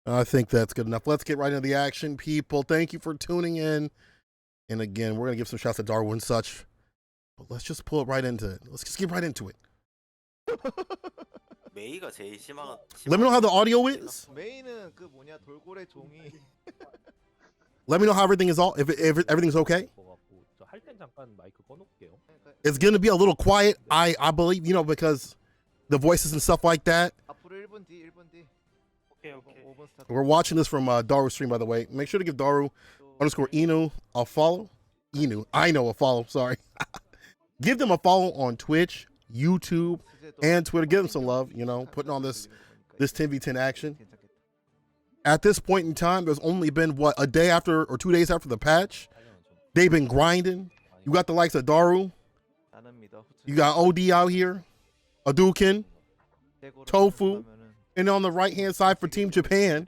I think that's good enough. Let's get right into the action, people. Thank you for tuning in. And again, we're going to give some shots to Daru and such. But let's just pull it right into it. Let's just get right into it. Let me know how the audio is. Let me know how everything is if everything's okay. It's going to be a little quiet, I believe, you know, because the voices and stuff like that. We're watching this from Daru's stream, by the way. Make sure to give Daru _Inu a follow. I know a follow, sorry. Give them a follow on Twitch, YouTube, and Twitter. Give them some love, you know, putting on this 10v10 action. At this point in time, there's only been, what, a day after or 2 days after the patch. They've been grinding. You got the likes of Daru. You got OD out here. Adouken. Tofu. And on the right-hand side for Team Japan,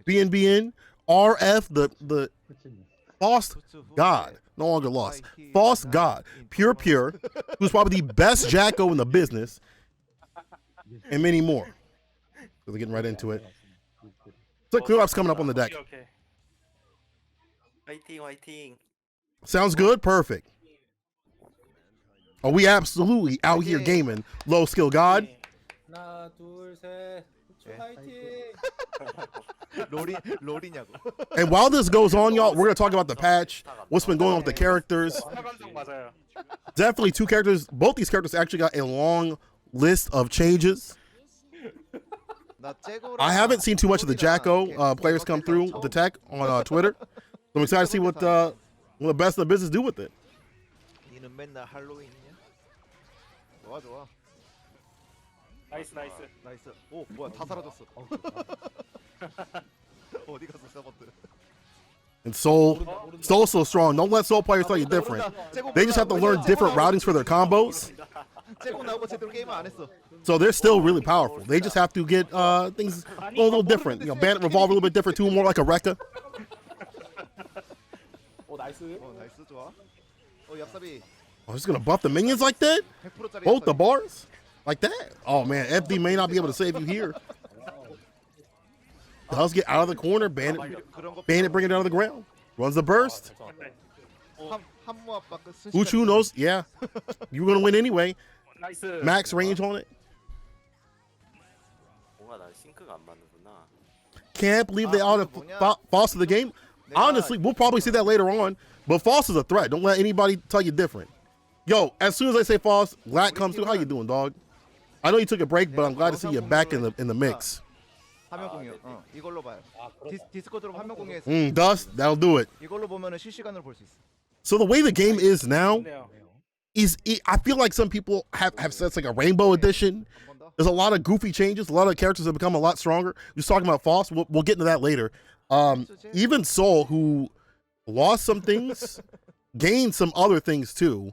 BNBBN, RF, the Lost God, no longer lost. False God, PurePure, who's probably the best Jacko in the business, and many more. So they're getting right into it. So Tkru's coming up on the deck. Sounds good? Perfect. Are we absolutely out here gaming low skill God? And while this goes on, y'all, we're gonna talk about the patch, what's been going on with the characters. Definitely two characters. Both these characters actually got a long list of changes. I haven't seen too much of the Jacko players come through the tech on Twitter. So I'm excited to see what the best of the business do with it. 나이스. 오 뭐야 다 사라졌어. 어디 갔어 서버트. And Soul's so strong. Don't let Soul players tell you different. They just have to learn different routings for their combos. So they're still really powerful. They just have to get things a little different. You know, Bandit Revolve a little bit different too, more like a Rekka. 오 나이스 좋아. 오 얍삽이. Oh, he's gonna buff the minions like that? Both the bars? Like that? Oh man, FD may not be able to save you here. Does get out of the corner. Bandit bring it down to the ground. Runs the burst. Hoochoo knows, yeah. You're gonna win anyway. Max range on it. Can't believe they ought to foster the game. Honestly, we'll probably see that later on. But False is a threat. Don't let anybody tell you different. Yo, as soon as I say False, Lat comes through. How you doing, dog? I know you took a break, but I'm glad to see you back in the mix. Dust, that'll do it. So the way the game is now is, I feel like some people have said it's like a rainbow edition. There's a lot of goofy changes. A lot of characters have become a lot stronger. Just talking about False, we'll get into that later. Even Soul, who lost some things, gained some other things too,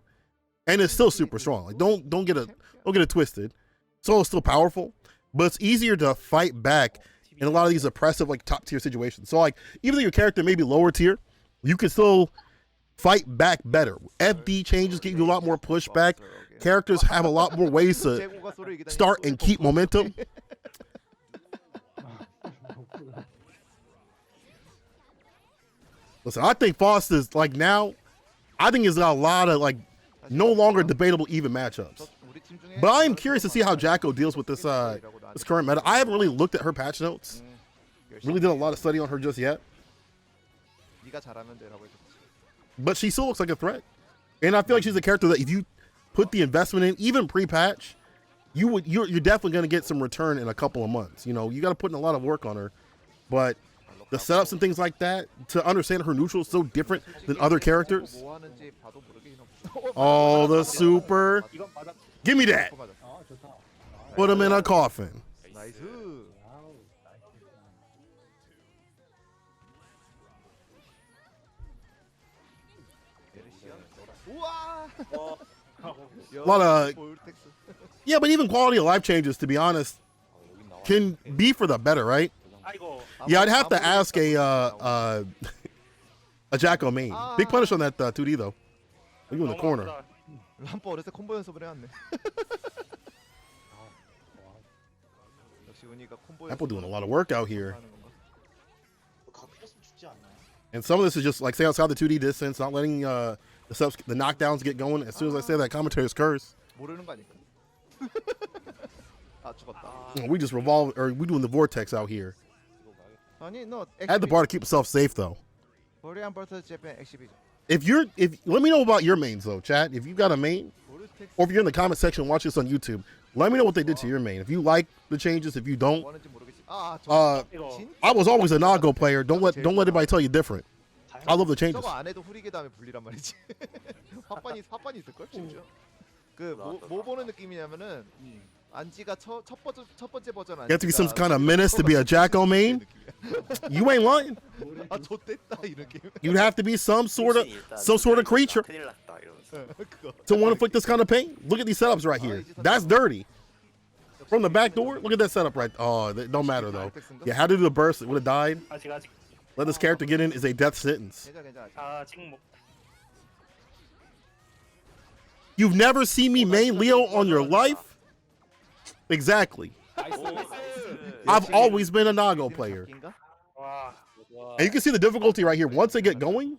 and is still super strong. Like don't get it twisted. Soul is still powerful, but it's easier to fight back in a lot of these oppressive, like, top tier situations. So, like, even though your character may be lower tier, you can still fight back better. FD changes give you a lot more pushback. Characters have a lot more ways to start and keep momentum. Listen, I think Faust is, like, now, I think it's got a lot of, like, no longer debatable even matchups. But I am curious to see how Jacko deals with this current meta. I haven't really looked at her patch notes. Really did a lot of study on her just yet. But she still looks like a threat. And I feel like she's a character that if you put the investment in, even pre-patch, you're definitely going to get some return in a couple of months. You know, you got to put in a lot of work on her. But the setups and things like that, to understand her neutral is so different than other characters. Oh, the super. Give me that. Put him in a coffin. A lot of, yeah, but even quality of life changes, to be honest, can be for the better, right? Yeah, I'd have to ask a Jacko main. Big punish on that 2D though. You in the corner. 람포 어렸을 때 콤보 연습을 해왔네. Apple doing a lot of work out here. And some of this is just like stay outside the 2D distance, not letting the knockdowns get going. As soon as I say that, commentators curse. 모르는 거 아닐까? 아 죽었다. We just revolve, or we doing the vortex out here. 아니 너 Add the bar to keep yourself safe though. 코리안 버스 재팬 엑시비전. If let me know about your mains though, chat. If you got a main, or if you're in the comment section, watch this on YouTube. Let me know what they did to your main. If you like the changes, if you don't, I was always a Nago player. Don't let anybody tell you different. I love the changes. 저거 안 해도 후리게 다음에 분리란 말이지. 화판이 있을 걸 심지어. 그뭐 보는 느낌이냐면은 안지가 첫 번째 버전 안지가 You have to be some kind of menace to be a Jacko main. You ain't lying. 아 좆됐다 이 느낌. You'd have to be some sort of creature to want to inflict this kind of pain. Look at these setups right here. That's dirty. From the back door, look at that setup right. Oh, it don't matter though. Yeah, how to do the burst? It would have died. Let this character get in is a death sentence. You've never seen me main Leo on your life? Exactly. I've always been a Nago player. And you can see the difficulty right here. Once they get going,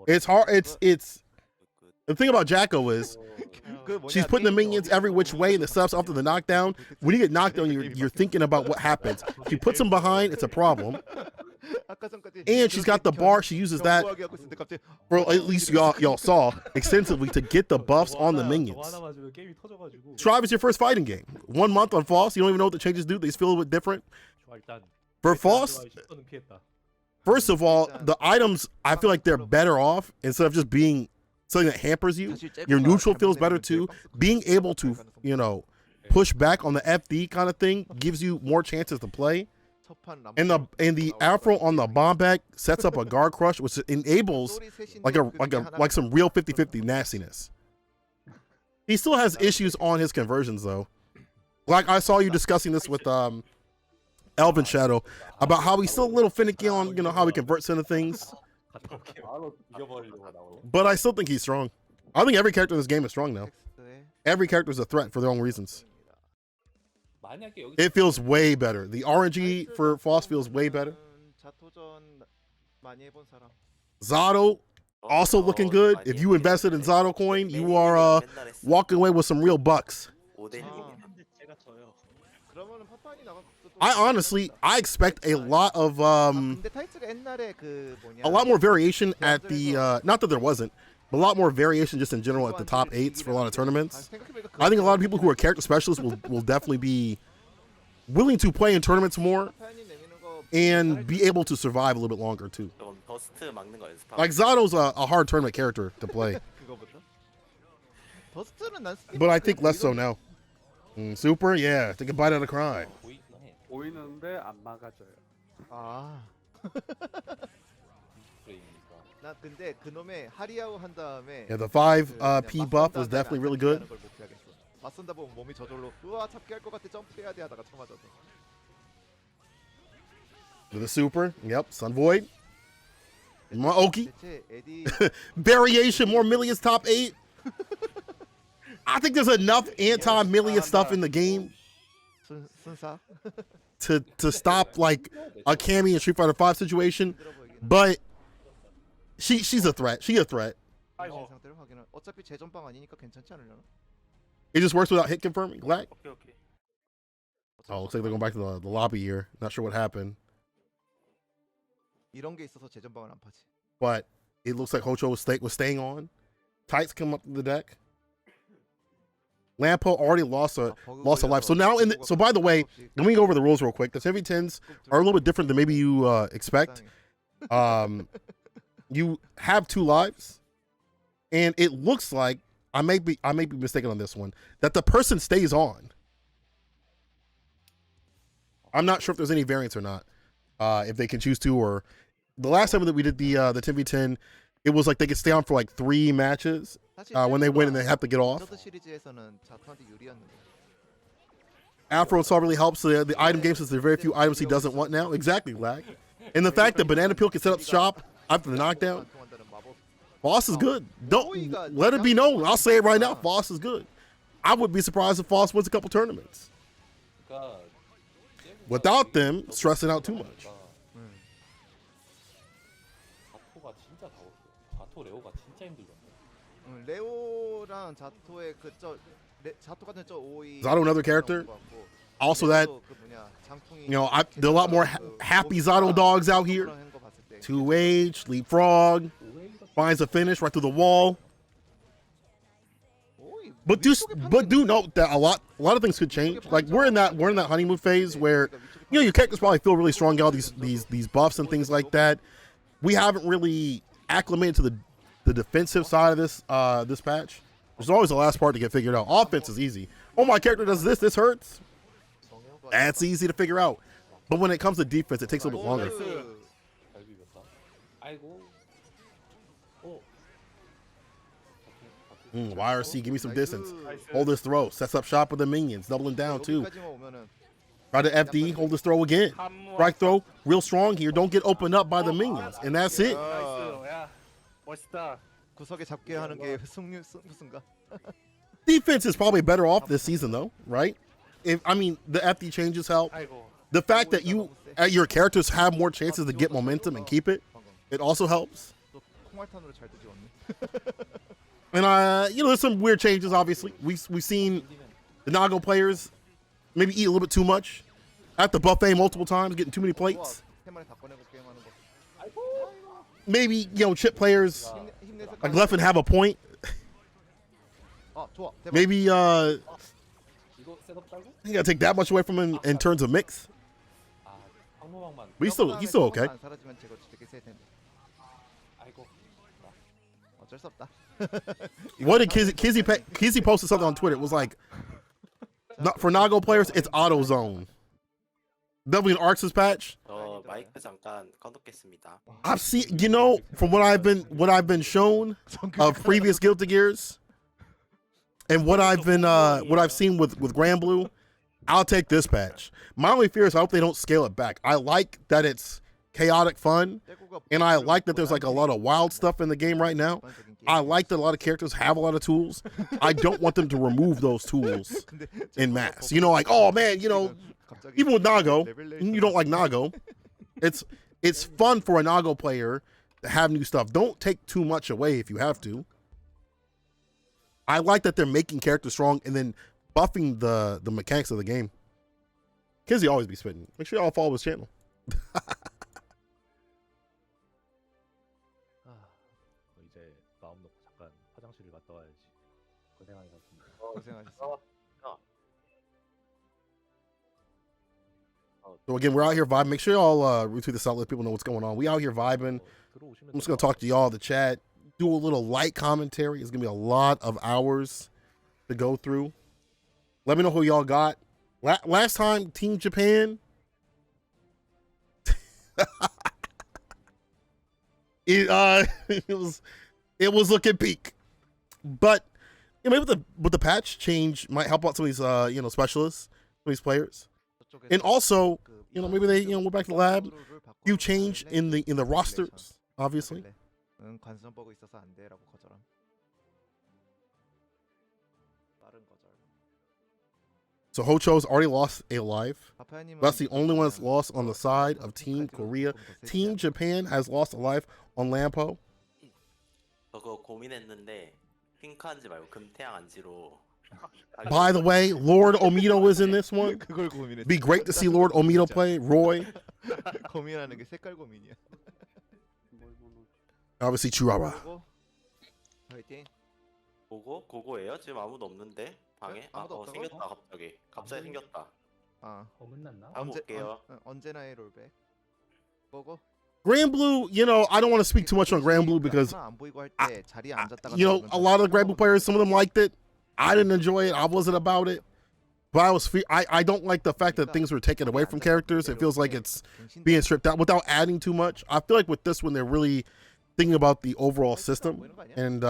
it's hard. It's the thing about Jacko is she's putting the minions every which way and the subs after the knockdown. When you get knocked down, you're thinking about what happens. She puts them behind, it's a problem. And she's got the bar. She uses that, for at least y'all saw, extensively to get the buffs on the minions. Strive is your first fighting game. 1 month on Foss, you don't even know what the changes do. They feel a bit different. For Foss, first of all, the items, I feel like they're better off instead of just being something that hampers you. Your neutral feels better too. Being able to, push back on the FD kind of thing gives you more chances to play. And the Afro on the bomb back sets up a guard crush, which enables like some real 50-50 nastiness. He still has issues on his conversions though. Like I saw you discussing this with Elvin Shadow about how he's still a little finicky on how he converts into things. But I still think he's strong. I think every character in this game is strong now. Every character is a threat for their own reasons. It feels way better. The RNG for Foss feels way better. Zato also looking good. If you invested in Zato coin, you are walking away with some real bucks. I expect a lot more variation at the not that there wasn't, but a lot more variation just in general at the top 8s for a lot of tournaments. I think a lot of people who are character specialists will definitely be willing to play in tournaments more and be able to survive a little bit longer too. Like Zato's a hard tournament character to play, but I think less so now. Super, yeah, take a bite out of crime. Yeah, the 5 P buff was definitely really good. With the super, yep, Sun Void. Maoki. Variation, more Millions top 8. I think there's enough anti-Million stuff in the game to stop like a Cammy and Street Fighter 5 situation, but she's a threat. She's a threat. It just works without hit confirming. Lag. Oh, looks like they're going back to the lobby here. Not sure what happened. But it looks like Hoochoo was staying on. Tights come up to the deck. Lampo already lost a life. So now so by the way, let me go over the rules real quick. The heavy 10s are a little bit different than maybe you expect. You have 2 lives, and it looks like I may be mistaken on this one, that the person stays on. I'm not sure if there's any variance or not. If they can choose to, or the last time that we did the 10v10, it was like they could stay on for like 3 matches. When they win and they have to get off. Afro Assault really helps the item game since there are very few items he doesn't want now. Exactly, Lag. And the fact that Banana Peel can set up shop after the knockdown. Foss is good. Don't let it be known. I'll say it right now. Foss is good. I would be surprised if Foss wins a couple tournaments. Without them stressing out too much. 자토 레오가 진짜 힘들던데. 레오랑 자토의 자토 같은 저 오이. Zato another character? Also that, 장풍이 you know, there are a lot more happy Zato dogs out here. 2H, leapfrog, finds a finish right through the wall. But do note that a lot of things could change. Like we're in that honeymoon phase where, you know, your characters probably feel really strong, all these buffs and things like that. We haven't really acclimated to the defensive side of this patch. There's always the last part to get figured out. Offense is easy. Oh, my character does this. This hurts. That's easy to figure out. But when it comes to defense, it takes a little bit longer. 잘 비볐다. 아이고. 오. YRC, give me some distance. Hold this throw. Sets up shop with the minions. Doubling down, too. Try to FD. Hold this throw again. Strike throw. Real strong here. Don't get opened up by the minions. And that's it. 야, 멋있다. 구석에 잡게 하는 게 승수인가? Defense is probably better off this season, though, right? I mean, the FD changes help. The fact that your characters have more chances to get momentum and keep it, it also helps. And you know, there's some weird changes. Obviously, we've seen the Nago players maybe eat a little bit too much at the buffet multiple times, getting too many plates. Maybe, you know, chip players like left and have a point. Maybe you gotta take that much away from him in terms of mix. But he's still okay. What did Kizzy posted something on Twitter? It was like, for Nago players, it's auto zone. That'll be an Arx's patch. 마이크 잠깐 꺼놓겠습니다. I've seen, you know, from what I've been shown of previous Guilty Gears, and what I've seen with Granblue, I'll take this patch. My only fear is I hope they don't scale it back. I like that it's chaotic fun, and I like that there's like a lot of wild stuff in the game right now. I like that a lot of characters have a lot of tools. I don't want them to remove those tools in mass. You know, like, oh man, you know, even with Nago, you don't like Nago. It's fun for a Nago player to have new stuff. Don't take too much away if you have to. I like that they're making characters strong and then buffing the mechanics of the game. Kizzy always be spitting. Make sure y'all follow his channel. 이제 마음 놓고 잠깐 화장실을 갔다 와야지. 고생하셨습니다. 고생하셨어. So again, we're out here vibing. Make sure y'all retweet this out, let people know what's going on. We out here vibing. I'm just gonna talk to y'all in the chat, do a little light commentary. It's gonna be a lot of hours to go through. Let me know who y'all got. Last time, Team Japan. it was looking peak, but you know, maybe with the patch change might help out some of these you know, specialists, some of these players. And also, you know, maybe they, you know, went back to the lab. Few change in the rosters, obviously. So Hoochoo's already lost a life. That's the only one that's lost on the side of Team Korea. Team Japan has lost a life on Lampo. 저거 고민했는데 핑크한지 말고 금태양 안지로. By the way, Lord Omito is in this one. Be great to see Lord Omito play. Roy. 고민하는 게 색깔 고민이야. Obviously, Tyurara. 화이팅. 고고예요? 지금 아무도 없는데 방에? 생겼다 갑자기 생겼다. 끝났나? 언제나의 롤백. 고고. Granblue, you know, I don't want to speak too much on Granblue because, you know, a lot of the Granblue players, some of them liked it. I didn't enjoy it. I wasn't about it. But I don't like the fact that things were taken away from characters. It feels like it's being stripped out without adding too much. I feel like with this one, they're really thinking about the overall system and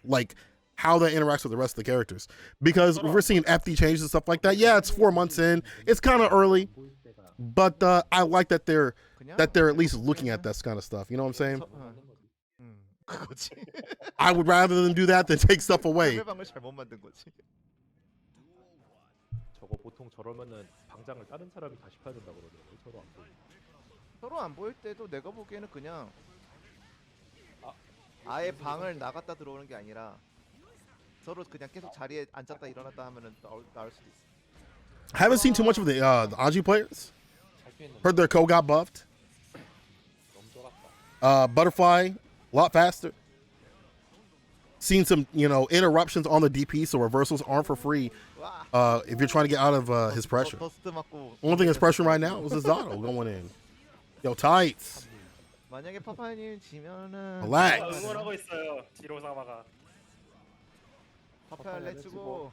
like how that interacts with the rest of the characters. Because we're seeing FD changes and stuff like that. Yeah, it's 4 months in. It's kind of early, but I like that they're at least looking at this kind of stuff. You know what I'm saying? I would rather them do that than take stuff away. 저거 보통 저러면은 방장을 다른 사람이 다시 파야 된다 그러더라고요. 서로 안 보일. 서로 안 보일 때도 내가 보기에는 그냥 아예 방을 나갔다 들어오는 게 아니라 서로 그냥 계속 자리에 앉았다 일어났다 하면은 나올 수도 있어. Haven't seen too much of the Anji players. 잘 피했는데 Heard their co got buffed. 너무 쫄았다. Butterfly, a lot faster. Seen some, interruptions on the DP, so reversals aren't for free. 와. If you're trying to get out of his pressure. 더스트 맞고. Only thing that's pressuring right now is Zato going in. Yo, tights. 만약에 파파야님 지면은. Relax. 응원하고 있어요. 지로사마가. 파파야 렛츠고.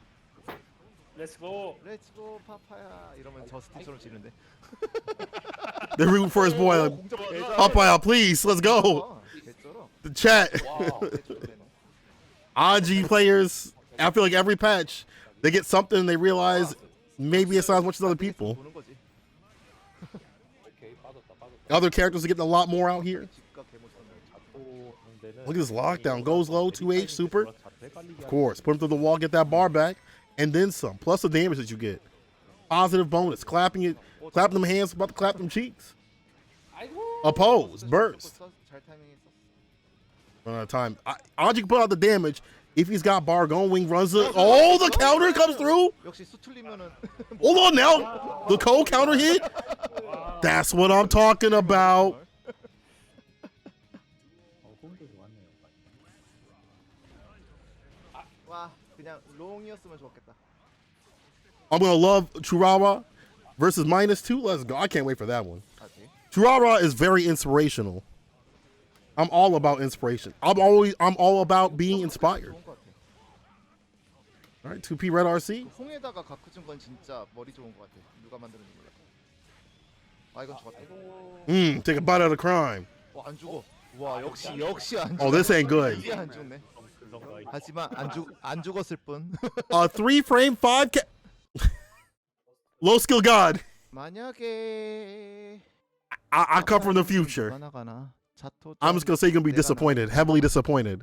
렛츠고. 렛츠고 파파야 이러면 저스티처럼 지는데. They're rooting for his boy. Papaya, please, let's go. 개쩔어. The chat. 와. Anji players, I feel like every patch, they get something and they realize maybe it's not as much as other people. 보는 거지. 오케이 빠졌다. Other characters are getting a lot more out here. 집값 개못했네. Look at this lockdown. Goes low, 2H, super. Of course, put him through the wall, get that bar back, and then some. Plus the damage that you get. Positive bonus. Clapping them hands, about to clap them cheeks. 아이고. Oppose, burst. 잘 타이밍했어. Run out of time. Anji can put out the damage if he's got bar going. Wing runs it. Oh, the counter comes through. 역시 수틀리면은. Hold on now. The cold counter hit. That's what I'm talking about. 와 그냥 롱이었으면 좋았겠다. I'm going to love Tyurara versus -2. Let's go. I can't wait for that one. 아직. Tyurara is very inspirational. I'm all about inspiration. I'm all about being inspired. 좋은 것 같아. All right, 2P Red RC. 홍에다가 가쿠 준 건 진짜 머리 좋은 것 같아. 누가 만드는지 몰라. 아 이건 좋았다. 아이고. Take a bite out of crime. 와안 죽어. 와 역시 안 죽어. Oh, this ain't good. 이게 안 죽네. 하지만 안 죽었을 뿐. 3-frame 5K. Low skill god. 만약에 I come from the future. 누가 나가나? 자토 I'm just gonna say you're gonna be disappointed, heavily disappointed.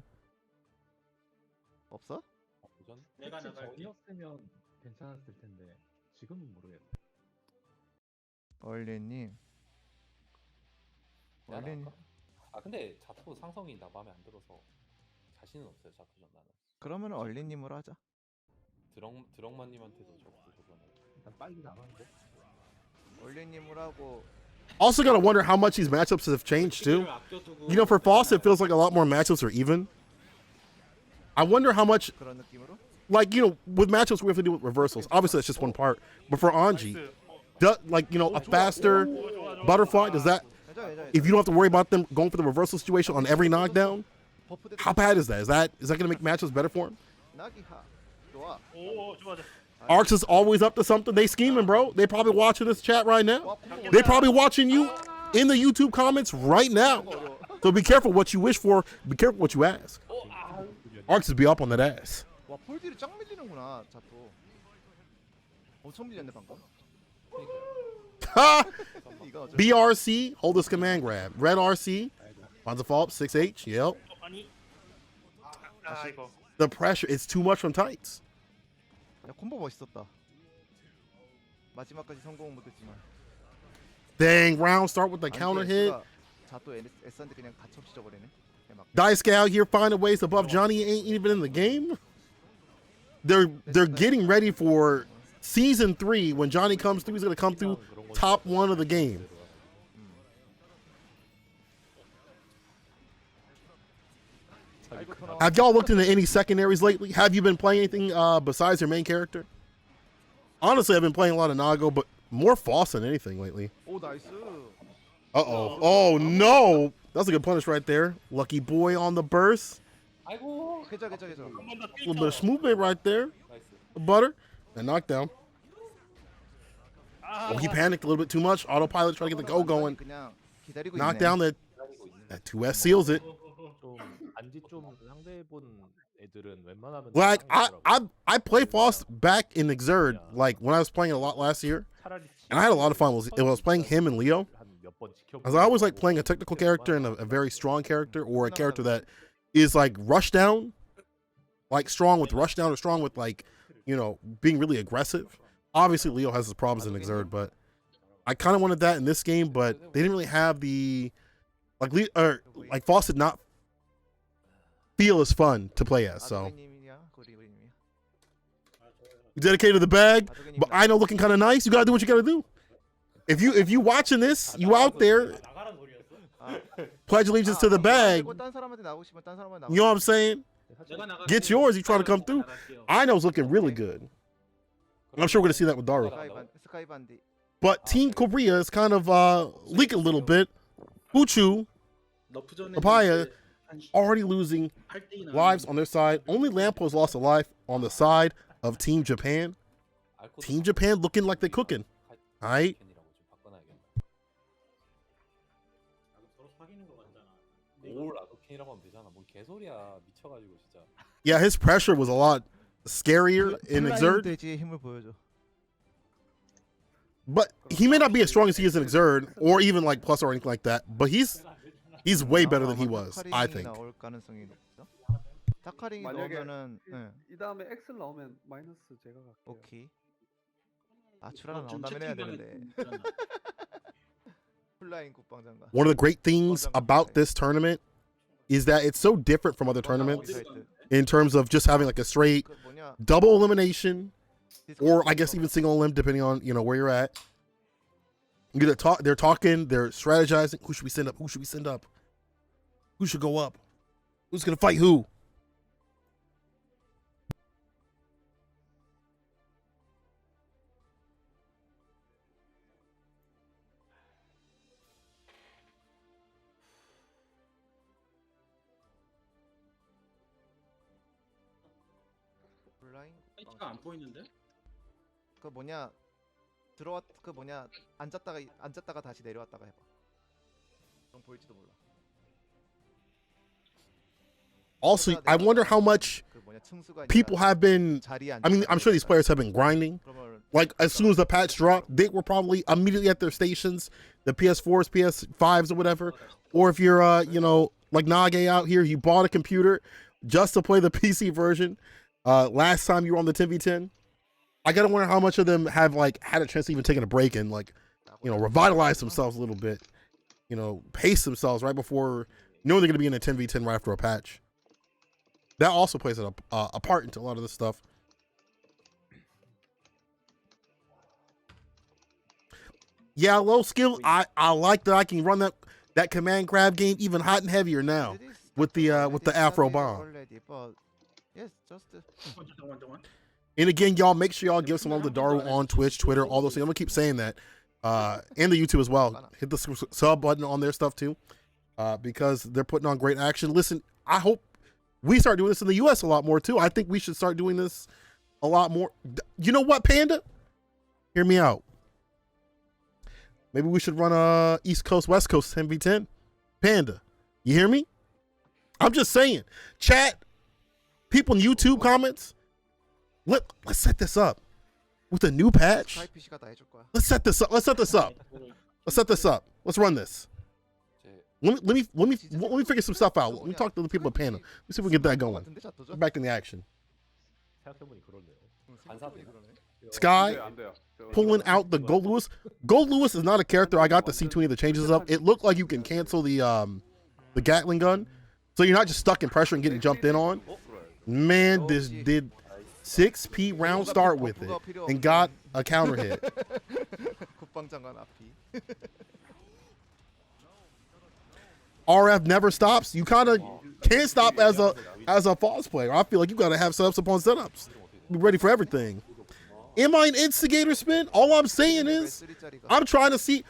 없어? 도전. 내가 나갈게. 전이었으면 괜찮았을 텐데 지금은 모르겠네. 얼리님. 내가 얼린. 나갈까? 아 근데 자토 상성이 나 마음에 안 들어서 자신은 없어요 자토전 나는. 그러면 얼리님으로 하자. 드럭만님한테도 저거 저거는. 일단 빨리 나가는데. 얼리님으로 하고. Also gotta wonder how much these matchups have changed too. For Fawcett, it feels like a lot more matchups are even. I wonder how much, 그런 느낌으로. with matchups we have to do with reversals. Obviously, that's just one part. But for Anji, a faster butterfly, does that, if you don't have to worry about them going for the reversal situation on every knockdown, how bad is that? Is that gonna make matchups better for him? 나기하. 좋아. 오, 좋아. Arcs is always up to something. They scheming, bro. They probably watching this chat right now. They probably watching you in the YouTube comments right now. So be careful what you wish for. Be careful what you ask. Arcs is be up on that ass. 와 폴딜이 짱 밀리는구나 자토. 엄청 밀렸네 방금. Ha! 이거 어쩌- BRC, hold this command grab. Red RC, finds a follow-up, 6H, yep. 아니. 아 이거. The pressure, it's too much from tights. 야 콤보 멋있었다. 마지막까지 성공 못했지만. Dang, round start with the counter hit. 자토 S한테 그냥 가차없이 져버리네. Daisuke out here finding ways to buff Johnny ain't even in the game. They're getting ready for season 3 when Johnny comes through. He's gonna come through top 1 of the game. Have y'all looked into any secondaries lately? Have you been playing anything besides your main character? Honestly, I've been playing a lot of Nago, but more Fawcett than anything lately. 오 나이스. Uh-oh. Oh, no. That's a good punish right there. Lucky boy on the burst. 아이고. 괜찮아. 한 번 더 A little bit of movement right there. 나이스. Butter. And knockdown. Oh, he panicked a little bit too much. Autopilot trying to get the go going. 그냥 기다리고 Knockdown, 있네. that 2S seals it. 좀 안지 좀 상대해본 애들은 웬만하면 Like, 당하더라고. I played Fawcett back in Xrd, like, when I was playing a lot last year. 차라리 And I had a lot of fun. It was playing him and Leo. 한몇 번 지켜보고 As I always like playing a technical character and a very strong character, or a character that is like rush down, like strong with rush down, or strong with like, being really aggressive. Obviously, Leo has his problems in Xrd, but I kind of wanted that in this game, but they didn't really have the like Fawcett not feel as fun to play as. So 아도겐님이냐 구리구리님이야. dedicated to the bag, 아도겐님. but I know looking kind of nice. You gotta do what you gotta do. If you watching this, you out there, 나가란 소리였어? pledge allegiance to the bag. 딴 사람한테 나오고 싶으면 딴 사람한테 나오고. You know what I'm saying? Get yours. You try to come through. I know it's looking really good. I'm sure we're gonna see that with Daru. 스카이반디. But Team Korea is kind of leaking a little bit. Hoochoo, Papaya already losing lives on their side. Only Lampo has lost a life on the side of Team Japan. Team Japan looking like they're cooking. All right. 뭘 아도켄이라고 하면 되잖아. 뭔 개소리야. 미쳐가지고 진짜. Yeah, his pressure was a lot scarier in Exert. 돼지의 힘을 보여줘. But he may not be as strong as he is in Exert or even like plus or anything like that. But he's way better than he was, I think. 나올 가능성이 높죠. 타카링이 만약에 나오면은 이 다음에 엑셀 나오면 마이너스 제가 갈게요. 오케이. 아 추라나 나온다면 해야 되는데. 플라잉 국방장관. One of the great things about this tournament is that it's so different from other tournaments in terms of just having like a straight 그 뭐냐 double elimination, or I guess even single elim, depending on where you're at. They're talking, they're strategizing. Who should we send up? Who should we send up? Who should go up? Who's gonna fight who? 플라잉 사이트가 안 보이는데? 그 뭐냐 들어왔 그 뭐냐 앉았다가 다시 내려왔다가 해봐. 그럼 보일지도 몰라. Also, I wonder how much 그 뭐냐 층수가 people have been. 자리에 I mean, I'm sure these players have been grinding. 그러면 Like as soon as the patch dropped, they were probably immediately at their stations, the PS4s, PS5s, or whatever. Or if you're, like Nage out here, you bought a computer just to play the PC version. Last time you were on the 10v10, I gotta wonder how much of them have like had a chance to even taking a break and like, revitalize themselves a little bit, pace themselves right before knowing they're gonna be in a 10v10 right after a patch. That also plays a part into a lot of this stuff. Yeah, low skill. I like that I can run that command grab game even hot and heavier now with the Afro bomb. Yes, just And again, y'all make sure y'all give some love to Daru on Twitch, Twitter, all those things. I'm gonna keep saying that, and the YouTube as well. Hit the sub button on their stuff too, because they're putting on great action. Listen, I hope we start doing this in the U.S. a lot more too. I think we should start doing this a lot more. You know what, Panda? Hear me out. Maybe we should run East Coast, West Coast 10v10. Panda, you hear me? I'm just saying. Chat, people in YouTube comments, let's set this up with a new patch. 스카이피시가 다 해줄 거야. Let's set this up. Let's set this up. Let's set this up. Let's run this. Let me figure some stuff out. Let me talk to the people at Panda. Let's see if we can get that going. We're back in the action. 생각해보니 그렇네요. Sky 안 돼요. pulling out the Gold Lewis. Gold Lewis is not a character I got to see too many of the changes of. It looked like you can cancel the Gatling gun, so you're not just stuck in pressure and getting jumped in on. Man, this did 6P round start with it and got a counter hit. 국방장관 앞이. RF never stops. You kind of can't stop as a false player. I feel like you got to have setups upon setups. Be ready for everything. Am I an instigator, Spin? All I'm saying is I'm trying to see,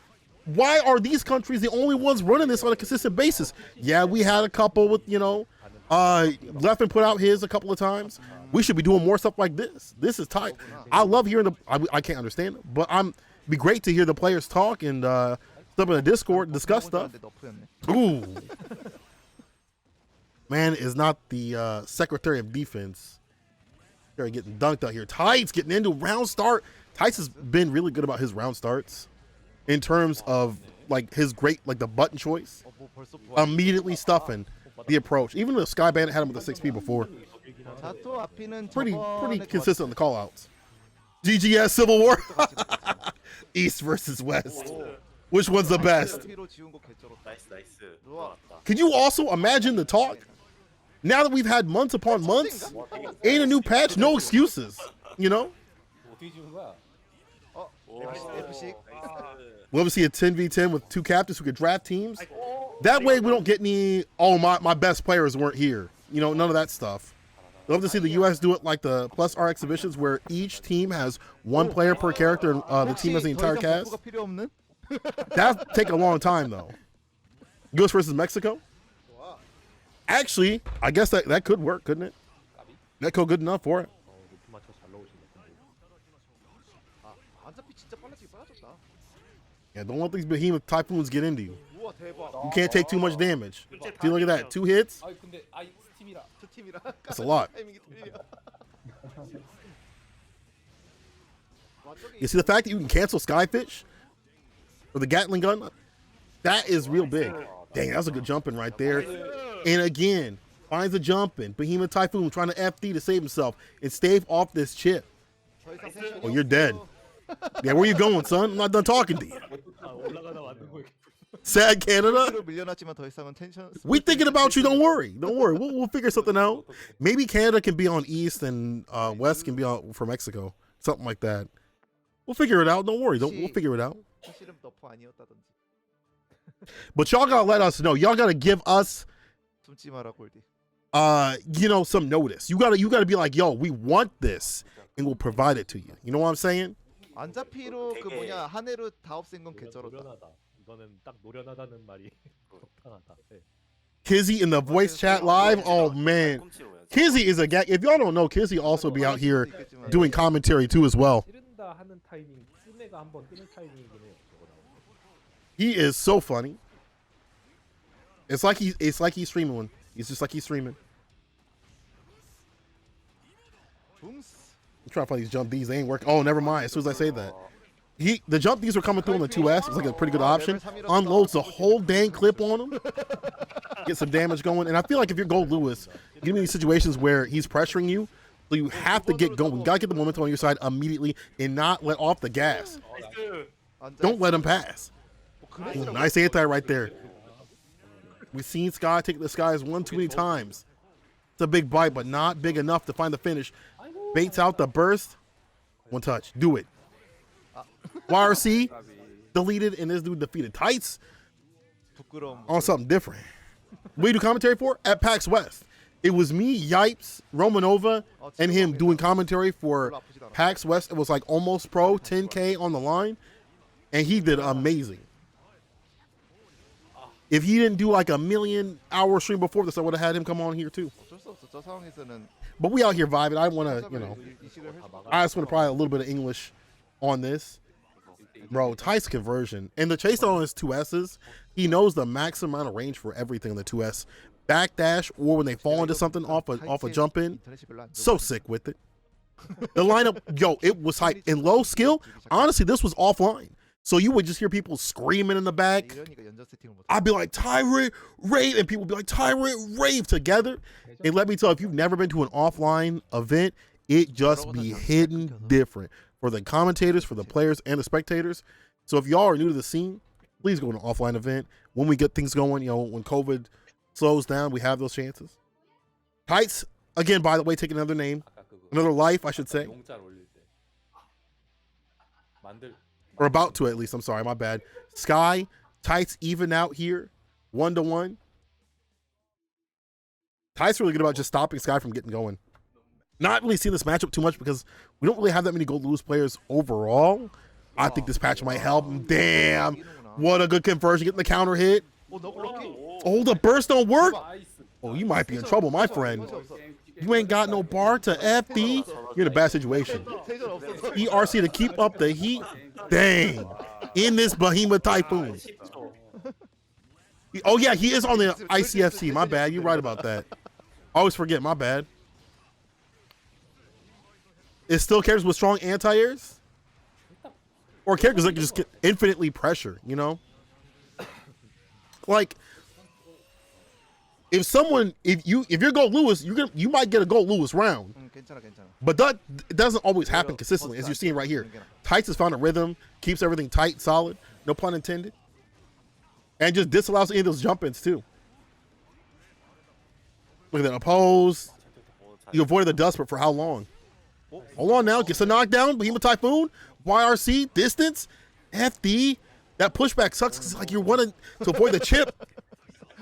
why are these countries the only ones running this on a consistent basis? Yeah, we had a couple with, left and put out his a couple of times. We should be doing more stuff like this. This is tight. I love hearing I can't understand it, but it'd be great to hear the players talk and stuff in the Discord, discuss stuff. Ooh. Man is not the Secretary of Defense. They're getting dunked out here. Tights getting into round start. Tights has been really good about his round starts in terms of like his great, like the button choice. Immediately stuffing the approach. Even the Skybandi had him with the 6P before. Pretty consistent on the call outs. GGS Civil War. East versus West. Which one's the best? 나이스. 들어왔다. Could you also imagine the talk? Now that we've had months upon months, ain't a new patch, no excuses. You know? 어떻게 지운 거야? FC. We'll ever see a 10v10 with 2 captains who could draft teams. That way we don't get any, oh, my best players weren't here. You know, none of that stuff. Love to see the U.S. do it like the Plus R exhibitions where each team has 1 player per character and the team has the entire cast. That'll take a long time, though. U.S. versus Mexico? Actually, I guess that could work, couldn't it? Mexico good enough for it. 높이 맞춰 잘 넣으신 것 같은데. 안잡히 진짜 빨라졌다. Yeah, don't let these behemoth typhoons get into you. 우와 대박. You can't take too much damage. See, look at that. 2 hits? 아이 근데 아이 스팀이라. 두 팀이라. That's a lot. 타이밍이 틀려. You see the fact that you can cancel Skyfish? Or the Gatling gun? That is real big. Dang, that was a good jumping right there. And again, finds a jumping. Behemoth Typhoon trying to FD to save himself and stave off this chip. Oh, you're dead. Yeah, where you going, son? I'm not done talking to you. 올라가다 맞는 거. Sad Canada. 밀려났지만 더 이상은 텐션. We thinking about you. Don't worry. Don't worry. We'll figure something out. Maybe Canada can be on East and West can be on for Mexico. Something like that. We'll figure it out. Don't worry. We'll figure it out. 사실은 너프 아니었다든지. But y'all gotta let us know. Y'all gotta give us, 숨지 마라 골디. you know, some notice. You gotta be like, yo, we want this, and we'll provide it to you. You know what I'm saying? 안잡히로 그 뭐냐 한 해로 다 없앤 건 개쩔었다. 노련하다. 이거는 딱 노련하다는 말이 적당하다. 네. Kizzy in the voice chat live. Oh man, Kizzy is a guy. If y'all don't know, Kizzy also be out here doing commentary too as well. 찌른다 하는 타이밍, 쓰네가 한번 뜨는 타이밍이긴 해요. 저거 나오는 거. He is so funny. It's like he's streaming one. He's just like he's streaming. I'm trying to find these jump Ds. They ain't working. Oh, never mind. As soon as I say that, the jump Ds were coming through on the 2S. It's like a pretty good option. Unloads the whole dang clip on him. Get some damage going. And I feel like if you're Gold Lewis, you get in these situations where he's pressuring you, so you have to get going. You gotta get the momentum on your side immediately and not let off the gas. Don't let him pass. Ooh, nice anti right there. We've seen Sky take the skies one too many times. It's a big bite, but not big enough to find the finish. Baits out the burst. One touch. Do it. YRC deleted, and this dude defeated Tights on something different. What do you do commentary for? At PAX West. It was me, Yipes, Romanova, and him doing commentary for PAX West. It was like almost pro, 10K on the line, and he did amazing. If he didn't do like a 1,000,000-hour stream before this, I would have had him come on here too. 어쩔 수 없어. 저 상황에서는 But we out here vibing. I want to, you know, I just want to probably a little bit of English on this. Bro, Tice conversion. And the chase on his 2Ss, he knows the maximum amount of range for everything in the 2S. Backdash or when they fall into something off a jump in. So sick with it. The lineup, yo, it was hype. In low skill, honestly, this was offline. So you would just hear people screaming in the back. 이러니까 연전 세팅을 못. I'd be like, Tyrant, rave. And people would be like, Tyrant, rave together. And let me tell you, if you've never been to an offline event, it just be hidden different for the commentators, for the players, and the spectators. So if y'all are new to the scene, please go to an offline event. When we get things going, you know, when COVID slows down, we have those chances. Tights, again, by the way, take another name. Another life, I should say. 용짤 올릴 때 만들 Or about to, at least. I'm sorry, my bad. Sky, Tights even out here. 1-1. Tights really good about just stopping Sky from getting going. Not really seeing this matchup too much because we don't really have that many Gold Lewis players overall. I think this patch might help him. Damn. What a good conversion. Getting the counter hit. Oh, the burst don't work. Oh, you might be in trouble, my friend. You ain't got no bar to FD. You're in a bad situation. ERC to keep up the heat. Dang. In this Behemoth Typhoon. Oh, yeah, he is on the ICFC. My bad. You're right about that. Always forget. My bad. Is still characters with strong anti-airs? Or characters that can just get infinitely pressure, you know? Like, if you're Gold Lewis, you might get a Gold Lewis round. 괜찮아. But that doesn't always happen consistently, as you're seeing right here. Tights has found a rhythm, keeps everything tight, solid, no pun intended. And just disallows any of those jump-ins, too. Look at that oppose. 잘 You avoided the dust, but for how long? Hold on now. Gets a knockdown. Behemoth Typhoon. YRC. Distance. FD. That pushback sucks because it's like you're wanting to avoid the chip,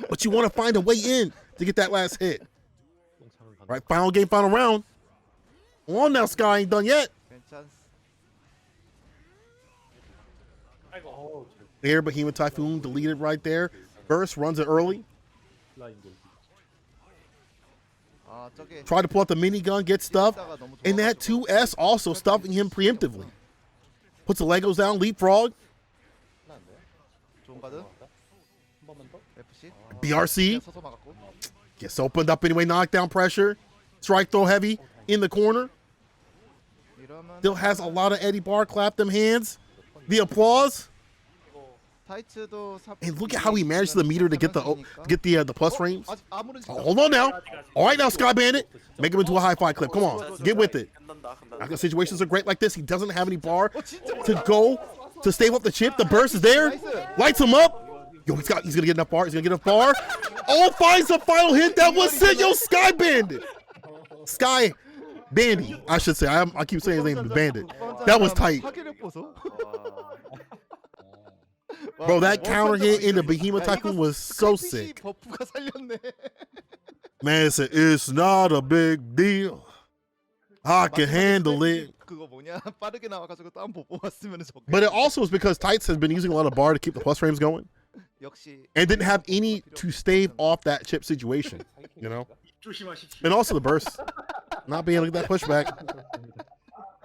but you want to find a way in to get that last hit. 똥창은 All right, final game, final round. Hold on now, Sky ain't done yet. 괜찮. 아이고. There, Behemoth Typhoon deleted right there. Burst runs it early. 플라잉 골. 아 저게. Tried to pull out the minigun, get stuffed. 뒷다가 너무 And that 좋아가지고. 2S also stuffing him preemptively. Puts the Legos down, leapfrog. 좋은 가드. 한 번만 더. FC. BRC 서서 막았고. gets opened up anyway, knockdown pressure. Strike throw heavy in the corner. 이러면 Still has a lot of Eddie Bar, clap them hands. The applause. 타이츠도 And look at how he managed the meter to get the plus frames. 아직 아무런 Oh, hold on now. All right now, Sky Bandit. Make him into a high five clip. Come on, get with it. 끝난다. Now, situations are great like this. He doesn't have any bar to go to stave up the chip. The burst is there. Lights him up. Yo, he's gonna get enough bar. He's gonna get enough bar. Oh, finds the final hit. That was it. Yo, Sky Bandit. Sky Bandy, I should say. I keep saying his name is Bandit. That was tight. 사기를 보소. Bro, that counter hit in the Behemoth Tycoon was so sick. 버프가 살렸네. Man said, it's not a big deal. I can handle it. 그거 뭐냐? 빠르게 나와가지고 또 한 번 뽑았으면 좋겠. But it also is because Tights has been using a lot of bar to keep the plus frames going 역시 and didn't have any to stave off that chip situation, you know? 조심하십시오. And also the burst. Not being able to get that pushback.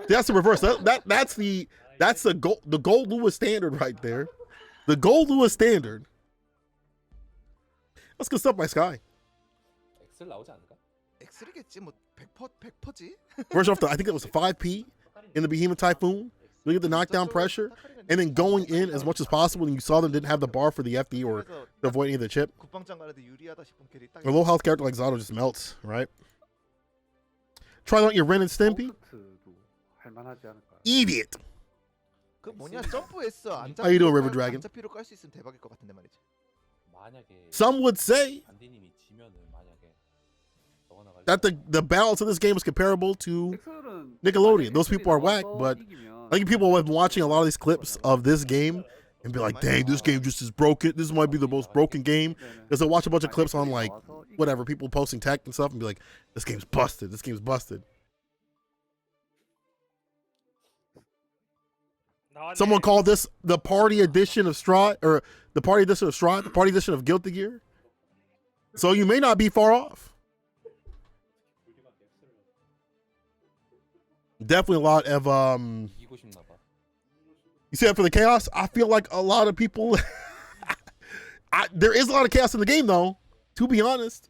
That's the reverse. That's the gold Lewis standard right there. The gold Lewis standard. That's good stuff by Sky. 엑셀 나오지 않을까? 엑스리겠지 뭐 100%지. First off, I think it was a 5P in the Behemoth Typhoon. Look at the knockdown pressure. And then going in as much as possible. And you saw them didn't have the bar for the FD or to avoid any of the chip. 국방장 가는데 유리하다 싶은 캐리 딱. A low health character like Zato just melts, right? Try out your Ren and Stimpy. 아웃트도 할만하지 않을까. Eat it. 그 뭐냐 점프했어. 안 How you doing, River Dragon? 안잡히로 깔 수 있으면 대박일 것 같은데 말이지. 만약에 Some would say 반디님이 지면은 만약에 너가 나갈 that the balance of this game is comparable to 엑셀은 Nickelodeon. Those people are whack, 나와서 but 이기면 I think people have been watching a lot of these clips of this game and be like, dang, this game just is broken. This might be the most broken game. Because they'll watch a bunch of clips on like whatever, people posting tech and stuff and be like, this game's busted. This game's busted. Someone called this the party edition of Strahd, or the party edition of Strahd, the party edition of Guilty Gear. So you may not be far off. Definitely a lot of 이기고 싶나 봐. you see that for the chaos? I feel like a lot of people there is a lot of chaos in the game though, to be honest.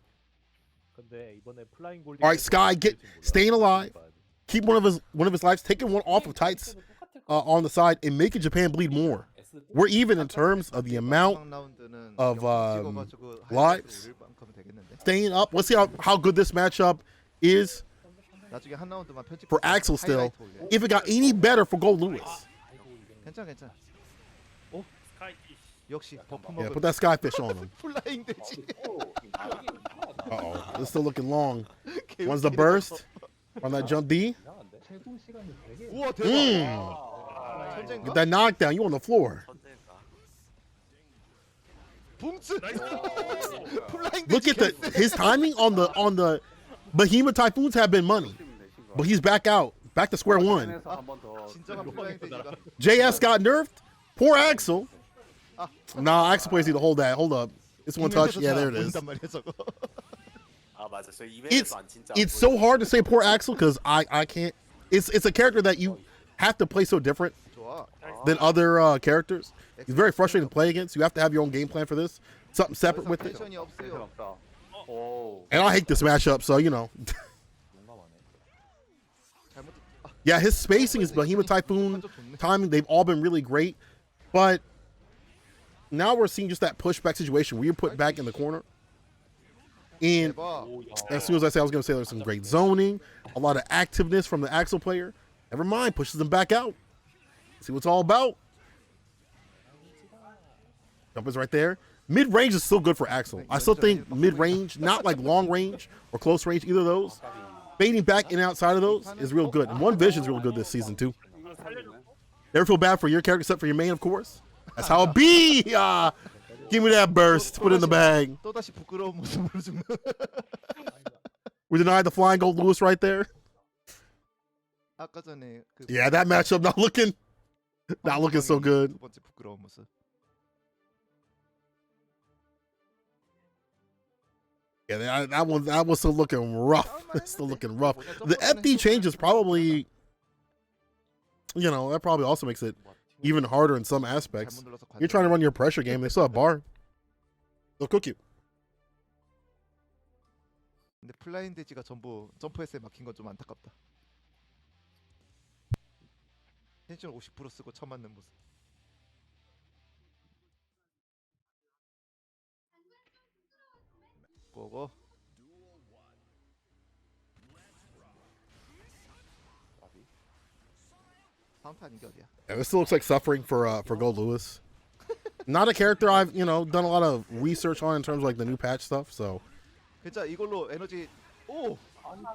근데 이번에 플라잉 골. All right, Sky, staying alive. Keep one of his lives, taking one off of Tights on the side and making Japan bleed more. We're even in terms of the amount of lives. Staying up. Let's see how good this matchup is 나중에 한 라운드만 편집. for Axel still. If it got any better for Gold Lewis. 괜찮아. 역시 버프 Yeah, 먹은 put that Skyfish on him. 플라잉 돼지. Uh-oh. It's still looking long. One's the burst. On that jump D. 우와 대박. Get 천재인가? that knockdown. You on the floor. 붕츠. 플라잉 Look 돼지. at his timing on the Behemoth Typhoons have been money. But he's back out. Back to square one. 에서 한번 더 진정한 플라잉 돼지가. JS got nerfed. Poor Axel. Nah, Axel players need to hold that. Hold up. It's one touch. Yeah, there it is. 보인단 말이야, 저거. 아 맞아. 저 이벤트에서 안 진짜. It's so hard to say poor Axel because I can't. It's a character that you have to play so different 좋아. than other characters. It's very frustrating to play against. You have to have your own game plan for this. Something separate with it. 텐션이 없어요. 없다. 오. And I hate this matchup, so you know. 용감하네. 잘못. Yeah, his spacing is Behemoth Typhoon timing. They've all been really great, but now we're seeing just that pushback situation where you're put back in the corner. And 대박. as soon as I say, I was going to say there's some great zoning, a lot of activeness from the Axel player. Never mind, pushes them back out. See what it's all about. Jump is right there. Mid range is still good for Axel. I still think mid range, not like long range or close range, either of those. Fading back and outside of those is real good. And One Vision is real good this season too. Never feel bad for your character except for your main, of course. That's how it be. Give me that burst. Put it in the bag. 또다시 부끄러운 모습으로 죽는. We denied the flying gold Lewis right there. 아까 전에 그 Yeah, that matchup not looking so good. 두 번째 부끄러운 모습. Yeah, that was still looking rough. It's still looking rough. The FD change is probably, you know, that probably also makes it even harder in some aspects. You're trying to run your pressure game. They still have bar. They'll cook you. 근데 플라잉 돼지가 전부 점프에서에 막힌 건 좀 안타깝다. 텐션 50% 쓰고 쳐 맞는 모습. 고고. 상탄 이게 어디야? Yeah, this still looks like suffering for Gold Lewis. Not a character I've, you know, done a lot of research on in terms of like the new patch stuff. So 진짜 이걸로 에너지 오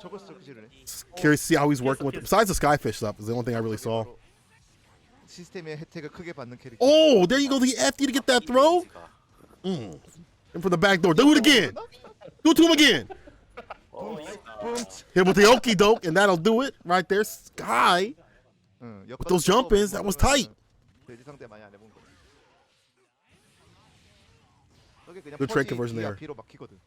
저걸 저렇게 지르네. curious to see how he's working with it. Besides the Skyfish stuff is the only thing I really saw. 시스템의 혜택을 크게 받는 캐릭터. Oh, there you go. The FD to get that throw. And for the back door. Do it again. Do it to him again. Hit with the okie doke, and that'll do it right there. Sky. With those jump ins, that was tight. 돼지 상대 많이 안 해본 거. 저게 그냥 Good trade conversion there. 피로 막히거든.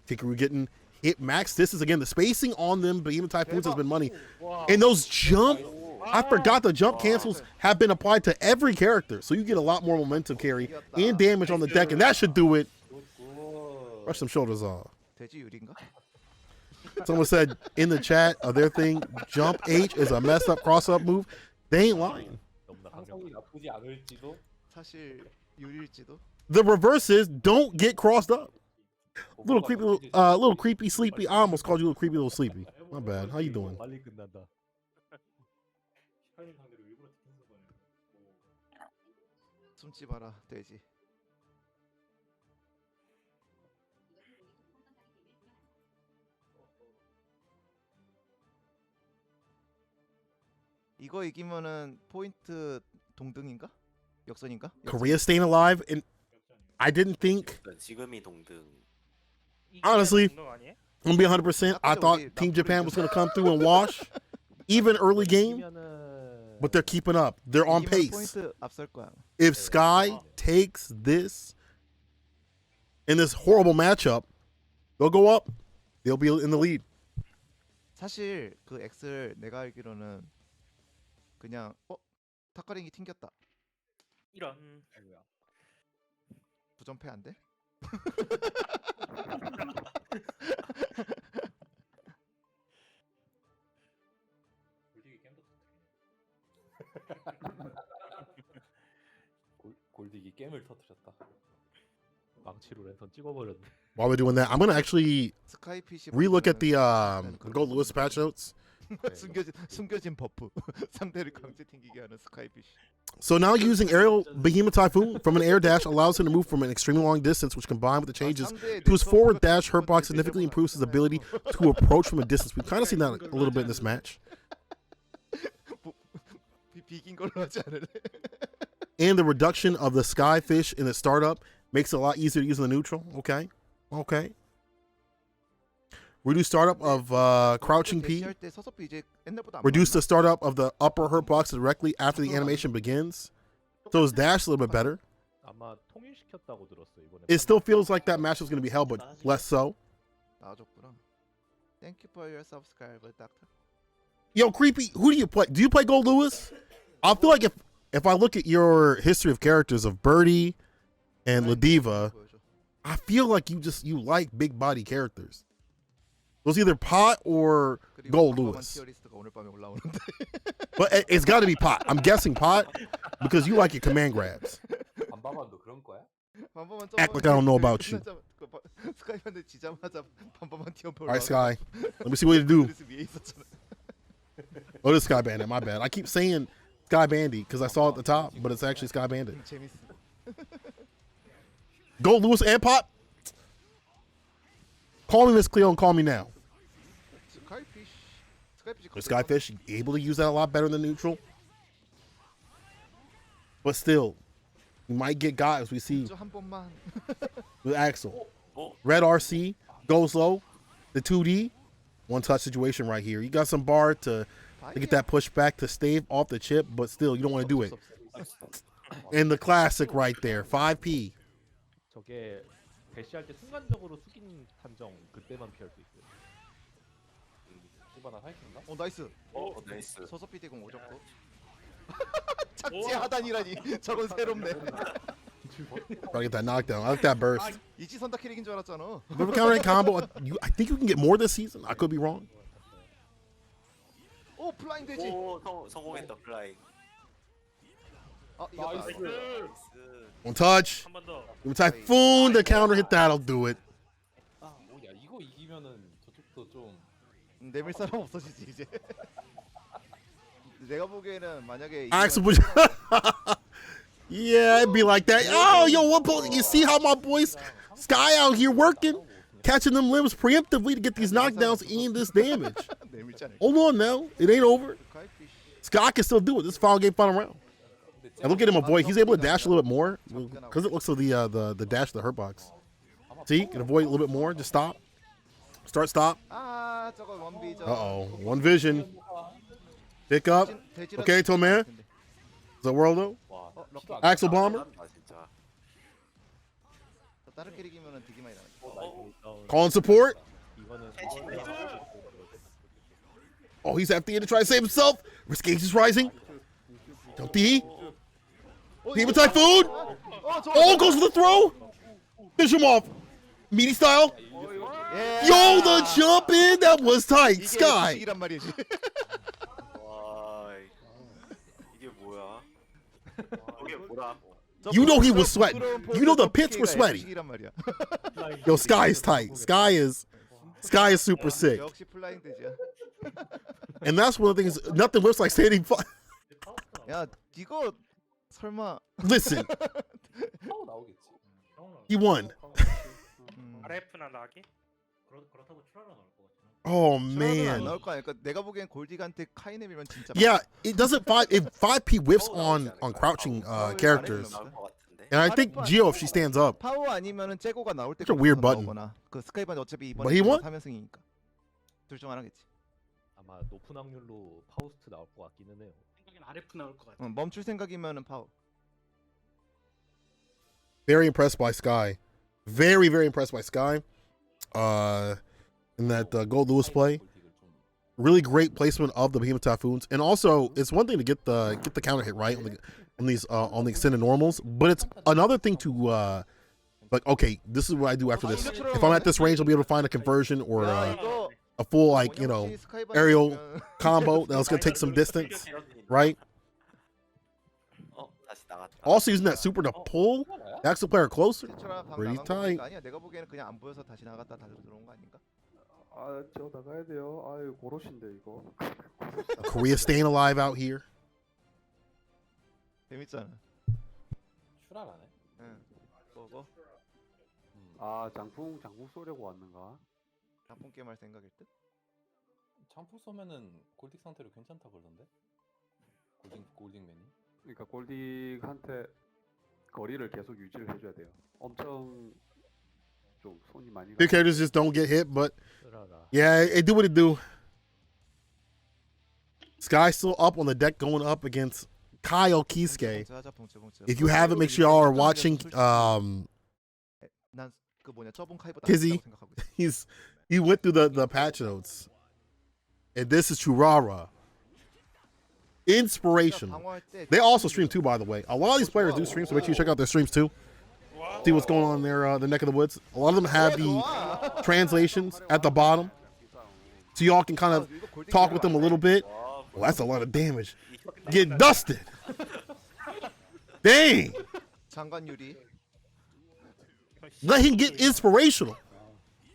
Tkru getting hit max. This is again the spacing on them, but even Typhoons has been money. And those jump, I forgot the jump cancels have been applied to every character, so you get a lot more momentum carry and damage on the deck, and that should do it. Brush some shoulders off. 돼지 유리인가? Someone said in the chat of their thing, jump H is a messed up cross up move. They ain't lying. 상성이 나쁘지 않을지도. 사실 유리일지도. The reverse is don't get crossed up. Little creepy sleepy. I almost called you a little creepy little sleepy. My bad. How you doing? 빨리 끝난다. 숨지 마라 돼지. 이거 이기면은 포인트 동등인가? 역전인가? Korea staying alive, and I didn't think. 지금이 동등. Honestly, 운동 아니에요? I'm gonna be 100%. I thought Team Japan was gonna come through and wash, even early game, but they're keeping up. They're on 이기면 pace. 포인트 앞설 거야. If Sky takes this in this horrible matchup, they'll go up. They'll be in the lead. 사실 그 X를 내가 알기로는 그냥 타카링이 튕겼다. 이런. 부전패 안 돼? 골디기 게임을 터뜨렸다. 망치로 랜선 찍어버렸네. While we're doing that, I'm gonna actually 스카이피시 relook at the Gold Lewis patch notes. 숨겨진 버프. 상대를 강제 튕기게 하는 스카이피시. So now using aerial Behemoth Typhoon from an air dash allows him to move from an extremely long distance, which combined with the changes to his forward dash hurt box significantly improves his ability to approach from a distance. We've kind of seen that a little bit in this match. 비긴 걸로 하지 않을래? And the reduction of the Skyfish in the startup makes it a lot easier to use in the neutral. Okay. Reduce startup of crouching P. Reduce the startup of the upper hurt box directly after the animation begins. So his dash is a little bit better. 아마 통일시켰다고 들었어 이번에. It still feels like that match was going to be held, but less so. 나와줬구나. Thank you for your subscribe, doctor. Yo, Creepy, who do you play? Do you play Gold Lewis? I feel like if I look at your history of characters of Birdie and Ladiva, I feel like you like big body characters. It was either Pot or Gold Lewis. But it's got to be Pot. I'm guessing Pot because you like your command grabs. 반바만도 그런 거야? Act like I don't know about you. 스카이반드 지자마자 반반만 튀어나와. All right, Sky. Let me see what you do. Oh, this is Sky Bandit. My bad. I keep saying Sky Bandy because I saw it at the top, but it's actually Sky Bandit. 재밌어. Go Lewis and Pop. Call me Miss Cleo and call me now. 스카이피쉬 But Skyfish able to use that a lot better than neutral. But still, you might get got as we see 한 번만. with Axel. Oh. Red RC goes low. The 2D. One touch situation right here. You got some bar to get that pushback to stave off the chip, but still, you don't want to do it. And the classic right there. 5P. 저게 대시할 때 순간적으로 숙인 판정 그때만 피할 수 있어요. 이번에 할인가? 나이스. 나이스. 서서 피디공 오졌고. 착지 하단이라니. 저건 새롭네. Try to get that knockdown. I like that burst. 이지 선다 캐릭인 줄 알았잖아. River counter combo. I think you can get more this season. I could be wrong. 오 플라잉 되지. 오 성공했다 플라이. 이겼다. 나이스. One touch. 한 번 더. Typhoon, the counter hit that'll do it. 야 이거 이기면은 저쪽도 좀 내밀 사람 없어지지 이제. 내가 보기에는 만약에 Axel push. Yeah, it'd be like that. Oh, yo, you see how my boys Sky out here working, catching them limbs preemptively to get these knockdowns and this damage. 내밀잖아. Hold on now, it ain't over. Sky can still do it. This is final game, final round. And look at him, avoid. He's able to dash a little bit more because it looks like the dash of the hurt box. See, can avoid a little bit more. Just stop. Start, stop. 저거 원비죠. Uh-oh. One vision. Pick up. Okay, Toman. Is that Worldo? Axel Bomber. 진짜. 다른 캐릭이면은 되게 많이 나와. Calling support. 이거는 Oh, he's FD to try to save himself. Risk gauge is rising. Don't D. Demon Typhoon. Oh, goes for the throw. Finish him off. Meaty style. Yo, the jump in. That was tight. Sky. 이란 말이지. 와 이게 뭐야? 이게 뭐라? You know he was sweating. You know the pits were sweaty. 이란 말이야. Yo, Sky is tight. Sky is super sick. 역시 플라잉 되지야. And that's one of the things. Nothing looks like standing. 야, 이거 설마 Listen, 파워 나오겠지. he won. RF나 나기? Oh 안 man. 나올 거 아니야. 그러니까 내가 보기엔 골디한테 카이네 밀면 진짜. Yeah, it doesn't if 5P whiffs on crouching characters. 나올 것 같은데. And I think Gio, if she stands up. 파워 아니면은 재고가 나올 때 It's a weird button. 그 스카이반드 어차피 이번에 But he won? 3연승이니까. 둘 중 하나겠지. 아마 높은 확률로 파우스트 나올 것 같기는 해요. 생각엔 RF 나올 것 같아. 멈출 생각이면은 파워. Very impressed by Sky. Very, very impressed by Sky. In that Gold Lewis play. Really great placement of the Behemoth Typhoons. And also, it's one thing to get the counter hit right on the extended normals, but it's another thing to like, okay, this is what I do after this. If I'm at this range, I'll be able to find a conversion or a full, like, you know, aerial combo that's going to take some distance, right? 다시 나갔다. Also using that super to pull the Axel player closer. Pretty tight. 아니야, 내가 보기에는 그냥 안 보여서 다시 나갔다 다시 들어온 거 아닌가? 저 나가야 돼요. 아유 고로신데 이거. Korea staying alive out here. 재밌잖아. 출하라네. 응. 그거 장풍 쏘려고 왔는가? 장풍 게임 할 생각일 듯? 장풍 쏘면은 골딕 상태로 괜찮다 그러던데. 골딩맨이. 그러니까 골딕한테 거리를 계속 유지를 해줘야 돼요. 엄청 좀 손이 많이. Big characters just don't get hit, but 쓰라라. yeah, it do what it do. Sky still up on the deck going up against Kyle Kisuke. If you haven't, make sure y'all are watching 난그 뭐냐 저번 카이보다 Kizzy. 생각하고 있어. He went through the patch notes. And this is Tyurara. Inspirational. 방어할 때 They also stream too, by the way. A lot of these players do stream, so make sure you check out their streams too. See what's going on in their neck of the woods. A lot of them have the translations at the bottom, so y'all can kind of talk with them a little bit. Well, that's a lot of damage. Get dusted. Dang. 장관 유리. Let him get inspirational.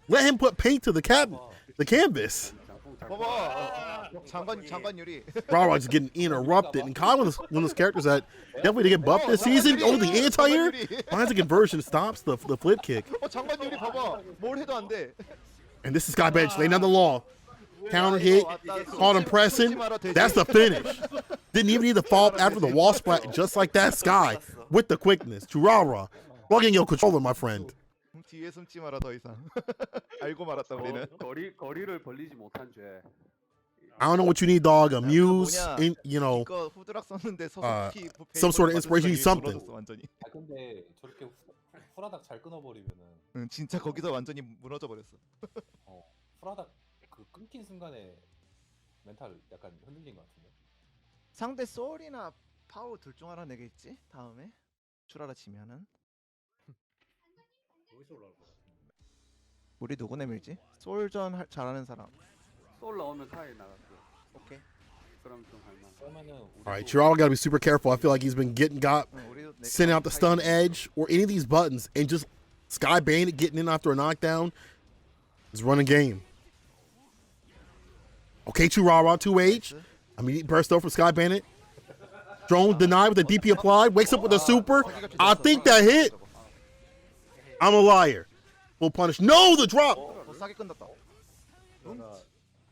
Let him put paint to the canvas. 장풍 잘 봐봐. 장관 유리. Churara's getting interrupted. And Kyle, one of those characters that definitely to get buffed this season. Oh, the anti-air finds a conversion, stops the flip kick. 장관 유리 봐봐. 뭘 해도 안 돼. And this is Skybandi laying down the law. Counter hit, caught him pressing. That's the finish. Didn't even need to fall after the wall splat, just like that. Sky with the quickness. Tyurara, plugging your controller, my friend. 뒤에 숨지 마라 더 이상. 알고 말았다 우리는. 거리를 벌리지 못한 죄. I don't know what you need, dog. A muse, you know, 이거 후드락 썼는데 some sort of inspiration, something. 완전히. 아 근데 저렇게 후라닥 잘 끊어버리면은 응, 진짜 거기서 완전히 무너져 버렸어. 후라닥 그 끊긴 순간에 멘탈 약간 흔들린 것 같은데. 상대 소울이나 파워 둘 중 하나 내겠지? 다음에 추라라 치면은. 우리 누구 내밀지? 소울전 잘하는 사람. 소울 나오면 카이 나갔고. 오케이. 그럼 좀 할만. 그러면은 All right, Tyurara got to be super careful. I feel like he's been got sending out the stun edge or any of these buttons and just Skybandi getting in after a knockdown is running game. Okay, Tyurara, 2H. Immediate burst though from Skybandi. Drone denied with the DP applied. Wakes up with a super. I think that hit. I'm a liar. Full punish. No, the drop. 싸게 끝났다.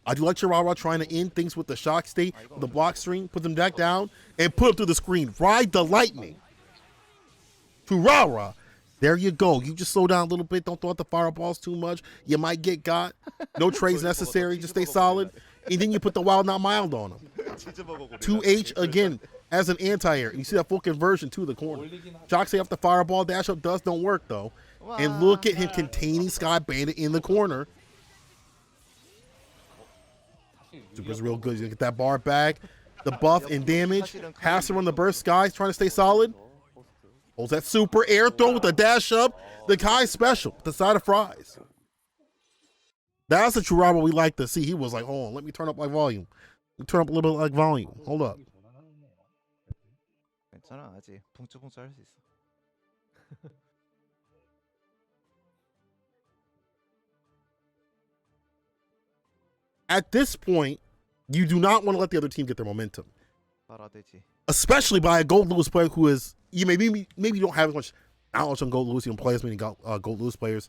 I do like Tyurara trying to end things with the shock state, with the block string, put them back down, and put them through the screen. Ride the lightning. Tyurara. There you go. You just slow down a little bit. Don't throw out the fireballs too much. You might get got. No trades necessary. Just stay solid. And then you put the wild not mild on them. 2H again as an anti-air. You see that full conversion to the corner. Shock state off the fireball. Dash up does don't work though. And look at him containing Skybandi in the corner. Super's real good. You get that bar back. The buff and damage. Passing on the burst. Sky's trying to stay solid. Holds that super air throw with the dash up. The Kai special. The side of fries. That's the Tyurara we like to see. He was like, hold on, let me turn up my volume. Let me turn up a little bit like volume. Hold up. 괜찮아 아직 붕쭈붕쭈 할 수 있어. At this point, you do not want to let the other team get their momentum. 말아대지. Especially by a Gold Lewis player who is, you maybe you don't have as much knowledge on Gold Lewis. You don't play as many Gold Lewis players.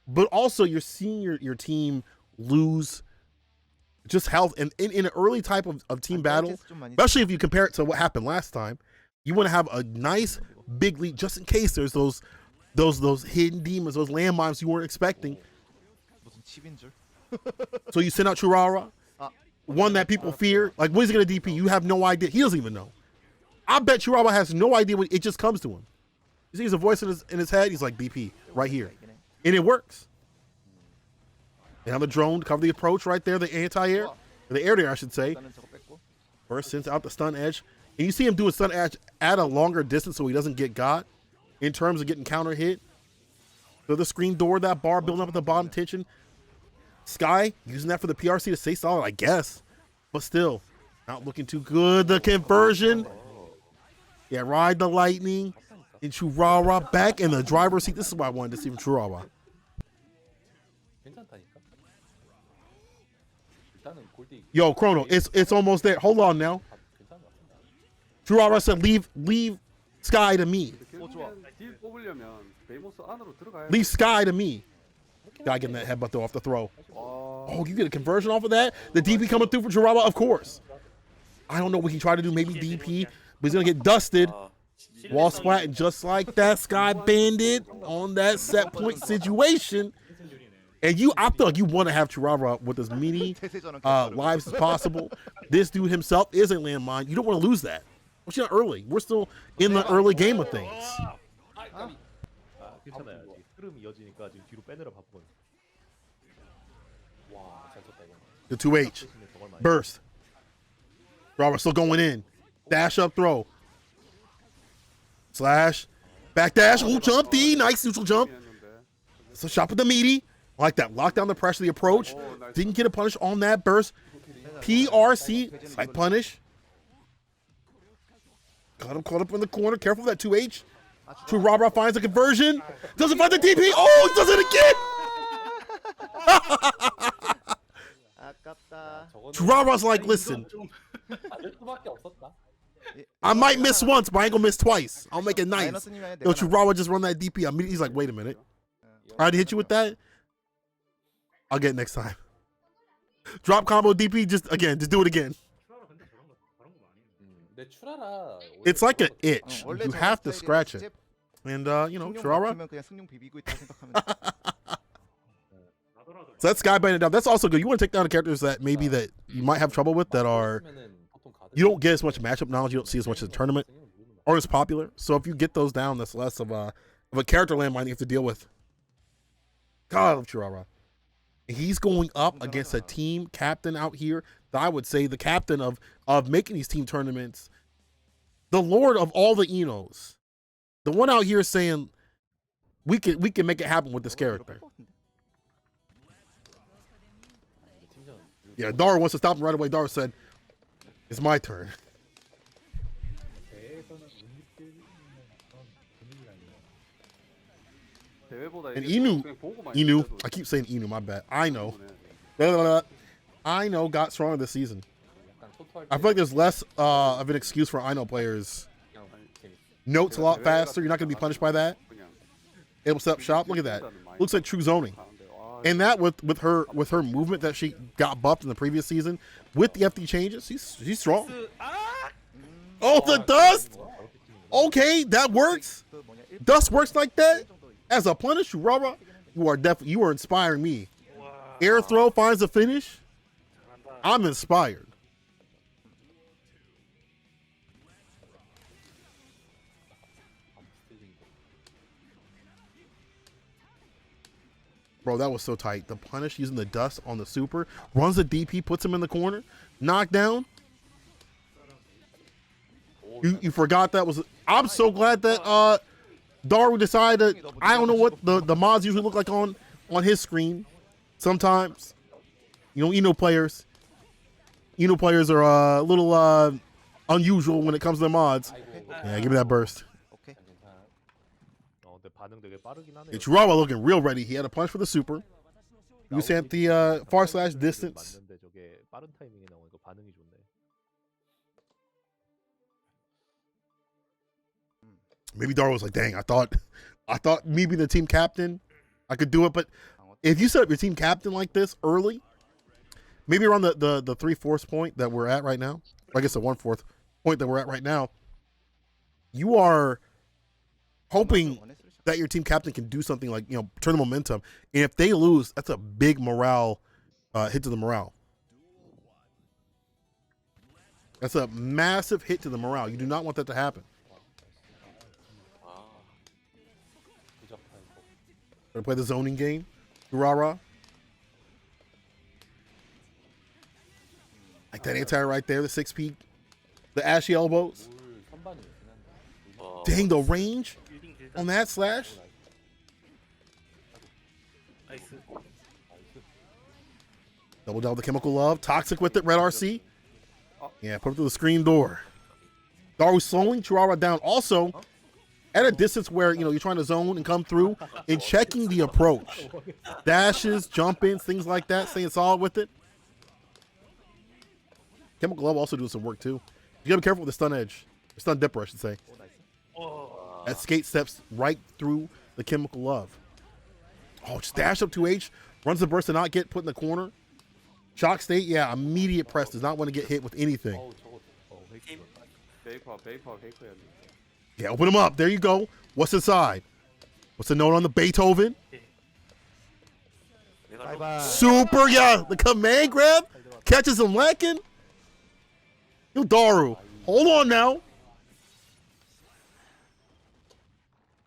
But also you're seeing your team lose just health. And in an early type of team battle, especially if you compare it to what happened last time, you want to have a nice big lead just in case there's those hidden demons, those landmines you weren't expecting. 무슨 칩인 줄? So you send out Tyurara, one that people fear. Like, what is he going to DP? You have no idea. He doesn't even know. I bet Tyurara has no idea what it just comes to him. He sees a voice in his head. He's like, DP, right here. And it works. They have the drone to cover the approach right there, the anti-air. The air, I should say. First sends out the stun edge. And you see him do a stun edge at a longer distance so he doesn't get got in terms of getting counter hit. So the screen door, that bar building up at the bottom tension. Sky using that for the PRC to stay solid, I guess. But still, not looking too good. The conversion. Yeah, ride the lightning. And Tyurara back in the driver's seat. This is what I wanted to see from Tyurara. Yo, Chrono, it's almost there. Hold on now. Tyurara said, leave Sky to me. Leave Sky to me. Guy getting that headbutt though off the throw. Oh, you get a conversion off of that? The DP coming through for Tyurara, of course. I don't know what he tried to do, maybe DP, but he's gonna get dusted. Wall splat, just like that. Skybandi on that set point situation. And I feel like you want to have Tyurara with as many lives as possible. This dude himself is a landmine. You don't want to lose that. We're not early. We're still in the early game of things. 괜찮아요. 아직 흐름 이어지니까 지금 뒤로 빼느라 바쁘거든요. The 2H. Burst. Tyurara still going in. Dash up throw. Slash. Back dash. Ooh, jump D. Nice neutral jump. So shot with the meaty. I like that. Lock down the pressure, the approach. Didn't get a punish on that burst. PRC. Slight punish. Got him caught up in the corner. Careful of that 2H. Tyurara finds a conversion. Doesn't find the DP. Oh, he does it again. 아깝다. Tyurara's like, listen, 맞을 수밖에 없었다. I might miss once, but I ain't gonna miss twice. I'll make it nice. 마이너스님이 Yo, Tyurara just run that DP. Immediately, he's like, wait a minute. I already hit you with that? I'll get it next time. Drop combo DP, just do it again. 근데 추라라 It's like an itch. 원래 You 저런 have to 스타일이 scratch 이제 it. And, you know, 승용 Tyurara. 막히면 그냥 승용 비비고 있다고 생각하면 돼. So that's Skybandi down. That's also good. You want to take down the characters that maybe that you might have trouble with that are, you don't get as much matchup knowledge, you don't see as much in the tournament, or as popular. So if you get those down, that's less of a character landmine you have to deal with. God, I love Tyurara. He's going up against a team captain out here that I would say the captain of making these team tournaments, the lord of all the Enos. The one out here saying we can make it happen with this character. Yeah, Daru wants to stop him right away. Daru said, it's my turn. And Inu, I keep saying Inu, my bad. I know got stronger this season. I feel like there's less of an excuse for Ino players. Notes a lot faster. You're not going to be punished by that. Able to set up shop. Look at that. Looks like true zoning. And that with her movement that she got buffed in the previous season, with the FD changes, she's strong. Oh, the dust. Okay, that works. Dust works like that. As a punish, Tyurara, you are inspiring me. Air throw finds a finish. I'm inspired. Bro, that was so tight. The punish using the dust on the super. Runs the DP, puts him in the corner. Knockdown. You forgot that was... I'm so glad that Daru decided... I don't know what the mods usually look like on his screen. Sometimes. You know, Eno players are a little unusual when it comes to the mods. Yeah, give me that burst. It's Tyurara looking real ready. He had a punch for the super. He was at the far slash distance. Maybe Daru was like, dang, I thought me being the team captain, I could do it. But if you set up your team captain like this early, maybe around the 3/4 point that we're at right now, I guess the 1/4 point that we're at right now, you are hoping that your team captain can do something like, you know, turn the momentum. And if they lose, that's a big morale hit to the morale. That's a massive hit to the morale. You do not want that to happen. Gonna play the zoning game. Tyurara. Like that anti right there, the 6P. The ashy elbows. Dang, the range on that slash. Double down the chemical love. Toxic with it. Red RC. Yeah, put it through the screen door. Daru slowing Tyurara down. Also, at a distance where, you know, you're trying to zone and come through and checking the approach. Dashes, jump ins, things like that. Staying solid with it. Chemical love also doing some work too. You gotta be careful with the stun edge. Or stun dipper, I should say. That skate steps right through the chemical love. Oh, just dash up 2H. Runs the burst to not get put in the corner. Shock state, yeah, immediate press. Does not want to get hit with anything. Yeah, open him up. There you go. What's inside? What's the note on the Beethoven? Super, yeah. The command grab. Catches him lacking. Yo, Daru. Hold on now.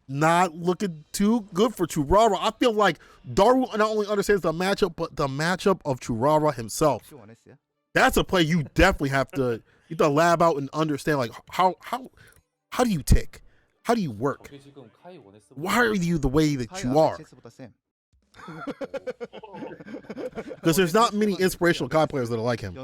Not looking too good for Tyurara. I feel like Daru not only understands the matchup, but the matchup of Tyurara himself. That's a play you definitely have to lab out and understand. Like how do you tick? How do you work? Why are you the way that you are? Because there's not many inspirational Kai players that are like him.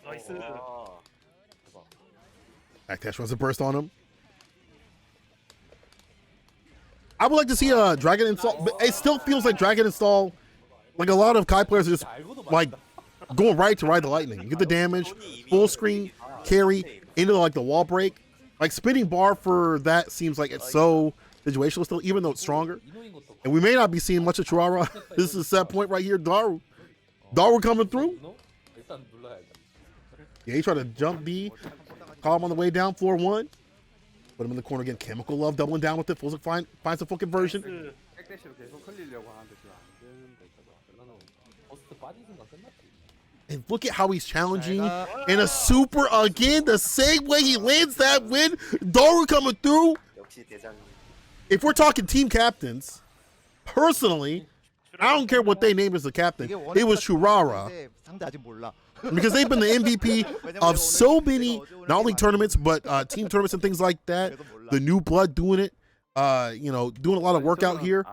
나이스. 와. Backdash runs a burst on him. I would like to see a Dragon install, but it still feels like Dragon install. Like a lot of Kai players are just like going right to ride the lightning. You get the damage, full screen, carry into like the wall break. Like spinning bar for that seems like it's so situational still, even though it's stronger. And we may not be seeing much of Tyurara. This is a set point right here. Daru coming through. Yeah, he tried to jump B, call him on the way down, floor 1. Put him in the corner again. Chemical Love doubling down with it. Finds a full conversion. 백대시로 계속 흘리려고 하는데 지금 안 되는데 벨라는 버스트 빠진 순간 끝났지. And look at how he's challenging. And a super again, the same way he lands that win. Daru coming through. 역시 대장님. If we're talking team captains, personally, I don't care what they name as the captain. It was Tyurara. 상대 아직 몰라. Because they've been the MVP of so many, not only tournaments, but team tournaments and things like that. The new blood doing it, you know, doing a lot of work out here.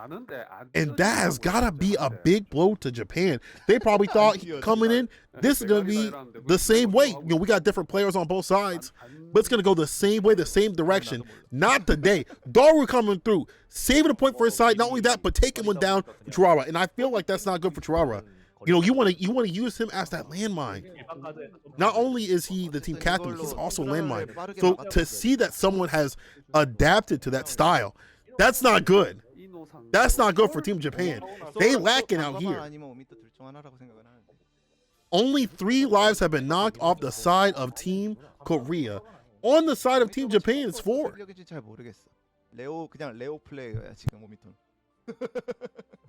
And that has got to be a big blow to Japan. They probably thought coming in, this is going to be the same way. You know, we got different players on both sides, but it's going to go the same way, the same direction. Not today. Daru coming through, saving a point for his side. Not only that, but taking one down for Tyurara. And I feel like that's not good for Tyurara. You know, you want to use him as that landmine. Not only is he the team captain, but he's also a landmine. So to see that someone has adapted to that style, that's not good. That's not good for Team Japan. They lacking out here. Only 3 lives have been knocked off the side of Team Korea. On the side of Team Japan, it's 4. 잘 모르겠어. 그냥 레오 플레이어야 지금 오미토는.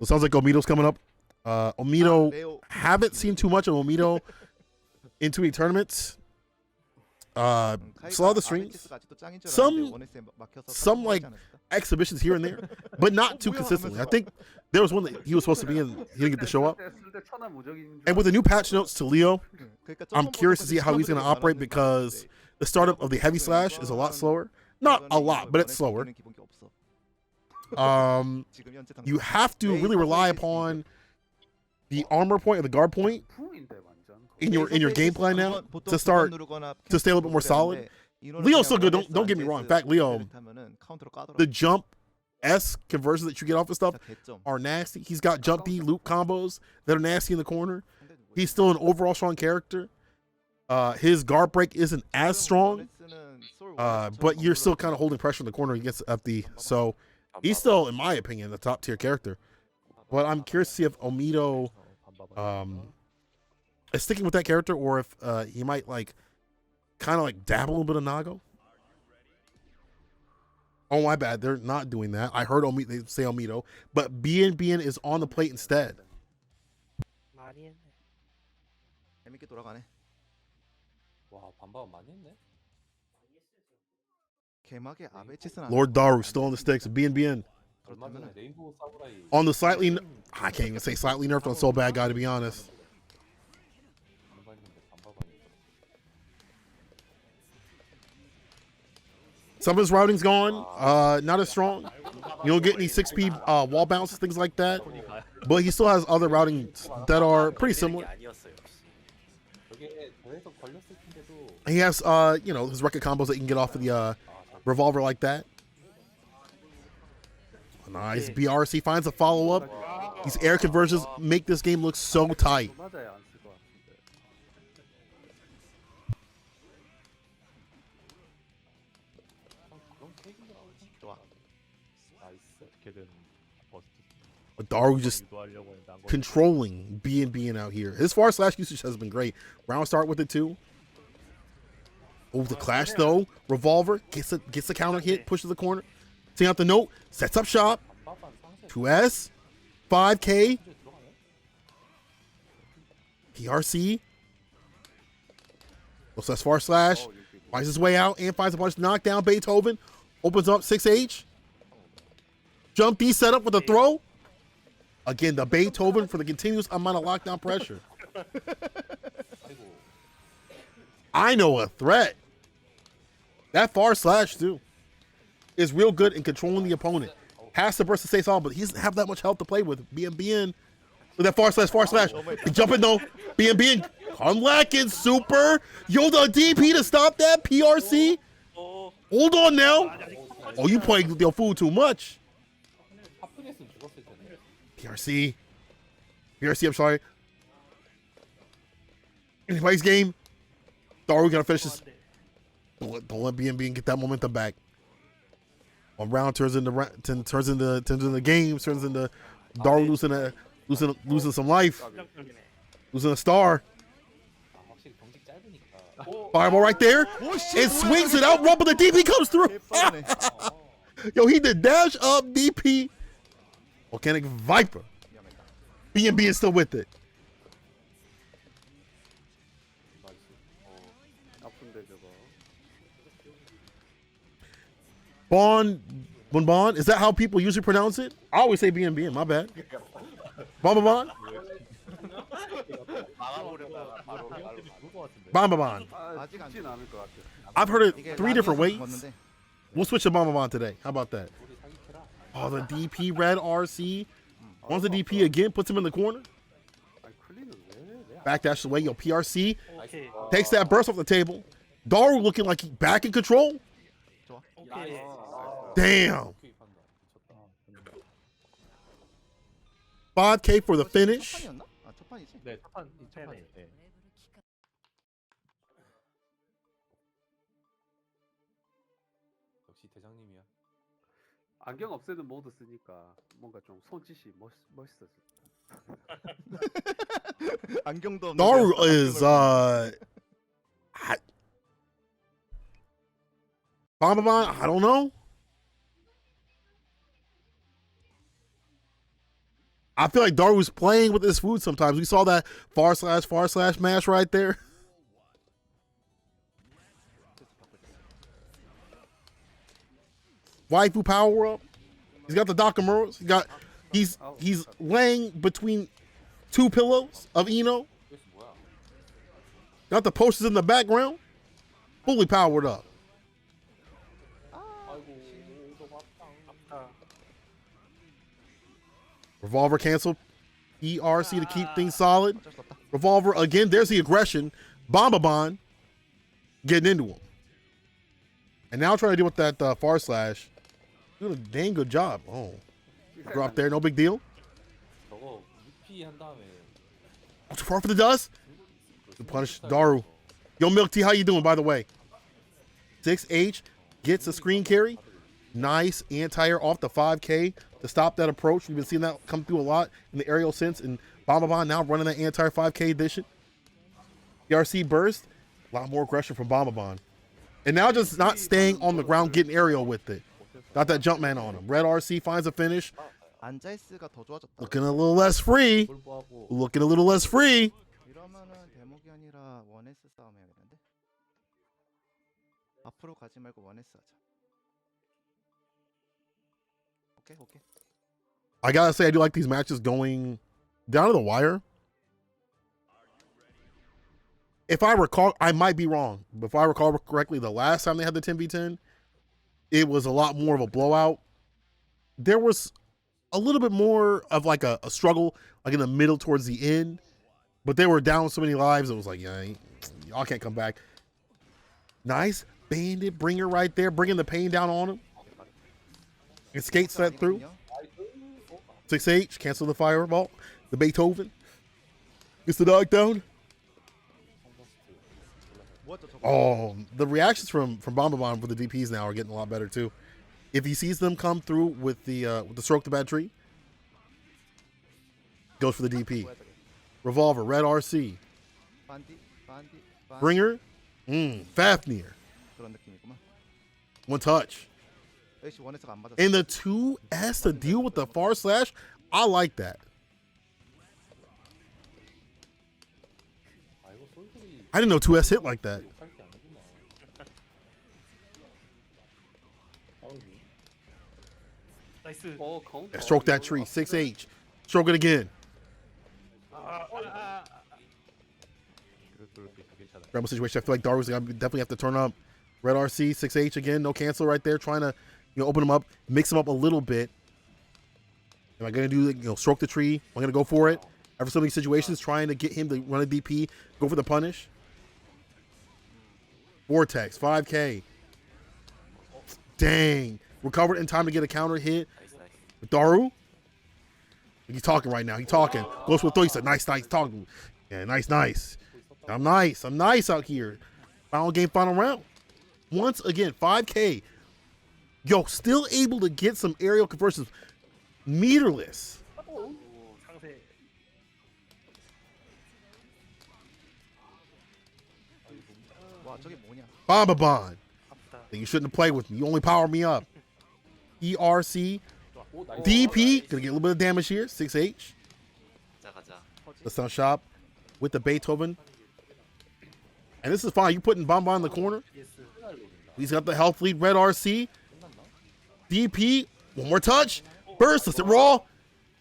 It sounds like Omito's coming up. Omito, haven't seen too much of Omito in too many tournaments. Saw the streams, some like exhibitions here and there, but not too consistently. I think there was one that he was supposed to be in, he didn't get to show up. And with the new patch notes to Leo, I'm curious to see how he's going to operate because the startup of the heavy slash is a lot slower. Not a lot, but it's slower. You have to really rely upon the armor point or the guard point in your game plan now to start to stay a little bit more solid. Leo's still good. Don't get me wrong. In fact, Leo, the jump S conversions that you get off of stuff are nasty. He's got jump B loop combos that are nasty in the corner. He's still an overall strong character. His guard break isn't as strong, but you're still kind of holding pressure in the corner against FD. So he's still, in my opinion, the top tier character. But I'm curious to see if Omito is sticking with that character or if he might like kind of like dabble a little bit of Nago. Oh, my bad. They're not doing that. I heard Omito, they say Omito, but BNBBN is on the plate instead. 재밌게 돌아가네. 와 반박은 많이 했네. 개막에 아베치스는 Lord Daru still on the sticks. BNBBN 얼마 전에 레인보우 사무라이 on the slightly, I can't even say slightly nerfed on So Bad Guy, to be honest. 반박했는데 반박 아니고. Some of his routing's gone, not as strong. You don't get any 6P wall bounces, things like that. But he still has other routings that are pretty similar. 저게 저에서 걸렸을 텐데도 He has, you know, his record combos that you can get off of the revolver like that. Nice. BRC finds a follow-up. These air conversions make this game look so tight. 맞아야 안쓸 것 같은데. 그런 케이크가 좋아. 나이스. 어떻게든 버스트 But Daru just 유도하려고 했는데 안 걸려. controlling BNBBN out here. His far slash usage has been great. Round start with it too. Oh, the clash though. Revolver gets the counter hit, pushes the corner. Seeing out the note, sets up shop. 2S, 5K, PRC. Looks that's far slash. Finds his way out and finds a bunch of knockdown. Beethoven opens up 6H. Jump D set up with a throw. Again, the Beethoven for the continuous amount of lockdown pressure. I know a threat. That far slash too is real good in controlling the opponent. Has to burst to stay solid, but he doesn't have that much health to play with. BNBBN with that far slash. He jumping though. BNBBN Unlacking super. Yo, the DP to stop that. PRC. Hold on now. Oh, you playing with your food too much. 하프냈으면 죽었을 텐데. PRC. PRC, I'm sorry. Anybody's game. Daru gotta finish this. Don't let BNBBN get that momentum back. One round turns into games, turns into Daru losing some life, losing a star. 아, 확실히 경직 짧으니까. Fireball right there. It swings it out. Rumble, the DP comes through. 빠르네. Yo, he did dash up DP. Volcanic Viper. BNB is still with it. 아픈데 저거. Bon, is that how people usually pronounce it? I always say BNB, my bad. Bon. Bon. 아직 안 죽진 않을 것 같아. I've heard 이게 it 3 different ways. 죽었는데. We'll switch to Bon today. How about that? 우리 사기캐라. Oh, the DP red RC. Wants the DP again, puts him in the corner. 아니 클린은 왜? Backdash away, yo, PRC. 오케이. Takes that burst off the table. Daru looking like he back in control. 오케이. Damn. 큐이 판다. 미쳤다. 5K for the finish. 첫 판이었나? 아, 첫 판이지. 네, 첫판 첫판이. 네. 역시 대장님이야. 안경 없애는 모드 쓰니까 뭔가 좀 손짓이 멋있었어. 안경도 없는. Daru is Bon, I don't know. I feel like Daru's playing with his food sometimes. We saw that far slash mash right there. Waifu power up. He's got the Nakamura's. He's laying between 2 pillows of Ino. 그래서 뭐야? Got the posters in the background. Fully powered up. 아이고 너무 아프다. Revolver cancel. ERC to keep things solid. 어쩔 수 없다. Revolver again. There's the aggression. Bon getting into him. And now trying to deal with that far slash. Doing a dang good job. Oh, drop there. No big deal. 저거 UP 한 다음에. Too far for the dust. To punish Daru. Yo, Milk Tea, how you doing, by the way? 6H gets a screen carry. Nice anti-air off the 5K to stop that approach. We've been seeing that come through a lot in the aerial sense. And Bon now running that anti-air 5K edition. PRC burst. A lot more aggression from Bon. And now just not staying on the ground, getting aerial with it. Got that jump man on him. Red RC finds a finish. 안자이스가 더 좋아졌다. Looking a little less free. 골보하고 Looking a little less free. 이러면은 대목이 아니라 원에스 싸움 해야겠는데. 앞으로 가지 말고 원에스 하자. 오케이. I gotta say, I do like these matches going down to the wire. If I recall, I might be wrong, but if I recall correctly, the last time they had the 10v10, it was a lot more of a blowout. There was a little bit more of like a struggle, like in the middle towards the end, but they were down so many lives, it was like, yeah, y'all can't come back. Nice bandit bringer right there, bringing the pain down on him. And skates that through. 6H, cancel the fireball. The Beethoven gets the knockdown. Oh, the reactions from Bon for the DPs now are getting a lot better too. If he sees them come through with the stroke the bad tree, goes for the DP. Revolver, red RC. Bringer, Fafnir. 그런 느낌이구만. One touch. 역시 원에스가 안 맞았어. And the 2S to deal with the far slash, I like that. 아 이거 솔직히 I didn't know 2S hit like that. 욕할 게 아니구나. 나이스. 카운터. Stroke that tree. 6H. Stroke it again. Rebel situation. I feel like Daru's gonna definitely have to turn up. Red RC, 6H again. No cancel right there. Trying to, open him up, mix him up a little bit. Am I gonna do, stroke the tree? I'm gonna go for it. After so many situations, trying to get him to run a DP, go for the punish. Vortex, 5K. Dang. Recovered in time to get a counter hit. Daru. He's talking right now. He's talking. Goes for a throw. He said, nice, talking. Yeah, nice. I'm nice out here. Final game, final round. Once again, 5K. Yo, still able to get some aerial conversions. Meterless. 상세. 와 저게 뭐냐? Bombabon. Then you shouldn't have played with me. You only power me up. ERC. 오, 나이스. DP. Gonna get a little bit of damage here. 6H. 가자. The Sun Shop with the Beethoven. And this is fine. You putting Bombabon in the corner. 예스. He's got the health lead. Red RC. DP. One more touch. Burst. Let's it raw.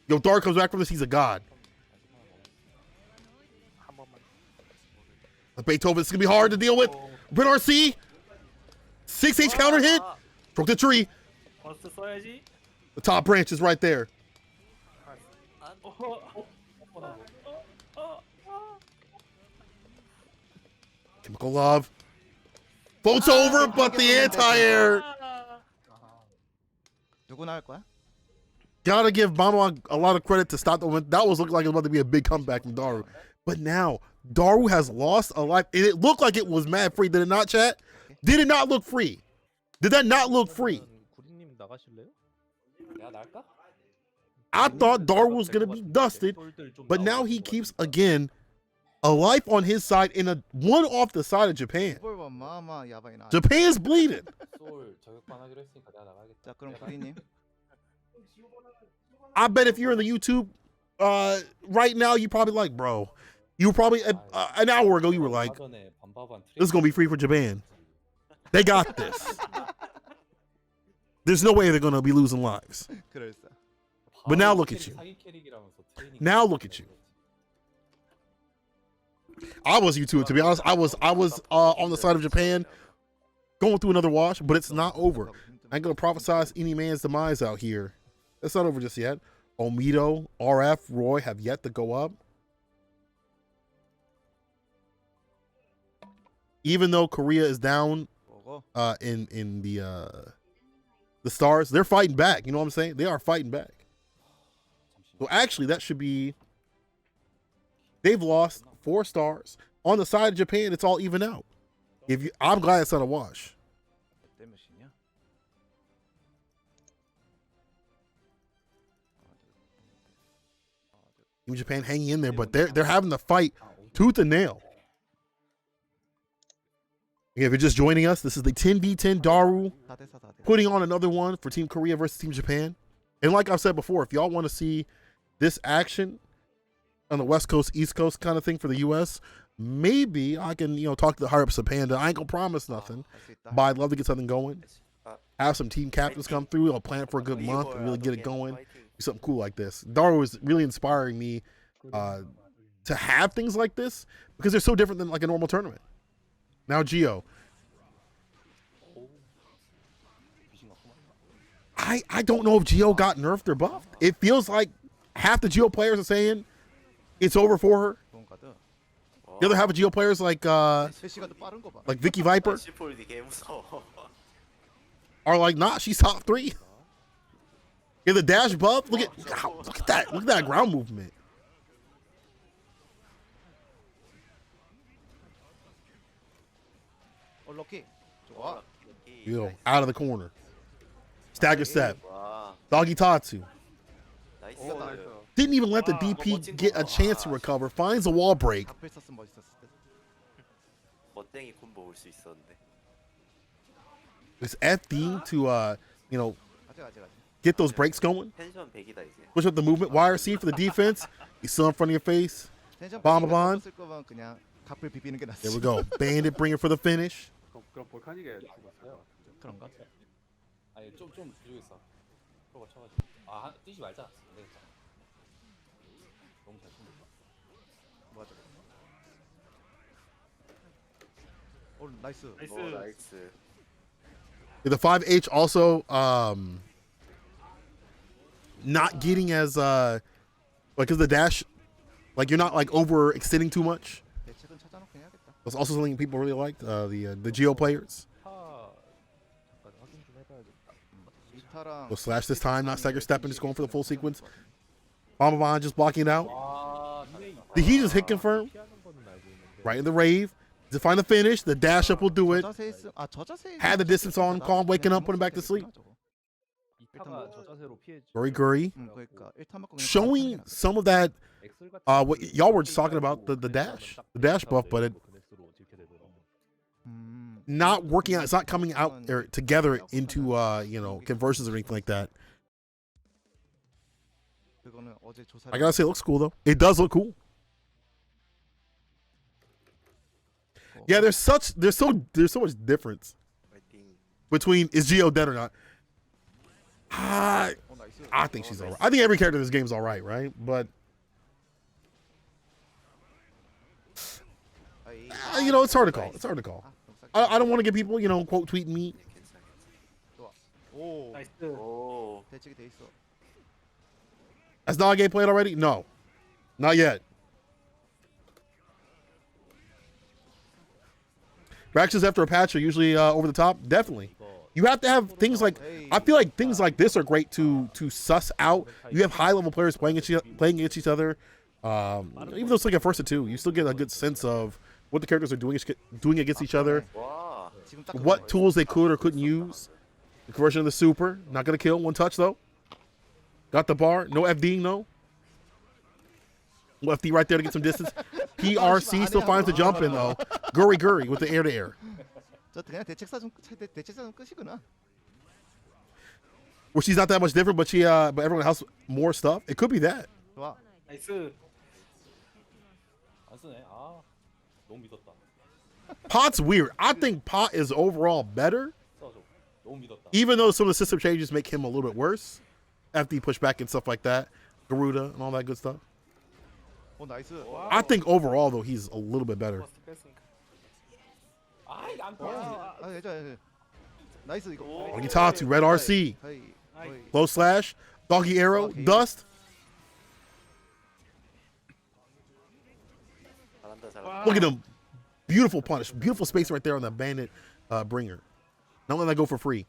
Yo, Daru comes back from this. He's a god. 한 번만. The Beethoven is going to be hard to deal with. Red RC. 6H counter hit. Broke the tree. 버스 써야지. The top branch is right there. Chemical Love. Floats over, but the anti-air. 누구나 할 거야? Gotta give Bombabon a lot of credit to stop the win. That was looking like it was about to be a big comeback from Daru. But now, Daru has lost a life. And it looked like it was mad free. Did it not, chat? Did it not look free? Did that not look free? 구리님 나가실래요? 내가 나갈까? I thought Daru was going to be dusted. But now he keeps, again, a life on his side and a one off the side of Japan. 볼 봐, 마마 야바이 나. Japan's bleeding. 소울 저격반 하기로 했으니까 내가 나가겠다. 자 그럼 구리님. I bet if you're in the YouTube right now, you probably like, bro, you were probably an hour ago, you were like, this is going to be free for Japan. They got this. There's no way they're going to be losing lives. 그럴싸. But now look at you. Now look at you. I was YouTube, to be honest. I was on the side of Japan going through another wash, but it's not over. I ain't going to prophesize any man's demise out here. It's not over just yet. Omito, RF, Roy have yet to go up. Even though Korea is down in the stars, they're fighting back. You know what I'm saying? They are fighting back. So actually, that should be. They've lost 4 stars on the side of Japan. It's all even out. I'm glad it's not a wash. Team Japan hanging in there, but they're having to fight tooth and nail. If you're just joining us, this is the 10v10 Daru putting on another one for Team Korea versus Team Japan. And like I've said before, if y'all want to see this action on the West Coast, East Coast kind of thing for the US, maybe I can, talk to the higher ups of Panda. I ain't gonna promise nothing, but I'd love to get something going. Have some team captains come through. I'll plan for a good month and really get it going. Do something cool like this. Daru is really inspiring me to have things like this because they're so different than like a normal tournament. Now Geo. I don't know if Geo got nerfed or buffed. It feels like half the Geo players are saying it's over for her. The other half of Geo players like Vicky Viper are like, nah, she's top 3. Yeah, the dash buff. Look at that. Look at that ground movement. Yo, out of the corner. Stagger step. Doggy Tatsu. Didn't even let the DP get a chance to recover. Finds a wall break. It's FD to get those breaks going. Push up the movement. YRC for the defense. He's still in front of your face. Bombabon. There we go. Bandit bringer for the finish. 그럼 볼카닉에 죽었어요. 그런가? 아니 좀 뒤쪽에 있어. 프로가 쳐가지고. 뛰지 말자. 안 되겠다. 너무 잘 쏜다. 맞아. 오 나이스. 나이스. The 5H also not getting as because the dash Like you're not like overextending too much. 대책은 찾아놓긴 해야겠다. That's also something people really liked. The Geo players. 파 잠깐 확인 좀 해봐야겠다. 리타랑 Well, slash this time, not stagger stepping, just going for the full sequence. Bomb just blocking it out. 와, 잘했다. Did he just hit confirm? 피하는 거는 알고 있는데. Right in the rave. To find the finish, the dash up will do it. 저 자세 있음. 아, 저 자세. Had the distance on, calm, waking up, putting back to sleep. 이 타가 저 자세로 피해. Guriguri. 그러니까 1탄 맞고 그냥 Showing some of that, 엑셀 같은 what y'all were just talking about, the dash buff, but it 그네스로 찍게 되더라고. not working out. It's not coming out or together into you know, conversions or anything like that. 그거는 어제 조사. I gotta say, it looks cool though. It does look cool. Yeah, there's so much difference 파이팅. between is Geo dead or not. I 나이스. think she's alright. I think every character in this game is alright, right? But you know, it's hard to call. It's hard to call. I don't want to get people, you know, quote tweeting me. 괜찮아. 오. 나이스. 오. 대책이 돼 있어. Has Nage played already? No, not yet. Reactions after a patch are usually over the top. Definitely. You have to have things like, I feel like things like this are great to suss out. You have high level players playing against each other. Even though it's like a first to two, you still get a good sense of what the characters are doing against each other. 와. 지금 딱 What tools they could or couldn't use. The conversion of the super, not gonna kill. One touch though. Got the bar. No FDing, no. FD right there to get some distance. PRC still finds the jump in though. Guriguri with the air to air. 저 그냥 대책사 좀 끝이구나. Where she's not that much different, but but everyone has more stuff. It could be that. 좋아. 나이스. 안 쓰네. 아, 너무 믿었다. Pot's weird. I think Pot is overall better, 써줘. 너무 믿었다. even though some of the system changes make him a little bit worse. FD pushback and stuff like that. Garuda and all that good stuff. 오, 나이스. I think overall though he's a little bit better. 버스 뺐으니까. 아이, 안 돼. 아, 괜찮아. 나이스 이거. Ogitatu, red RC. 하이. 하이. Low slash. Doggy arrow. Dust. 잘한다 잘한다. Look at him. Beautiful punish. Beautiful space right there on the bandit bringer. Not letting that go for free.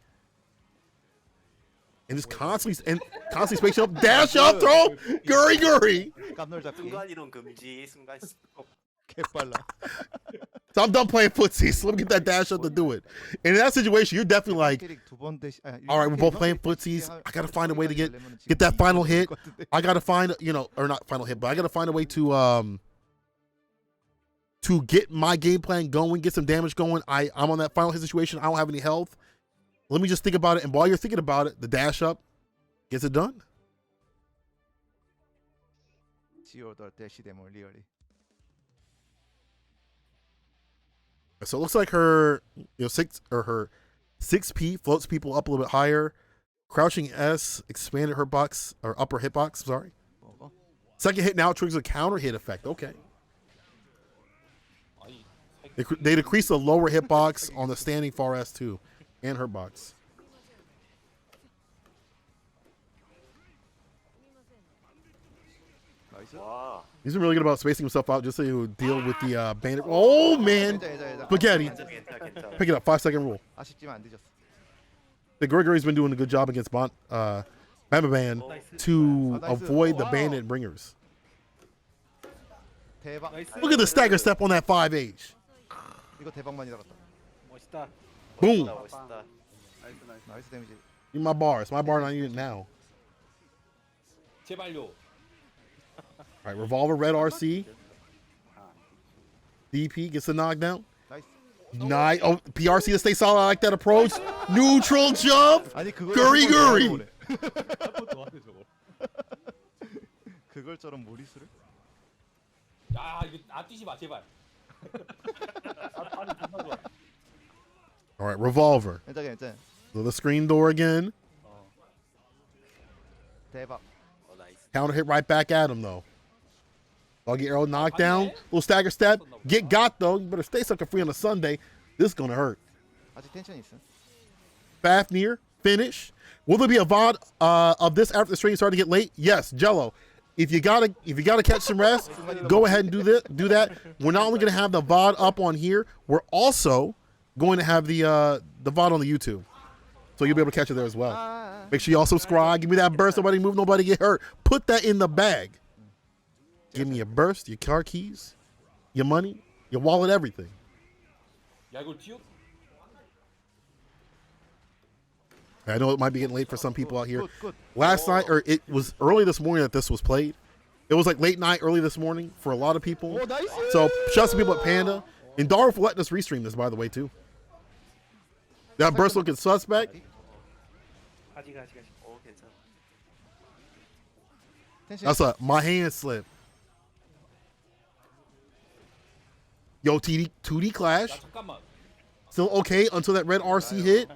And just constantly spacing up. Dash up throw. Guriguri. 깜놀 잡기. 순간 이동 금지. 순간 스톱. 개빨라. So I'm done playing footsie. So let me get that dash up to do it. And in that situation, you're definitely like, all right, we're both playing footsies. I got to find a way to get that final hit. I got to find, you know, or not final hit, but I got to find a way to get my game plan going, get some damage going. I'm on that final hit situation. I don't have any health. Let me just think about it. And while you're thinking about it, the dash up gets it done. 지오더 대시 데모 리얼이. So it looks like her, you know, her 6P floats people up a little bit higher. Crouching S expanded her box or upper hitbox. Sorry. 먹어. Second hit now triggers a counter hit effect. Okay. 아이, They decrease the lower hitbox on the standing far S too, and her box. 나이스. 와. He's been really good about spacing himself out just so he would deal with the bandit. Oh man, 괜찮아. spaghetti. 괜찮아. Pick it up. 5-second rule. 아쉽지만 안 늦었어. The Guriguri's been doing a good job against BNBBN to avoid the bandit bringers. 대박. 나이스. Look at the stagger step on that 5H. 이거 대박 많이 들었다. 멋있다. Boom. 멋있다. 나이스 데미지. Give me my bar. It's my bar, and I need it now. 제발요. All right, revolver, red RC. DP gets the knockdown. 나이스. Nice. Oh, PRC to stay solid. I like that approach. Neutral jump. 아니 그걸 Guriguri. 그걸처럼 모리스를? 야, 이거 안 뛰지 마, 제발. All right, revolver. 괜찮아. So the screen door again. 대박. 어 나이스. Counter hit right back at him though. Doggy arrow knockdown. Little stagger step. Get got though. You better stay sucker free on a Sunday. This is gonna hurt. 아직 텐션이 있어. Fafnir finish. Will there be a VOD of this after the stream started to get late? Yes, Jello. if you gotta catch some rest, go ahead and do that. We're not only gonna have the VOD up on here, we're also going to have the VOD on the YouTube. So you'll be able to catch it there as well. Make sure y'all subscribe. Give me that burst. Nobody move. Nobody get hurt. Put that in the bag. Give me your burst, your car keys, your money, your wallet, everything. 야 이걸 튀어? I know it might be getting late for some people out here. Good. Last night, or it was early this morning that this was played. It was like late night, early this morning for a lot of people. 오 나이스. So shout out to people at Panda. And Daru for letting us restream this, by the way, too. That burst looking suspect. 가지. 오 괜찮아. 텐션. That's my hand slip. Yo, 2D clash. 야 잠깐만. Still okay until that red RC hit.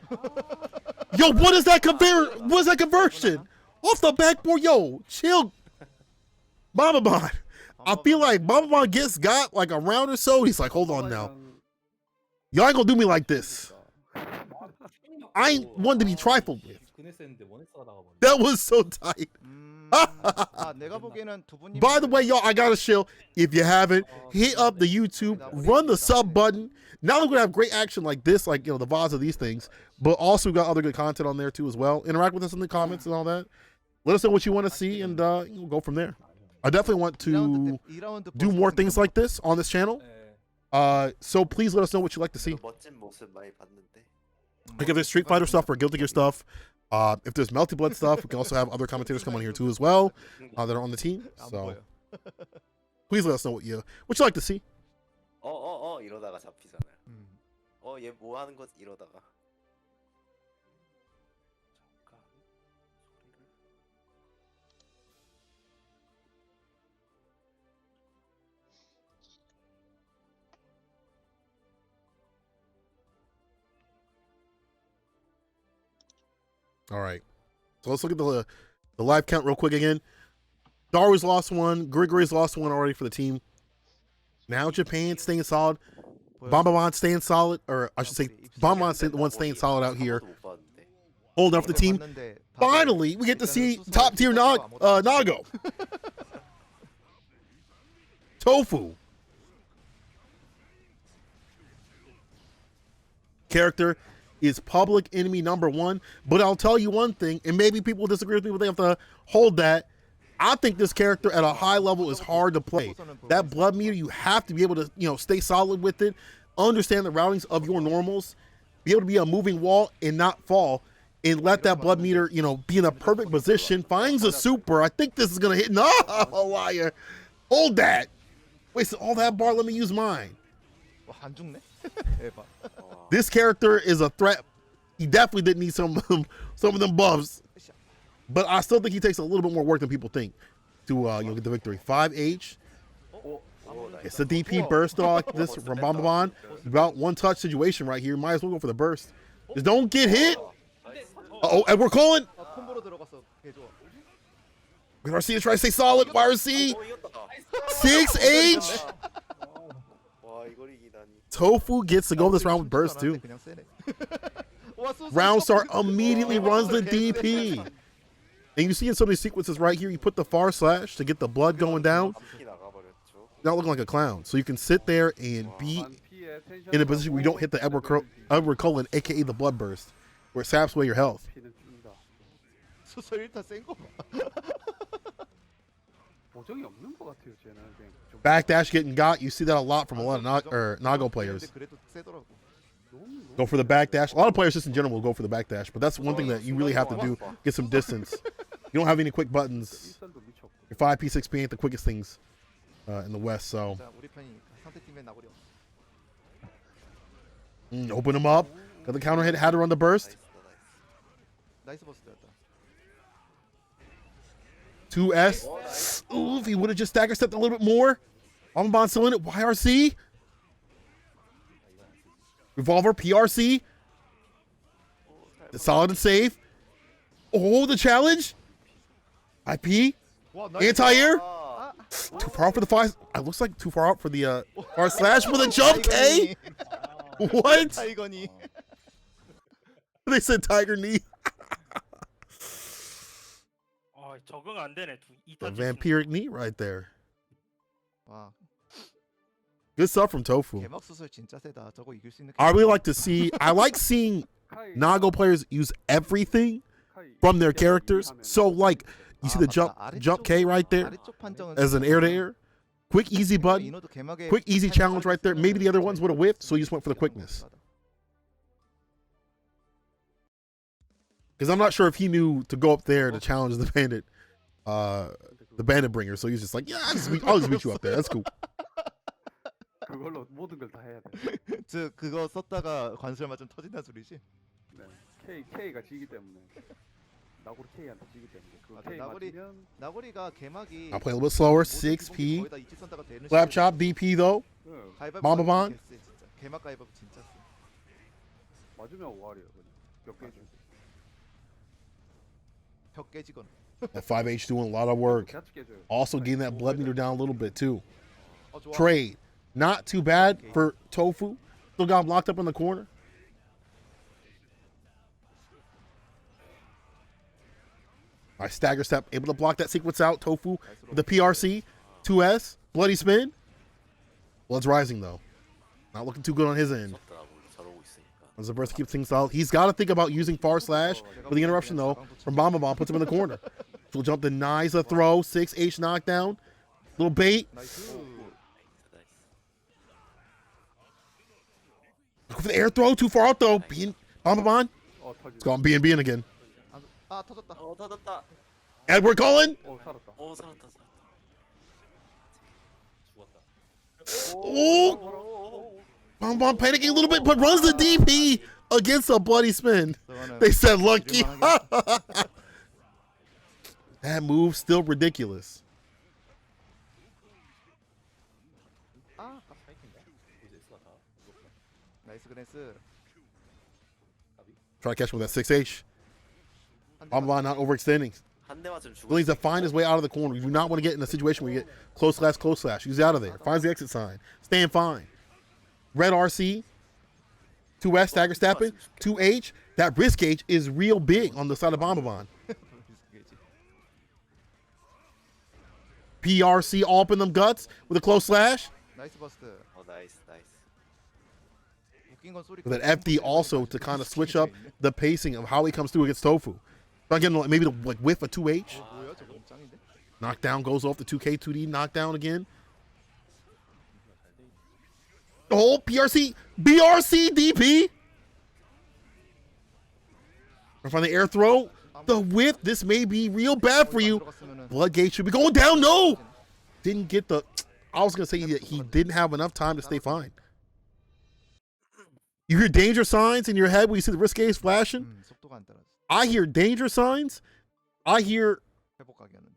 Yo, what is that conversion? Off the backboard, yo, chill. Bababon. I feel like Bababon got like a round or so. He's like, hold on now. Y'all ain't gonna do me like this. I ain't one to be trifled with. 그네스 했는데 원했어 나가 버려. That was so tight. 내가 보기에는 두 분이. By the way, y'all, I gotta chill. If you haven't, hit up the YouTube, run the sub button. Not only gonna have great action like this, like the VODs of these things, but also got other good content on there too as well. Interact with us in the comments and all that. Let us know what you want to see, and we'll go from there. I definitely want to do more things like this on this channel. So please let us know what you'd like to see. 멋진 모습 많이 봤는데. Like if there's Street Fighter stuff or Guilty Gear stuff, if there's Melty Blood stuff, we can also have other commentators come on here too as well that are on the team. So please let us know what you like to see. 이러다가 잡히잖아요. 얘 뭐 하는 거지 이러다가. All right, so let's look at the live count real quick again. Daru's lost one. Guriguri's lost one already for the team. Now Japan staying solid. Bombabon staying solid, or I should say Bombabon the one staying solid out here. Holding up the team. Finally, we get to see top tier Nago. Tofu. Character is public enemy #1, but I'll tell you one thing, and maybe people disagree with me, but they have to hold that. I think this character at a high level is hard to play. That blood meter, you have to be able to, stay solid with it, understand the routings of your normals, be able to be a moving wall and not fall, and let that blood meter, be in a perfect position. Finds a super. I think this is gonna hit. No, liar. Hold that. Wasted all that bar. Let me use mine. 안 죽네. 대박. This character is a threat. He definitely didn't need some of them buffs. But I still think he takes a little bit more work than people think to get the victory. 5H. It's a DP burst off this from Bombabon. About one touch situation right here. Might as well go for the burst. Just don't get hit. Uh-oh, and we're calling. 콤보로 들어갔어. 개 좋아. RC to try to stay solid. YRC. 6H. 와 이걸 이기다니. Tofu gets to go this round with burst too. Round start immediately runs the DP. And you see in some of these sequences right here, you put the far slash to get the blood going down. Not looking like a clown. So you can sit there and be in a position where you don't hit the Edward Cullen, aka the blood burst, where it saps away your health. Backdash getting got. You see that a lot from a lot of Nago players. Go for the backdash. A lot of players just in general will go for the backdash, but that's one thing that you really have to do. Get some distance. You don't have any quick buttons. Your 5P, 6P ain't the quickest things in the West, so. Open him up. Got the counter hit. Had to run the burst. 2S. Ooh, if he would have just stagger stepped a little bit more. Bombabon still in it. YRC. Revolver, PRC. Solid and safe. Oh, the challenge. IP. Anti-air. Too far out for the fire. It looks like too far out for the far slash with a jump K. What? They said tiger knee. 적응 안 되네. The 2타 vampiric knee right there. 와 Good stuff from Tofu. 개막 수술 진짜 세다. 저거 이길 수 있는. I really like to see. I like seeing Nago players use everything from their characters. So like you see the jump K right there 아래쪽 판정은 as an air to air, quick easy button, 인호도 개막에 quick easy challenge right there. Maybe the other ones would have whiffed, so you just went for the quickness. Because I'm not sure if he knew to go up there to challenge the bandit bringer. So he's just like, yeah, I'll just meet you up there. That's cool. 그걸로 모든 걸 다 해야 돼. 저 그거 썼다가 관술 맞으면 터진다는 소리지? 네. K가 지기 때문에 나고리 K한테 지기 때문에 그 맞아, K 맞으면 나고리가 개막이 I'll play a little bit slower. 6P. 거의 다 이치선다가 되는 Slap chop DP though. 가위바위보 Mama 하는 Bon. 게 쎄, 진짜. 개막 가위바위보 진짜 쎄. 맞으면 오할이에요. 몇개 주. 벽 깨지건. That 5H doing a lot of work. 같이 깨져요. Also getting that blood meter down a little bit too. 좋아. Trade. Not too bad for Tofu. Still got him locked up in the corner. Nice stagger step. Able to block that sequence out. Tofu with the PRC. 2S. Bloody spin. Blood's rising though. Not looking too good on his end. 저러고 있으니까. As the burst keeps things out. He's got to think about using far slash. For the interruption though from Bomba Bomb. Puts him in the corner. She'll jump denies a throw. 6H knockdown. Little bait. 나이스. Go for the air throw. Too far out though. Bomba Bomb. It's gone BNBBN again. 아 터졌다. 터졌다. Edward Cullen. 살았다. 살았다. 죽었다. Oh. Bomba Bomb panicking a little bit, but runs the DP against a bloody spin. They said lucky. That move still ridiculous. 아 나이스 그레스. Try to catch him with that 6H. Bomba Bomb not overextending. 한 대 맞으면 Still needs to find his way out of the corner. You do not want to get in a situation where you get close slash. He's out of there. Finds the exit sign. Staying fine. Red RC. 2S stagger stepping. 2H. That wrist gauge is real big on the side of Bomba Bomb. PRC all up in them guts with a close slash. 나이스 버스트. 나이스. 웃긴 건 소리. With an FD also to kind of switch up the pacing of how he comes through against Tofu. Not getting maybe the whiff of 2H. 뭐야 저거 짱인데? Knockdown goes off the 2K, 2D knockdown again. Oh, PRC, BRC, DP. And from the air throw, the whiff, this may be real bad for you. Blood gauge should be going down. No, didn't get the, I was going to say that he didn't have enough time to stay fine. You hear danger signs in your head when you see the wrist gauge flashing. 속도가 안 따라서 I hear danger signs. I hear, 회복하기였는데.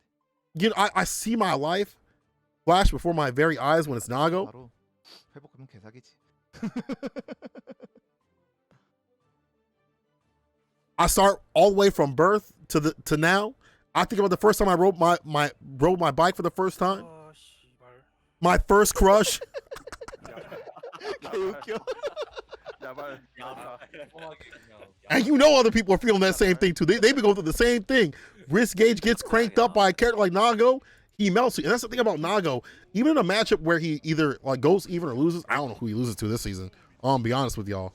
you know, I see my life flash before my very eyes when it's Nago. 바로 회복하면 개사기지. I start all the way from birth to now. I think about the first time I rode my bike for the first time. 아 씨발. My first crush. 개웃겨. 야발. And you know other people are feeling that same thing too. They be going through the same thing. Wrist gauge gets cranked up by a character like Nago. He melts you. And that's the thing about Nago. Even in a matchup where he either like goes even or loses, I don't know who he loses to this season. I'll be honest with y'all.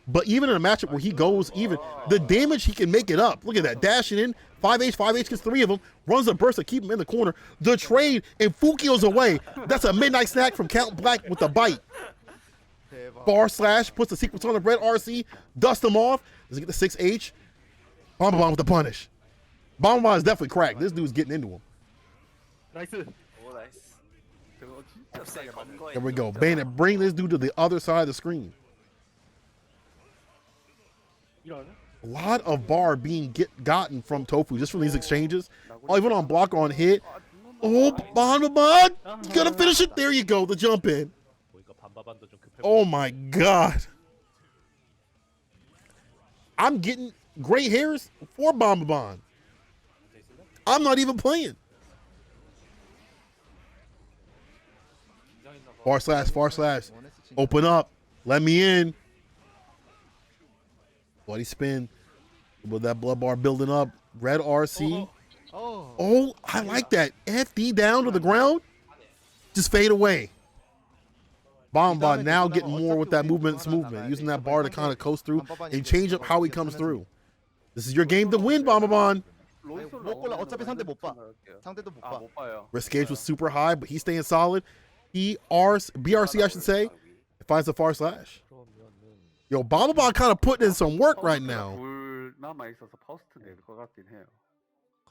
But even in a matchup where he goes even, the damage he can make it up. Look at that. Dashing in. 5H gets 3 of them. Runs a burst to keep him in the corner. The trade and Fukio's away. That's a midnight snack from Count Black with a bite. Bar slash. Puts the sequence on the red RC. Dust him off. Does he get the 6H? Bomba Bomb with the punish. Bomba Bomb is definitely cracked. This dude's getting into him. 나이스. 나이스. There we go. Bandit, bring this dude to the other side of the screen. 이런. A lot of bar being gotten from Tofu just from these exchanges. Oh, even on block or on hit. Oh, Bomba Bomb. He's gonna finish it. There you go. The jump in. Oh my God. I'm getting gray hairs for Bomba Bomb. I'm not even playing. Far slash. Open up. Let me in. Bloody spin. With that blood bar building up. Red RC. Oh, I like that. FD down to the ground. Just fade away. Bomba now getting more with that movement, using that bar to kind of coast through and change up how he comes through. This is your game to win, Bomba. 못 골라. 어차피 상대 못 봐. 상대도 못 봐. 못 봐요. Risk gauge was super high, but he's staying solid. BRC, I should say, finds the far slash. Yo, Bomba kind of putting in some work right now. 둘 남아 있어서 퍼스트 낼 것 같긴 해요.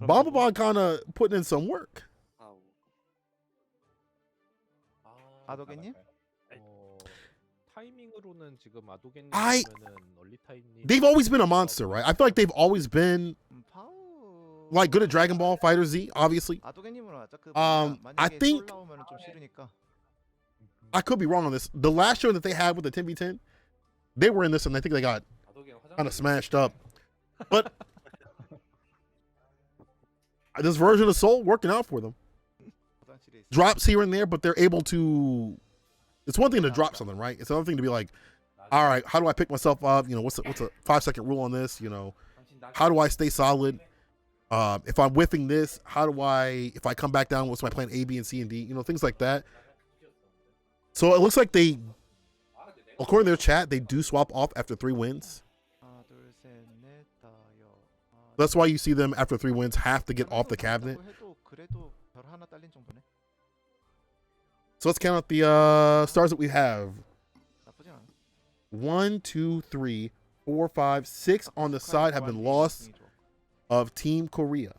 Bomba kind of putting in some work. 아우. 아도겐님? 타이밍으로는 지금 아도겐님 I- 보면은 얼리타임님 They've always been a monster, right? I feel like they've always been 파우. like good at Dragon Ball Fighter Z, obviously. 아도겐님으로 하자. 그 I 만약에 think- 솔 나오면은 좀 싫으니까. I could be wrong on this. The last show that they had with the 10v10, they were in this and I think they got 아도겐 화장. kind of smashed up. But this version of Soul working out for them. 화장실에 있어. Drops here and there, but they're able to. It's one thing to drop something, right? It's another thing to be like, all right, how do I pick myself up? You know, what's a 5-second rule on this? You know, how do I stay solid? If I'm whiffing this, how do I? If I come back down, what's my plan? A, B, and C, and D. You know, things like that. So it looks like they, according to their chat, they do swap off after 3 wins. 하나, 둘, 셋, 넷, 다, 여. That's why you see them after 3 wins have to get off the cabinet. 해도 그래도 별 하나 딸린 정도네. So let's count out the stars that we have. 나쁘진 않아. 1, 2, 3, 4, 5, 6 on the side have been lost of Team Korea.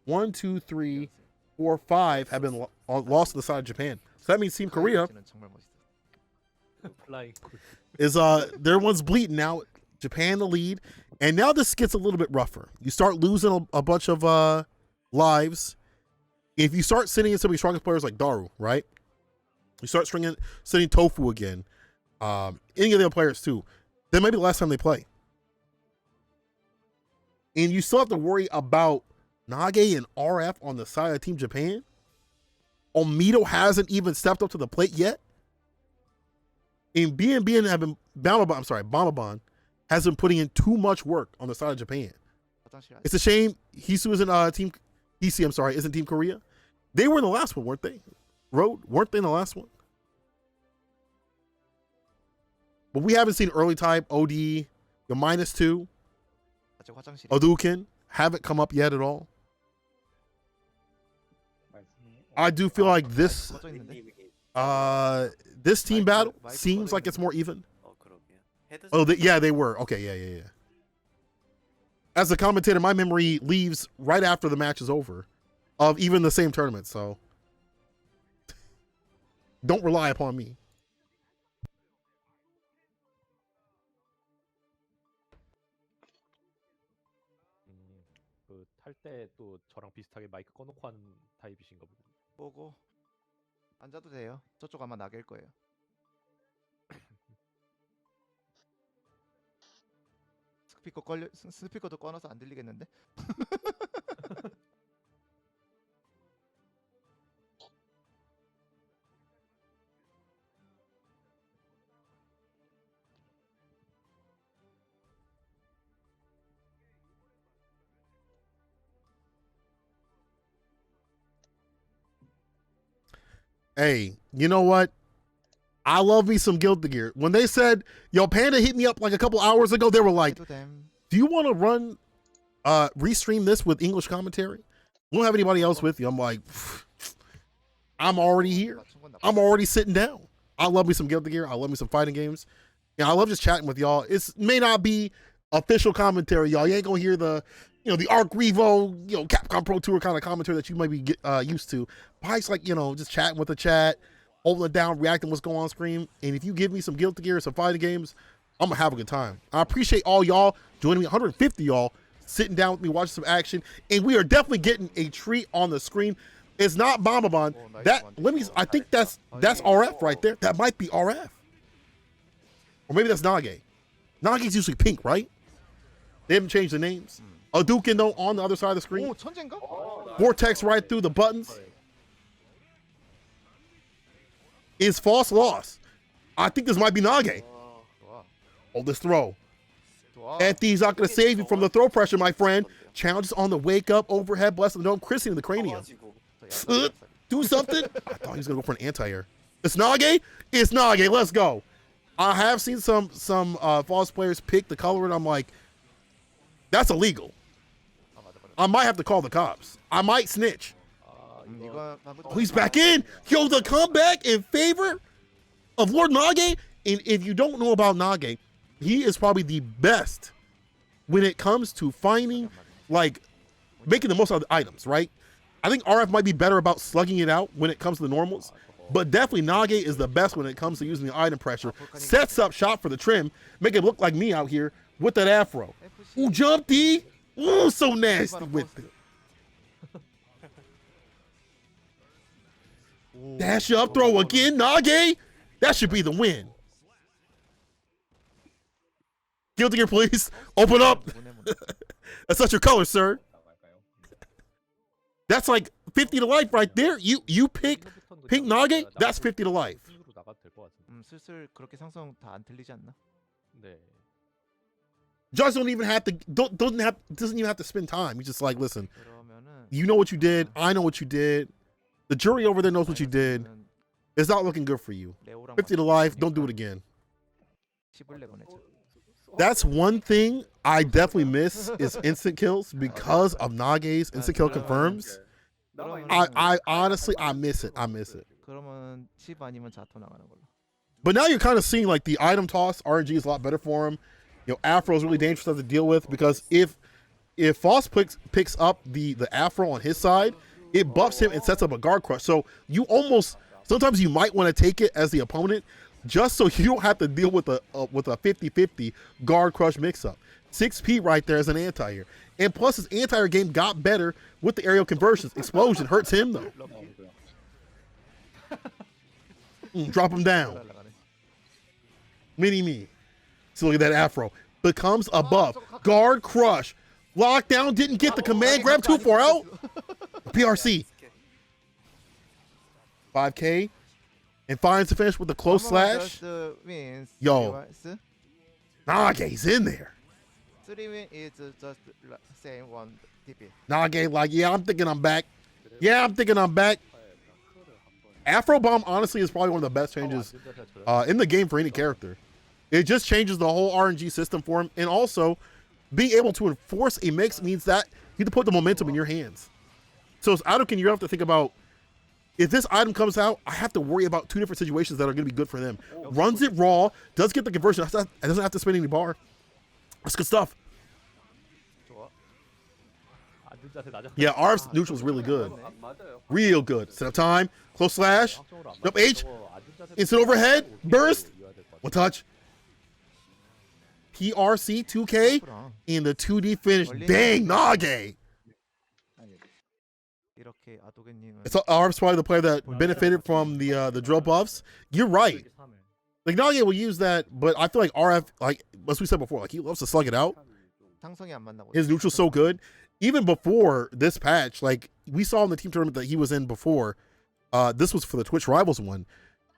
1, 2, 3, 4, 5 have been lost to the side of Japan. So that means Team Korea 정말 멋있어. 플라잉 is their one's bleeding now. Japan the lead, and now this gets a little bit rougher. You start losing a bunch of lives. If you start sitting in some of the strongest players like Daru, right? You start sitting Tofu again. Any of the other players too. That might be the last time they play. And you still have to worry about Nage and RF on the side of Team Japan. Omito hasn't even stepped up to the plate yet. And BNBBN have been Bomba has been putting in too much work on the side of Japan. 화장실 It's a shame Hoochoo isn't Team EC, isn't Team Korea. They were in the last one, weren't they? Weren't they in the last one? But we haven't seen early type, OD, the -2, 아직 화장실에. Adouken haven't come up yet at all. I do feel like this 꺼져 있는데. this team battle seems like it's more even. 그러게요. 헤드 Oh, they were. Okay, yeah. As a commentator, my memory leaves right after the match is over of even the same tournament, so don't rely upon me. 그 탈 때 또 저랑 비슷하게 마이크 꺼놓고 하는 타입이신가 보군요. 보고 앉아도 돼요. 저쪽 아마 나갤 거예요. 스피커도 꺼놔서 안 들리겠는데? Hey, you know what? I love me some Guilty Gear. When they said, yo, Panda hit me up like a couple hours ago, they were like, 해도 됨. do you want to run, restream this with English commentary? We don't have anybody else with you. I'm like, I'm already here. 맞춘 건 나쁘지 I'm already sitting down. I love me some Guilty Gear. I love me some fighting games. Yeah, I love just chatting with y'all. It may not be official commentary, y'all. You ain't gonna hear the, the Arc Revo, Capcom Pro Tour kind of commentary that you might be used to. But it's like, just chatting with the chat, holding it down, reacting what's going on screen. And if you give me some Guilty Gear, some fighting games, I'm gonna have a good time. I appreciate all y'all joining me, 150 y'all sitting down with me, watching some action. And we are definitely getting a treat on the screen. It's not Bomba. nice That one. I think that's RF right there. That might be RF. Or maybe that's Nage. Nage's usually pink, right? They haven't changed the names. Adouken though on the other side of the screen. 오 천재인가? Vortex right through the buttons. Is false loss. I think this might be Nage. 좋아. Hold this throw. 좋아. Anthony's not going to save you from the throw pressure, my friend. Challenges on the wake up, overhead, bless the dome, Chrissy in the cranium. 커가지고. Do something. I thought he was gonna go for an anti-air. It's Nage. It's Nage. Let's go. I have seen some false players pick the color, and I'm like, that's illegal. I might have to call the cops. I might snitch. 이거 Oh, he's back in. Yo, the comeback in favor of Lord Nage. And if you don't know about Nage, he is probably the best when it comes to finding, like, making the most out of the items, right? I think RF might be better about slugging it out when it comes to the normals, but definitely Nage is the best when it comes to using the item pressure. Sets up shot for the trim, make it look like me out here with that afro. Ooh, jumpy. Ooh, so nasty with it. Dash up, throw again, Nage. That should be the win. Guilty gear, please. Open up. That's not your color, sir. That's like 50 to life right there. You pick pink Nage. That's 50 to life. X으로 나가도 될 것 같은데. 슬슬 그렇게 상성 다 안 틀리지 않나? 네. Judge don't even have to doesn't even have to spend time. He's just like, listen, 그러면은 you know what you did. I know what you did. The jury over there knows what you did. It's not looking good for you. 레오랑 50 to life. Don't do it again. 10을 내보내죠. That's one thing I definitely miss is instant kills because of Nage's instant kill confirms. I honestly I miss it. I miss it. 그러면 10 아니면 자토 나가는 걸로. But now you're kind of seeing like the item toss RNG is a lot better for him. You know, Afro is really dangerous to have to deal with because if Foss picks up the Afro on his side, it buffs him and sets up a guard crush. So you almost sometimes you might want to take it as the opponent just so you don't have to deal with a 50-50 guard crush mix-up. 6P right there as an anti-air. And plus his anti-air game got better with the aerial conversions. Explosion hurts him though. Drop him down. Mini-me. So look at that Afro. Becomes a buff. Guard crush. Lockdown didn't get the command. Grab too far out. PRC. 5K. And finds the finish with the close slash. Yo. Nage's in there. 3 win is just same one TP. Nage like, yeah, I'm thinking I'm back. Yeah, I'm thinking I'm back. Afro Bomb honestly is probably one of the best changes in the game for any character. It just changes the whole RNG system for him. And also, being able to enforce a mix means that you have to put the momentum in your hands. So as Adouken, you have to think about, if this item comes out, I have to worry about 2 different situations that are going to be good for them. Runs it raw, does get the conversion, it doesn't have to spend any bar. That's good stuff. Yeah, RF's neutral is really good. Real good. Set up time, close slash, jump H, instant overhead, burst, one touch. PRC 2K in the 2D finish. Dang, Nage. 이렇게 아도겐님은 It's RF's probably the player that benefited from the drill buffs. You're right. Like Nage will use that, but I feel like RF, like as we said before, like he loves to slug it out. 상성이 안 맞나 보다. His neutral's so good. Even before this patch, like we saw in the team tournament that he was in before, this was for the Twitch Rivals one.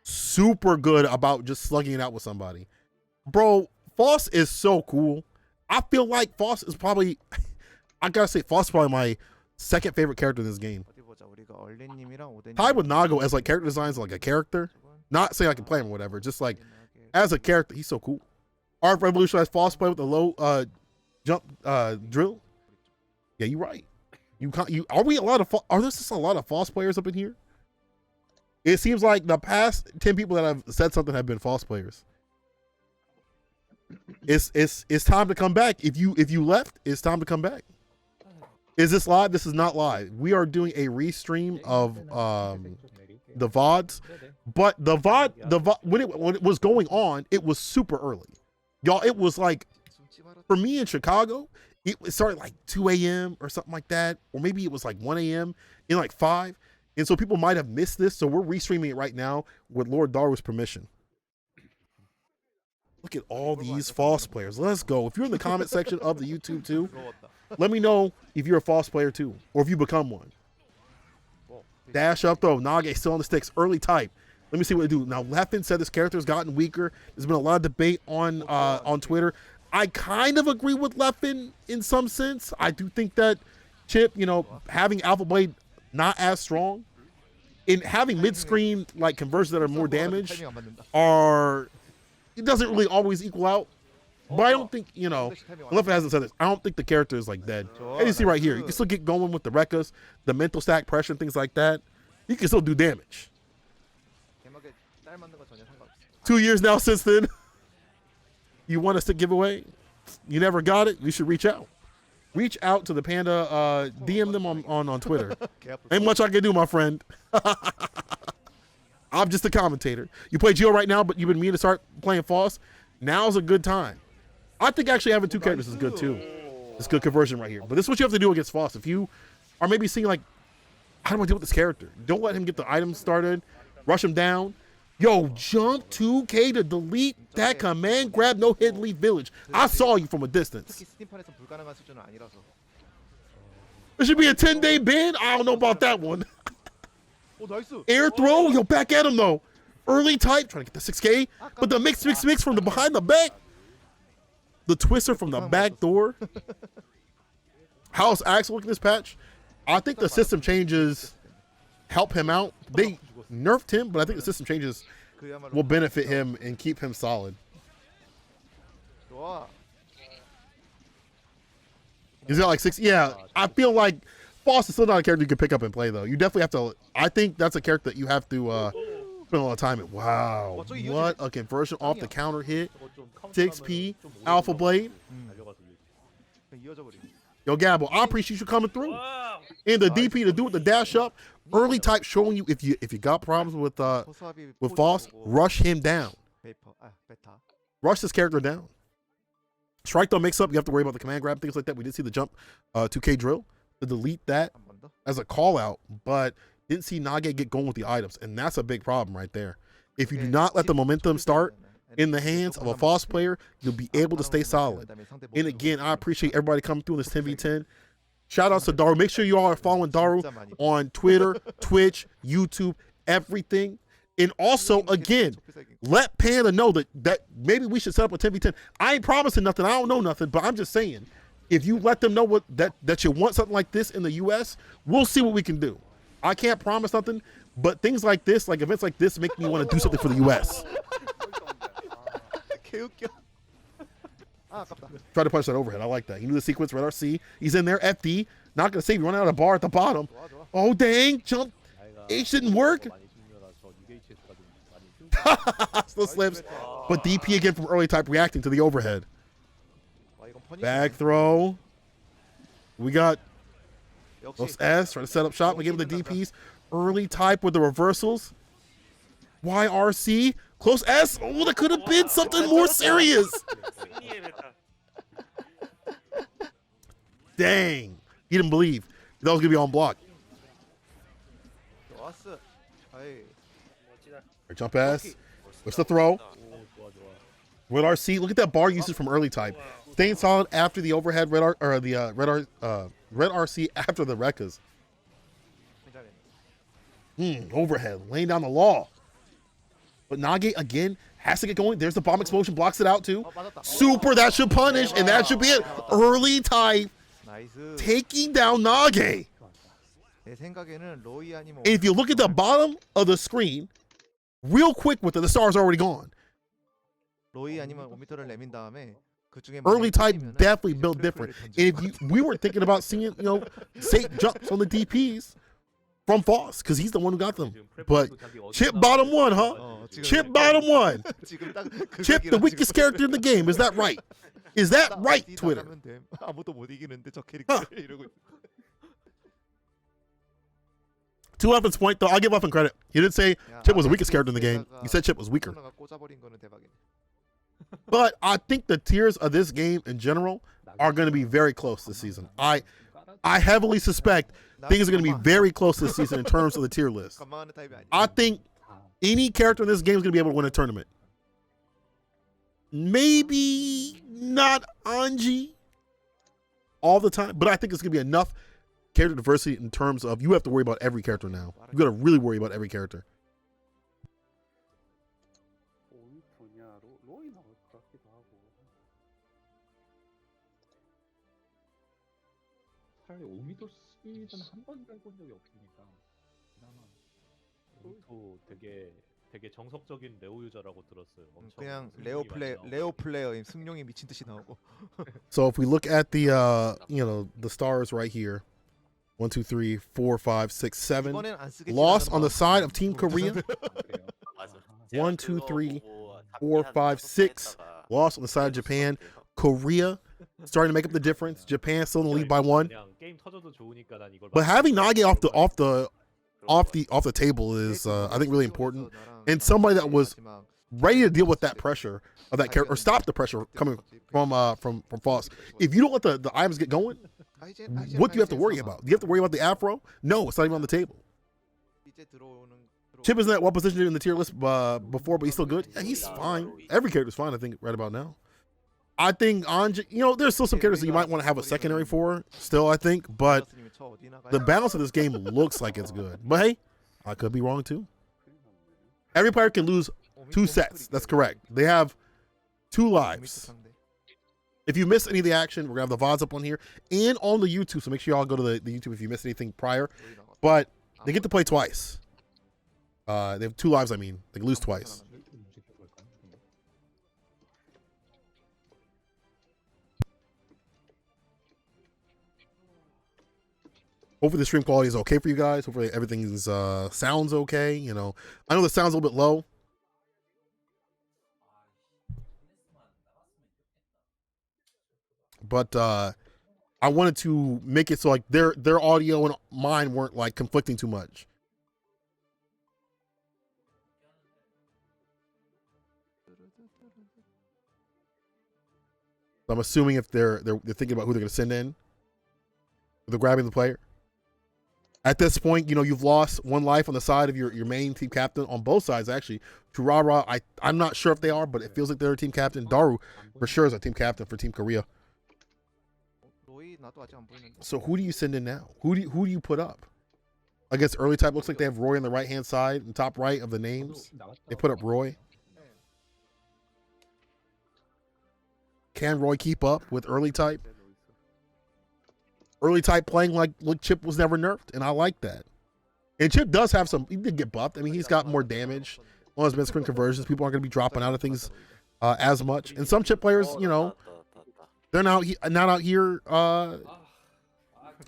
Super good about just slugging it out with somebody. Bro, Foss is so cool. I feel like Foss is probably, I gotta say, Foss is probably my second favorite character in this game. 어디 보자. 우리가 얼린님이랑 오덴님. Tied with Nago as like character designs, like a character. Not saying I can play him or whatever, just like as a character, he's so cool. RF revolutionized Foss play with the low jump drill. Yeah, you're right. Are there just a lot of false players up in here? It seems like the past 10 people that have said something have been false players. It's time to come back. If you left, it's time to come back. Is this live? This is not live. We are doing a restream of the VODs, but the VOD when it was going on, it was super early. Y'all, it was like for me in Chicago, it started like 2 a.m. or something like that, or maybe it was like 1 a.m. in like 5. And so people might have missed this. So we're restreaming it right now with Lord Daru's permission. Look at all these false players. Let's go. If you're in the comment section of the YouTube too, let me know if you're a false player too, or if you become one. Dash up throw. Nage still on the sticks. Early type. Let me see what they do. Now, Leffen said this character has gotten weaker. There's been a lot of debate on Twitter. I kind of agree with Leffen in some sense. I do think that Chip, you know, having Alpha Blade not as strong, in having mid-screen like conversions that are more damaged are, it doesn't really always equal out. But I don't think, you know, Leffen hasn't said this, I don't think the character is like dead. As you see right here, you can still get going with the Rekkas, the mental stack pressure and things like that. You can still do damage. 2 years now since then. You want us to give away? You never got it? You should reach out. Reach out to the Panda, DM them on Twitter. Ain't much I can do, my friend. I'm just a commentator. You play Geo right now, but you've been meaning to start playing Foss. Now's a good time. I think actually having two characters is good too. It's good conversion right here. But this is what you have to do against Foss. If you are maybe seeing like, how do I deal with this character? Don't let him get the items started. Rush him down. Yo, jump 2K to delete that command grab, no hit, leave village. I saw you from a distance. There should be a 10-day ban. I don't know about that one. Air throw. Yo, back at him though. Early type, trying to get the 6K. But the mix from the behind the back. The twister from the back door. How's Axel looking this patch? I think the system changes help him out. They nerfed him, but I think the system changes will benefit him and keep him solid. He's got like 6. Yeah, I feel like Foss is still not a character you can pick up and play though. You definitely have to. I think that's a character that you have to spend a lot of time in. Wow, what a conversion off the counter hit. 6P Alpha Blade. Yo, Gabbo, I appreciate you coming through. And the DP to do with the dash up. Early type showing you if you got problems with Foss, rush him down. Rush this character down. Strike though mix up, you have to worry about the command grab, things like that. We did see the jump 2K drill to delete that as a call out, but didn't see Nage get going with the items, and that's a big problem right there. If you do not let the momentum start in the hands of a Foss player, you'll be able to stay solid. And again, I appreciate everybody coming through in this 10v10. Shout outs to Daru. Make sure you all are following Daru on Twitter, Twitch, YouTube, everything. And also, again, let Panda know that maybe we should set up a 10v10. I ain't promising nothing. I don't know nothing, but I'm just saying, if you let them know that you want something like this in the US, we'll see what we can do. I can't promise nothing, but things like this, like events like this, make me want to do something for the US. Try to punch that overhead. I like that. You knew the sequence, Red RC. He's in there. FD. Not going to save you. Run out of bar at the bottom. Oh, dang. Jump. H didn't work. Still slips. But DP again from early type reacting to the overhead. Bag throw. We got Los S trying to set up shop and give him the DPs. Early type with the reversals. YRC. Close S. Oh, that could have been something more serious. Dang. He didn't believe that was going to be on block. Jump S. What's the throw? Red RC. Look at that bar usage from early type. Staying solid after the overhead Red RC after the Rekkas. Overhead. Laying down the law. But Nage, again, has to get going. There's the bomb explosion. Blocks it out, too. Super. That should punish, and that should be it. Early type taking down Nage. And if you look at the bottom of the screen, real quick with it, the star's already gone. Early type definitely built different. And if we were thinking about seeing, safe jumps on the DPs from Foss, because he's the one who got them. But Chip bottom one, huh? Chip bottom one. Chip, the weakest character in the game. Is that right? Is that right, Twitter? Huh. To Leffen's point, though, I'll give Leffen credit. He didn't say Chip was the weakest character in the game. He said Chip was weaker. But I think the tiers of this game in general are going to be very close this season. I heavily suspect things are going to be very close this season in terms of the tier list. I think any character in this game is going to be able to win a tournament. Maybe not Anji all the time, but I think it's going to be enough character diversity in terms of you have to worry about every character now. You got to really worry about every character. 차라리 오미토 시즌 한 번 해본 적이 없으니까 그나마 오미토 되게 정석적인 레오 유저라고 들었어요. 엄청 그냥 승률이 많이 나오고. 레오 플레이어인 승용이 미친 듯이 나오고. So if we look at the the stars right here, 1, 2, 3, 4, 5, 6, 7, 이번엔 안 쓰겠지. lost on the side of Team Korea. 아, 그래요? 맞아. 1, 2, 3, 4, 5, 6 lost on the side of Japan. Korea starting to make up the difference. Japan still in the lead by 1. 그냥 게임 터져도 좋으니까 난 이걸 But having Nage off the table is I think really important. And somebody that was ready to deal with that pressure of that character or stop the pressure coming from Foss. If you don't let the items get going, what do you have to worry about? Do you have to worry about the afro? No, it's not even on the table. Chip isn't that well positioned in the tier list before, but he's still good. Yeah, he's fine. Every character's fine, I think, right about now. I think Anji, there's still some characters that you might want to have a secondary for, still, I think, but the balance of this game looks like it's good. But hey, I could be wrong too. Every player can lose 2 sets. That's correct. They have 2 lives. If you miss any of the action, we're going to have the VODs up on here and on the YouTube, so make sure y'all go to the YouTube if you missed anything prior. But they get to play twice. They have 2 lives, I mean. They can lose twice. Hopefully the stream quality is okay for you guys. Hopefully everything's sounds okay. I know the sound's a little bit low. But I wanted to make it so like their audio and mine weren't like conflicting too much. So I'm assuming if they're thinking about who they're going to send in, they're grabbing the player. At this point, you've lost 1 life on the side of your main team captain on both sides, actually. Tyurara, I'm not sure if they are, but it feels like they're a team captain. Daru, for sure, is a team captain for Team Korea. So who do you send in now? Who do you put up? I guess early type looks like they have Roy on the right-hand side, and top right of the names. They put up Roy. Can Roy keep up with early type? Early type playing like Chip was never nerfed, and I like that. And Chip does have he did get buffed. I mean, he's got more damage on his mid-screen conversions. People aren't going to be dropping out of things as much. And some Chip players, they're not out here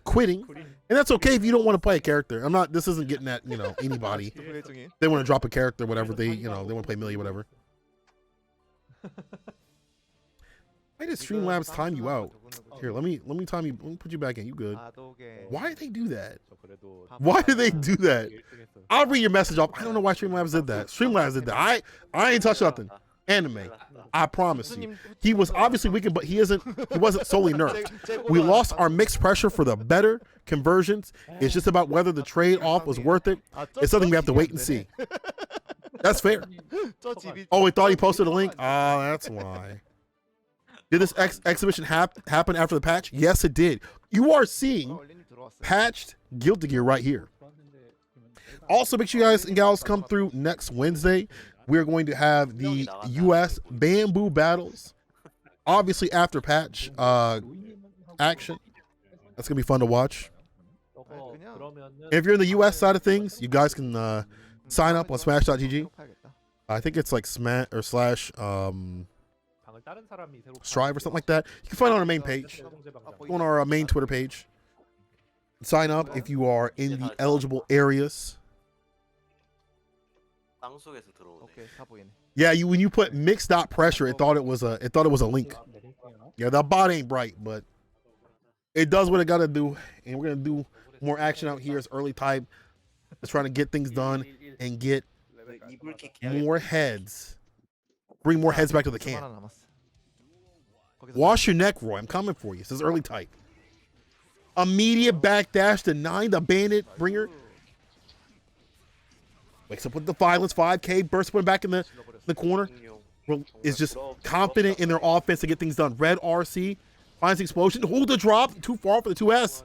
quitting. And that's okay if you don't want to play a character. This isn't getting at, anybody. They want to drop a character, whatever. They want to play Millie, whatever. Why did Streamlabs time you out? Here, let me time you. Let me put you back in. You good? Why did they do that? Why did they do that? I'll read your message off. I don't know why Streamlabs did that. Streamlabs did that. I ain't touched nothing. Anime. I promise you. He was obviously weakened, but he wasn't solely nerfed. We lost our mixed pressure for the better conversions. It's just about whether the trade-off was worth it. It's something we have to wait and see. That's fair. Oh, we thought he posted a link? Ah, that's why. Did this exhibition happen after the patch? Yes, it did. You are seeing patched Guilty Gear right here. Also, make sure you guys and gals come through next Wednesday. We're going to have the U.S. Bamboo Battles, obviously after patch action. That's going to be fun to watch. And if you're in the U.S. side of things, you guys can sign up on smash.gg. I think it's like // Strive or something like that. You can find it on our main page, on our main Twitter page. Sign up if you are in the eligible areas. Yeah, when you put mix.pressure, it thought it was a link. Yeah, the bot ain't bright, but it does what it got to do, and we're gonna do more action out here as early type. Just trying to get things done and get more heads. Bring more heads back to the camp. Wash your neck, Roy. I'm coming for you. This is early type. Immediate backdash to 9, the bandit bringer. Wakes up with the violence, 5K, burst put him back in the corner. Is just confident in their offense to get things done. Red RC finds the explosion. Hold the drop. Too far for the 2S.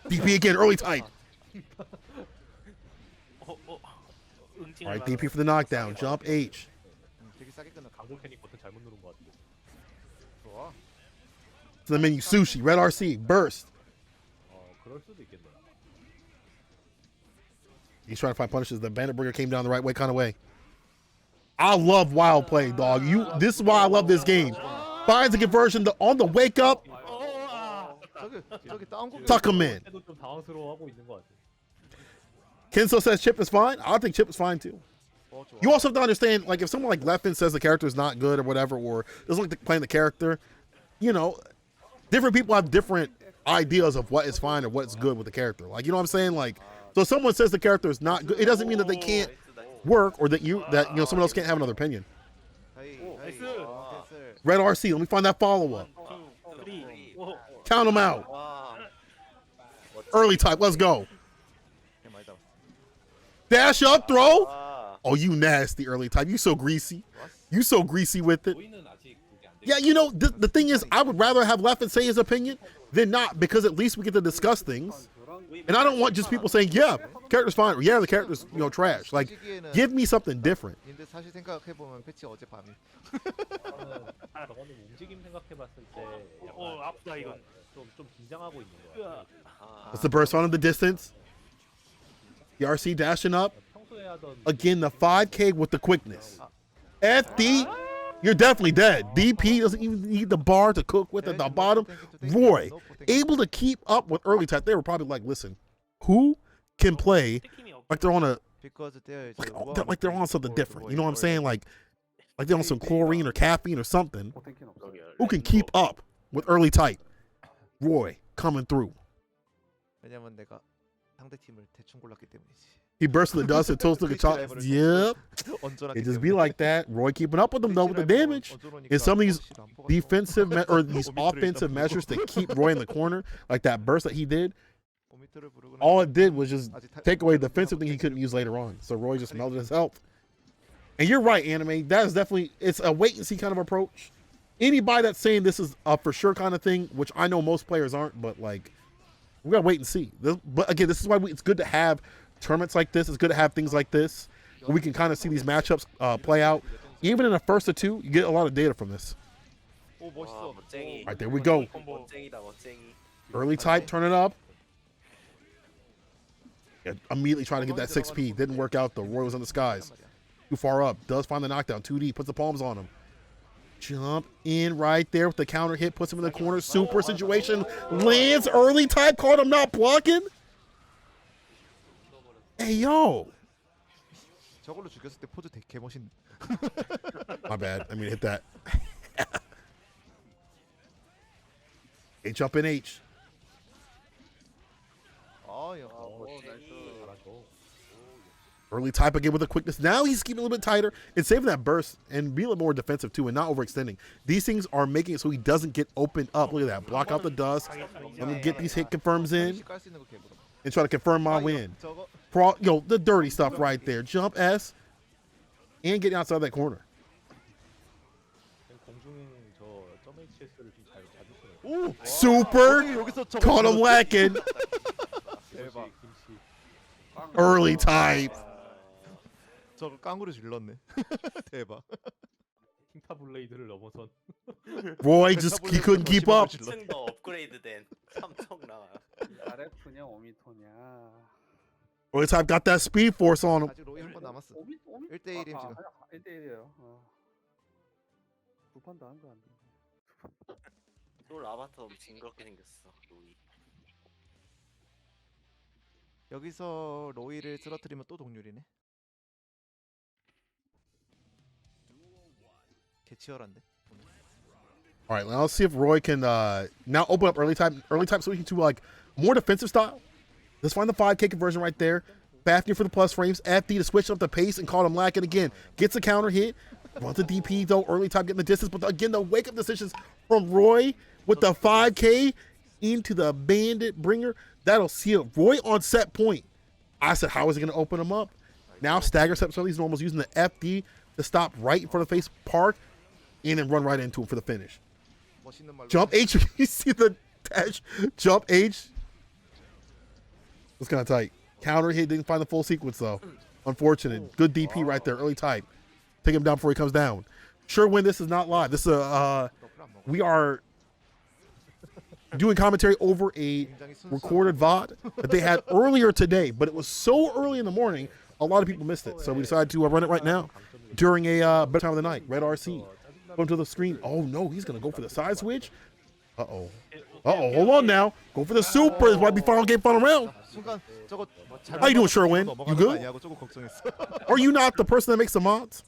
DP again, early type. All right, DP for the knockdown. Jump H. to the menu. Sushi, red RC, burst. 그럴 수도 있겠네. He's trying to find punishes. The bandit bringer came down the right way, kind of way. I love wild play, dog. This is why I love this game. Finds the conversion on the wake up. 저기 다운고. Tuck him in. 해도 좀 당황스러워하고 있는 것 같아. Kenzo says Chip is fine. I think Chip is fine too. You also have to understand, like, if someone like Leffen says the character is not good or whatever, or doesn't like playing the character, you know, different people have different ideas of what is fine or what's good with the character. Like, you know what I'm saying? Like, so if someone says the character is not good, it doesn't mean that they can't work or that someone else can't have another opinion. Red RC, let me find that follow-up. 1, 2, 3. 오. Count them out. 와. Early type, let's go. Dash up, throw. Oh, you nasty early type. You so greasy. You so greasy with it. 보이는 아직 그게 안 돼. Yeah, you know, the thing is, I would rather have Leffen say his opinion than not, because at least we get to discuss things. And I don't want just people saying, yeah, character's fine, or yeah, the character's, you know, trash. Like, give me something different. 근데 사실 생각해 보면 패치 어제 밤이. 저거는 움직임 생각해봤을 때 아프다 이건. 좀 긴장하고 있는 거야. It's the burst on in the distance. The RC dashing up. 평소에 하던 Again, the 5K with the quickness. FD, you're definitely dead. DP doesn't even need the bar to cook with at the bottom. Roy, able to keep up with early type. They were probably like, listen, who can play like they're on a like they're on something different? You know what I'm saying? Like they're on some chlorine or caffeine or something. Who can keep up with early type? Roy coming through. 왜냐면 내가 상대 팀을 대충 골랐기 때문이지. He burst in the dust and toast took a chop. Yep. It just be like that. Roy keeping up with them though with the damage. And some of these defensive or these offensive measures to keep Roy in the corner, like that burst that he did, all it did was just take away the defensive thing he couldn't use later on. So Roy just melted his health. And you're right, Anime. That is definitely, it's a wait and see kind of approach. Anybody that's saying this is a for sure kind of thing, which I know most players aren't, but like, we gotta wait and see. But again, this is why it's good to have tournaments like this. It's good to have things like this where we can kind of see these matchups play out. Even in the first or two, you get a lot of data from this. 오 멋있어. 멋쟁이. Right, there we go. 멋쟁이다 멋쟁이. Early type, turn it up. Yeah, immediately trying to get that 6P. Didn't work out though. Roy was in the skies. Too far up. Does find the knockdown. 2D. Puts the palms on him. Jump in right there with the counter hit. Puts him in the corner. Super situation. Lands early type. Caught him not blocking. Hey, yo. 저걸로 죽였을 때 포즈 되게 개멋있네. My bad. I mean, hit that. H up in H. Early type again with the quickness. Now he's keeping a little bit tighter and saving that burst and be a little more defensive too and not overextending. These things are making it so he doesn't get opened up. Look at that. Block out the dust. Let me get these hit confirms in and try to confirm my win. Yo, the dirty stuff right there. Jump S and get outside that corner. Super. Caught him lacking. Early type. 저거 깡으로 질렀네. 대박. 킹타 블레이드를 넘어선. Roy just he couldn't keep up. 승 더 업그레이드된 삼성 나와요. RF냐 오미토냐. Early type got that speed force on him. 아직 로이 한 번 남았어. 1대1임 지금. 1대1이에요. 두 판 다 한 거 안 돼. 또 라바터 징그럽게 생겼어. 로이. 여기서 로이를 쓰러뜨리면 또 동률이네. 개치열한데. All right, now let's see if Roy can now open up early type switching to like more defensive style. Let's find the 5K conversion right there. Fafnir for the plus frames. FD to switch up the pace and caught him lacking again. Gets a counter hit. Runs the DP though. Early type getting the distance, but again the wake up decisions from Roy with the 5K into the bandit bringer. That'll seal Roy on set point. I said, how is he going to open him up? Now stagger steps all these normals using the FD to stop right in front of the face, park, and then run right into him for the finish. Jump H. You see the dash? Jump H. It's kind of tight. Counter hit. Didn't find the full sequence though. Unfortunate. Good DP right there. Early type. Take him down before he comes down. Sure win. This is not live. This is we are doing commentary over a 굉장히 순수한 recorded VOD that they had earlier today, but it was so early in the morning, a lot of people missed it. So we decided to run it right now during a better time of the night. Red RC. Go to the screen. Oh no, he's gonna go for the side switch. Uh-oh. Uh-oh, hold on now. Go for the super. This might be final game, final round. 순간 저거 How you doing, Sherwin? You 넘어가는 거 good? 아니냐고 조금 걱정했어. Are you not the person that makes the mods?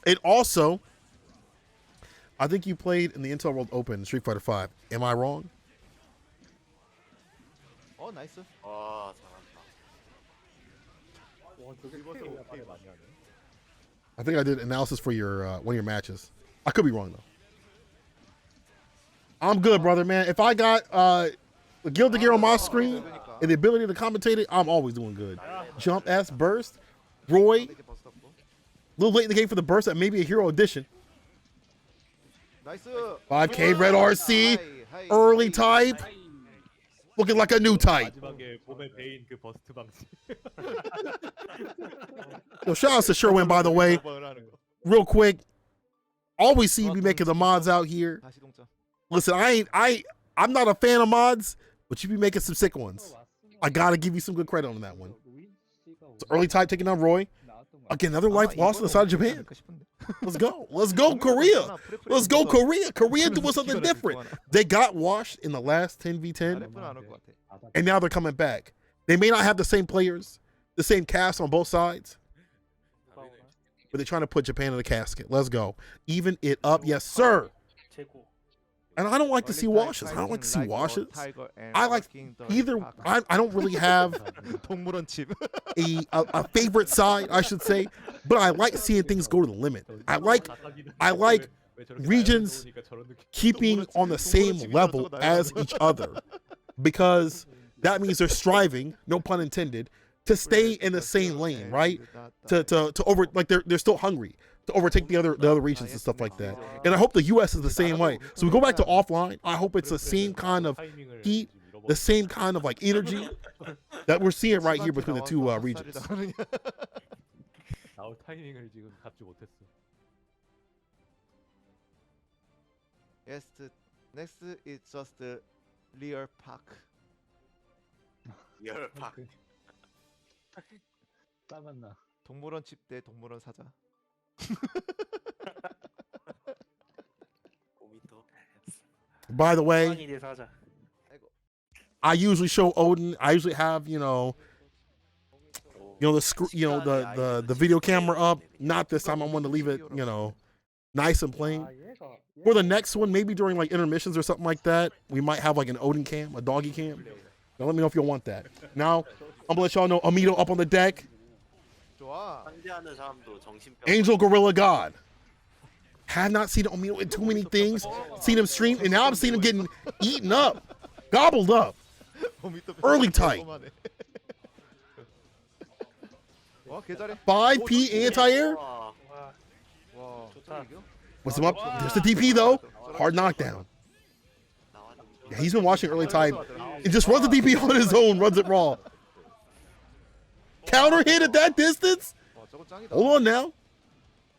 And also, I think you played in the Intel World Open in Street Fighter V. Am I wrong? 나이스. 와 잘한다. 와 저게 K가 말을 많이 하네. I think I did analysis for your one of your matches. I could be wrong though. I'm good, brother, man. If I got the Guilty Gear on my screen and the ability to commentate it, I'm always doing good. Jump S burst. Roy, a little late in the game for the burst. That may be a hero edition. 나이스. 5K red RC. Early type. Looking like a new type. 마지막에 몸에 베인 그 버스트 방식. Yo, shout out to Sherwin, by the way. Real quick. Always see you be making the mods out here. 다시 동점. Listen, I'm not a fan of mods, but you be making some sick ones. I gotta give you some good credit on that one. So early type taking on Roy. Again, another life lost on the side of Japan. Let's go. Let's go, Korea. Let's go, Korea. Korea doing something different. They got washed in the last 10v10, and now they're coming back. They may not have the same players, the same cast on both sides, but they're trying to put Japan in the casket. Let's go. Even it up. Yes, sir. 최고. And I don't like to see washes. I don't like to see washes. I like either. I don't really have 동물원 칩. a favorite side, I should say, but I like seeing things go to the limit. I like regions keeping on the same level as each other, because that means they're striving, no pun intended, to stay in the same lane, right? To over, like they're still hungry to overtake the other regions and stuff like that. And I hope the US is the same way. So we go back to offline. I hope it's the same kind of heat, the same kind of like energy that we're seeing right here between the two regions. 나올 타이밍을 지금 잡지 못했어. Yes, next is just the real park. 열팍. 싸만나. 동물원 칩 대 동물원 사자. 오미토. By the way, 상황이 돼서 하자. I usually show Odin. I usually have the the video camera up. Not this time. I want to leave it nice and plain. For the next one, maybe during like intermissions or something like that, we might have like an Odin cam, a doggy cam. Now let me know if you'll want that. Now I'm gonna let y'all know Omito up on the deck. 좋아. 상대하는 사람도 정신병. Angel Gorilla God. Have not seen Omito in too many things. Seen him stream, and now I'm seeing him getting eaten up, gobbled up. Early type. 5P anti-air. 와, 와, 좋다. What's him up? There's the DP though. Hard knockdown. Yeah, he's been watching early type. He just runs the DP on his own, runs it raw. Counter hit at that distance. 와, 저거 짱이다. Hold on now.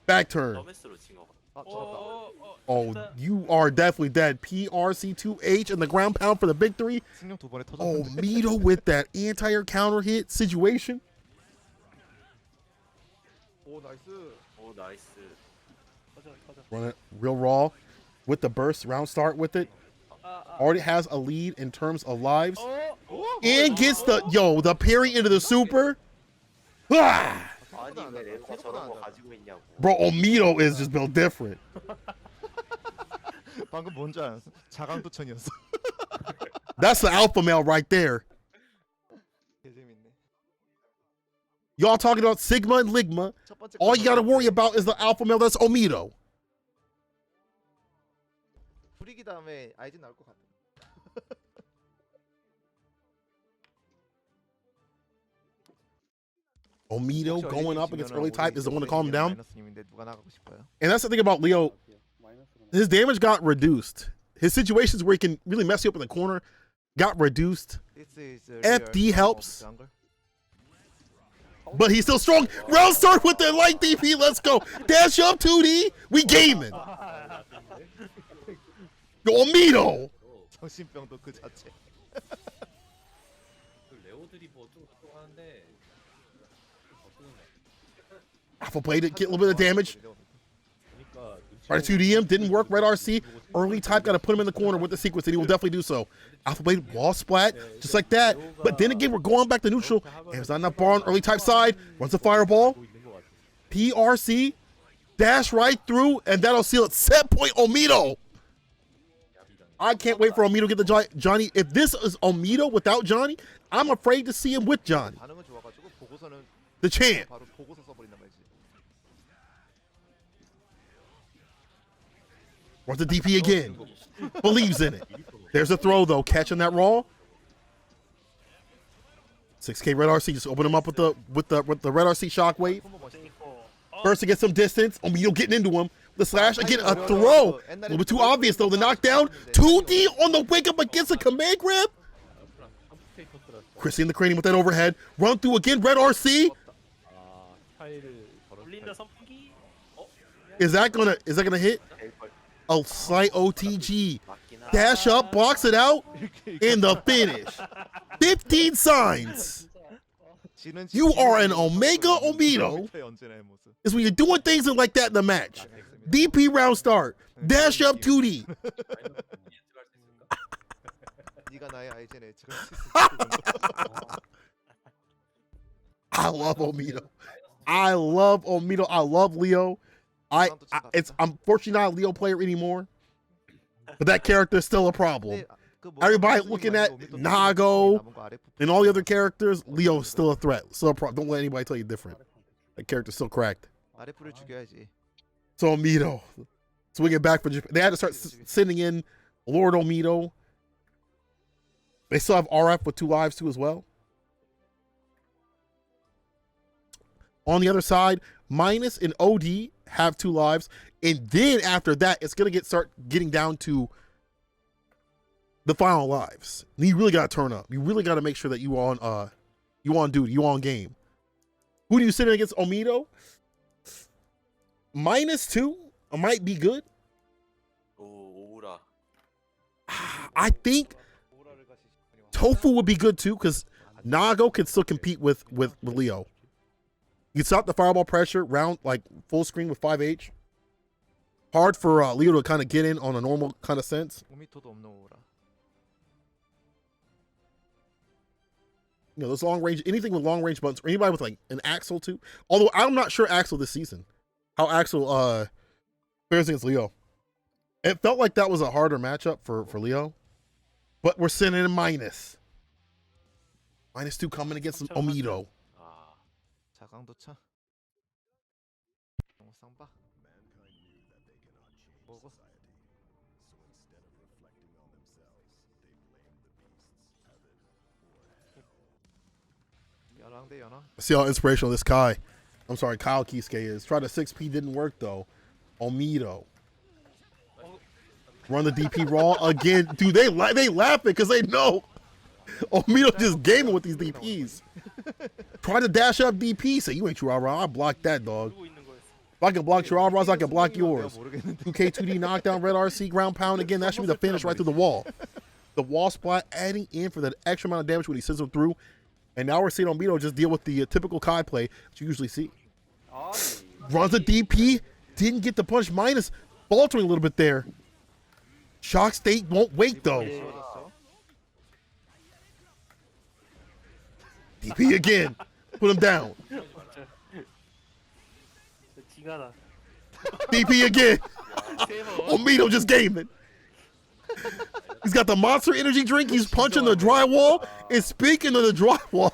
Back turn. 더메스로 친 거. 아, 잡았다. Oh, you are definitely dead. PRC2H and the ground pound for the victory. 승용 두 번에 Oh, 터졌는데. Mito with that anti-air counter hit situation. 오, 나이스. 오 나이스. Run it real raw with the burst round start with it. Already has a lead in terms of lives. And gets the parry into the super. Ah! 아니 왜 래퍼 저런 거 가지고 있냐고. Bro, Omito is just built different. 방금 뭔지 알았어? 자강도천이었어. That's the alpha male right there. 재밌네. Y'all talking about Sigma and Ligma. 첫 번째 All you got to worry about is the alpha male. That's Omito. 브리기 다음에 아이디 나올 것 같아. Omito going up against early type is the one to calm him down. 마이너스님인데 누가 나가고 싶어요? And that's the thing about Leo. His damage got reduced. His situations where he can really mess you up in the corner got reduced. This is the FD real helps. jungle. But he's still strong. Round start with the light DP. Let's go. Dash up 2D. We gaming. Yo, Omito. 정신병도 그 자체. 그 레오들이 뭐 어쩌고 하는데 어쩌는 거야? Alpha Blade did get a little bit of damage. 그러니까 Right, 2DM didn't work. Red RC early type got to put him in the corner with the sequence, and he will definitely do so. Alpha Blade wall splat just like that. But then again, we're going back to neutral, and there's not enough bar on early type side. Runs the fireball. PRC dash right through, and that'll seal it. Set point Omito. I can't wait for Omito to get the Johnny. If this is Omito without Johnny, I'm afraid to see him with Johnny. 반응은 좋아가지고 보고서는 The champ. 바로 보고서 써버린단 말이지. Wants the DP again. Believes in it. There's a throw though, catching that raw. 6K Red RC just open him up with the Red RC shockwave. First to get some distance. Omito getting into him. The slash again, a throw. A little bit too obvious though. The knockdown. 2D on the wake up against a command grab. Chrissy in the cranium with that overhead. Run through again. Red RC. 올린다 선풍기. Is that gonna hit? A slight OTG. Dash up, blocks it out, and the finish. 15 signs. You are an Omega Omito. Is when you're doing things like that in the match. DP round start. Dash up 2D. 네가 나의 아이젠에 I love Omito. I love Omito. I love Leo. It's unfortunately not a Leo player anymore. But that character is still a problem. Everybody looking at Nage and all the other characters, Leo is still a threat. Still a problem. Don't let anybody tell you different. That character's still cracked. 아랫불을 죽여야지. So Omito, swinging back for Japan. They had to start sending in Lord Omito. They still have RF with 2 lives too as well. On the other side, Minus and OD have 2 lives, and then after that, it's gonna start getting down to the final lives. And you really gotta turn up. You really gotta make sure that you on duty, you on game. Who do you sit in against Omito? -2 might be good. 오우라. I think Tofu would be good too, because Nago can still compete with Leo. You can stop the fireball pressure, round like full screen with 5H. Hard for Leo to kind of get in on a normal kind of sense. 오미토도 없는 오라. You know, those long range, anything with long range buttons, or anybody with like an Axel too. Although I'm not sure Axel this season, how Axel fares against Leo. It felt like that was a harder matchup for Leo, but we're sending in Minus. -2 coming against Omito. 자강도 차. 쌍바. 먹어. 연왕 대 연왕. See how inspirational this Kyle Kisuke is. Try the 6P, didn't work though. Omito. Run the DP raw again. Dude, they laughing because they know Omito just gaming with these DPs. Try to dash up DP. Say, you ain't Tyurara. I block that, dog. If I can block Tyurara's, I can block yours. 2K 2D knockdown, Red RC, ground pound again. That should be the finish right through the wall. The wall splat adding in for that extra amount of damage when he sends them through. And now we're seeing Omito just deal with the typical Kai play that you usually see. Runs the DP. Didn't get the punch. Minus faltering a little bit there. Shock state won't wait though. DP again. Put him down. DP again. Omito just gaming. He's got the monster energy drink. He's punching the drywall. And speaking of the drywall,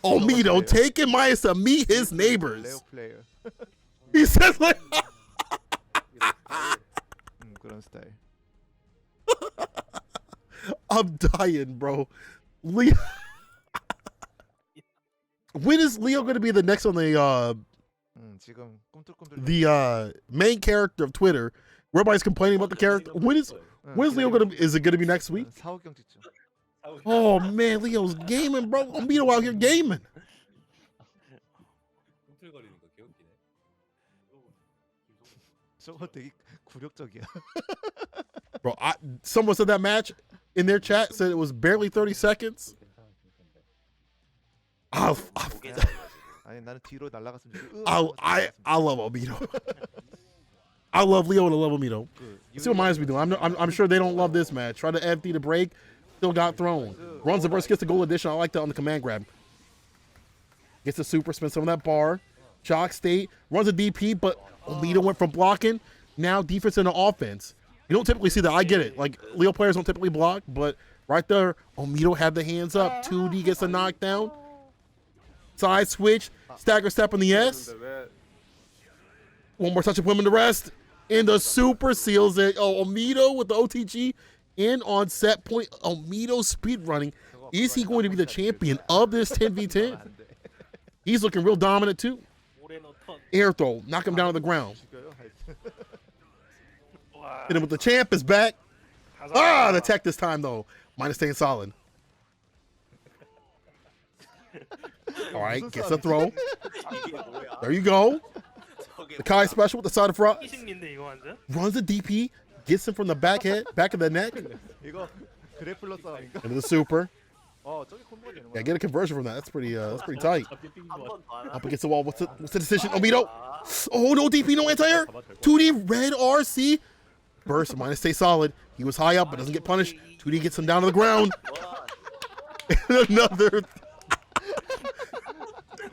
Omito taking Minus to meet his neighbors. He says like 그런 스타일. I'm dying, bro. Leo. When is Leo going to be the next on 지금 꿈틀꿈틀. the main character of Twitter? Where everybody's complaining about the character. When's Leo going to? Is it going to be next week? 4~5경쯤. Oh man, Leo's gaming, bro. Omito out here gaming. 꿈틀거리는 거 개웃기네. 저거 되게 굴욕적이야. Bro, someone said that match. in their chat said it was barely 30 seconds. I 아니 나는 뒤로 날아갔으면 좋겠어. love Omito. I love Leo and I love Omito. See what Minds be doing. I'm sure they don't love this match. Try to empty the break. Still got thrown. Runs the burst, gets the goal addition. I like that on the command grab. Gets the super, spins some of that bar. Shock state. Runs a DP, but Omito went from blocking. Now defense into offense. You don't typically see that. I get it. Like, Leo players don't typically block, but right there, Omito had the hands up. 2D gets a knockdown. Side switch. Stagger step on the S. One more touch of him in the rest. And the super seals it. Oh, Omito with the OTG in on set point. Omito speed running. Is he going to be the champion of this 10v10? He's looking real dominant too. Air throw. Knock him down to the ground. Hit him with the champ is back. Ah, the tech this time though. Minus staying solid. All right, gets a throw. There you go. The Kai special with the side of front. 희승인데 이거 완전. Runs a DP, gets him from the back of the neck. 이거 그래플러 싸움인가? Into the super. 저기 콤보가 되는 거야. Yeah, get a conversion from that. That's pretty tight. Up against the wall. What's the decision? Omito. Oh, no DP, no anti-air. 2D red RC. Burst, minus stay solid. He was high up, but doesn't get punished. 2D gets him down to the ground. Another.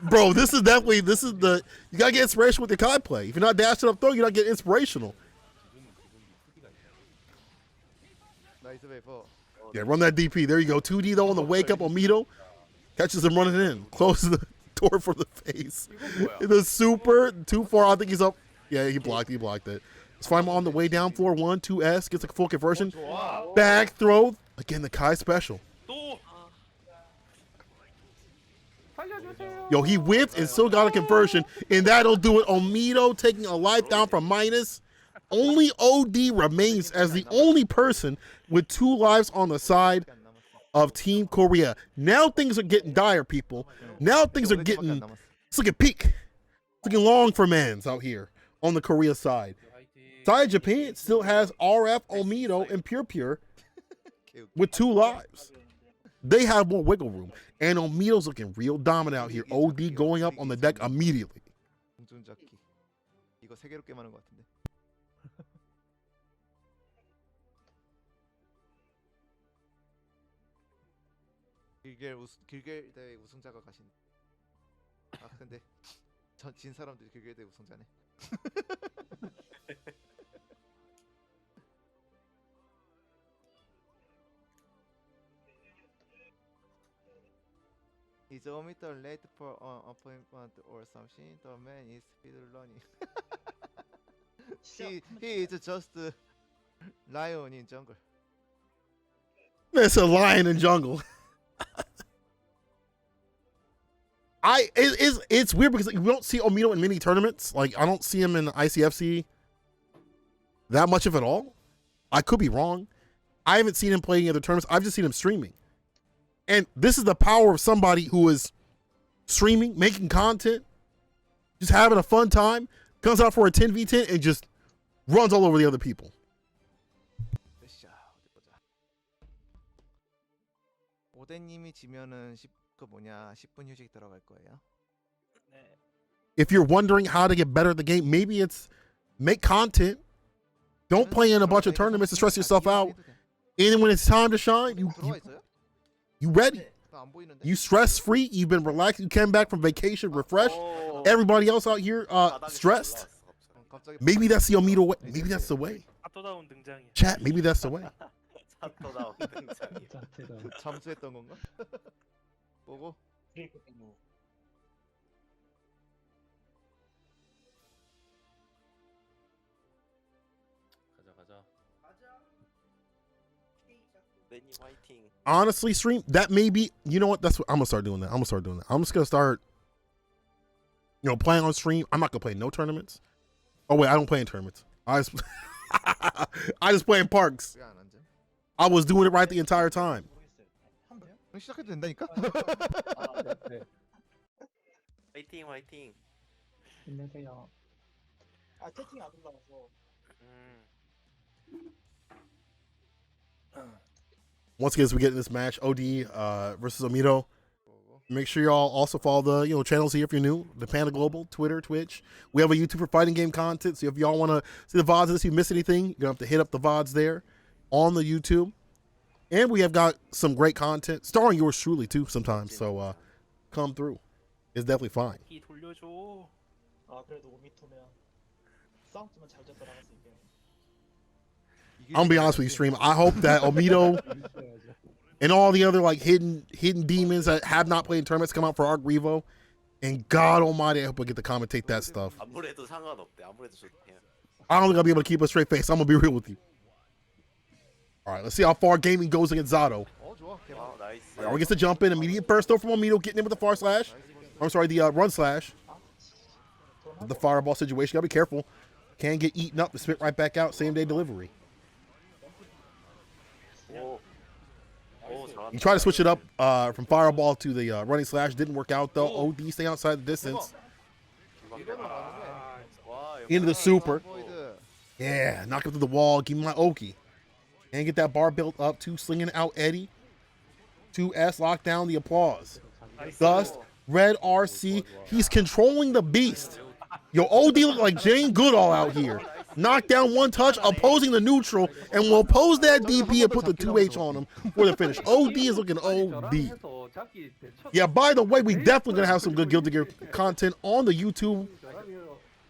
Bro, this is the, you gotta get inspiration with your Kai play. If you're not dashing up throw, you're not getting inspirational. 나이스 베이퍼. Yeah, run that DP. There you go. 2D though on the wake up. Omito catches him running in. Closes the door for the face. The super too far. I think he's up. Yeah, he blocked it. Let's find him on the way down floor. 1, 2S gets a full conversion. Back throw. Again, the Kai special. Yo, he whipped and still got a conversion, and that'll do it. Omito taking a life down from minus. Only OD remains as the only person with 2 lives on the side of Team Korea. Now things are getting dire, people. Now things are getting, it's looking peak. It's looking long for mans out here on the Korea side. Side Japan still has RF, Omito, and PurePure with 2 lives. They have more wiggle room. And Omito's looking real dominant out here. OD going up on the deck immediately. 공중잡기. 이거 3개로 게임하는 것 같은데. 길게 대회 우승자가 가신. 아 근데 진 사람들이 길게 대회 우승자네. Is Omito late for appointment or something? The man is speed running. he is just lion in jungle. It's a lion in jungle. It's weird because we don't see Omito in many tournaments. Like, I don't see him in ICFC that much of it all. I could be wrong. I haven't seen him play any other tournaments. I've just seen him streaming. And this is the power of somebody who is streaming, making content, just having a fun time, comes out for a 10v10 and just runs all over the other people. 오대님이 지면은 10분 휴식 들어갈 거예요. If you're wondering how to get better at the game, maybe it's make content. Don't play in a bunch of tournaments to stress yourself out. And then when it's time to shine, you ready. You stress free. You've been relaxed. You came back from vacation refreshed. Everybody else out here stressed. Maybe that's the Omito way. Maybe that's the way. 압도다운 등장이야. Chat, maybe that's the way. 잠수했던 건가? 보고 Honestly, stream that may be. You know what? That's what I'm gonna start doing. I'm just gonna start. Playing on stream. I'm not gonna play no tournaments. Oh wait, I don't play in tournaments. I just play in parks. I was doing it right the entire time. 시작해도 된다니까? 화이팅. 힘내세요. 아 채팅 안 올라와서. Once again, as we get in this match, OD versus Omito. Make sure y'all also follow the channels here if you're new. The Panda Global, Twitter, Twitch. We have a YouTube for fighting game content. So if y'all want to see the VODs of this, if you miss anything, you're gonna have to hit up the VODs there on the YouTube. And we have got some great content starring yours truly too sometimes. So come through. It's definitely fine. 이 돌려줘. 아 그래도 오미토면 싸움만 잘 잡아나갈 수 있게. I'm gonna be honest with you, stream. I hope that Omito and all the other like hidden demons that have not played in tournaments come out for Arc Revo. And God Almighty, I hope we get to commentate that stuff. 아무래도 상관없대. 아무래도 좋대. I don't think I'll be able to keep a straight face. I'm gonna be real with you. All right, let's see how far gaming goes against Zato. 좋아. 아, 나이스. All right, gets the jump in, immediate burst though from Omito, getting in with the far slash. I'm sorry, the run slash. The fireball situation, gotta be careful. Can get eaten up, to spit right back out, same day delivery. 오. 오, 잘한다. He tried to switch it up from fireball to the running slash, didn't work out though. OD stay outside the distance. 와, Into the super. 보이드. Yeah, knock him through the wall, give him my Oki. And get that bar built up, 2 slinging out Eddie. 2S lock down the applause. Dust, red RC, he's controlling the beast. Yo, OD look like Jane Goodall out here. Knock down one touch, opposing the neutral, and will oppose that DP and put the 2H on him for the finish. OD is looking OD. Yeah, by the way, we definitely gonna have some good Guilty Gear content on the YouTube.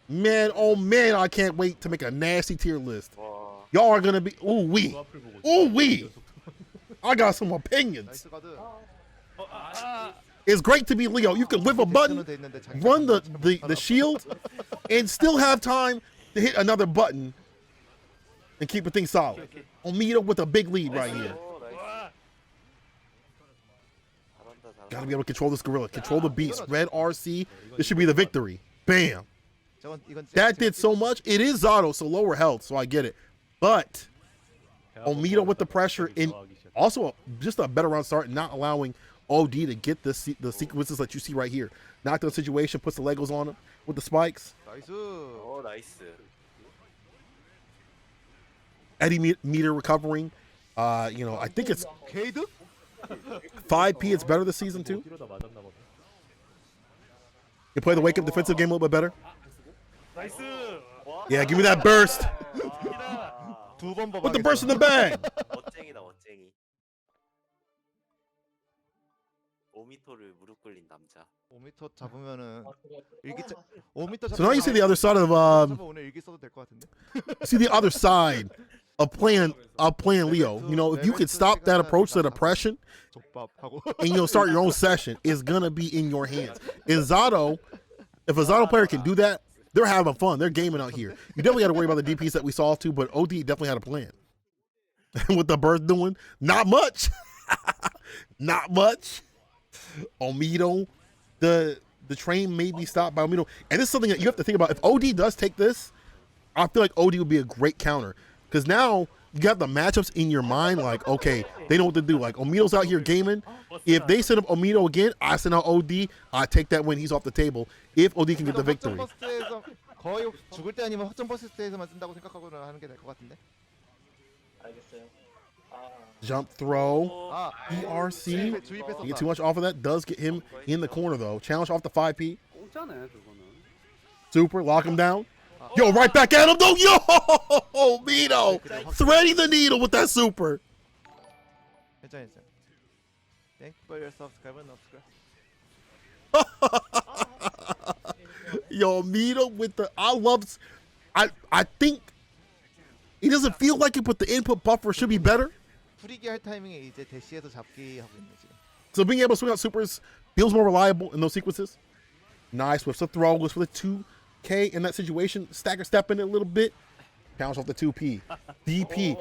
Man, oh man, I can't wait to make a nasty tier list. Y'all are gonna be ooh-wee. Ooh-wee. I got some opinions. 나이스 가드. It's great to be Leo. You can whip a button, run the shield, and still have time to hit another button and keep the thing solid. Omito with a big lead right here. 오, 나이스. 잘한다, Gotta be able to control this gorilla, control the beast. Red RC, this should be the victory. Bam. That did so much. It is Zato, so lower health, so I get it. But Omito with the pressure, and also just a better round start, not allowing OD to get the sequences that you see right here. Knockdown situation, puts the Legos on him with the spikes. 나이스. 오, 나이스. Eddie meter recovering. I think it's 게이드? 5P. It's better this season too. 뒤로 다 맞았나 보네. You play the wake up defensive game a little bit better. 나이스. Yeah, give me that burst. 두번 Put the burst in the bag. 멋쟁이다, 멋쟁이. 오미토를 무릎 꿇린 남자. 5m 잡으면은 일기차 5m So now you see the other side of 오늘 일기 써도 될 것 같은데. see the other side of playing Leo. If you could stop that approach to depression 족밥하고. and start your own session, it's gonna be in your hands. If a Zato player can do that, they're having fun. They're gaming out here. You definitely got to worry about the DPs that we saw too, but OD definitely had a plan. What the bird doing? Not much. Not much. Omito, the train may be stopped by Omito, and this is something that you have to think about. If OD does take this, I feel like OD would be a great counter, because now you got the matchups in your mind. Like, okay, they know what to do. Like Omito's out here gaming. If they send up Omito again, I send out OD. I take that win. He's off the table. If OD can get the victory. 버스트에서 거의 죽을 때 아니면 확정 버스트에서만 쓴다고 생각하고는 하는 게 될 것 같은데. 알겠어요. Jump throw. 아, ERC. 주입해서 You get too much off of that. Does get him in the corner though. Challenge off the 5P. 공짜네 저거는. Super. Lock him down. Yo, right back at him though. Yo, Omito threading the needle with that super. 괜찮아. Thank you for your subscribe and subscribe. Yo, Omito with the I think he doesn't feel like it, but the input buffer should be better. 프리기 할 타이밍에 이제 대시해서 잡기 하고 있네 지금. So being able to swing out supers feels more reliable in those sequences. Nice whips the throw, goes for the 2K in that situation. Stagger step in it a little bit. Bounce off the 2P. DP.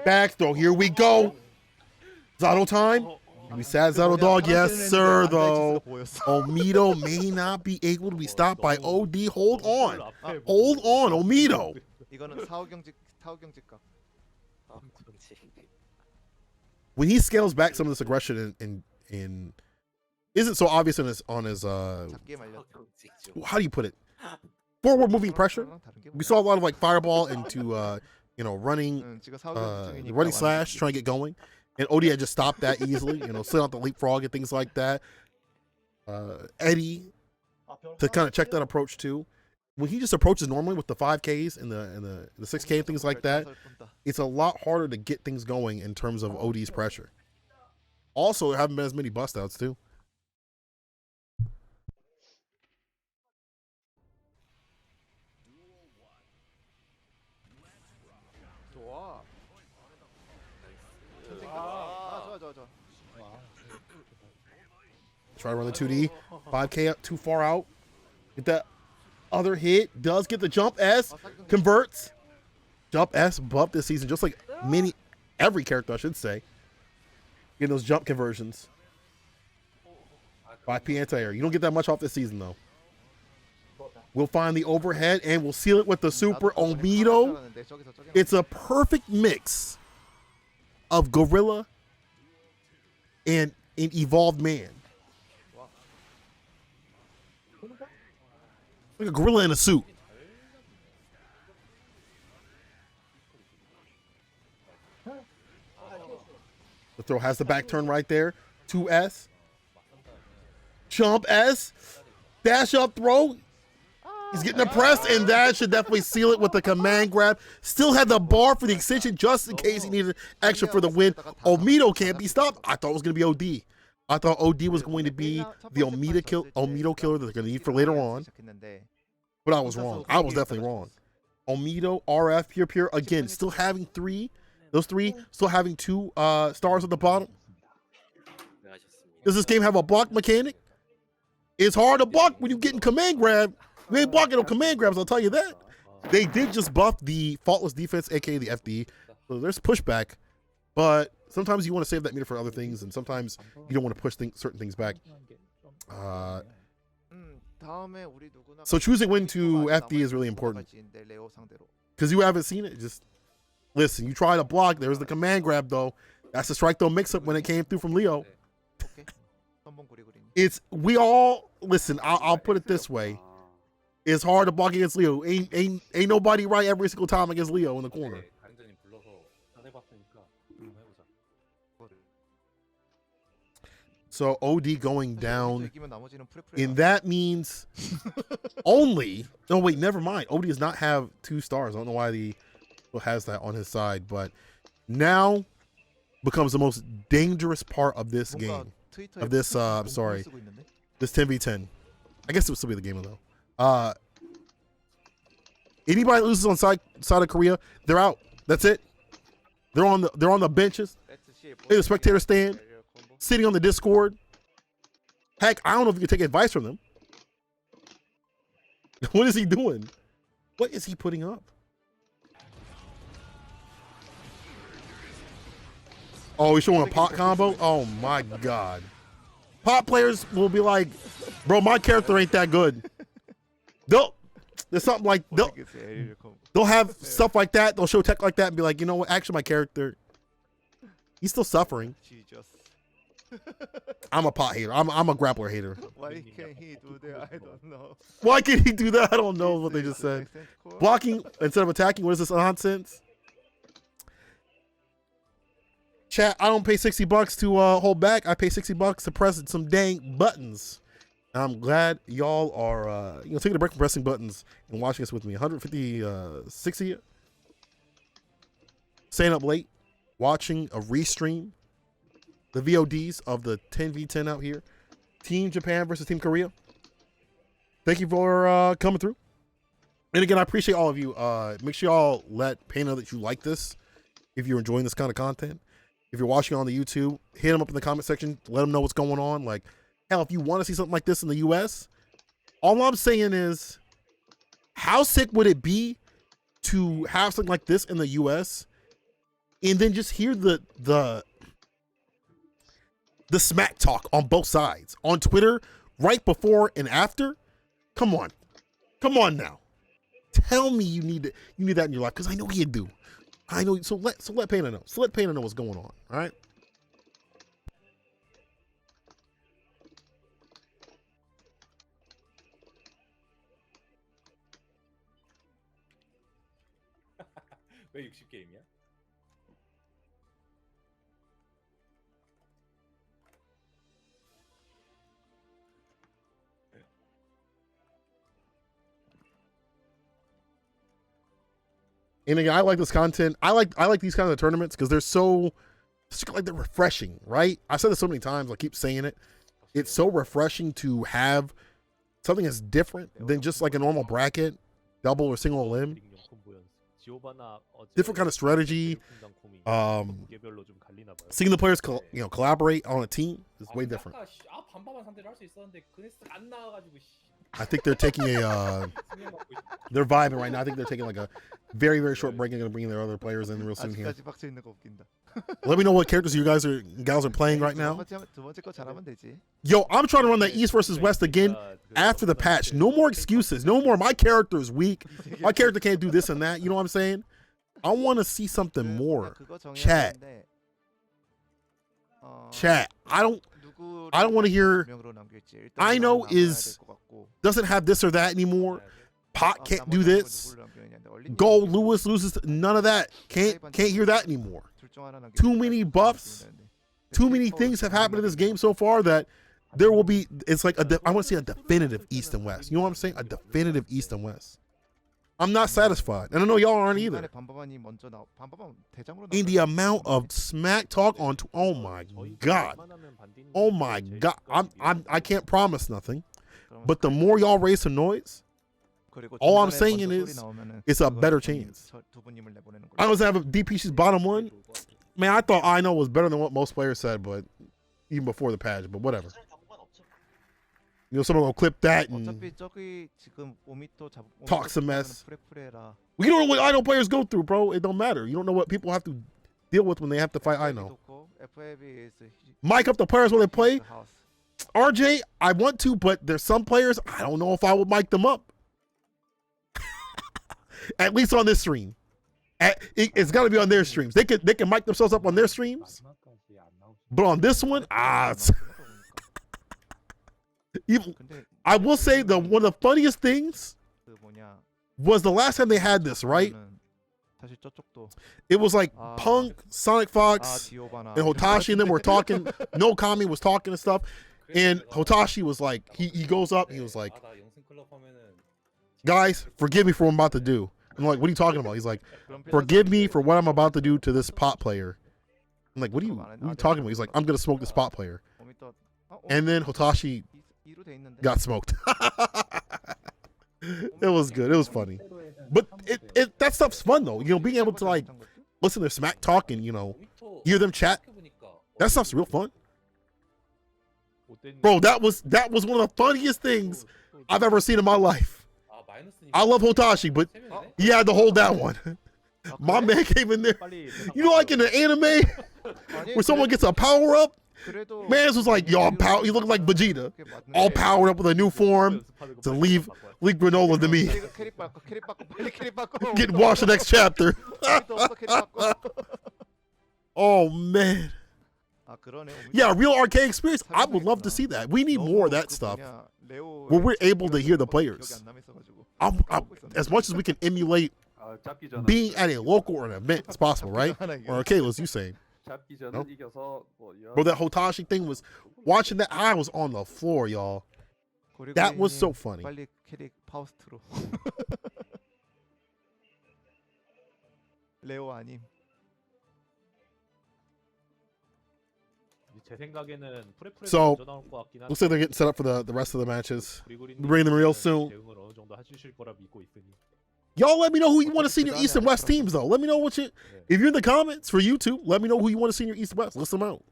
Back throw. Here we go. Zato time. We sad Zato dog. Yes, sir, though. Omito may not be able to be stopped by OD. Hold on. Hold on, Omito. 이거는 사후경직각. 아, 그렇지. When he scales back some of this aggression in isn't so obvious on his 잡기에 말렸어. how do you put it? Forward moving pressure. We saw a lot of like fireball into running 지금 사후경직 중이니까 running slash trying to get going. And OD had just stopped that easily, you know, slid out the leapfrog and things like that. Eddie to kind of check that approach too. When he just approaches normally with the 5Ks and the 6K and things like that, it's a lot harder to get things going in terms of OD's pressure. Also, there haven't been as many bust outs too. 좋아. 아, 좋아. Try to run the 2D. 5K up too far out. Get that other hit. Does get the jump S. Converts. Jump S buff this season, just like every character, I should say. Getting those jump conversions. 5P anti-air. You don't get that much off this season, though. We'll find the overhead, and we'll seal it with the super Omito. It's a perfect mix of gorilla and an evolved man. Like a gorilla in a suit. The throw has the back turn right there. 2S. Jump S. Dash up throw. He's getting pressed, and that should definitely seal it with the command grab. Still had the bar for the extension just in case he needed extra for the win. Omito can't be stopped. I thought it was going to be OD. I thought OD was going to be the Omito killer that they're going to need for later on. But I was wrong. I was definitely wrong. Omito, RF, PurePure, again, still having those three, still having 2 stars at the bottom. Does this game have a block mechanic? It's hard to block when you're getting command grab. We ain't blocking no command grabs, I'll tell you that. They did just buff the faultless defense, aka the FD. So there's pushback, but sometimes you want to save that meter for other things, and sometimes you don't want to push certain things back. So choosing when to FD is really important. Because you haven't seen it, just listen, you try to block, there's the command grab though. That's the strike though mix-up when it came through from Leo. Listen, I'll put it this way. It's hard to block against Leo. Ain't nobody right every single time against Leo in the corner. So OD going down, and that means only. No, wait, never mind. OD does not have 2 stars. I don't know why he has that on his side, but now becomes the most dangerous part of this game. Of this, I'm sorry, this 10v10. I guess it would still be the game though. Anybody that loses on side of Korea, they're out. That's it. They're on the benches. In the spectator stand, sitting on the Discord. Heck, I don't know if you can take advice from them. What is he doing? What is he putting up? Oh, he's showing a pot combo? Oh my god. Pot players will be like, bro, my character ain't that good. There's something like they'll have stuff like that. They'll show tech like that and be like, you know what? Actually, my character, he's still suffering. I'm a pot hater. I'm a grappler hater. Why can't he do that? I don't know. Why can't he do that? I don't know what they just said. Blocking instead of attacking. What is this nonsense? Chat, I don't pay $60 to hold back. I pay $60 to press some dang buttons. I'm glad y'all are taking a break from pressing buttons and watching us with me. 156 of you staying up late, watching a restream, the VODs of the 10v10 out here. Team Japan versus Team Korea. Thank you for coming through. And again, I appreciate all of you. Make sure y'all let Pay know that you like this if you're enjoying this kind of content. If you're watching on the YouTube, hit them up in the comment section. Let them know what's going on. Like, hell, if you want to see something like this in the US, all I'm saying is, how sick would it be to have something like this in the US and then just hear the smack talk on both sides on Twitter right before and after? Come on now. Tell me you need that in your life, because I know you do. I know. So let Payne know. So let Payne know what's going on. All right. 왜 60게임이야? And again, I like this content. I like these kinds of tournaments because they're they're refreshing, right? I've said this so many times. I keep saying it. It's so refreshing to have something that's different than just like a normal bracket, double or single limb. Different kind of strategy. Seeing the players collaborate on a team is way different. I think they're taking they're vibing right now. I think they're taking like a very, very short break and going to bring their other players in real soon here. 아직까지 박혀 있는 거 웃긴다. Let me know what characters you guys are playing right now. 두 번째 거 잘하면 되지. Yo, I'm trying to run that East versus West again after the patch. No more excuses. No more. My character is weak. My character can't do this and that. You know what I'm saying? I want to see something more. Chat. Chat. I don't want to hear. I know doesn't have this or that anymore. Pot can't do this. Gold Lewis loses. None of that. Can't hear that anymore. Too many buffs. Too many things have happened in this game so far that there will be. It's like I want to see a definitive East and West. You know what I'm saying? A definitive East and West. I'm not satisfied, and I know y'all aren't either. In the amount of smack talk on, oh my god, I can't promise nothing, but the more y'all raise some noise, all I'm saying is it's a better chance. I was having DPC's bottom one. Man, I thought I know was better than what most players said, but even before the patch, but whatever. You know, someone will clip that and talk some mess. We don't know what I know players go through, bro. It don't matter. You don't know what people have to deal with when they have to fight. I know. Mic up the players when they play. RJ, I want to, but there's some players I don't know if I would mic them up. At least on this stream. It's got to be on their streams. They can mic themselves up on their streams, but on this one, I will say one of the funniest things was the last time they had this, right? It was like Punk, Sonic Fox, and Hotashi, and then we're talking. No Kami was talking and stuff, and Hotashi was like, he goes up, and he was like, "Guys, forgive me for what I'm about to do." I'm like, "What are you talking about?" He's like, "Forgive me for what I'm about to do to this pot player." I'm like, what are you talking about? He's like, "I'm gonna smoke this pot player," and then Hotashi got smoked. It was good. It was funny, but that stuff's fun though. You know, being able to like listen to smack talk and hear them chat. That stuff's real fun, bro. That was one of the funniest things I've ever seen in my life. I love Hotashi, but he had to hold that one. My man came in there. You know, like in the anime where someone gets a power up. Mans was like, "Yo, he looked like Vegeta, all powered up with a new form to leave granola to me. Get washed the next chapter." Oh man. Yeah, real arcade experience. I would love to see that. We need more of that stuff where we're able to hear the players. As much as we can emulate being at a local or an event as possible, right? Or arcade, as you saying. Nope. Bro, that Hotashi thing was watching that. I was on the floor, y'all. That was so funny. So looks like they're getting set up for the rest of the matches. We'll bring them real soon. Y'all let me know who you want to see in your East and West teams, though. Let me know what if you're in the comments for YouTube, let me know who you want to see in your East and West. List them out.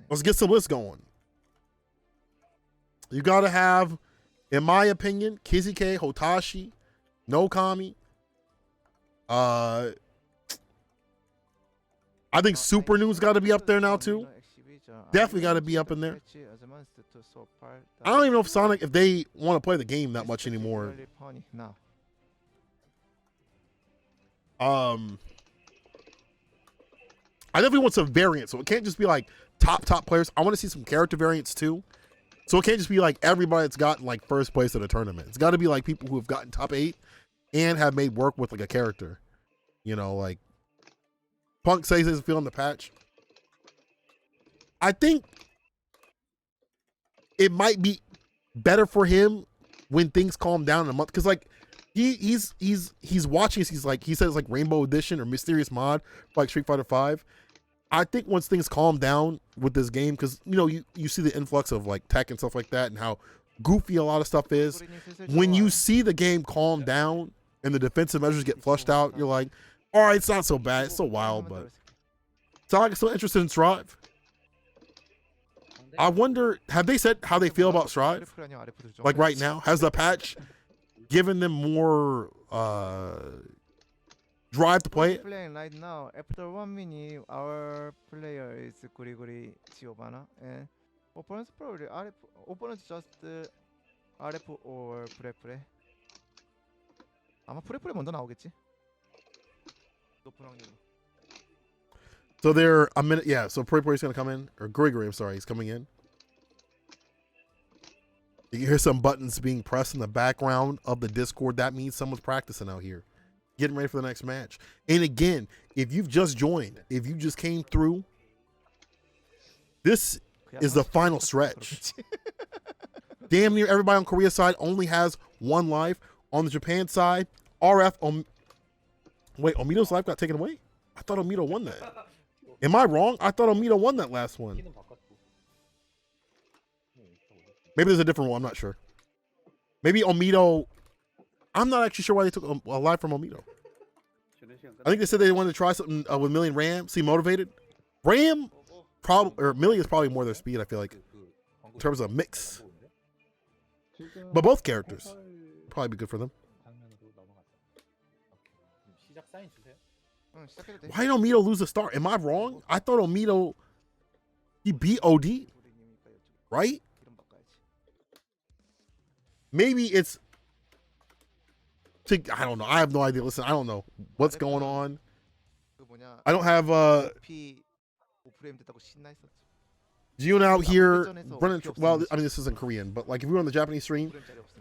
Let's get some lists going. You got to have, in my opinion, Kizuke, Hotashi, No Kami. I think Super News got to be up there now, too. Definitely got to be up in there. I don't even know if they want to play the game that much anymore. I definitely want some variants, so it can't just be like top players. I want to see some character variants too. So it can't just be like everybody that's gotten like first place at a tournament. It's got to be like people who have gotten top 8 and have made work with like a character. You know, like Punk says he's feeling the patch. I think it might be better for him when things calm down in a month. Because, like, he's watching us. He's like, he says like Rainbow Edition or Mysterious Mod for like Street Fighter 5. I think once things calm down with this game, because you know you see the influx of like tech and stuff like that, and how goofy a lot of stuff is. When you see the game calm down and the defensive measures get flushed out, you're like, all right, it's not so bad. It's so wild, but it's not like I'm still interested in Strive. I wonder, have they said how they feel about Strive? Like right now, has the patch given them more drive to play it? Playing right now. After 1 minute, our player is Guriguri Giovanna, and opponents probably RF. Opponents just RF or PurePure. 아마 PurePure 먼저 나오겠지. 높은 확률로. So they're a minute, yeah. So PurePure is gonna come in, or Guriguri, I'm sorry, he's coming in. You can hear some buttons being pressed in the background of the Discord. That means someone's practicing out here, getting ready for the next match. And again, if you've just joined, if you just came through, this is the final stretch. Damn near everybody on Korea side only has 1 life. On the Japan side, RF. Wait, Omito's life got taken away? I thought Omito won that. Am I wrong? I thought Omito won that last one. Maybe there's a different one. I'm not sure. Maybe Omito. I'm not actually sure why they took a life from Omito. I think they said they wanted to try something with Millie and Ram. See, motivated. Ram, or Millie is probably more their speed. I feel like in terms of mix. But both characters probably be good for them. Why did Omito lose the start? Am I wrong? I thought Omito, he beat OD, right? Maybe it's, I don't know. I have no idea. Listen, I don't know what's going on. I don't have June out here running. Well, I mean, this isn't Korean, but like if we were on the Japanese stream,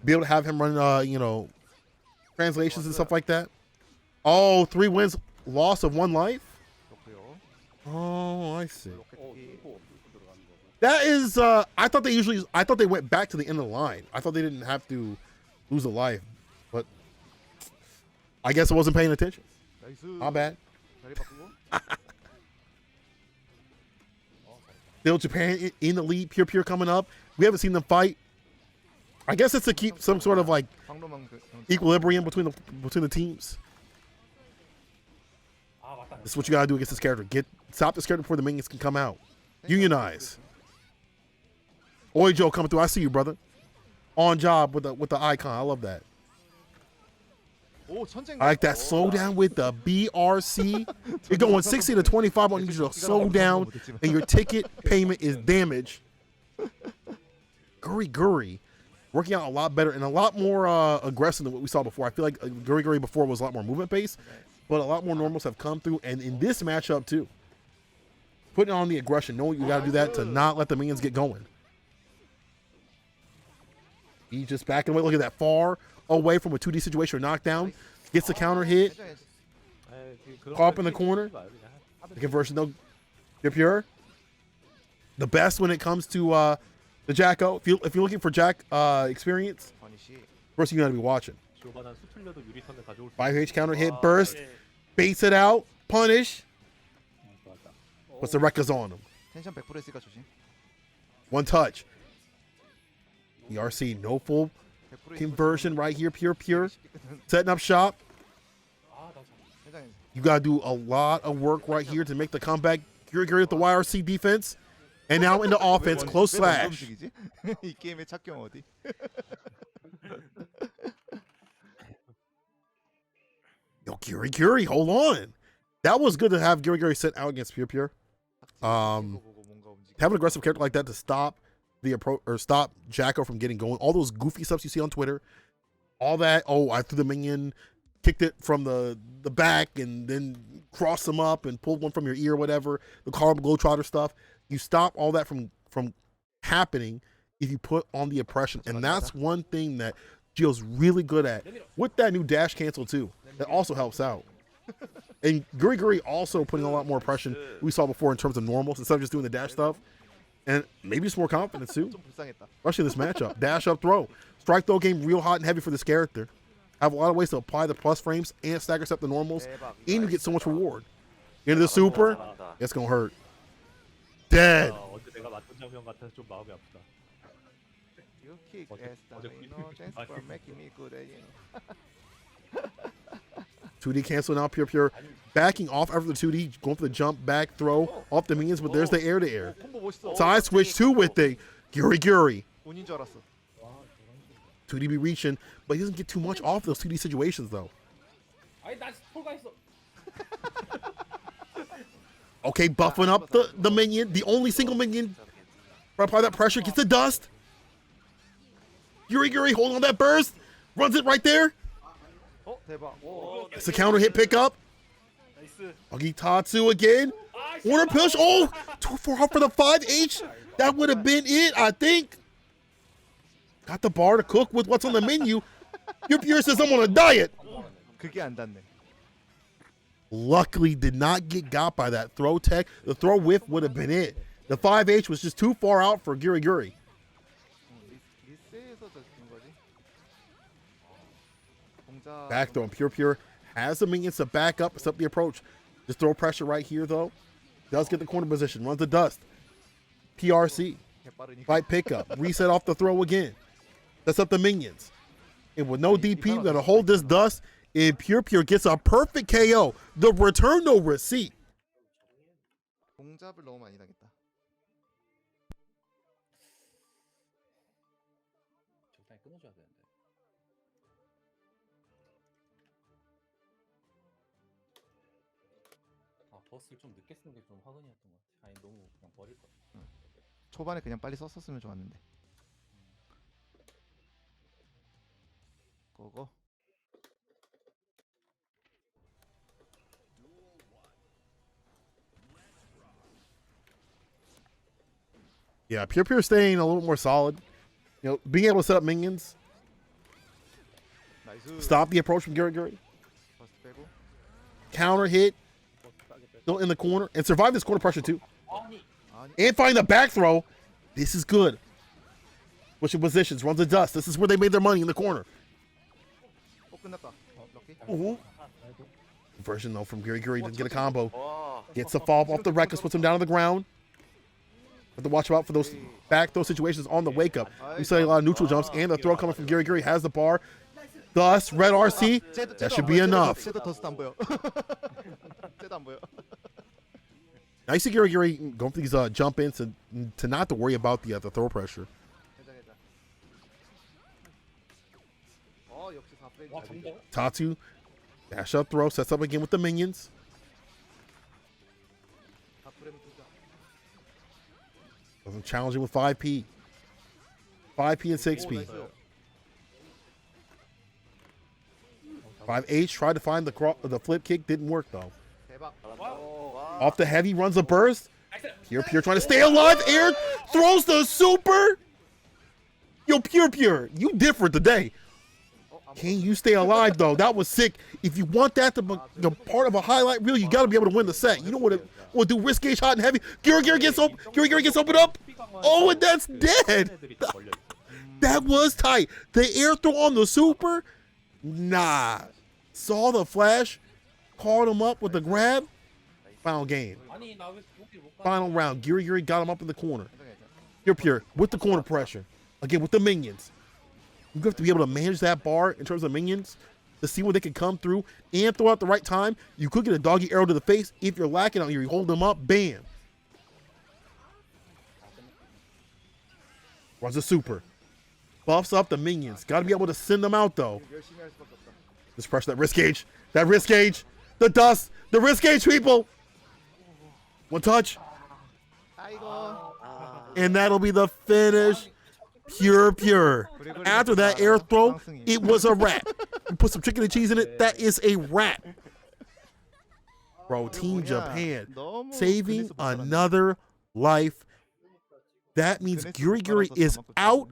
be able to have him run, you know, translations and stuff like that. Oh, 3 wins, loss of 1 life. Oh, I see. That is, I thought they went back to the end of the line. I thought they didn't have to lose a life, but I guess I wasn't paying attention. My bad. Still Japan in the lead, PurePure coming up. We haven't seen them fight. I guess it's to keep some sort of like equilibrium between the teams. This is what you gotta do against this character. Stop this character before the minions can come out. Unionize. Oijo coming through. I see you, brother. On job with the icon. I love that. I like that slow down with the BRC. You're going 60 to 25 on you. Slow down, and your ticket payment is damaged. Guriguri working out a lot better and a lot more aggressive than what we saw before. I feel like Guriguri before was a lot more movement based, but a lot more normals have come through, and in this matchup too, putting on the aggression, knowing you got to do that to not let the minions get going. He's just backing away. Look at that, far away from a 2D situation or knockdown. Gets the counter hit. Caught up in the corner. The conversion though, PurePure. The best when it comes to the Jacko. If you're looking for Jack experience, first you got to be watching. 5H counter hit, burst, baits it out, punish. Puts the Rekkas on him. 1 touch. ERC, no full conversion right here, PurePure. Setting up shop. You got to do a lot of work right here to make the comeback. Guriguri with the YRC defense. And now into offense, close slash. Yo, Guriguri, hold on. That was good to have Guriguri sent out against PurePure. Have an aggressive character like that to stop the approach or stop Jacko from getting going. All those goofy stuff you see on Twitter, all that. Oh, I threw the minion, kicked it from the back, and then crossed them up and pulled one from your ear, or whatever. The Carl Globetrotter stuff. You stop all that from happening if you put on the oppression, and that's one thing that Gio's really good at with that new dash cancel too. That also helps out. And Guriguri also putting a lot more oppression we saw before in terms of normals instead of just doing the dash stuff. And maybe just more confidence too, especially in this matchup. Dash up throw. Strike throw game real hot and heavy for this character. have a lot of ways to apply the plus frames and stagger step the normals, 대박. and you get so much reward. Into the super, 잘한다. it's gonna hurt. Dead. 어제 내가 맞던 장면 같아서 좀 마음이 아프다. You kick 어제- ass down, 어제 you know. Thanks for making me good, you know. 2D cancel now, PurePure. Backing off after the 2D, going for the jump, back, throw, off the minions, but there's the air to air. 콤보 멋있어. Side switch too with the Guriguri. 운인 줄 알았어. 2D be reaching, but he doesn't get too much off those 2D situations though. 아니 나 스포가 있어. Okay, buffing up the minion, the only single minion. Apply that pressure, gets the dust. Guriguri holding on that burst, runs it right there. 어 대박. It's a counter hit pickup. 나이스. Agitatsu again. Corner push. Oh, too far off for the 5H. That would have been it, I think. Got the bar to cook with what's on the menu. PurePure says I'm on a diet. 그게 안 닿네. Luckily, did not get got by that throw tech. The throw whiff would have been it. The 5H was just too far out for Guriguri. 리스에서 진 거지. 공자. Back throw. And PurePure has the minions to back up, set up the approach. Just throw pressure right here, though. Does get the corner position. Runs the dust. PRC. 개빠르니까. Fight pickup. Reset off the throw again. Sets up the minions. And with no DP, we're going to hold this dust. And PurePure gets a perfect KO. The return no receipt. 공잡을 너무 많이 당했다. 적당히 끊어줘야 되는데. 아 버스를 좀 늦게 쓰는 게 좀 화근이었던 것 같아. 아니 너무 그냥 버릴 것 같아. 초반에 그냥 빨리 썼었으면 좋았는데. 고고. Yeah, PurePure staying a little more solid. You know, being able to set up minions. 나이스. Stop the approach from Guriguri. 버스 빼고. Counter hit. Still in the corner. And survive this corner pressure too. 아니. And find the back throw. This is good. Switching positions. Runs the dust. This is where they made their money in the corner. 끝났다. 럭키. Ooh. Version though from Guriguri didn't get a combo. 와. Gets the fall off the reckless, puts him down on the ground. Have to watch out for those back throw situations on the wake up. We saw a lot of neutral jumps and the throw coming from Guriguri has the bar. Thus, red RC. That should be enough. 쟤도 더스트 안 보여. 쟤도 안 보여. Nice to Guriguri going for these jump ins to not to worry about the throw pressure. 역시 4프레임. 와 정도? Tatu, dash up throw, sets up again with the minions. 4프레임 투자. Doesn't challenging with 5P. 5P and 6P. 5H tried to find the flip kick, didn't work though. 대박. Off the heavy, runs a burst. PurePure trying to stay alive. Air throws the super. Yo, PurePure, you different today. Can you stay alive though? That was sick. If you want that to be part of a highlight reel, you got to be able to win the set. You know what? What do risk gauge hot and heavy? Guriguri gets open. Guriguri gets opened up. Oh, and that's dead. 애들이 다 걸려 있어. That was tight. The air throw on the super. Nah. Saw the flash. Called him up with the grab. Final game. 아니 나 왜 여기 못 가? Final round. Guriguri got him up in the corner. PurePure with the corner pressure. Again with the minions. You have to be able to manage that bar in terms of minions to see where they can come through and throw out the right time. You could get a doggy arrow to the face. If you're lacking out here, you hold them up. Bam. Runs a super. Buffs up the minions. Got to be able to send them out though. 열심히 할 수밖에 없다. Just pressure that wrist gauge. That wrist gauge. The dust. The wrist gauge, people. One touch. 아이고. And that'll be the finish. PurePure. After that air throw, it was a wrap. You put some chicken and cheese in it, that is a wrap. Bro, Team Japan 너무 saving 그네스 못 살았네. another life. That means 그네스 못 Guriguri 살아서 is 저만큼 out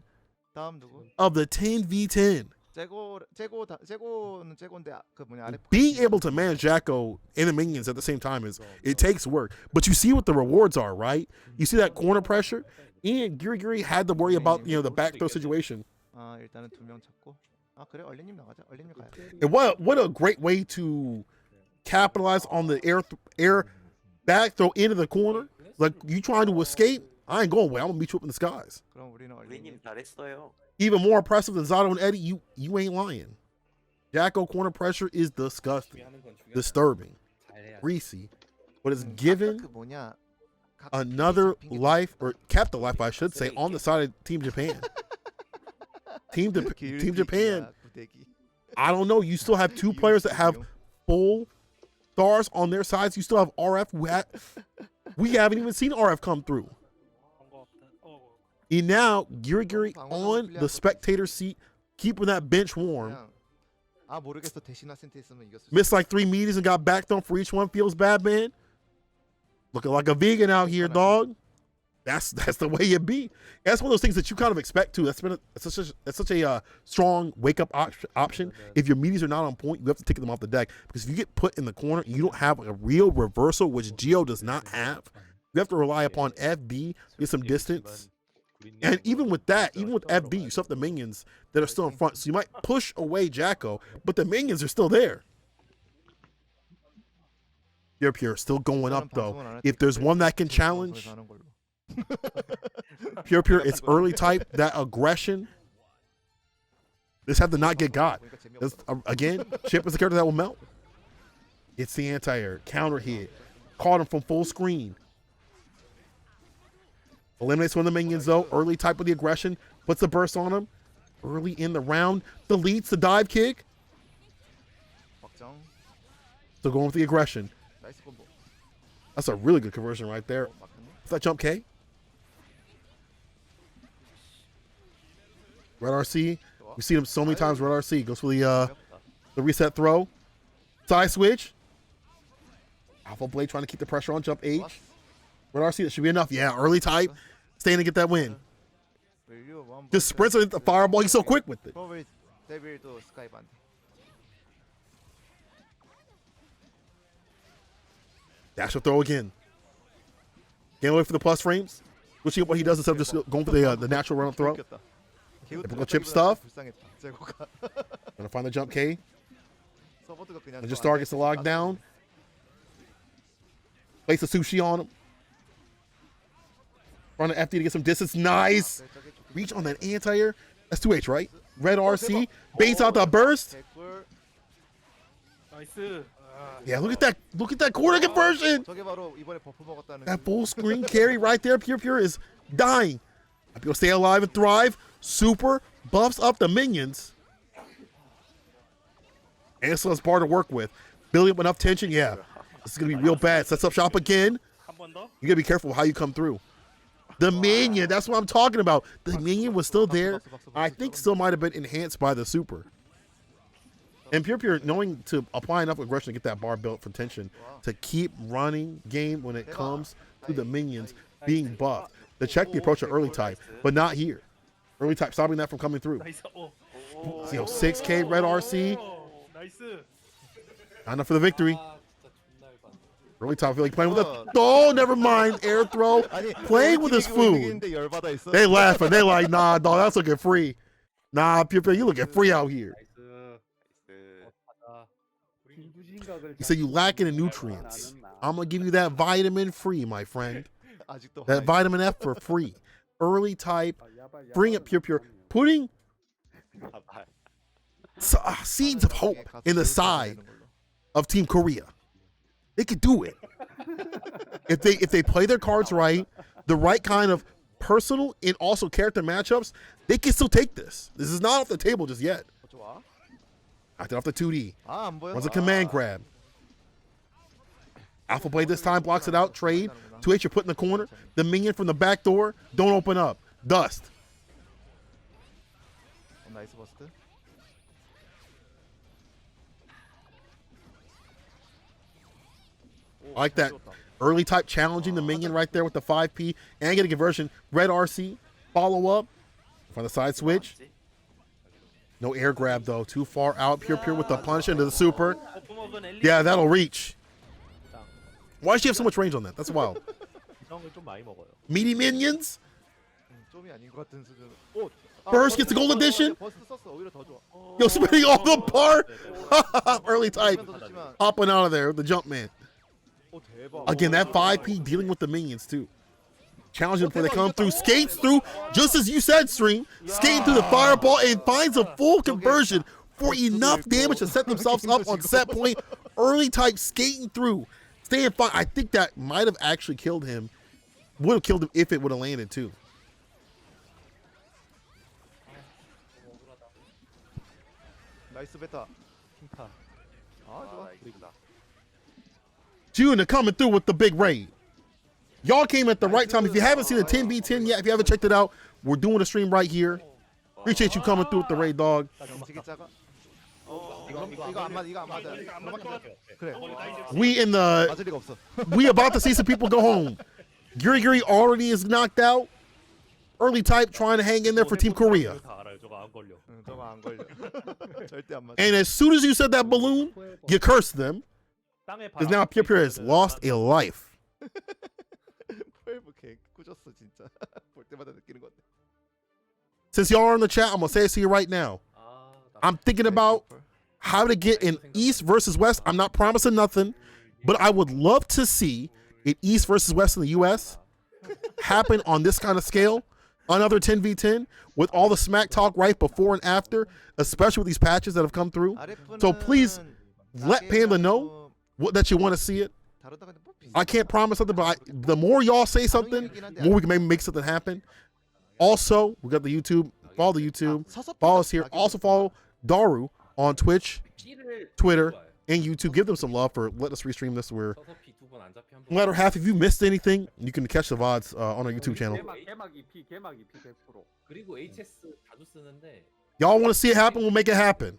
다음 누구? of the 10v10. 쟤고는 쟤고인데 그 뭐냐 아래. Being able to manage Jacko and the minions at the same time it takes work. But you see what the rewards are, right? You see that corner pressure, and Guriguri had to worry about the back throw situation. 아 일단은 2명 찾고. 아 그래 얼린님 나가자. 얼린님 가요. And what a great way to capitalize on the air back throw into the corner. Like you trying to escape? I ain't going away. I'm gonna meet you up in the skies. 그럼 우리는 얼린님. 우리님 잘했어요. Even more impressive than Zato and Eddie. You ain't lying. Jacko corner pressure is disgusting, disturbing, greasy, but it's given 그 뭐냐. another life, or kept a life, I should say, on the side of Team Japan. Team Japan. I don't know. You still have two players that have full stars on their sides. You still have RF. We haven't even seen RF come through. And now Guriguri on the spectator seat, keeping that bench warm. 아 모르겠어 대신나 센터 있으면 이겼을. Missed like 3 meetings and got backed on for each one. Feels bad, man. Looking like a vegan out here, dog. That's the way you be. That's one of those things that you kind of expect too. That's such a strong wake up option. If your meetings are not on point, you have to take them off the deck, because if you get put in the corner and you don't have a real reversal, which Geo does not have, you have to rely upon FB, get some distance. And even with that, even with FB, you still have the minions that are still in front. So you might push away Jacko, but the minions are still there. PurePure still going up though. If there's one that can challenge PurePure, it's early type, that aggression. This have to not get got. Again, Chip is the character that will melt. It's the anti-air. Counter hit. Caught him from full screen. Eliminates one of the minions though. Early type with the aggression. Puts the burst on him. Early in the round. Deletes the dive kick. Still going with the aggression. That's a really good conversion right there. Is that jump K? Red RC. We've seen him so many times. Red RC goes for the reset throw. Side switch. Alpha Blade trying to keep the pressure on jump H. Red RC, that should be enough. Yeah, early type. Staying to get that win. Just sprints with the fireball. He's so quick with it. Dash or throw again. Can't wait for the plus frames. We'll see what he does instead of just going for the natural run up throw. Typical Chip stuff. Gonna find the jump K. And just targets the lockdown. Place a sushi on him. Run an FD to get some distance. Nice. Reach on that anti-air. That's 2H, right? Red RC. Baits out the burst. Yeah, look at that. Look at that corner conversion. That full screen carry right there. PurePure is dying. People stay alive and thrive. Super buffs up the minions. Ansel's bar to work with. Building up enough tension. Yeah, this is going to be real bad. Sets up shop again. You got to be careful how you come through. The minion, that's what I'm talking about. The minion was still there. I think still might have been enhanced by the super. And PurePure knowing to apply enough aggression to get that bar built for tension to keep running game when it comes to the minions being buffed. To check the approach of early type, but not here. Early type stopping that from coming through. See, 6K Red RC. Not enough for the victory. Early type, I feel like playing with a... Oh, never mind. Air throw. Playing with his food. They laughing. They like, nah, dog, that's looking free. Nah, PurePure, you looking free out here. He said you lacking in nutrients. I'm going to give you that vitamin free, my friend. That vitamin F for free. Early type. Bring it PurePure. Putting seeds of hope in the side of Team Korea. They could do it. If they play their cards right, the right kind of personal and also character matchups, they can still take this. This is not off the table just yet. Acted off the 2D. Runs a command grab. Alpha Blade this time blocks it out. Trade. 2H you're put in the corner. The minion from the back door. Don't open up. Dust. I like that early type challenging the minion right there with the 5P and get a conversion. Red RC. Follow up. From the side switch. No air grab though. Too far out. PurePure with the punch into the super. Yeah, that'll reach. Why does she have so much range on that? That's wild. Meaty minions. First gets the gold edition. Yo, spinning all the bar. Early type. 더 좋지만 Hopping out of there with the jump man. 오 대박. Again, that 5P dealing with the minions too. Challenging before they come through. Skates through, just as you said, Stream. Skating through the fireball and finds a full conversion for enough damage to set themselves up on set point. Early type skating through. Staying fine. I think that might have actually killed him. Would have killed him if it would have landed too. 나이스 베타. 킹타. 아 좋아. 이쁘다. June coming through with the big raid. Y'all came at the right time. If you haven't seen the 10v10 yet, if you haven't checked it out, we're doing a stream right here. Appreciate you coming through with the raid, dog. 되게 작아. 이거 안 맞아. 이거 안 맞아. 그래. We in the 맞을 리가 없어. we about to see some people go home. Guriguri already is knocked out. Early type trying to hang in there for Team Korea. 다 알아요. 저거 안 걸려. 응, 저거 안 걸려. 절대 안 맞아. And as soon as you said that balloon, you cursed them. 땅에 Because now PurePure has lost a life. 12 개 꾸졌어 진짜. 볼 때마다 느끼는 건데. Since y'all are in the chat, I'm going to say this to you right now. I'm thinking about how to get an East versus West. I'm not promising nothing, but I would love to see an East versus West in the U.S. happen on this kind of scale. Another 10v10 with all the smack talk right before and after, especially with these patches that have come through. So please let Panda know that you want to see it. I can't promise something, but the more y'all say something, the more we can maybe make something happen. Also, we got the YouTube. Follow the YouTube. Follow us here. Also follow Daru on Twitch, Twitter, and YouTube. Give them some love for letting us restream this. We're no matter half. If you missed anything, you can catch the VODs on our YouTube channel. 개막 EP 100%. 그리고 HS 자주 쓰는데 Y'all want to see it happen? We'll make it happen.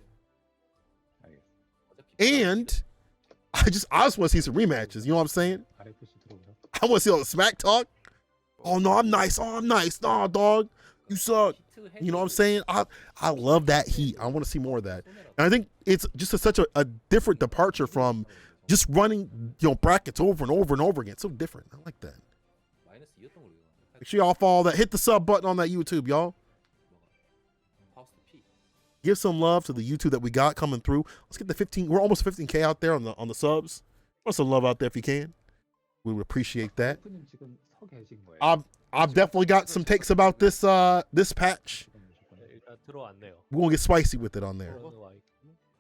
And I just want to see some rematches. You know what I'm saying? I want to see all the smack talk. Oh no, I'm nice. Oh, I'm nice. Nah, dog, you suck. You know what I'm saying? I love that heat. I want to see more of that. And I think it's just such a different departure from just running, brackets over and over and over again. It's so different. I like that. 마이너스 2였던 걸로 이거. Make sure y'all follow that. Hit the sub button on that YouTube, y'all. 파우스 P. Give some love to the YouTube that we got coming through. Let's get the 15. We're almost 15K out there on the subs. Put some love out there if you can. We would appreciate that. I've definitely got some takes about this this patch. 일단 들어왔네요. We're gonna get spicy with it on there.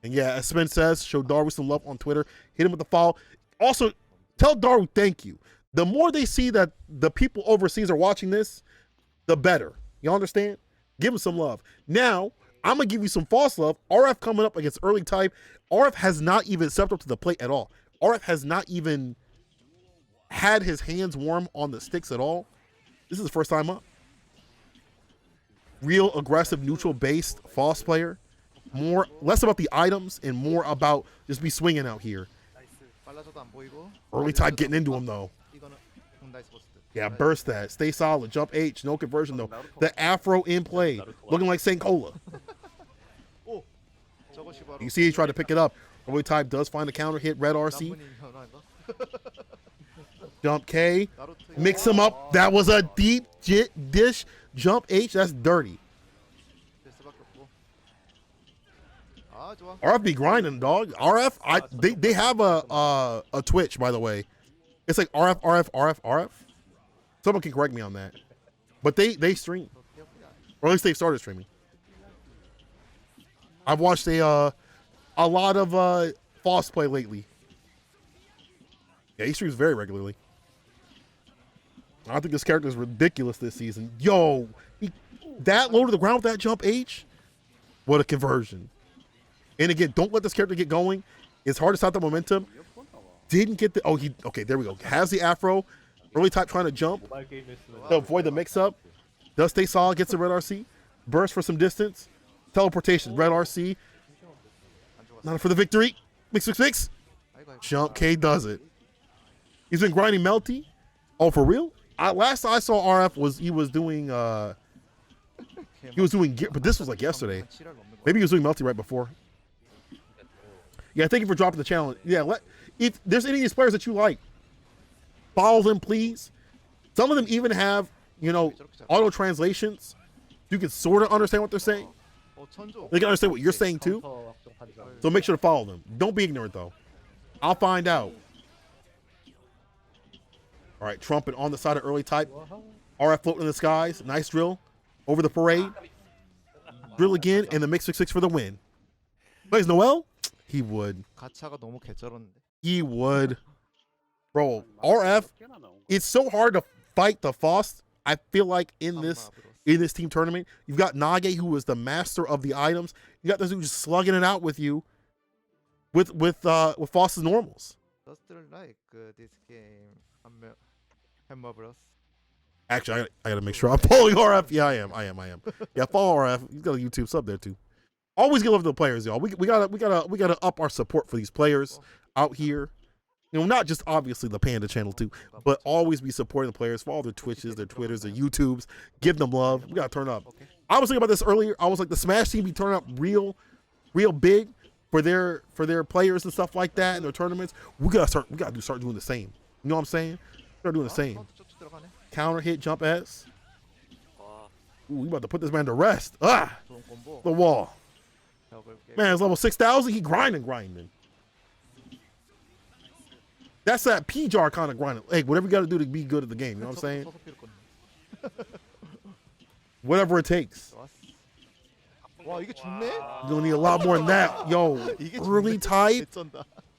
And yeah, as Spence says, show Daru some love on Twitter. Hit him with the follow. Also, tell Daru thank you. The more they see that the people overseas are watching this, the better. You understand? Give him some love. Now, I'm gonna give you some false love. RF coming up against early type. RF has not even stepped up to the plate at all. RF has not even had his hands warm on the sticks at all. This is his first time up. Real aggressive, neutral-based false player. Less about the items and more about just be swinging out here. 빨라져도 안 보이고. Early type getting into him though. 이거는 나이스 버스트. Yeah, burst that. Stay solid. Jump H. No conversion though. The afro in play. Looking like St. Cola. 오. 저것이 바로 You see he tried to pick it up. Early type does find a counter hit. Red RC. 남분이 현아 이거. Jump K. 나루토 Mix him up. That was a deep dish. Jump H. That's dirty. 될 수밖에 없고. 아 좋아. RF be grinding, dog. RF, they have a Twitch, by the way. It's like RF. Someone can correct me on that. But they stream. Or at least they've started streaming. I've watched a lot of Foss play lately. Yeah, he streams very regularly. I think this character is ridiculous this season. Yo, that low to the ground with that jump H. What a conversion. And again, don't let this character get going. It's hard to stop the momentum. Didn't get the okay, there we go. Has the afro. Early type trying to jump. To avoid the mix-up. Does stay solid, gets the red RC. Burst for some distance. Teleportation. Red RC. Not for the victory. Mix. Jump K does it. He's been grinding Melty. Oh, for real? Last I saw RF was he was doing gear, but this was like yesterday. Maybe he was doing Melty right before. Yeah, thank you for dropping the challenge. Yeah, if there's any of these players that you like, follow them, please. Some of them even have, auto translations. You can sort of understand what they're saying. 천조. They can understand what you're saying too. 카운터 확정 판정. So make sure to follow them. Don't be ignorant though. I'll find out. All right, trumpet on the side of early type. RF floating in the skies. Nice drill over the parade. Drill again, and the mix 6 for the win. Plays Noel? He would. 가차가 너무 개쩔었는데. He would. Bro, RF, it's so hard to fight the Faust. I feel like in this team tournament, you've got Nage, who is the master of the items. You got this dude just slugging it out with you with Faust's normals. Just like this game, Hammer Bros. Actually, I gotta make sure I'm following RF. Yeah, I am. Yeah, follow RF. He's got a YouTube sub there too. Always give love to the players, y'all. We gotta up our support for these players out here. You know, not just obviously the Panda channel too, but always be supporting the players. Follow their Twitches, their Twitters, their YouTubes. Give them love. We gotta turn up. I was thinking about this earlier. I was like, the Smash team be turning up real big for their players and stuff like that in their tournaments. We gotta start doing the same. You know what I'm saying? Start doing the same. Counter hit, jump S. Ooh, we about to put this man to rest. Ah, the wall. Man, it's level 6,000. He grinding. That's that P-jar kind of grinding. Hey, whatever you got to do to be good at the game. You know what I'm saying? Whatever it takes. 와 이게 좋네? You're gonna need a lot more than that. Yo, early type.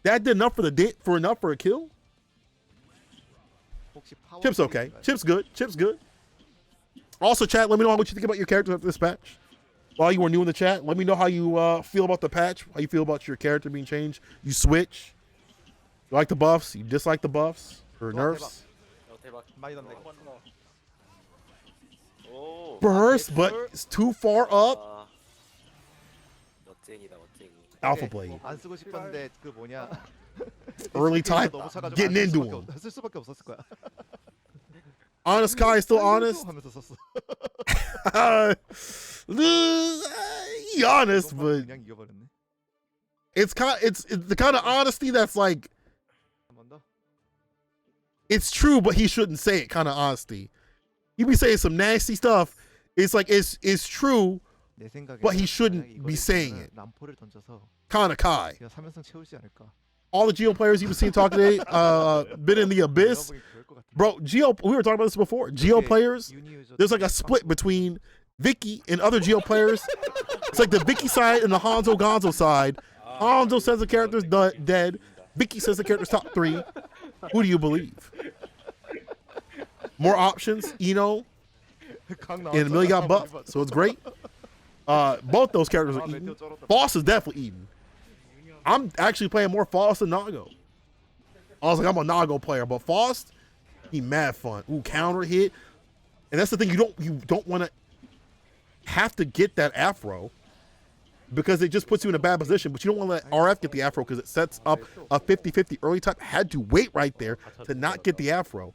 That did enough for a kill. Chip's okay. Chip's good. Also, chat, let me know what you think about your character after this patch. While you were new in the chat, let me know how you feel about the patch, how you feel about your character being changed. You switch. You like the buffs? You dislike the buffs or nerfs? Burst, but it's too far up. Alpha Blade. 안 쓰고 싶었는데 그 뭐냐? Early type, getting into him. 쓸 수밖에 없었을 거야. Honest Kai is still honest. 하면서 썼어. He honest, but 그냥 이겨버렸네. it's the kind of honesty that's like, 한번 더. it's true, but he shouldn't say it. Kind of honesty. He be saying some nasty stuff. It's like it's true, 내 생각에 but he shouldn't be saying it. 람포를 던져서 Kind of Kai. 그냥 3연승 채우지 않을까. All the Geo players you've seen talk today, been in the abyss. Bro, Geo, we were talking about this before. Geo players, there's like a split between Vicky and other Geo players. It's like the Vicky side and the Hanzo Gonzo side. Hanzo says the character's dead. Vicky says the character's top 3. Who do you believe? More options, and Millie got buffed, so it's great. Both those characters are eaten. Boss is definitely eaten. I'm actually playing more Faust than Nago. I was like, I'm a Nago player, but Faust, he mad fun. Ooh, counter hit. And that's the thing, you don't want to have to get that afro because it just puts you in a bad position, but you don't want to let RF get the afro because it sets up a 50-50 early type. Had to wait right there to not get the afro.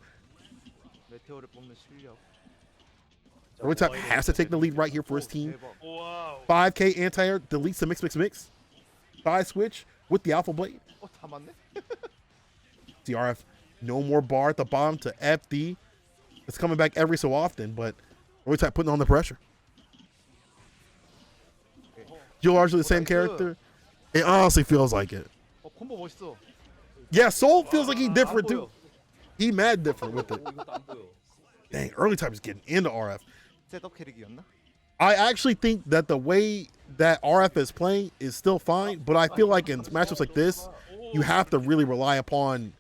Early type has to take the lead right here for his team. 5K anti-air deletes the mix. Side switch with the Alpha Blade. 다 맞네. CRF, no more bar at the bottom to FD. It's coming back every so often, but early type putting on the pressure. You're largely the same character. It honestly feels like it. 콤보 멋있어. Yeah, Soul feels like he's different too. He mad different with it. Dang, early type is getting into RF. 셋업 캐릭이었나? I actually think that the way that RF is playing is still fine, but I feel like in matchups like this, you have to really rely upon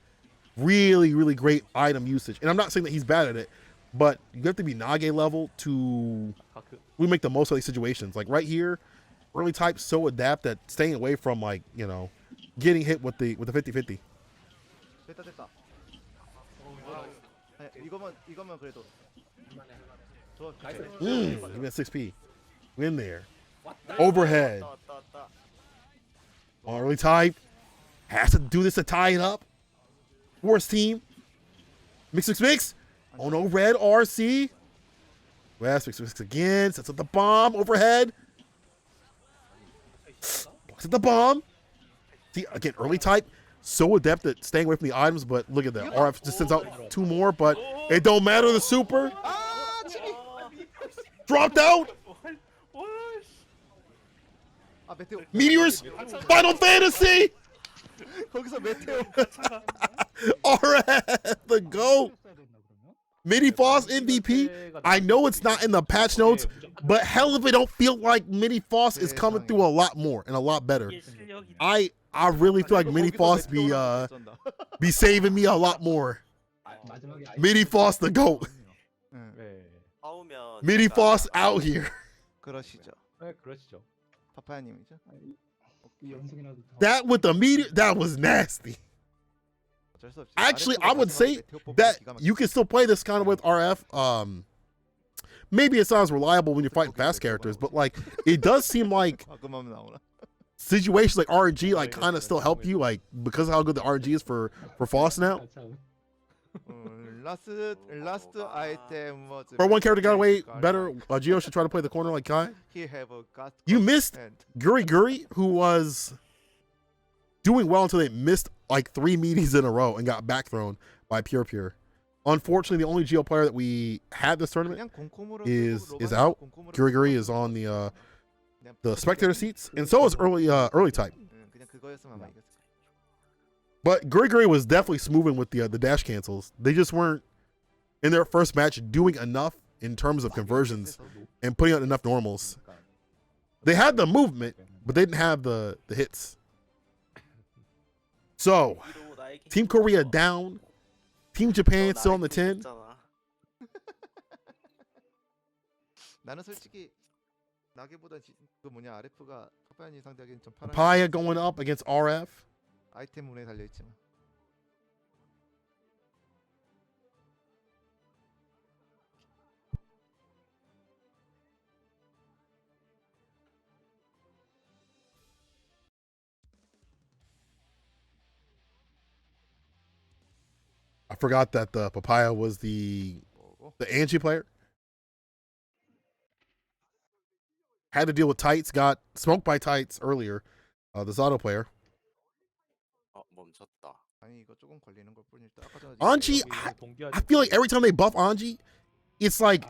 really great item usage. And I'm not saying that he's bad at it, but you have to be Nage level to really make the most of these situations. Like right here, early type so adept at staying away from getting hit with the 50-50. 됐다. 이거면 그래도. Even at 6P. In there. Overhead. Early type. Has to do this to tie it up. Worst team. Mix. On overhead. RC. West mix again. Sets up the bomb. Overhead. Blocks at the bomb. See, again, early type. So adept at staying away from the items, but look at that. RF just sends out 2 more, but it don't matter. The super. Dropped out. 아 메테오. Meteors, Final Fantasy, 거기서 메테오. RF, the GOAT. Mini Foss MVP. I know it's not in the patch notes, but hell if it don't feel like Mini Foss is coming through a lot more and a lot better. 이게 실력이다. I really feel like Mini Foss be saving me a lot more. Mini Foss the GOAT. 네. 싸우면 Mini 제가 Foss out here. 그러시죠. 네, 그러시죠. 파파야님이죠. That with the meteor, that was nasty. 어쩔 수 없이. Actually, 아래쪽으로 I would say 마지막에 메테오 뽑으면 that 기가 막히죠. you can still play this kind of with RF. Maybe it sounds reliable when you're fighting fast characters, but like it does seem like 가끔하면 나오나. situations like RNG like kind of still help you, like because of how good the RNG is for Foss now. Last item was. For one character got away better, Gio should try to play the corner like Kai. He have a got. You missed and Guriguri, who was doing well until they missed like 3 meetings in a row and got back thrown by PurePure. Unfortunately, the only Geo player that we had this tournament 그냥 곰곰으로 is 쓰고 out. 곰곰으로 Guriguri 쓰고 is on the 그냥 spectator seats, and so is early type. 그냥 그거였으면 아마 이겼을 거야. But Guriguri was definitely smoothing with the dash cancels. They just weren't in their first match doing enough in terms of conversions and putting out enough normals. They had the movement, but they didn't have the hits. So, 위로 나에게 Team Korea down. Team Japan still on the 10. 있잖아. 나는 솔직히 나게보다 그 뭐냐 RF가 파파야님 상대하기엔 좀 편한. Papaya going up against RF. 아이템 운에 달려 있지만. I forgot that the Papaya was the Angie player. Had to deal with Tights, got smoked by Tights earlier. The Zato player. 멈췄다. 아니 이거 조금 걸리는 걸 뿐일 때 아까 전에 Anji, I feel like every time they buff Anji, it's like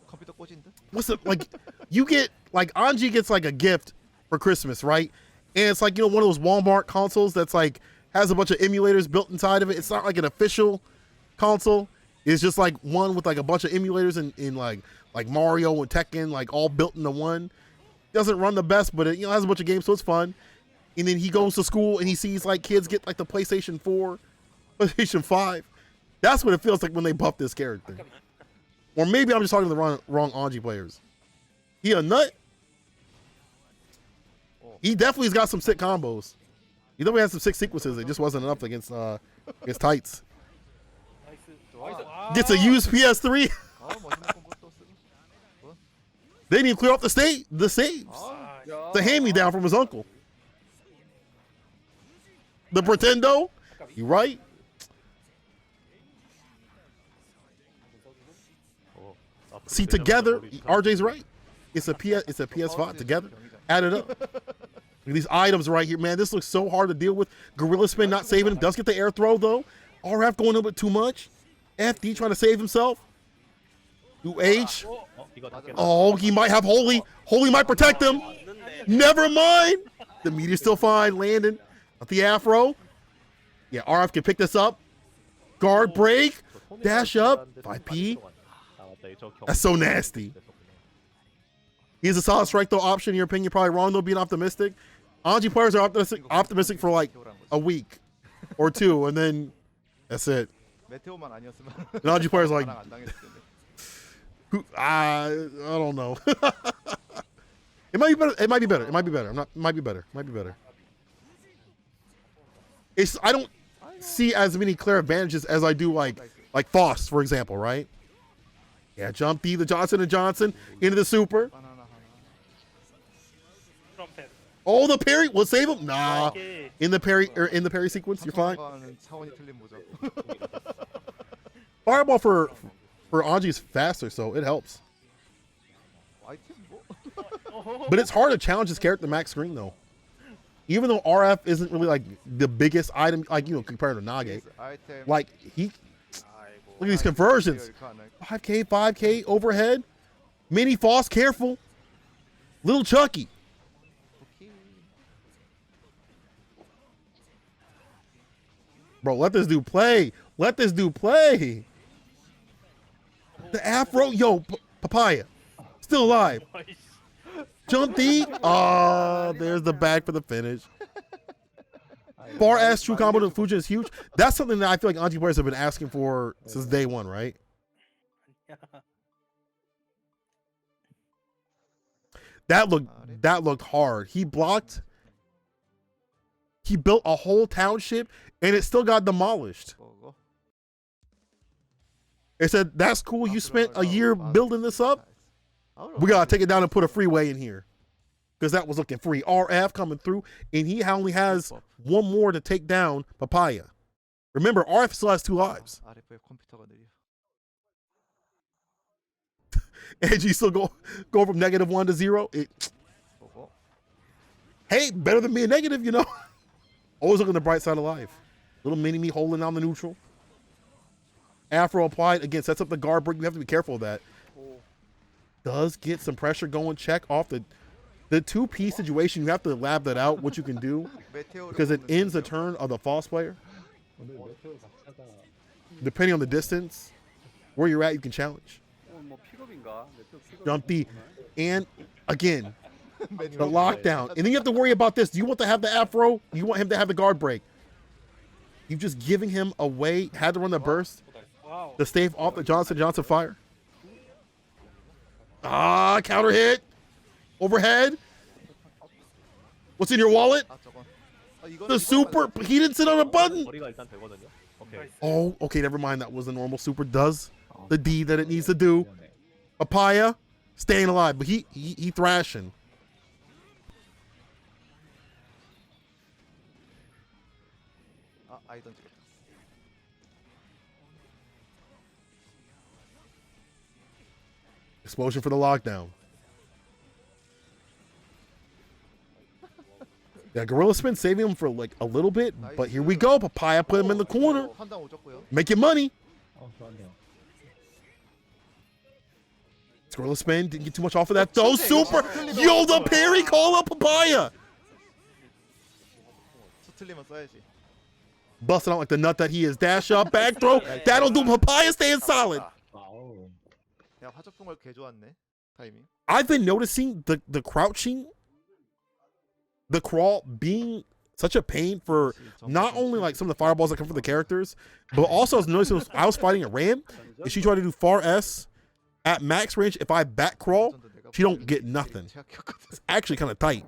컴퓨터 꽂은 듯. what's it like? You get like Anji gets like a gift for Christmas, right? And it's like, you know, one of those Walmart consoles that's like has a bunch of emulators built inside of it. It's not like an official console. It's just like one with like a bunch of emulators in like Mario and Tekken, like all built into one. Doesn't run the best, but it, you know, has a bunch of games, so it's fun. And then he goes to school and he sees like kids get like the PlayStation 4, PlayStation 5. That's what it feels like when they buff this character. Or maybe I'm just talking to the wrong Anji players. He a nut. He definitely's got some sick combos. He definitely has some sick sequences. It just wasn't enough against Tights. 나이스. Gets a used PS3. 아 멋있는 콤보 또 쓰고. They didn't even clear off the saves. 아, The hand-me-down from his uncle. The Pretendo. You right? See, together, RJ's right. It's a PS5 together. Add it up. Look at these items right here, man. This looks so hard to deal with. Gorilla Spin not saving him. Does get the air throw though. RF going a little bit too much. FD trying to save himself. UH. Oh, he might have Holy. Holy might protect him. Never mind. The meteor's still fine. Landon. Not the Afro. Yeah, RF can pick this up. Guard break. Dash up. 5P. That's so nasty. He's a solid strike though option. In your opinion, probably wrong though, being optimistic. Anji players are optimistic for like a week or two, and then that's it. 메테오만 아니었으면. And Anji players are like, 안 당했을 텐데. I don't know. It might be better. It might be better. It might be better. It might be better. It might be better. It's I don't see as many clear advantages as I do like Foss, for example, right? Yeah, jump D, the Johnson & Johnson into the super. 바나나 하나. 트럼펫. Oh, the parry will save him. Nah, 오케이. in the parry sequence, you're fine. 가는 차원이 틀린 모자. Fireball for Anji is faster, so it helps. 아이템 뭐? But it's hard to challenge this character max screen though. Even though RF isn't really like the biggest item, like you know, compared to Nage, 아이템. like look at these conversions. 5K, 5K overhead. Mini Foss, careful. Little Chucky. 오케이. Bro, let this dude play. Let this dude play. The afro, yo, Papaya, still alive. Jump deep. Oh, there's the bag for the finish. Far ass true combo to Fujin is huge. That's something that I feel like Anji players have been asking for since day one, right? That looked hard. He blocked. He built a whole township and it still got demolished. 보고. They said, that's cool. You spent a year building this up. We got to take it down and put a freeway in here. Because that was looking free. RF coming through. And he only has one more to take down Papaya. Remember, RF still has 2 lives. RF의 컴퓨터가 느려. And you still go from -1 to 0. 보고. Hey, better than being negative, you know. Always look on the bright side of life. Little mini-me holding down the neutral. Afro applied. Again, sets up the guard break. You have to be careful of that. Does get some pressure going. Check off the 2P situation. You have to lab that out, what you can do. Because it ends the turn of the false player. Depending on the distance, where you're at, you can challenge. Jump D. And again, the lockdown. And then you have to worry about this. Do you want to have the afro? Do you want him to have the guard break? You just giving him away. Had to run the burst to stave off the Johnson fire. Ah, counter hit. Overhead. What's in your wallet? 아 저건. The super. He didn't sit on a button. 거리가 일단 되거든요. 오케이. Oh, okay, never mind. That was a normal super. Does the D that it needs to do. Papaya staying alive, but he thrashing. 아 아이 던지겠다. Explosion for the lockdown. Yeah, Gorilla Spin saving him for like a little bit, but here we go. Papaya put him in the corner. 판단 오졌고요. Making money. Gorilla Spin didn't get too much off of that though. Super. Yo, the parry call up Papaya. 틀리면 써야지. Busting out like the nut that he is. Dash up, back throw. That'll do. Papaya staying solid. 야 화적풍을 개 좋았네. 타이밍. I've been noticing the crouching, the crawl being such a pain for not only like some of the fireballs that come from the characters, but also I was noticing I was fighting a Ram and she tried to do far S at max range. If I back crawl, she don't get nothing. It's actually kind of tight.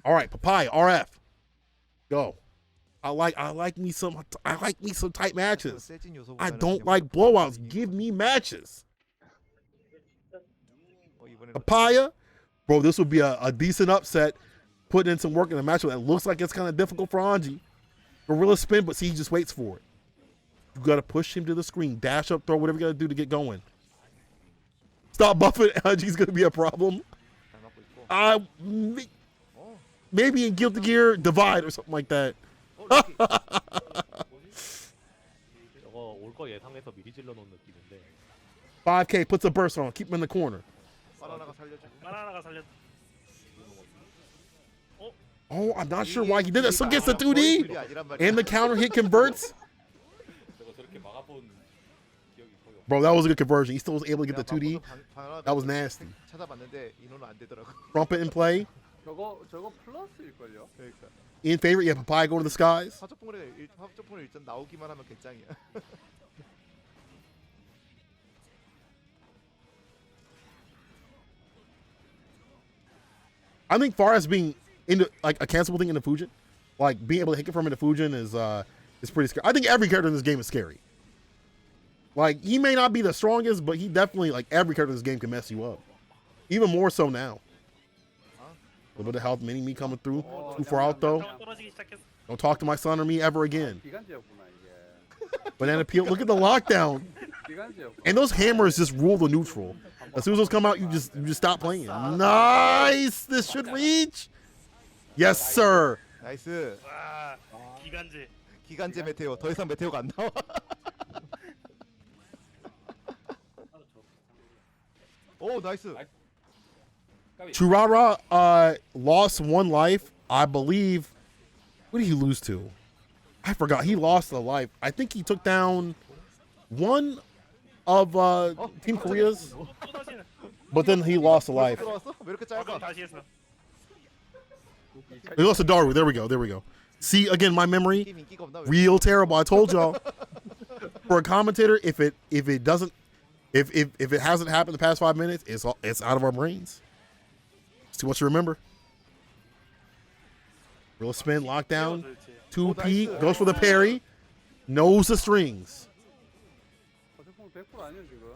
All right, Papaya, RF, go. I like me some tight matches. I don't like blowouts. Give me matches. Papaya, bro, this would be a decent upset. Putting in some work in a matchup that looks like it's kind of difficult for Anji. Gorilla Spin, but see, he just waits for it. You got to push him to the screen. Dash up, throw, whatever you got to do to get going. Stop buffing. Anji's going to be a problem. Maybe in Guilty Gear Divide or something like that. 저거 올 거 예상해서 미리 질러 놓은 느낌인데. 5K puts a burst on. Keep him in the corner. 바나나가 살려. Oh, I'm not sure why he did that. So gets the 2D and the counter hit converts. Bro, that was a good conversion. He still was able to get the 2D. That was nasty. 찾아봤는데 인호는 안 되더라고. Trumpet in play. 저거 플러스일걸요? 그러니까. In favor, yeah, Papaya go to the skies. 화적풍을 일단 나오기만 하면 개짱이야. I think far as being into like a cancelable thing in the Fujin, like being able to hit it from into Fujin is pretty scary. I think every character in this game is scary. Like he may not be the strongest, but he definitely like every character in this game can mess you up. Even more so now. A little bit of health, mini me coming through. Too far out though. Don't talk to my son or me ever again. 기간제였구나 이게. Banana peel. Look at the lockdown. 기간제였구나. And those hammers just rule the neutral. As soon as those come out, you just stop playing. Nice. This should reach. Yes, sir. 나이스. 와 기간제. 기간제 메테오. 더 이상 메테오가 안 나와. 오 나이스. Tyurara lost 1 life, I believe. What did he lose to? I forgot. He lost a life. I think he took down one of Team Korea's, but then he lost a life. 들어왔어? 왜 이렇게 짧아? 다시 했어. He lost to Daru. There we go. There we go. See, again, my memory, 게임 인기가 없나? 왜? real terrible. I told y'all. For a commentator, if it hasn't happened the past 5 minutes, it's out of our brains. It's too much to remember. Real spin, lockdown, 2P, goes for the parry, knows the strings. 어쨌든 100% 아니에요 지금.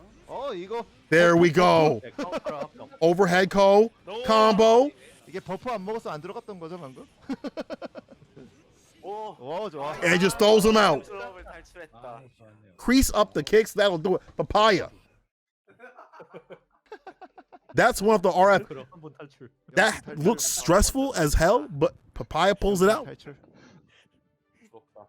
이거 There we go. 네, 카운터랑 합격. Overhead combo. 이게 버프 안 먹어서 안 들어갔던 거죠 방금? 오 좋아. And just throws him out. 수업을 탈출했다. 아, 좋았네요. Crease up the kicks, that'll do it. Papaya. That's one of the RF. 그럼 한번 탈출. That looks stressful as hell, but Papaya pulls it out. 탈출. 부럽다.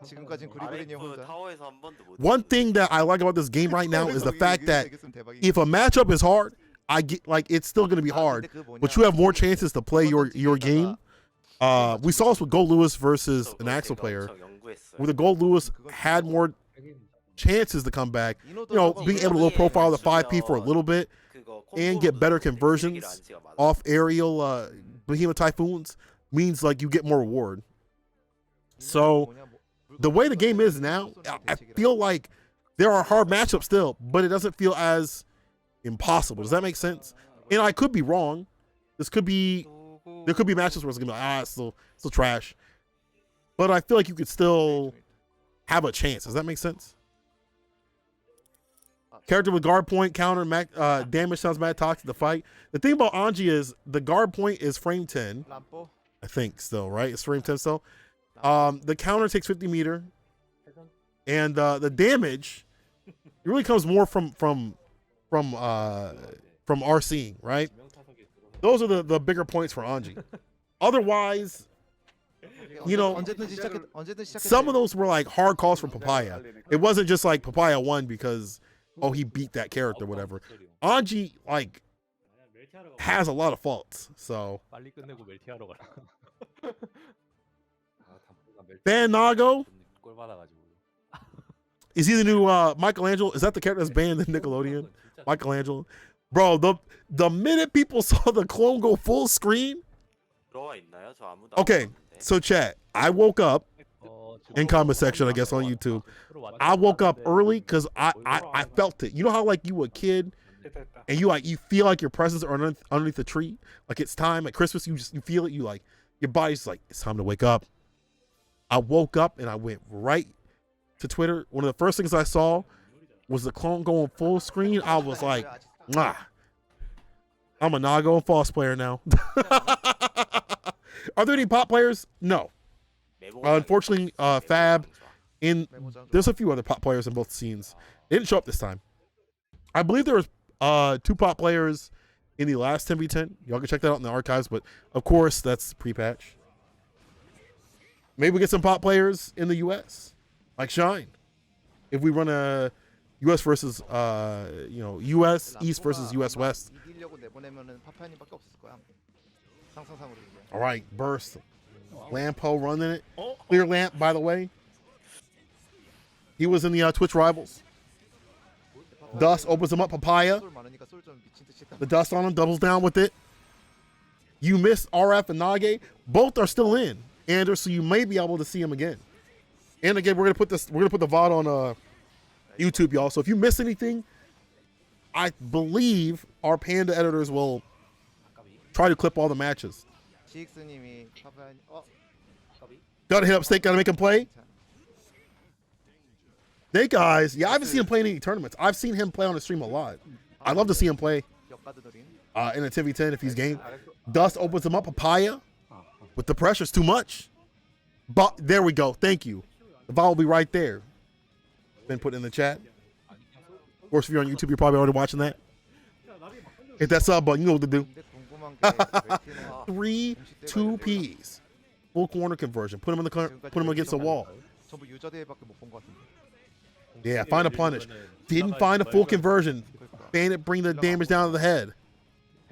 지금까진 구리구리님 아래프 혼자. 타워에서 한 번도 못. One thing that I like about this game right now is the fact that 이겼으면 대박이겠다. if a matchup is hard, I get like it's still gonna be hard, 근데 그거 but 뭐냐? you have more chances to play your game. We saw this with Gold Lewis versus an Axel player, where the Gold Lewis had more chances to come back. You know, being able to low profile the 5P for a little bit and get better conversions off aerial behemoth typhoons means like you get more reward. So the way the game is now, I feel like there are hard matchups still, but it doesn't feel as impossible. Does that make sense? And I could be wrong. There could be matchups where it's gonna be like, it's still trash. But I feel like you could still have a chance. Does that make sense? Character with guard point, counter, damage sounds mad toxic to fight. The thing about Anji is the guard point is frame 10. 람포. I think still, right? It's frame 10 still. The counter takes 50 meter. And the damage really comes more from RCing, right? Those are the bigger points for Anji. Otherwise, you know, 언제든지 시작해. some of those were like hard calls from Papaya. It wasn't just like Papaya won because he beat that character, whatever. Anji like has a lot of faults. So 빨리 끝내고 멜티하러 가라. Van Nago, 꼴 받아가지고. is he the new Michelangelo? Is that the character that's banned in Nickelodeon? Michelangelo, bro. The minute people saw the clone go full screen. 들어와 있나요? 저 아무도. Okay, so chat. I woke up in comment section, I guess, on YouTube. I woke up early because I felt it. You know how like you were a kid and you feel like your presents are underneath the tree, like it's time at Christmas. You feel it. You like your body's like it's time to wake up. I woke up and I went right to Twitter. One of the first things I saw was the clone going full screen. I was like, mwah. I'm a Nago and False player now. Are there any pop players? No. Unfortunately, Fab, there's a few other pop players in both scenes. They didn't show up this time. I believe there was 2 pop players in the last 10v10. Y'all can check that out in the archives, but of course, that's pre-patch. Maybe we get some pop players in the US, like Shine. If we run a US versus, US East versus US West. 이기려고 내보내면은 파파야님밖에 없을 거야. 상상상으로 이제. All right, burst. Lampo running it. Clear Lamp, by the way. He was in the Twitch Rivals. Dust opens him up. Papaya. 솔 많으니까 솔 좀 미친 듯이 했다. The dust on him, doubles down with it. You missed RF and Nage. Both are still in. Anders, so you may be able to see him again. And again, we're gonna put the VOD on YouTube, y'all. So if you miss anything, I believe our Panda editors will try to clip all the matches. GX님이 파파야님. Gotta hit up Snake, gotta make him play. Snake Eyes, yeah, I haven't seen him play in any tournaments. I've seen him play on the stream a lot. I'd love to see him play 역가드 노린. in a 10v10 if he's game. Dust opens him up. Papaya with the pressure, it's too much. But there we go. Thank you. The VOD will be right there. Been put in the chat. Of course, if you're on YouTube, you're probably already watching that. Hit that sub button. You know what to do. 근데 궁금한 게 멜티는 3 2Ps. Full corner conversion. Put him in the corner. Put him against the wall. 전부 유저 대회밖에 못 본 것 같은데. Yeah, find a punish. Didn't find a full conversion. Bandit bring the damage down to the head.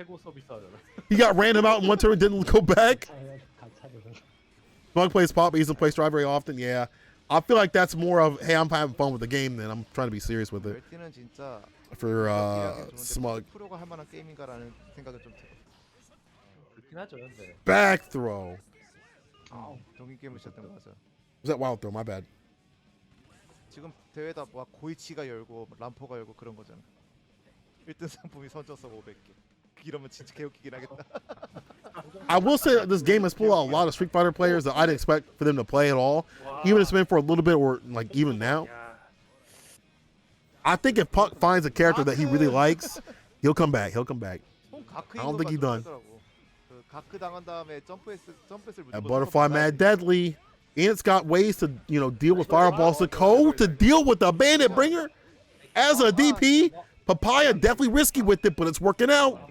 최고 서비스하잖아. He got random out in one turn and didn't go back. 다 차리는. Smug plays Pop, but he doesn't play Strive very often. Yeah. I feel like that's more of, hey, I'm having fun with the game than I'm trying to be serious with it. 멜티는 진짜 For Smug. 프로가 할 만한 게임인가라는 생각은 좀 들어. 그렇긴 하죠. 근데 Back throw. 동인 게임을 시작된 거 맞아. Was that wild throw? My bad. 지금 대회다 막 고이치가 열고 람포가 열고 그런 거잖아. 1등 상품이 선져서 500개. 이러면 진짜 개웃기긴 하겠다. I will say that this game has pulled out a lot of Street Fighter players that I didn't expect for them to play at all. Even if it's been for a little bit or like even now. I think if Puck finds a character that he really likes, he'll come back. He'll come back. I don't think he's done. 그 가크 당한 다음에 점프했을 That butterfly mad deadly. And it's got ways to, you know, deal with fireballs. The code to deal with the bandit bringer as a DP. Papaya definitely risky with it, but it's working out.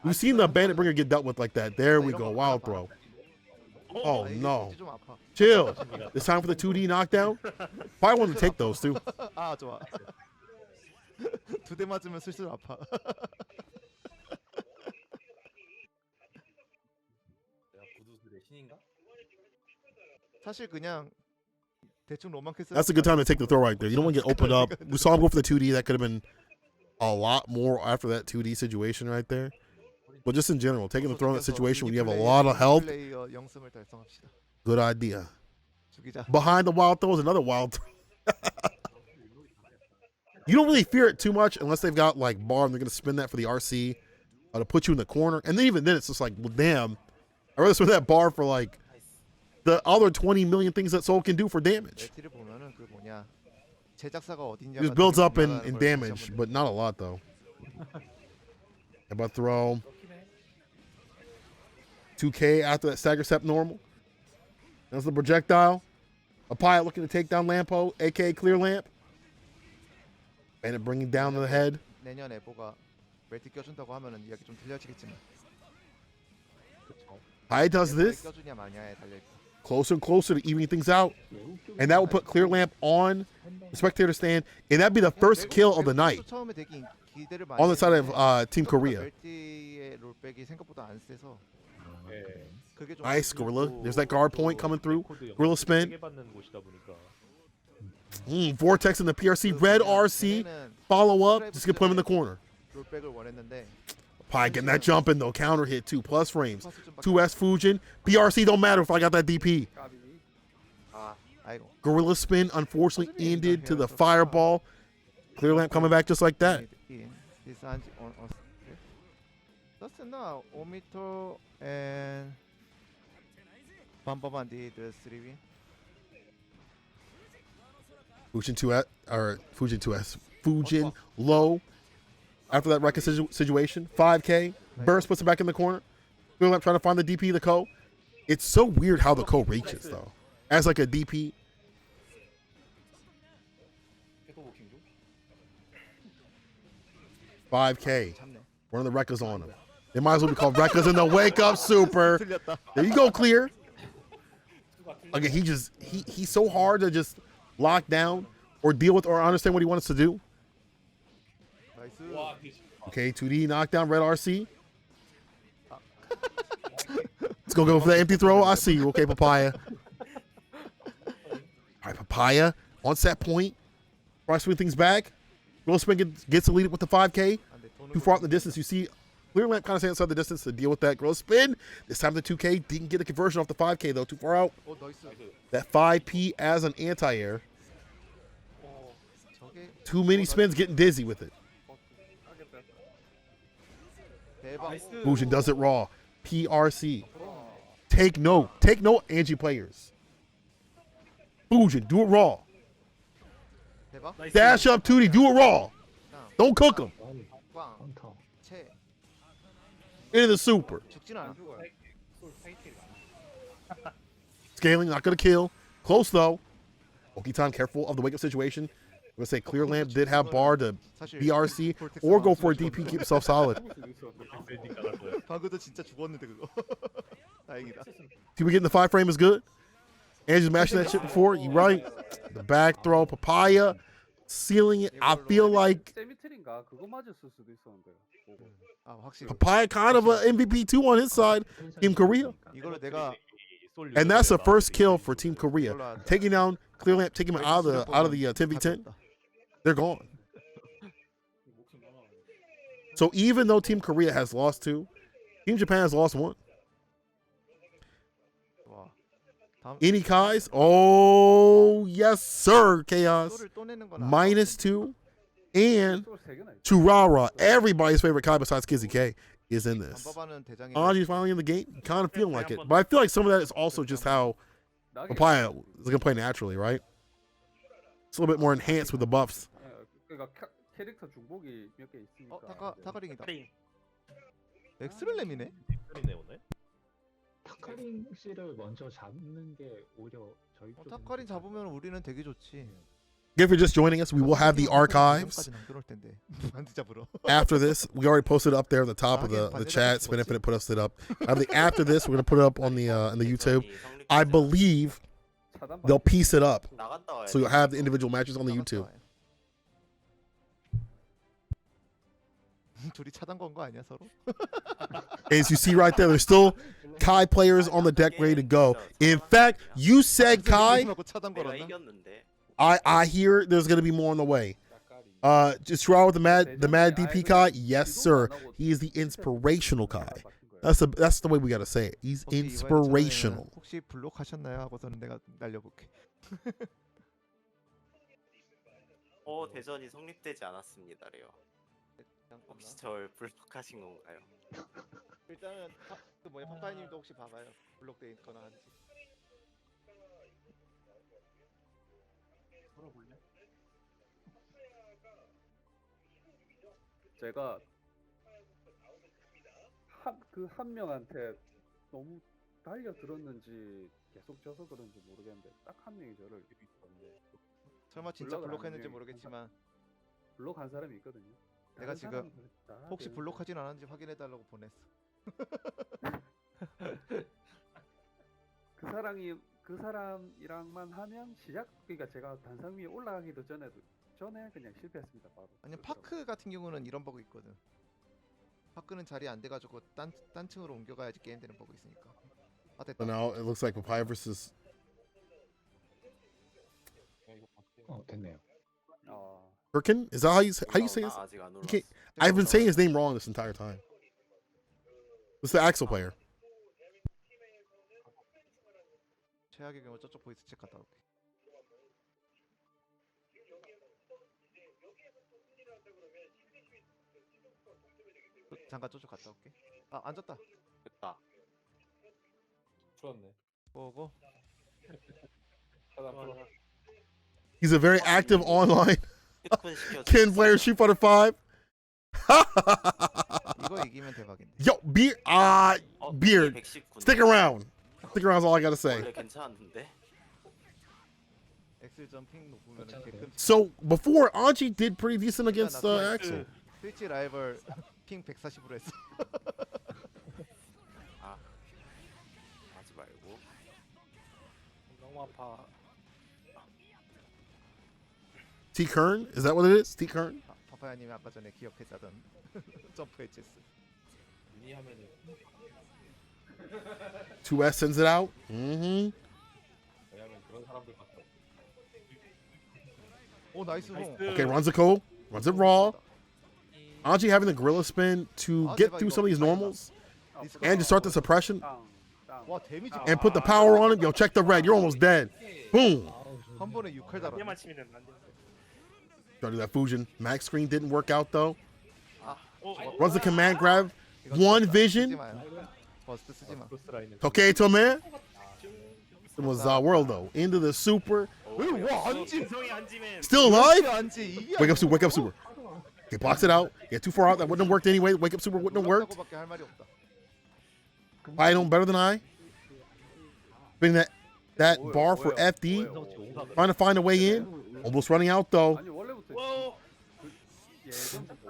We've seen the bandit bringer get dealt with like that. There we go. Wild throw. Oh no. Chill. It's time for the 2D knockdown. Probably wanted to take those too. 아 좋아. 두 대 맞으면 슬슬 아파. 내가 부두술의 신인가? 사실 그냥 대충 로만 캐스. That's a good time to take the throw right there. You don't want to get opened up. We saw him go for the 2D. That could have been a lot more after that 2D situation right there. But just in general, taking the throw in that situation when you have a lot of health, good idea. Behind the wild throw is another wild throw. You don't really fear it too much unless they've got like bar and they're going to spin that for the RC to put you in the corner. And then even then, it's just like, well, damn, I'd rather spin that bar for like the other 20 million things that Soul can do for damage. It just builds up in damage, but not a lot though. How about throw? 2K after that stagger step normal. That's the projectile. Papaya looking to take down Lampo, aka Clear Lamp. And it bringing down to the head. 내년에 뭐가 멜트 껴준다고 하면은 이야기 좀 들려지겠지만. Papaya does this. 껴주냐 마냐에 달려 있고. Closer and closer to evening things out. And that will put Clear Lamp on the spectator stand. And that'd be the first kill of the night on the side of Team Korea. Nice, Gorilla. There's that guard point coming through. Gorilla spin. Vortex in the PRC. Red RC. Follow up. Just gonna put him in the corner. Pie getting that jump in though. Counter hit 2+ frames. 2S Fujin. PRC don't matter if I got that DP. Gorilla spin unfortunately ended to the fireball. Clear Lamp coming back just like that. now Omito and Bambabandi the 3-win. Fujin 2S or Fujin 2S. Fujin low. After that record situation, 5K. Burst puts it back in the corner. Trying to find the DP, the Ko. It's so weird how the Ko reaches though. As like a DP. $5K. One of the Rekkas on him. They might as well be called Rekkas in the wake up super. There you go, Clear. Again, he's so hard to just lock down or deal with or understand what he wants to do. Okay, 2D knockdown, red RC. Let's go for the empty throw. I see you. Okay, Papaya. All right, Papaya on set point. Try to swing things back. Will Spin gets to lead it with the 5K. Too far out in the distance. You see Clear Lamp kind of staying outside the distance to deal with that. Gorilla Spin. This time the 2K didn't get the conversion off the 5K though. Too far out. That 5P as an anti-air. Too many spins, getting dizzy with it. Fujin does it raw. PRC. Take note. Take note, Angie players. Fujin, do it raw. Dash up 2D, do it raw. Don't cook him. Into the super. Scaling, not going to kill. Close though. Oki-tan, careful of the wake up situation. I'm going to say Clear Lamp did have bar to BRC or go for a DP, keep himself solid. See, we getting the 5 frame is good. Angie's mashing that shit before. You right. The back throw, Papaya. sealing it. I feel like 세미트린가 그거 맞았을 수도 있었는데. 보고. 아 확실히. Papaya kind of an MVP too on his side. Team Korea. 이걸로 내가 And that's the first kill for Team Korea. Taking down Clear Lamp, taking him out of the 10v10. They're gone. So even though Team Korea has lost 2, Team Japan has lost 1. 와. 다음 Any Kais? Oh, yes, sir, Chaos. 소를 또 내는 건 -2. And 또 세 개나 있어. Tyurara, everybody's favorite Kai besides Kizzy K, is in this. 안바바는 대장이. Anji's finally in the game. Kind of feeling like it. But I feel like some of that is also just how Papaya is going to play naturally, right? It's a little bit more enhanced with the buffs. 그러니까 캐릭터 중복이 몇 개 있으니까. 타카링이다. 타카링. 엑스를 내미네. 소리네 오늘. 타카린 씨를 먼저 잡는 게 오히려 저희 쪽은 타카린 잡으면 우리는 되게 좋지. If you're just joining us, we will have the archives 그럴 텐데. 누구한테 잡으러? after this. We already posted it up there at the top of the chat. Spin Infinite put us it up. After this, we're going to put it up on the YouTube. I believe they'll piece it up. 나갔다 와야 So you'll have the individual matches on the YouTube. 둘이 차단 건 거 아니야 서로? As you see right there, there's still Kai players on the deck ready to go. In fact, you said Kai. 차단 내가 걸었나? 이겼는데. I hear there's going to be more on the way. Just try with the mad DP Kai. Yes, sir. He is the inspirational Kai. That's the way we got to say it. He's inspirational. 혹시 블록하셨나요? 하고서는 내가 날려볼게. 대전이 성립되지 않았습니다래요. 혹시 절 블록하신 건가요? 일단은 그 뭐야 파파이님도 혹시 봐봐요. 블록돼 있거나 한지. 제가 한 명한테 너무 달려 들었는지 계속 져서 그런지 모르겠는데 딱 한 명이 저를 있었는데 설마 진짜 블록을 안 블록했는지 해. 모르겠지만 블록한 사람이 있거든요. 내가 다른 지금 사람은 다 혹시 되는데 블록하진 않았는지 확인해 달라고 보냈어. 그 사람이랑만 하면 그러니까 제가 단상 위에 올라가기도 전에 그냥 실패했습니다. 바로. 아니 파크 같은 경우는 이런 버그 있거든. 파크는 자리 안 돼가지고 딴 층으로 옮겨가야지 게임 되는 버그 있으니까. 아 됐다. So now it looks like Papaya versus. 됐네요. Tkrn? Is that how you say his? 아직 안 You 올랐어. can't, I've been saying his name wrong this entire time. It's the Axel player. 최악의 경우 저쪽 보이스 책 갔다 올게. 잠깐 저쪽 갔다 올게. 아 앉았다. 됐다. 풀었네. 보고. 차단 풀어. He's a very active online tkun 시켜줘. Ken player, Street Fighter 5. 이거 이기면 대박인데. Yo, Beard, stick around. Stick around is all I gotta say. 원래 괜찮았는데. 엑셀 점핑 높으면은 개끔. So before, Anji did pretty decent against Axel. 스위치 라이벌 핑 140으로 했어. 하지 말고. 너무 아파. Tkn? Is that what it is? Tkn? 파파야님이 아까 전에 기억했다던 점프 HS. 이 하면은 2S sends it out. Mm-hmm. 왜냐면 그런 사람들 같아. 오 나이스 롱. Okay, runs it cold. Runs it raw. Anji having the gorilla spin to get through some of these normals and to start the suppression 와 데미지. and put the power on him. Yo, check the red. You're almost dead. Boom. 한 번에 6칼 달아. 얘만 치면 안 돼. Try to do that Fujin. Max screen didn't work out though. 어, Runs the command grab. One vision. 버스트 쓰지 마. 크로스 라인을 Okay, to man. It was World though. Into the super. 와 안지. 성이 안 지면 Still alive? 안지 이게. Wake up super. Wake up super. Okay, blocks it out. Yeah, too far out. That wouldn't have worked anyway. Wake up super wouldn't have worked. 밖에 할 말이 없다. I know better than I. Bring that bar for FD. Trying to find a way in. Almost running out though. 아니 원래부터 와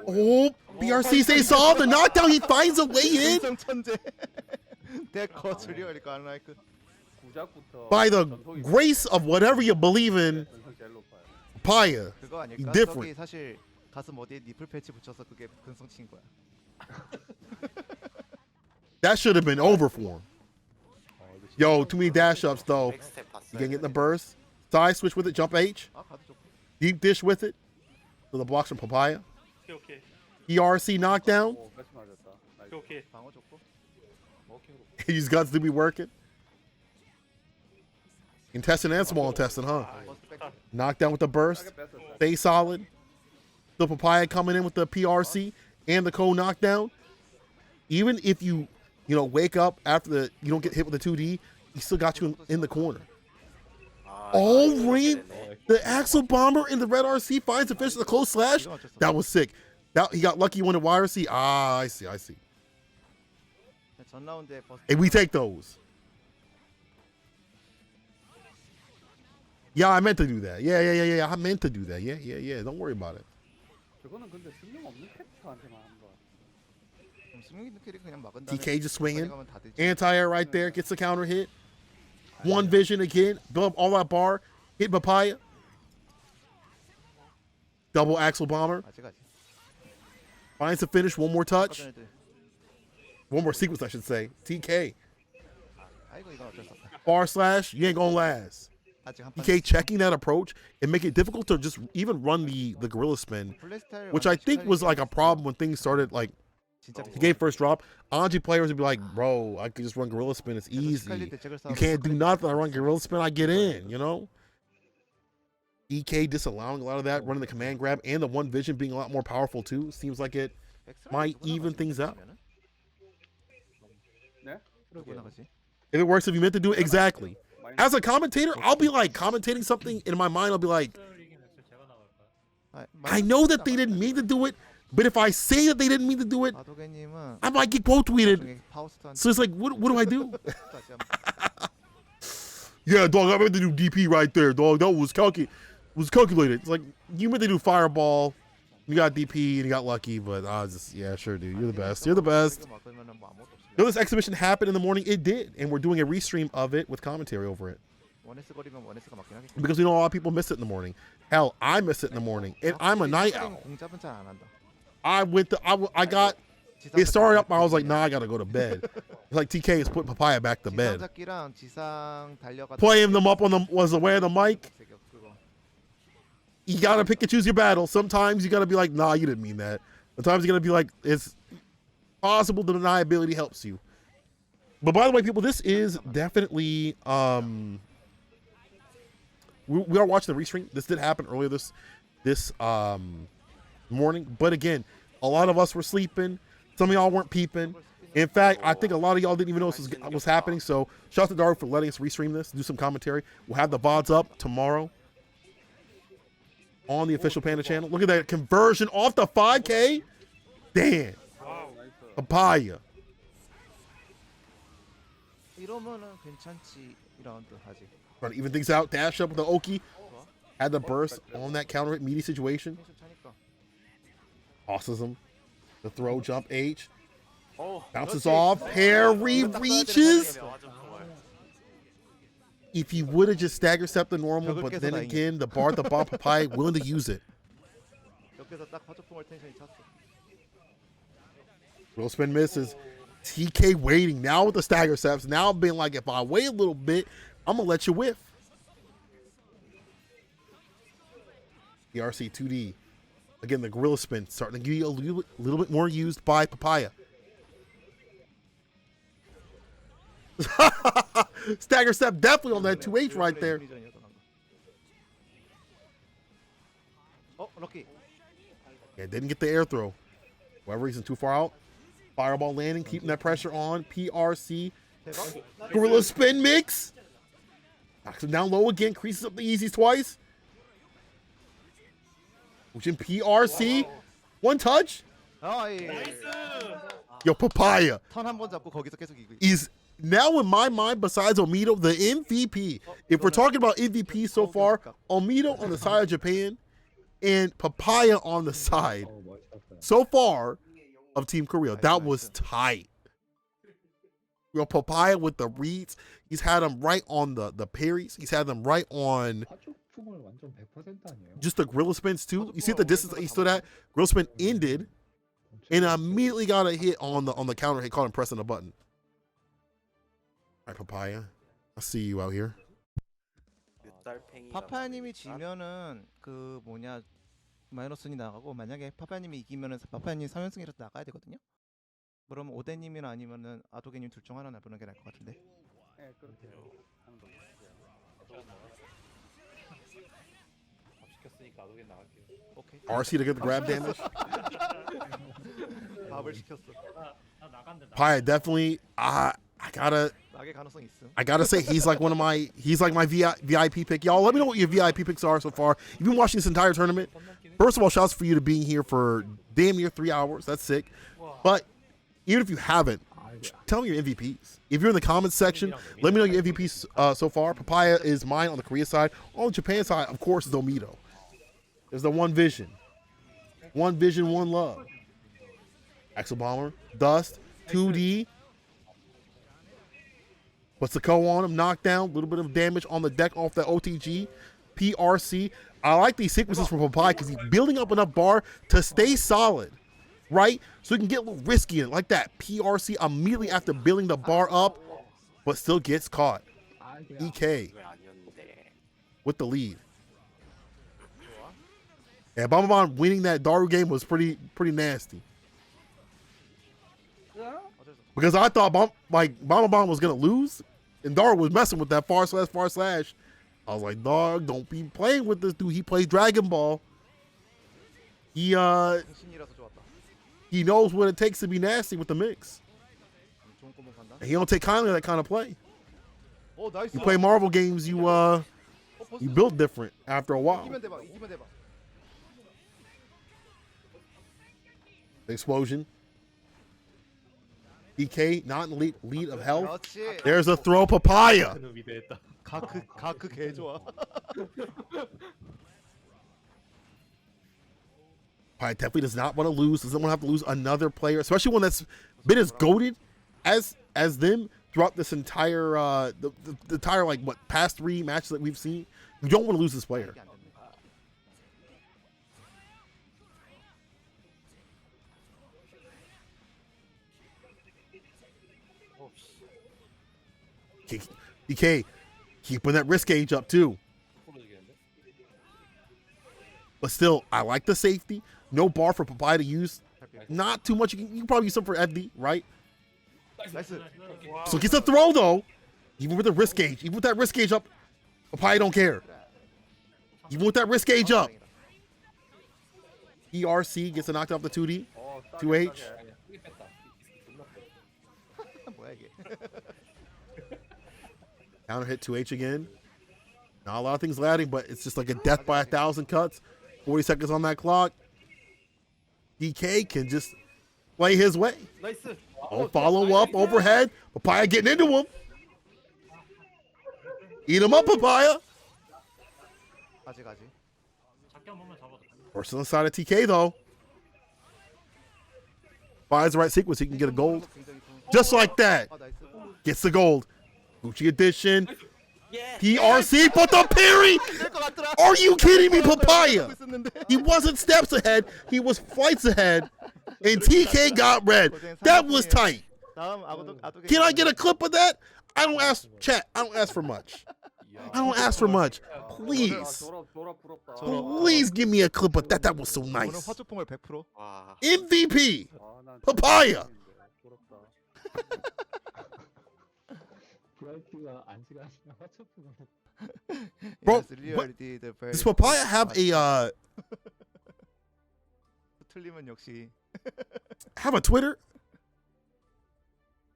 Oh, BRC stays solved. The knockdown. He finds a way in 인성 천재. 데커 줄이니까 안 라이크. 구작부터 by the grace of whatever you believe in. 전성 제일 높아요. Papaya. 그거 아닐까? different. 저기 사실 가슴 어디에 니플 패치 붙여서 그게 근성 친 거야. That should have been over for him. Yo, too many dash ups though. 백스텝 봤어요. You can get in the burst. Side switch with it, jump H. 아 가도 좋고. Deep dish with it. So the blocks from Papaya. 오케이 오케이 ERC knockdown. 오, 같이 맞았다. 나이스. 오케이 오케이. 방어 좋고. 워킹으로. These guns do be working. Intestine and small intestine, huh? 버스 백. Knockdown with the burst. 싸게 뺐어, 싸게. Stay solid. The Papaya coming in with the PRC and the cold knockdown. Even if you wake up after you don't get hit with the 2D, he still got you in the corner. 아, Oh, 이거 ring. 되네. The Axle Bomber in the red RC finds the fish with a close slash. That was sick. That he got lucky when the YRC. Ah, I see. 전 라운드에 버스. Hey, we take those. Yeah, I meant to do that. Yeah. I meant to do that. Yeah. Don't worry about it. 저거는 근데 승용 없는 캐릭터한테만 하는 거 같아. 승용이 캐릭 그냥 막은 다음에 DK just swinging. 가면 다 되지. Anti-air right there. Gets the counter hit. One vision again. Build up all that bar. Hit Papaya. Double Axle Bomber. 아직. Finds the finish. One more touch. 아까 전에도 One more sequence, I should say. TK. 아이고 이건 어쩔 수 없다. Bar slash. You ain't gonna last. 아직 한 판. TK checking that approach and make it difficult to just even run the gorilla spin, 플레이 스타일 which I think was like a problem when things started. Like 진짜 the game first dropped, Anji players would be like, "Bro, I could just run gorilla spin. It's easy. You can't do nothing. I run gorilla spin. I get in. You know." EK disallowing a lot of that, running the command grab and the one vision being a lot more powerful too. Seems like it might even things out. 네? 누구 그러게요. 나가지? If it works, if you meant to do it exactly. 마이너스. As a commentator, I'll be like commentating something in my mind. I'll be like, I know that they didn't mean to do it, but if I say that they didn't mean to do it, 아도겐님은 I might get quote tweeted. 나중에 파우스트한테 So it's like, what do I do? 다시 한번. Yeah, dog, I meant to do DP right there, dog. That was calculated. It's like you meant to do fireball. You got DP and you got lucky, but I was just, yeah, sure, dude. You're the best. You're the best. 막으면은 뭐 아무것도 없습니다. You know, this exhibition happened in the morning. It did, and we're doing a restream of it with commentary over it 원에스 거리면 원에스가 맞긴 하겠지. because we know a lot of people miss it in the morning. Hell, I miss it in the morning, and I'm a night owl. 공잡은 잘 안 한다. I got it started up. I was like, nah, I gotta go to bed. It's like TK is putting Papaya back to bed. 지상 잡기랑 지상 달려가. Playing them up on the was aware of the mic. You gotta pick and choose your battle. Sometimes you gotta be like, nah, you didn't mean that. Sometimes you gotta be like, it's possible the deniability helps you. But by the way, people, this is definitely we are watching the restream. This did happen earlier this morning. But again, a lot of us were sleeping. Some of y'all weren't peeping. In fact, I think a lot of y'all didn't even know this was happening. So shout out to Daru for letting us restream this, do some commentary. We'll have the VODs up tomorrow on the official Panda channel. Look at that conversion off the 5K. Damn. Papaya. 이러면은 괜찮지. 2라운드 하지. Trying to even things out. Dash up with the Oki. Had the burst on that counter hit meaty situation. 텐션 차니까. Tosses him. The throw, jump H. 어, Bounces off. Parry reaches. If he would have just stagger stepped the normal, but then again, the bar, the bomb, Papaya willing to use it. 여기서 딱 화초풍을 텐션이 찼어. Real spin misses. TK waiting now with the stagger steps. Now being like, if I wait a little bit, I'm gonna let you whiff. ERC 2D. Again, the gorilla spin starting to get a little bit more used by Papaya. Stagger step definitely on that 2H right there. 어, 럭키. Yeah, didn't get the air throw. Whatever reason, too far out. Fireball landing, keeping that pressure on. PRC. 대박. Gorilla spin mix. Knocks him down low again. Creases up the easies twice. Which in PRC. One touch. 아, 예. Yo, Papaya 턴 한 번 잡고 거기서 계속 이기고. is now in my mind, besides Omito, the MVP. If we're talking about MVP so far, Omito on the side of Japan and Papaya on the side 어, 멋있었어요. so far of Team Korea. That was tight. Yo, Papaya with the reads. He's had them right on the parries. He's had them right on 허접풍을 완전 100% 아니에요? Just the gorilla spins too. You see the distance that he stood at? Gorilla spin ended and immediately got a hit on the counter hit, caught him pressing the button. All right, Papaya. I see you out here. 파파야님이 지면은 그 뭐냐 마이너스니 나가고 만약에 파파야님이 이기면은 파파야님 3연승이라도 나가야 되거든요. 그럼 오대님이나 아니면은 아도게님 둘 중 하나 나보는 게 나을 것 같은데. 네, 그렇게 하는 거 밥 시켰으니까 아도겐 나갈게요. 오케이. RC to get the grab damage. 밥을 시켰어. 나 나간대. Papaya definitely. 나게 가능성 있음. I gotta say he's like my VIP pick. Y'all, let me know what your VIP picks are so far. You've been watching this entire tournament. First of all, shouts for you to being here for damn near 3 hours. That's sick. But even if you haven't, tell me your MVPs. If you're in the comments section, let me know your MVPs so far. Papaya is mine on the Korea side. On the Japan side, of course, is Omito. There's the one vision, one love. Axel Bomber, Dust, 2D. Puts the KO on him, knockdown, a little bit of damage on the deck off that OTG. PRC. I like these sequences from Papaya because he's building up enough bar to stay solid, right? So he can get a little risky in it, like that. PRC immediately after building the bar up, but still gets caught. EK with the lead. Yeah, Bamaban winning that Daru game was pretty nasty. Because I thought Bamaban was gonna lose, and Daru was messing with that far slash. I was like, dog, don't be playing with this dude. He plays Dragon Ball. He knows what it takes to be nasty with the mix. And he don't take kindly to that kind of play. You play Marvel games, you build different after a while. The explosion. EK not in the lead of health. There's a throw, Papaya. 가크 개 좋아. Papaya definitely does not want to lose. Doesn't want to have to lose another player, especially one that's been as goated as them throughout this entire the entire like what past 3 matches that we've seen. You don't want to lose this player. DK keeping that risk gauge up too. But still, I like the safety. No bar for Papaya to use. Not too much. You can probably use some for FD, right? So gets a throw though. Even with the risk gauge. Even with that risk gauge up, Papaya don't care. Even with that risk gauge up. ERC gets a knocked off the 2D. 2H. Counter hit 2H again. Not a lot of things landing, but it's just like a death by 1,000 cuts. 40 seconds on that clock. DK can just play his way. Oh, follow up overhead. Papaya getting into him. Eat him up, Papaya. First on the side of TK though. Finds the right sequence, he can get a gold. Just like that. Gets the gold. Gucci edition. PRC, but the parry! Are you kidding me, Papaya? He wasn't steps ahead, he was flights ahead, and TK got red. That was tight. Can I get a clip of that? I don't ask, chat, I don't ask for much. I don't ask for much. Please. Please give me a clip of that. That was so nice. MVP. Papaya. Bro, does Papaya have a have a Twitter?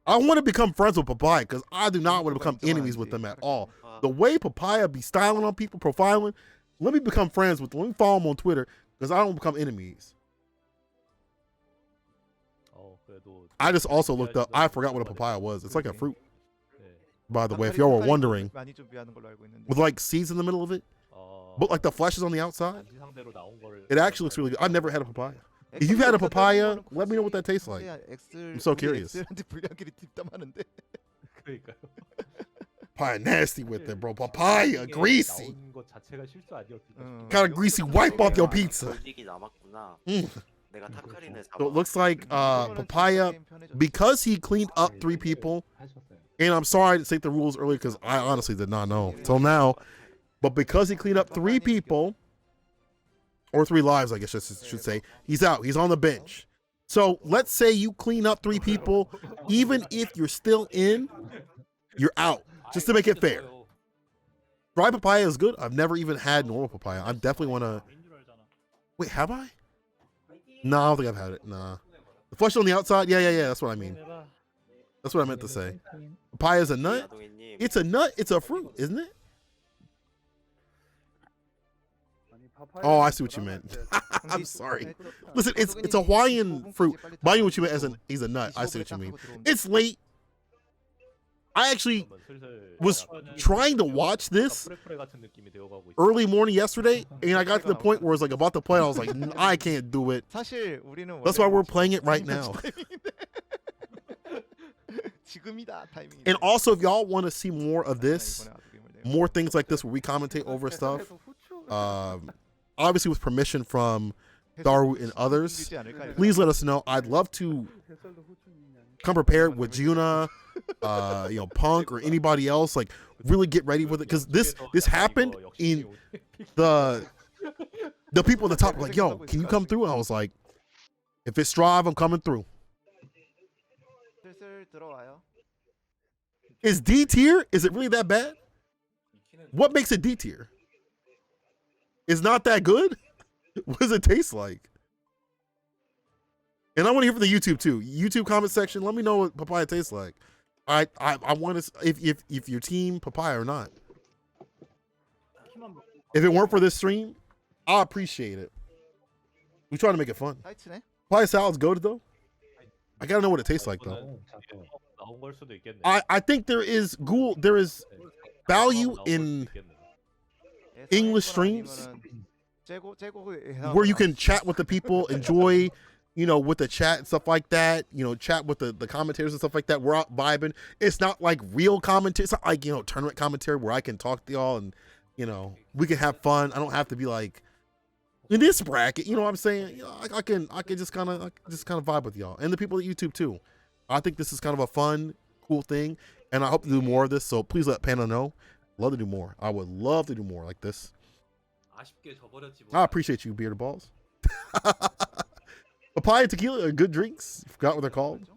I want to become friends with Papaya because I do not want to become enemies with them at all. The way Papaya be styling on people, profiling, let me become friends with them. Let me follow him on Twitter because I don't become enemies. I just also looked up, I forgot what a papaya was. It's like a fruit. By the way, if y'all were wondering, with like seeds in the middle of it, but like the flesh is on the outside. It actually looks really good. I've never had a papaya. If you've had a papaya, let me know what that tastes like. I'm so curious. Papaya nasty with it, bro. Papaya greasy. 나온 것 자체가 실수 아니었을까 싶어. Kind of greasy wipe off your pizza. 골직이 남았구나. 내가 타카린을 잡아. So it looks like Papaya, because he cleaned up 3 people, and I'm sorry to state the rules earlier because I honestly did not know till now, but because he cleaned up 3 people, or 3 lives, I guess I should say, he's out. He's on the bench. So let's say you clean up 3 people, even if you're still in, you're out. Just to make it fair. Dry papaya is good. I've never even had normal papaya. I definitely want to. Wait, have I? No, I don't think I've had it. Nah. The flesh on the outside? Yeah. That's what I mean. That's what I meant to say. Papaya is a nut? It's a nut. It's a fruit, isn't it? Oh, I see what you meant. I'm sorry. Listen, it's a Hawaiian fruit. But I knew what you meant as he's a nut. I see what you mean. It's late. I actually was trying to watch this early morning yesterday, and I got to the point where it's like about to play. I was like, I can't do it. That's why we're playing it right now. And also, if y'all want to see more of this, more things like this where we commentate over stuff, obviously with permission from Daru and others, please let us know. I'd love to come prepared with Juna, Punk or anybody else. Like, really get ready with it, because this happened in the people at the top were like, "Yo, can you come through?" And I was like, "If it's Strive, I'm coming through." Is D tier? Is it really that bad? What makes it D tier? It's not that good? What does it taste like? And I want to hear from the YouTube too. YouTube comment section. Let me know what papaya tastes like. I want to if your team papaya or not. If it weren't for this stream, I appreciate it. We try to make it fun. Papaya salad's goated though. I gotta know what it tastes like though. I think there is value in English streams where you can chat with the people, enjoy, with the chat and stuff like that, chat with the commentators and stuff like that. We're out vibing. It's not like real commentary. It's not like, tournament commentary where I can talk to y'all and, we can have fun. I don't have to be like in this bracket, you know what I'm saying? I can just kind of vibe with y'all and the people at YouTube too. I think this is kind of a fun, cool thing, and I hope to do more of this. So please let Panda know. Love to do more. I would love to do more like this. I appreciate you, Bearded Balls. Papaya and tequila are good drinks. Forgot what they're called.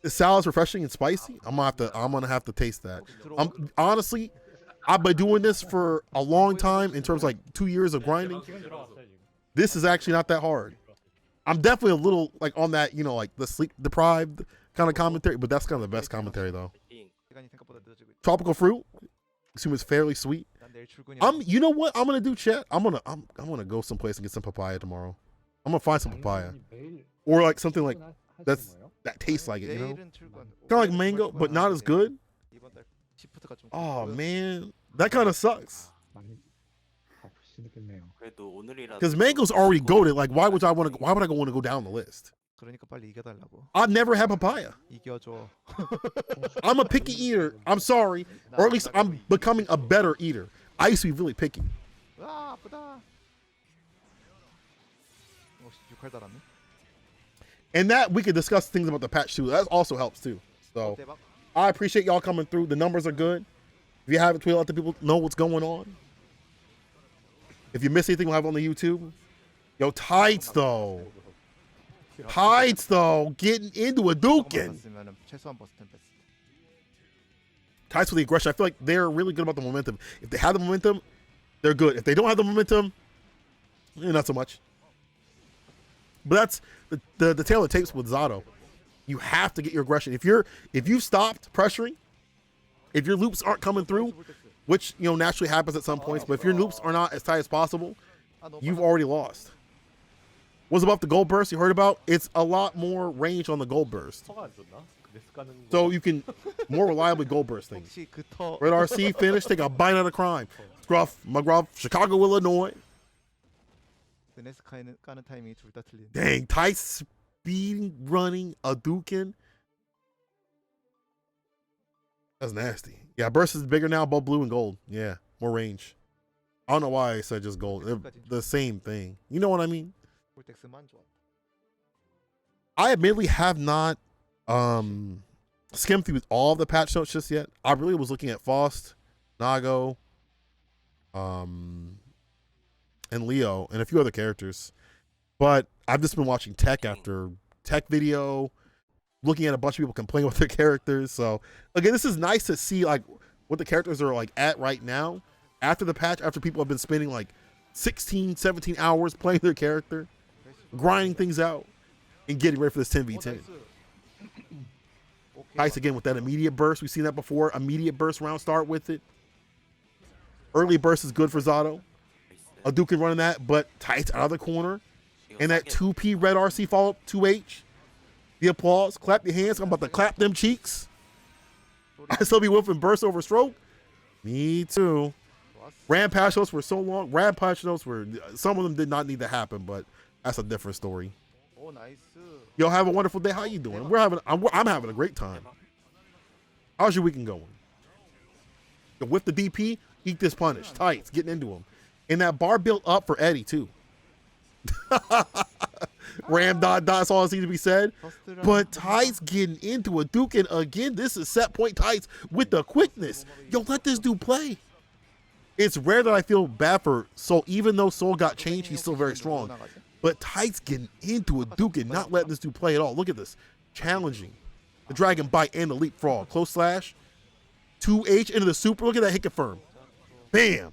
The salad's refreshing and spicy. I'm gonna have to taste that. Honestly, I've been doing this for a long time in terms of like 2 years of grinding. This is actually not that hard. I'm definitely a little like on that, like the sleep deprived kind of commentary, but that's kind of the best commentary though. Tropical fruit. Assume it's fairly sweet. You know what I'm gonna do, chat? I'm gonna go someplace and get some papaya tomorrow. I'm gonna find some papaya, or like something like that tastes like it. Kind of like mango, but not as good. Oh man, that kind of sucks. Because mango's already goated. Like, why would I want to go down the list? I've never had papaya. I'm a picky eater. I'm sorry, or at least I'm becoming a better eater. I used to be really picky. And that we could discuss things about the patch too. That also helps too. So I appreciate y'all coming through. The numbers are good. If you haven't tweeted, let the people know what's going on. If you miss anything, we'll have it on the YouTube. Yo, Tights though. Getting into Adouken. Tights with the aggression. I feel like they're really good about the momentum. If they have the momentum, they're good. If they don't have the momentum, not so much. But that's the tale of tapes with Zato. You have to get your aggression. If you've stopped pressuring, if your loops aren't coming through, which naturally happens at some points, but if your loops are not as tight as possible, you've already lost. What's about the gold burst you heard about? It's a lot more range on the gold burst. So you can more reliably gold burst things. Red RC finish, take a bite out of crime. Scruff, McGruff, Chicago, Illinois. Dang, tight speeding, running, Adouken. That's nasty. Yeah, burst is bigger now, both blue and gold. Yeah, more range. I don't know why I said just gold. They're the same thing. You know what I mean? 볼텍스만 좋아. I admittedly have not skimmed through all the patch notes just yet. I really was looking at Faust, Nago, and Leo, and a few other characters. But I've just been watching tech after tech video, looking at a bunch of people complain about their characters. So again, this is nice to see like what the characters are like at right now after the patch, after people have been spending like 16, 17 hours playing their character, grinding things out, and getting ready for this 10v10. Nice again with that immediate burst. We've seen that before. Immediate burst round start with it. Early burst is good for Zato. Adouken running that, but tight out of the corner. And that 2P red RC follow up 2H. The applause. Clap your hands. I'm about to clap them cheeks. I still be whiffing burst over stroke. Me too. Rampage notes were so long. Rampage notes were, some of them did not need to happen, but that's a different story. 오 나이스. Yo, have a wonderful day. How you doing? I'm having a great time. How's your weekend going? Yo, with the DP, eat this punish. Tights, getting into him. And that bar built up for Eddie too. Ram dot that's all that needs to be said. But Tights getting into a Duke, and again, this is set point Tights with the quickness. Yo, let this dude play. It's rare that I feel bad for Soul, even though Soul got changed, he's still very strong. But Tights getting into a Duke and not letting this dude play at all. Look at this. Challenging. The Dragon Bite and the Leapfrog. Close slash. 2H into the super. Look at that hit confirm. Bam.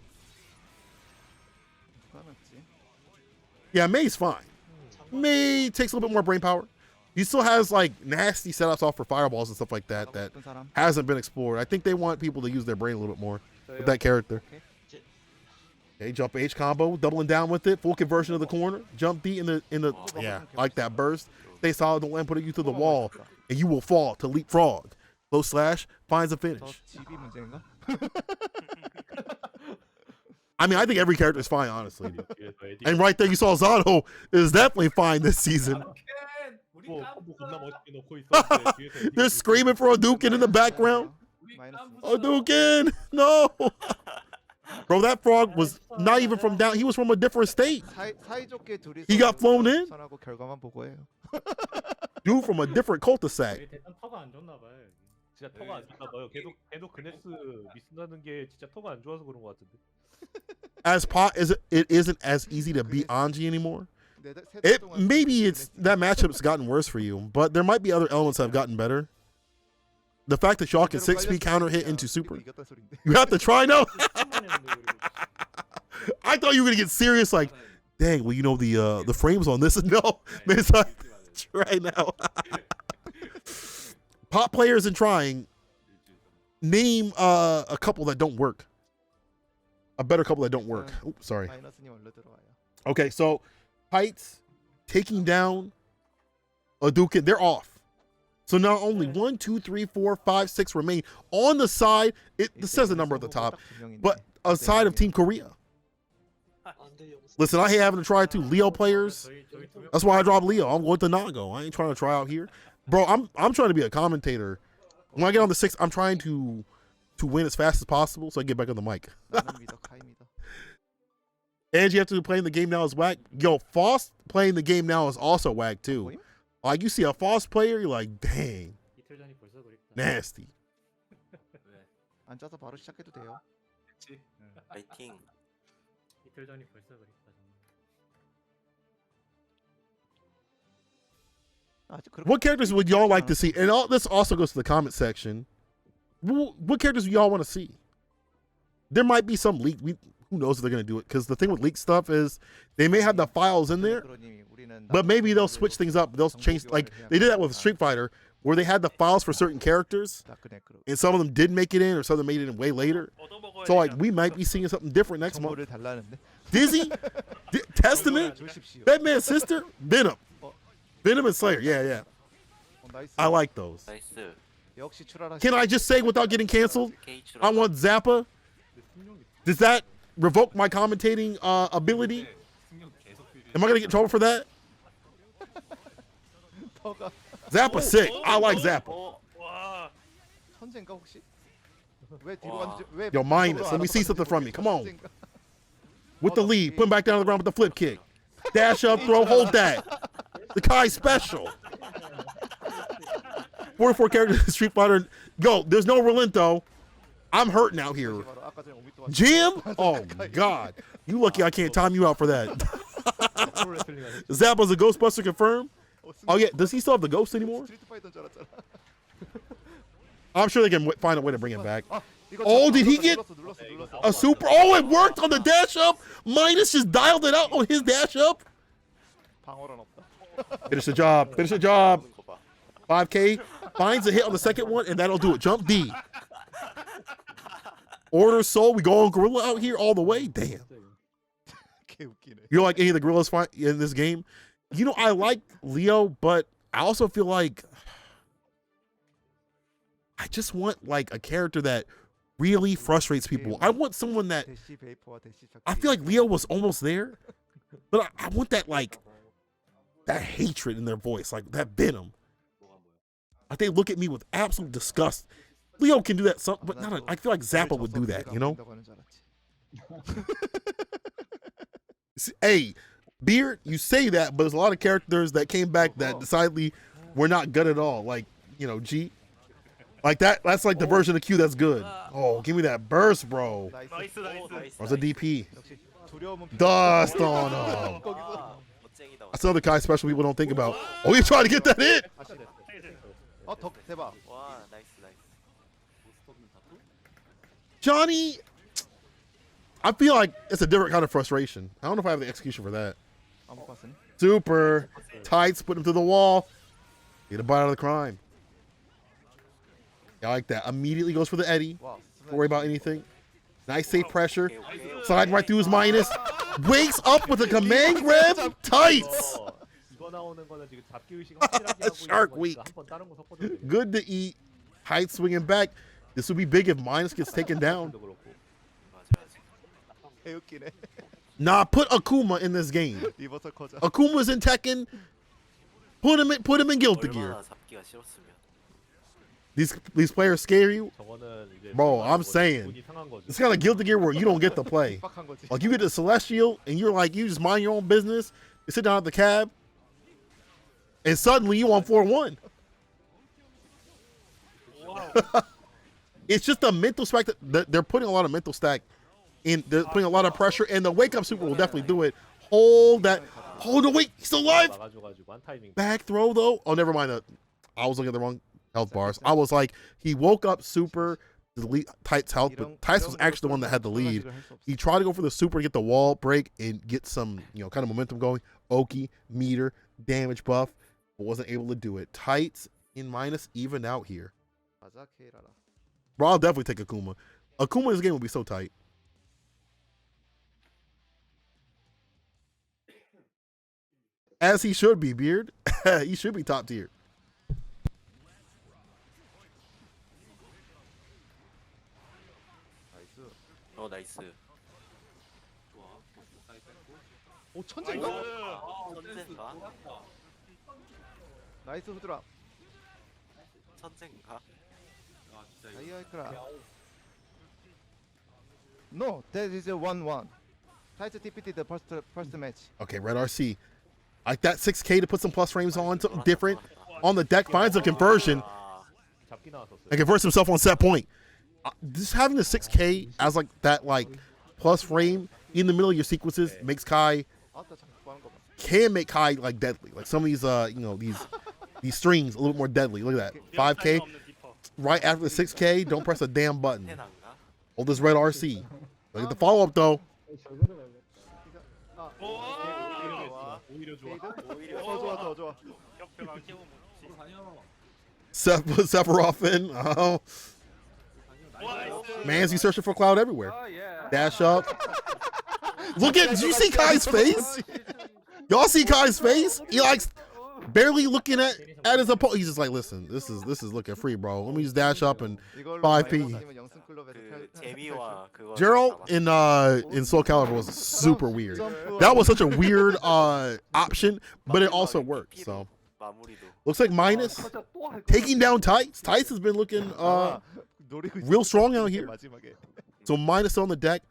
Yeah, May's fine. May takes a little bit more brain power. He still has like nasty setups off for fireballs and stuff like that that hasn't been explored. I think they want people to use their brain a little bit more with that character. Okay, jump H combo, doubling down with it, full conversion of the corner, jump D in the yeah, like that burst. Stay solid, don't let him put you through the wall, and you will fall to leapfrog. Low slash finds a finish. I mean, I think every character is fine, honestly. And right there, you saw Zato is definitely fine this season. They're screaming for Adouken in the background. Adouken, no. Bro, that frog was not even from down. He was from a different state. He got flown in. Dude from a different cul-de-sac. 터가 안 좋나 봐요. 진짜 터가 안 좋나 봐요. 계속 그네스 미스나는 게 진짜 터가 안 좋아서 그런 것 같은데. As pot it isn't as easy to beat Anji anymore. Maybe it's that matchup's gotten worse for you, but there might be other elements that have gotten better. The fact that y'all can 6P counter hit into super. You have to try now. I thought you were gonna get serious, like, dang, well, you know the frames on this. No, man, it's like, try now. Pop players and trying. Name a couple that don't work. A better couple that don't work. Oops, sorry. Okay, so Heights taking down Adouken, they're off. So not only 1, 2, 3, 4, 5, 6 remain on the side. This says a number at the top, but aside of Team Korea. Listen, I hate having to try to Leo players. That's why I dropped Leo. I'm going to Nago. I ain't trying to try out here, bro. I'm trying to be a commentator. When I get on the 6, I'm trying to win as fast as possible so I get back on the mic. And you have to be playing the game now is whack. Yo, Faust playing the game now is also whack too. Like you see a Faust player, you're like, dang, nasty. 앉아서 바로 시작해도 돼요. 파이팅. 이틀 전이 벌써 그랬다. What characters would y'all like to see? And this also goes to the comment section. What characters do y'all want to see? There might be some leak. Who knows if they're going to do it? Because the thing with leak stuff is they may have the files in there, but maybe they'll switch things up. They'll change, like they did that with Street Fighter, where they had the files for certain characters, and some of them did make it in, or some of them made it in way later. So like we might be seeing something different next month. Dizzy, Testament, Batman's sister, Venom and Slayer. Yeah. I like those. Can I just say without getting canceled? I want Zappa. Does that revoke my commentating ability? Am I gonna get in trouble for that? Zappa's sick. I like Zappa. 왜 뒤로 와. 갔는지 왜 Yo, Minus, let me see something from you. Come on. With the lead, put him back down on the ground with the flip kick. Dash up, throw, hold that. The Kai special. 44 characters in Street Fighter. Yo, there's no relento. I'm hurting out here. 아까 전에 오미토 Jim? Oh, God. You lucky I can't time you out for that. Zappa's a Ghostbuster confirmed? Oh, yeah. Does he still have the ghost anymore? 스트리트 파이터인 줄 알았잖아. I'm sure they can find a way to bring him back. 이거 Oh, did he get 눌렀어. a super? Oh, it worked on the dash up. Minus just dialed it out on his dash up. 방어란 없다. Finish the job. Finish the job. 하는 거 봐. 5K. Finds a hit on the second one, and that'll do it. Jump D. Order Soul. We go on Gorilla out here all the way. Damn. 개 웃기네. You like any of the gorillas in this game? You know, I like Leo, but I also feel like I just want like a character that really frustrates people. I want someone that 대시 베이퍼와 대시 작. I feel like Leo was almost there, but I want that like that hatred in their voice, like that venom. Like they look at me with absolute disgust. Leo can do that, but not. I feel like Zappa would do that, you know. Hey, Beard, you say that, but there's a lot of characters that came back that decidedly were not good at all. Like, you know, G. Like that. That's like the version of Q that's good. Oh, give me that burst, bro. 나이스 나이스. Or was a DP. 역시 두려움은 Dust on him. 와, 멋쟁이다. That's another Kai special people don't think about. Oh, he's trying to get that in. 덕 대박. 와, 나이스 나이스. Johnny, I feel like it's a different kind of frustration. I don't know if I have the execution for that. 아무 봤으니? Super. Tights, put him through the wall. Get a bite out of the crime. I like that. Immediately goes for the Eddie. 와. Don't worry about anything. Nice safe pressure. 오케이, 오케이. Slide right through his minus. Wakes up with a command grab. Tights. 이거 나오는 거는 지금 잡기 의식 확실하게 하고 Shark 있는 Week. 거니까 한번 다른 거 섞어도 되겠네. Good to eat. Height swinging back. This would be big if minus gets taken down. 도 그렇고. 맞아 맞아. 개 웃기네. Nah, put Akuma in this game. 리버설 커져. Akuma's in Tekken. Put him in Guilty Gear. 얼마나 잡기가 싫었으면. These players scare you. 저거는 이제 Bro, I'm 기분이 saying. 상한 거죠. It's kind of Guilty Gear where you don't get to play. 빡한 거지. Like you get the Celestial and you're like, you just mind your own business. You sit down at the cab. And suddenly you on 4-1. It's just a mental stack that they're putting a lot of mental stack in. They're putting a lot of pressure, and the wake up super will definitely do it. Hold that. Hold the wait. He's still alive. 나가지고 한 타이밍. Back throw though. Oh, never mind. I was looking at the wrong health bars. I was like, he woke up super. Delete Tights health, but Tights was actually the one that had the lead. He tried to go for the super to get the wall break and get some, kind of momentum going. Oki, meter, damage buff, but wasn't able to do it. Tights in minus even out here. 맞아 케이라라. Bro, I'll definitely take Akuma. Akuma in this game will be so tight. As he should be, Beard. He should be top tier. 어 나이스. 오 천재인가? 천재인가? 나이스 후드라. 천재인가? 다이아이크라. No, that is a 1-1. Tights defeated the first match. Okay, Red RC. Like that 6K to put some plus frames on, something different. On the deck, finds a conversion 아, 잡기 나왔었어요. and converts himself on set point. Just having the 6K as like that plus frame in the middle of your sequences makes Kai, 아따 참 구하는 거 봐. can make Kai like deadly. Like some of these these strings a little bit more deadly. Look at that. 5K right after the 6K, don't press a damn button. 테난가? Hold this Red RC. Look at the follow up though. 오히려 좋아. 오히려 더 좋아 더 좋아. Sephiroth in. Oh. Man's you searching for Cloud everywhere. 아 예. Dash up. Look at, did you see Kai's face? Y'all see Kai's face? He likes barely looking at his opponent. He's just like, listen, this is looking free, bro. Let me just dash up and 이걸로 5P. 아니면 영승 클럽에서 그 재미와 그거. Gerald in Soul Calibur was super weird. That was such a weird option, but it also worked. So 마무리도. looks like minus 진짜 또 할 거야. taking down Tights. Tights has been looking real strong out here. 마지막에 So minus on the deck.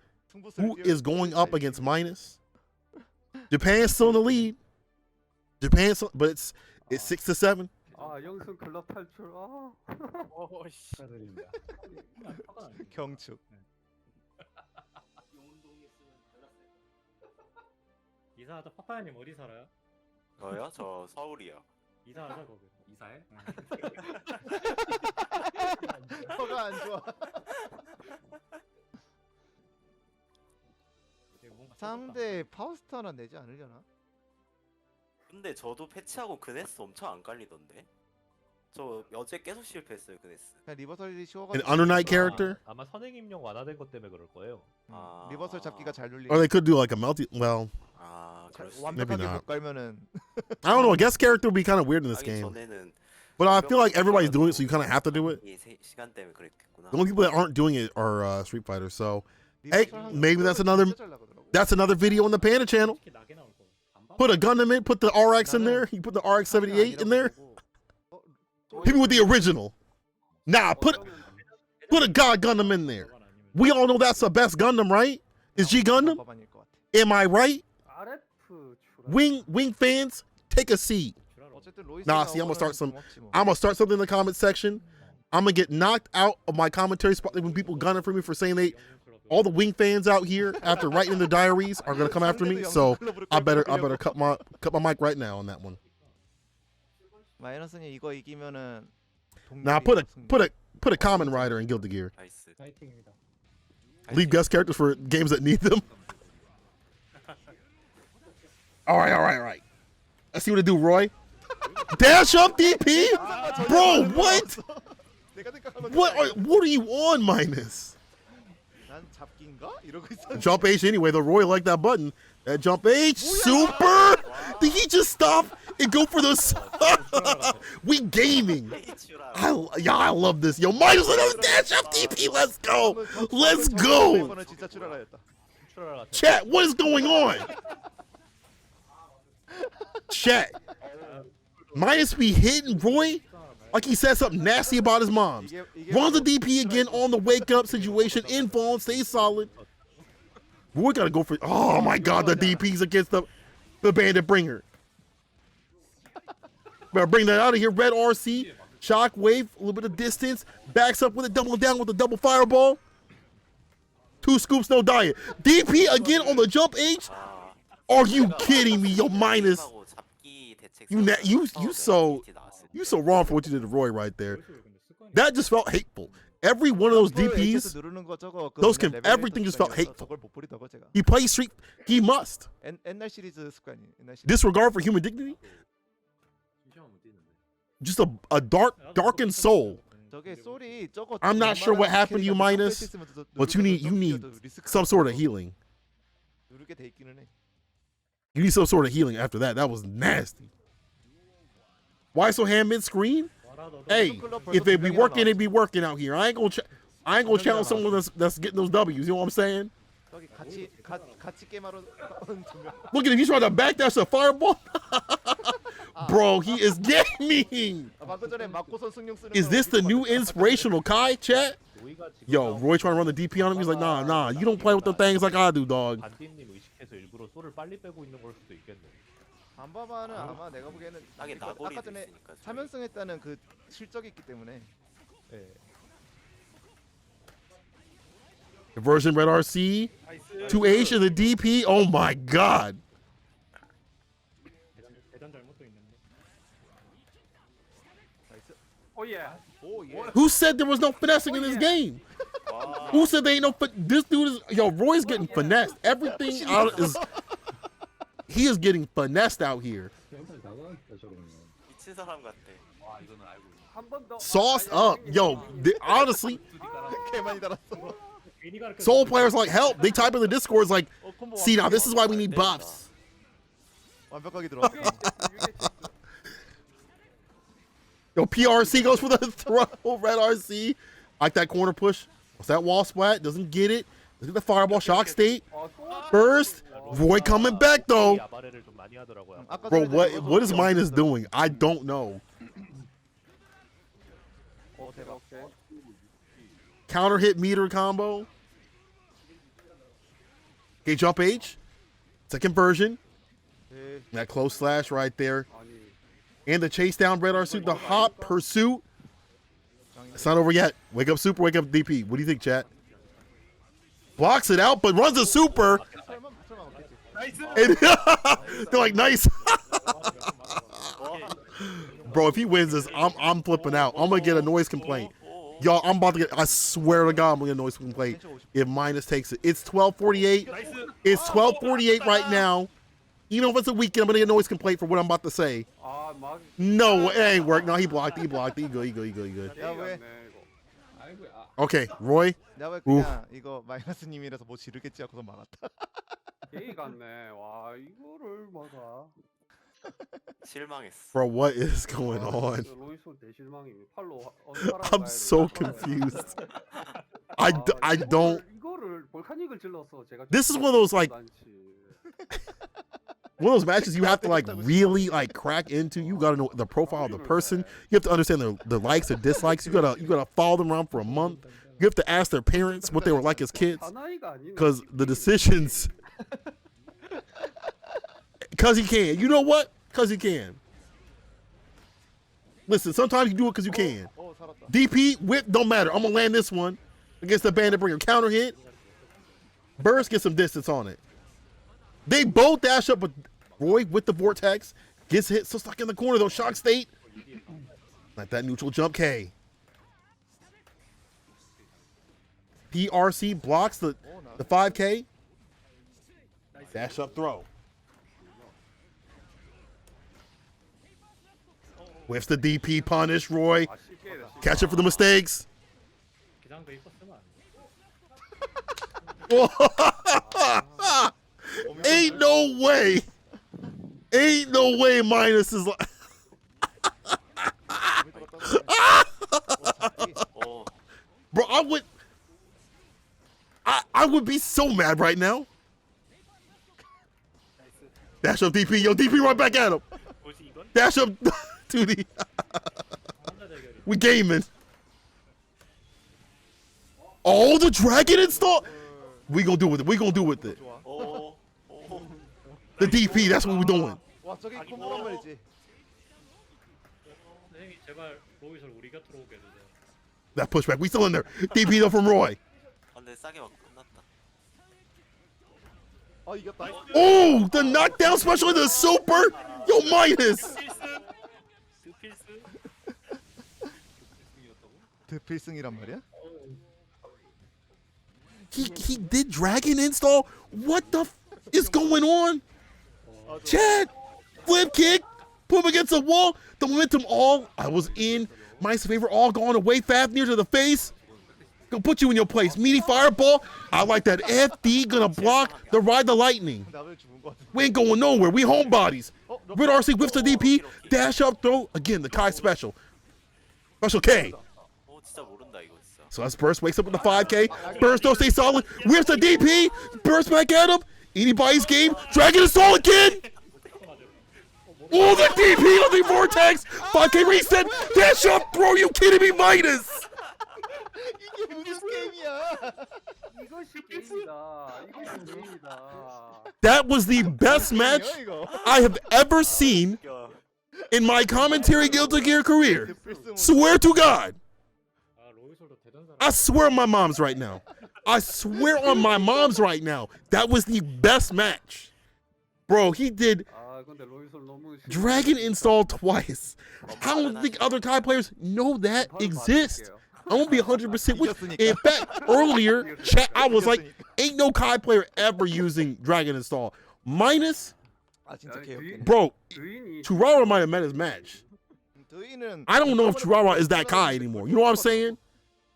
Who is going up against minus? Japan's still in the lead. But it's 6-7. 아 영승 클럽 탈출. 아. 축하드립니다. 경축. 이사하자. 파파야님 어디 살아요? 저요? 저 서울이요. 이사하자 거기. 이사해? 허가 안 좋아. 상대 파우스트 하나 내지 않으려나? 근데 저도 패치하고 그네스 엄청 안 깔리던데. 저 어제 계속 실패했어요 그네스. 그냥 리버설이 An 쉬워가지고. under night character. 아마 선행 입력 완화된 것 때문에 그럴 거예요. 아. 리버설 잡기가 잘 눌리. Or they could do like a multi. Well, 아 그럴 수. 완벽하게 Maybe not. 못 깔면은. I don't know. I guess character would be kind of weird in this 하기 game. 전에는 But I feel like everybody's doing it, so you kind of have to do it. 이 시간 때문에 그랬겠구나. The only people that aren't doing it are Street Fighters. So hey, maybe that's another video on the Panda channel. 특히 나게 나올 거. Put a Gundam in. Put the RX in there. You put the RX 78 in there. Hit me with the original. Nah, put a God Gundam in there. We all know that's the best Gundam, right? Is G Gundam? Am I right? RF Wing fans, take a seat. Nah, see, I'm gonna start something in the comment section. I'm gonna get knocked out of my commentary spot when people gunning for me for saying all the Wing fans out here after writing in their diaries are gonna come after me. So I better cut my mic right now on that one. 마이너스는 이거 이기면은. Now put a common rider in Guilty Gear. 나이스. 파이팅입니다. Leave guest characters for games that need them. All right. Let's see what it do, Roy. Dash up DP, bro. What? What are you on, minus? 난 잡기인가? 이러고 있었는데. Jump H anyway. The Roy liked that button. That jump H, super. Did he just stop and go for this? We gaming. I love this. Yo, minus another dash up DP. Let's go. Let's go. 이번은 진짜 출혈하였다. Chat, what is going on? Chat. Minus be hitting Roy like he said something nasty about his moms. Runs the DP again on the wake up situation. In fall, stays solid. Roy gotta go for. Oh my God, the DPs against the Bandit Bringer. Better bring that out of here. Red RC, Shockwave, a little bit of distance, backs up with it, double down with the double fireball. 2 scoops, no diet. DP again on the jump H. Are you kidding me? Yo, minus. You so wrong for what you did to Roy right there. That just felt hateful. Every one of those DPs, everything just felt hateful. He plays Street, he must. 옛날 시리즈 습관이. Disregard for human dignity? Just a darkened soul. I'm not sure what happened to you, minus, but you need some sort of healing. You need some sort of healing after that. That was nasty. Why so hand mid screen? Hey, if they be working, they be working out here. I ain't gonna challenge someone that's getting those W's. You know what I'm saying? Look at him. He's trying to backdash a fireball. Bro, he is gaming. Is this the new inspirational Kai, chat? Yo, Roy trying to run the DP on him. He's like, nah, you don't play with the things like I do, dog. 반바바는 아마 내가 보기에는 아까 전에 3연승 했다는 그 실적이 있기 때문에. Conversion red RC, 2H in the DP. Oh my God. Oh yeah. Who said there was no finessing in this game? Who said there ain't no this dude is Roy's getting finessed. Everything out is he is getting finessed out here. 미친 사람 같아. 와 이거는 알고. Sauced up. Yo, honestly, Soul players like help. They type in the Discord like, see now this is why we need buffs. 완벽하게 들어왔어. Yo, PRC goes for the throw. Red RC. Like that corner push. What's that wall splat? Doesn't get it. Look at the fireball. Shock state. Burst. Roy coming back though. Bro, what is Minus doing? I don't know. Counter hit meter combo. Okay, jump H. Second version. 네. That close slash right there. 아니 And the chase down Red R suit. The hot pursuit. It's not over yet. Wake up super, wake up DP. What do you think, chat? Blocks it out, but runs a super. 설마 없겠지. And they're like, nice. Bro, if he wins this, I'm flipping out. I'm gonna get a noise complaint. Y'all, I'm about to get, I swear to God, I'm gonna get a noise complaint if Minus takes it. It's 12:48. It's 12:48 right now. Even if it's a weekend, I'm gonna get a noise complaint for what I'm about to say. 아 막. No, it ain't work. No, he blocked. He blocked. He good. He good. He good. He good. 야 왜? Okay, Roy. 나 왜 그냥 이거 마이너스님이라서 뭐 지르겠지 하고서 막았다. 게이 같네. 와 이거를 막아. 실망했어. Bro, what is going on? 로이솔 대실망이 팔로. I'm so confused. I don't. 이거를 볼카닉을 질렀어. 제가. This is one of those like one of those matches you have to like really like crack into. You gotta know the profile of the person. You have to understand the likes or dislikes. You gotta follow them around for a month. You have to ask their parents what they were like as kids. Because the decisions. Because he can. You know what? Because he can. Listen, sometimes you do it because you can. 어 살았다. DP, whip, don't matter. I'm going to land this one against the bandit bringer. Counter hit. Burst, get some distance on it. They both dash up, but Roy with the vortex gets hit. So stuck in the corner, though. Shock state. Like that neutral jump K. PRC blocks the 5K. Dash up throw. Whiffs the DP punish, Roy. Catch up for the mistakes. 기상도 이뻤으면 안 돼. Ain't no way. Ain't no way Minus is like. Bro, I would be so mad right now. Dash up DP. Yo, DP right back at him. Dash up 2D. We gaming. Oh, the dragon install. We gonna do with it. We gonna do with it. The DP. That's what we're doing. 와 저기 콤보란 말이지. 선생님이 제발 로이설 우리 곁으로 오게 해주세요. That pushback. We still in there. DP though from Roy. 근데 싸게 막 끝났다. 아 이겼다. Oh, the knockdown special in the super. Yo, Minus. 대필승이란 말이야? He did dragon install. What the f is going on? Chad, flip kick, put him against the wall. The momentum all I was in. My favor all gone away. Fab near to the face. Gonna put you in your place. Meaty fireball. I like that. FD gonna block the ride the lightning. 나를 죽은 거 같은데. We ain't going nowhere. We homebodies. Red RC whiffs the DP. Dash up throw. Again, the Kai special. Special K. 진짜 모른다 이거 진짜. So that's Burst wakes up with the 5K. Burst don't stay solid. Whips the DP. Burst back at him. Anybody's game. Dragon install again. Oh, the DP on the vortex. 5K reset. Dash up, bro. You kidding me, Minus? 이게 무슨 게임이야? 이것이 게임이다. 이것이 게임이다. That was the best match I have ever seen in my commentary Guilty Gear career. Swear to God. 아 로이설도 대단한 사람. I swear on my mom's right now. I swear on my mom's right now. That was the best match. Bro, he did 아 근데 로이솔 너무 Dragon install twice. I don't think other Kai players know that exists. I won't be 100% with. In fact, earlier, chat, I was like, ain't no Kai player ever using Dragon install. Minus, 아 진짜 개웃기네. bro, 주인이 Tyurara might have met his match. 저희는 I don't know if Tyurara is that Kai anymore. You know what I'm saying?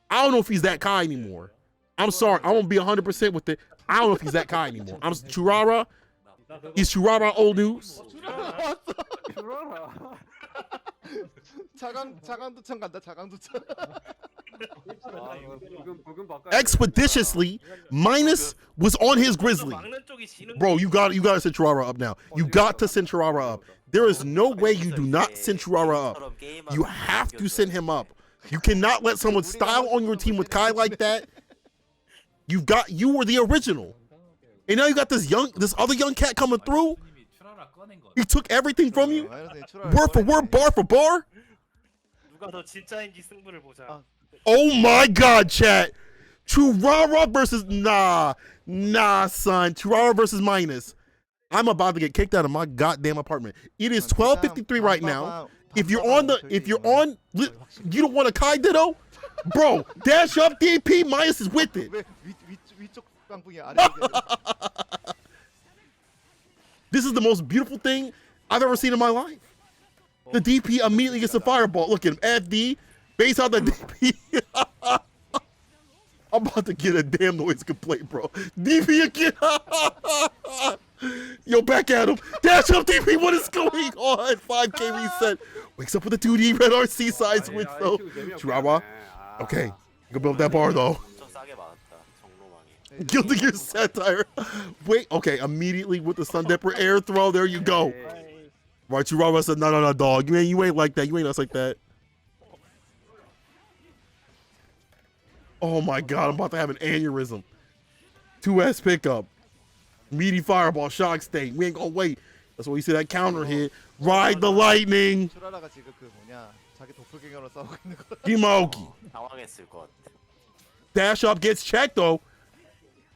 I don't know if he's that Kai anymore. I'm sorry. I won't be 100% with it. I don't know if he's that Kai anymore. I'm Tyurara. 나 그거 Is Tyurara old news? 줄어라. 자강두천 간다. 자강두천. 아 붉은 바깥. Expeditiously, Minus was on his Grizzly. Bro, you got to send Tyurara up now. You got to send Tyurara up. There is no way you do not send Tyurara up. You have to send him up. You cannot let someone style on your team with Kai like that. You were the original. And now you got this other young cat coming through. 추라라 꺼낸 거. He took everything from you. 마이너스님 출혈 Word for word, bar for bar. 누가 더 진짜인지 승부를 보자. Oh my God, chat. Tyurara versus nah, son. Tyurara versus minus. I'm about to get kicked out of my goddamn apartment. It is 12:53 right now. If you're on, you don't want a Kai Ditto, bro. Dash up DP minus is with it. 왜 위쪽 깡통이 아래 This is the most beautiful thing I've ever seen in my life. The DP immediately gets a fireball. Look at him, FD, base out the DP. I'm about to get a damn noise complaint, bro. DP again. Yo, back at him. Dash up DP, what is going on? 5K reset. Wakes up with a 2D red RC side switch, though. Tyurara. Okay, you can build that bar, though. 엄청 싸게 받았다. 정로망이. Guilty Gear satire. Wait, okay, immediately with the Sun Dipper air throw, there you go. Right, Tyurara said, no, dog. You ain't like that. You ain't us like that. Oh my God, I'm about to have an aneurysm. 2S pickup. Meaty fireball, shock state. We ain't gonna wait. That's why you see that counter hit. Ride the lightning. 출혈아가 지금 그 뭐냐 자기 도플갱어로 싸우고 있는 거. Himoki. 당황했을 것 같아. Dash up gets checked though.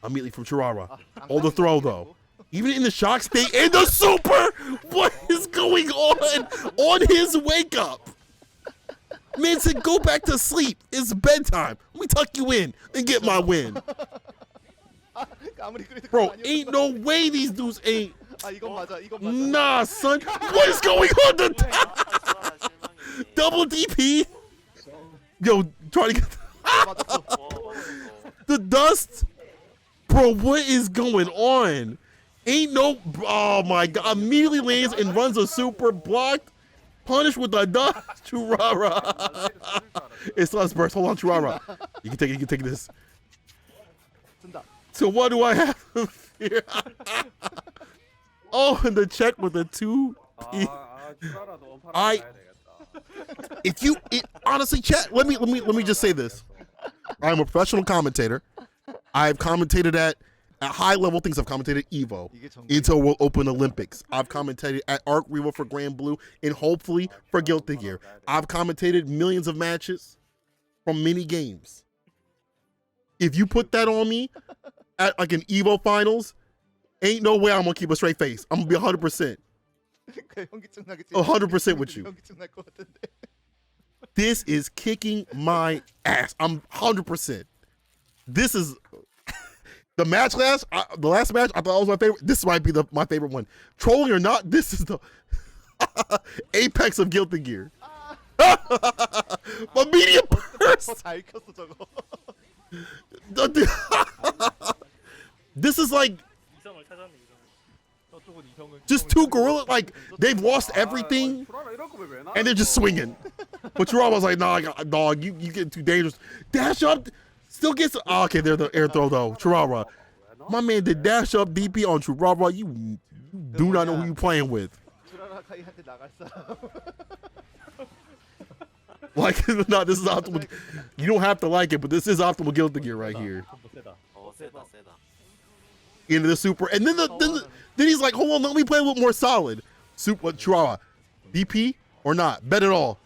Immediately from Tyurara. Hold the throw though. Even in the shock state and the super. What is going on his wake up? Man said, go back to sleep. It's bedtime. Let me tuck you in and get my win. 아무리 그래도 Bro, ain't no way these dudes ain't. 아 이건 맞아 이건 맞아. Nah, son. What is going on? Double DP. Yo, trying to get the dust. Bro, what is going on? Ain't no. Oh my God. Immediately lands and runs a super blocked. Punished with the dust. Tyurara. It's us burst. Hold on, Tyurara. You can take this. So what do I have here? Oh, and the check with the 2. Honestly, chat. Let me just say this. I'm a professional commentator. I've commentated at high level things. I've commentated Evo, Into World Open Olympics. I've commentated at Arc Revo for Grand Blue, and hopefully for Guilty Gear. I've commentated millions of matches from many games. If you put that on me at like an Evo finals, ain't no way I'm gonna keep a straight face. I'm gonna be 100%. 100% with you. This is kicking my ass. I'm 100%. This is the match the last match I thought was my favorite. This might be my favorite one. Trolling or not, this is the apex of Guilty Gear. My medium burst. This is like just two gorillas. Like they've lost everything and they're just swinging. But Tyurara was like, "Nah, dog, you get too dangerous." Dash up, still gets. Oh, okay, there's the air throw though. Tyurara, my man did dash up DP on Tyurara. You do not know who you playing with. Like, no, this is optimal. You don't have to like it, but this is optimal Guilty Gear right here. Into the super, and then then he's like, hold on, let me play a little more solid. Super Tyurara, DP or not, bet it all.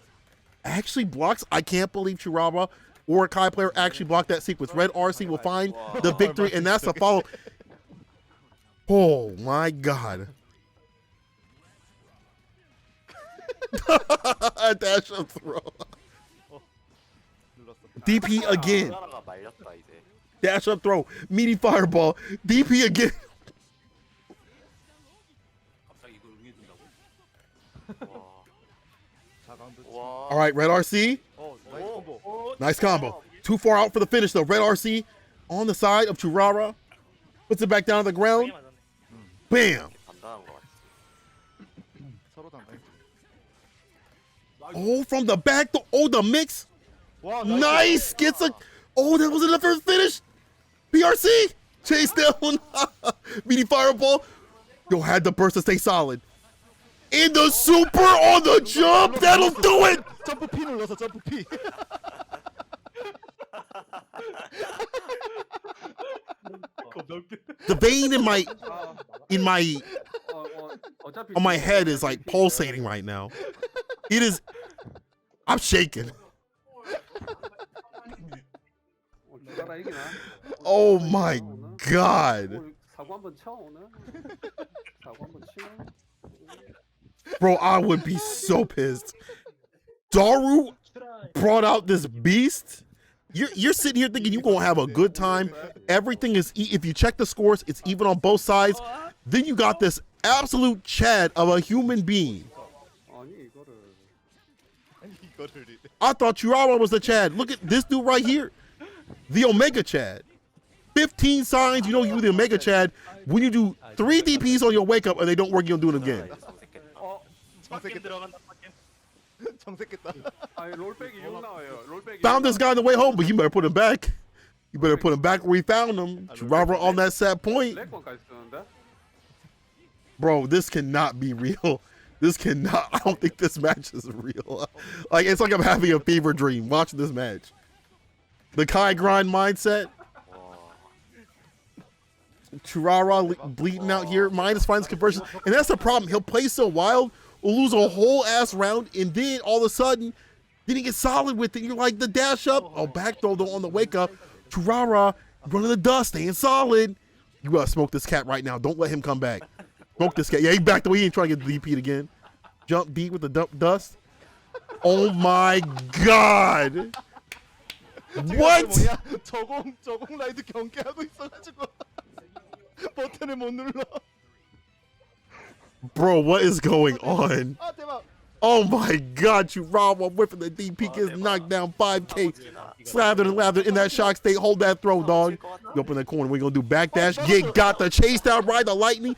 Actually blocks. I can't believe Tyurara or a Kai player actually blocked that sequence. Red RC will find the victory, and that's the follow. Oh my God. Dash up throw. DP again. Dash up throw. Meaty fireball. DP again. All right, Red RC. Nice combo. Too far out for the finish though. Red RC on the side of Tyurara. Puts it back down to the ground. Bam. Oh, from the back. Oh, the mix. Nice. Gets a. Oh, that wasn't the first finish. PRC. Chase down. Meaty fireball. Yo, had the burst to stay solid. In the super on the jump. That'll do it. 점프 P 눌러서 점프 P. the vein in my 어차피 on my head is like pulsating right now. It is. I'm shaking. Oh my god. 사고 한번 쳐 오늘. 사고 한번 치나? Bro, I would be so pissed. Daru brought out this beast. You're sitting here thinking you're gonna have a good time. Everything is if you check the scores, it's even on both sides. Then you got this absolute Chad of a human being. I thought Tyurara was the Chad. Look at this dude right here, the Omega Chad. 15 signs, you know you the Omega Chad. When you do 3 DPs on your wake up and they don't work, you don't do it again. Found this guy on the way home, but you better put him back. You better put him back where we found him. Tyurara on that set point. Bro, this cannot be real. This cannot. I don't think this match is real. Like, it's like I'm having a fever dream watching this match. The Kai grind mindset. Tyurara bleeding out here. Minus finds conversion. And that's the problem. He'll play so wild, we'll lose a whole ass round, and then all of a sudden, then he gets solid with it. You're like, the dash up. Oh, back throw though on the wake up. Tyurara running the dust, staying solid. You gotta smoke this cat right now. Don't let him come back. Smoke this cat. Yeah, he backed away. He ain't trying to get DP'd again. Jump deep with the dust. Oh my god. What? 저공 라이드 경계하고 있어가지고 버튼을 못 눌러. Bro, what is going on? Oh my god, Tyurara whipping the DP, gets knocked down 5K. Slathered and lathered in that shock state. Hold that throw, dog. You open that corner. We're gonna do backdash. Get got the chase down, ride the lightning.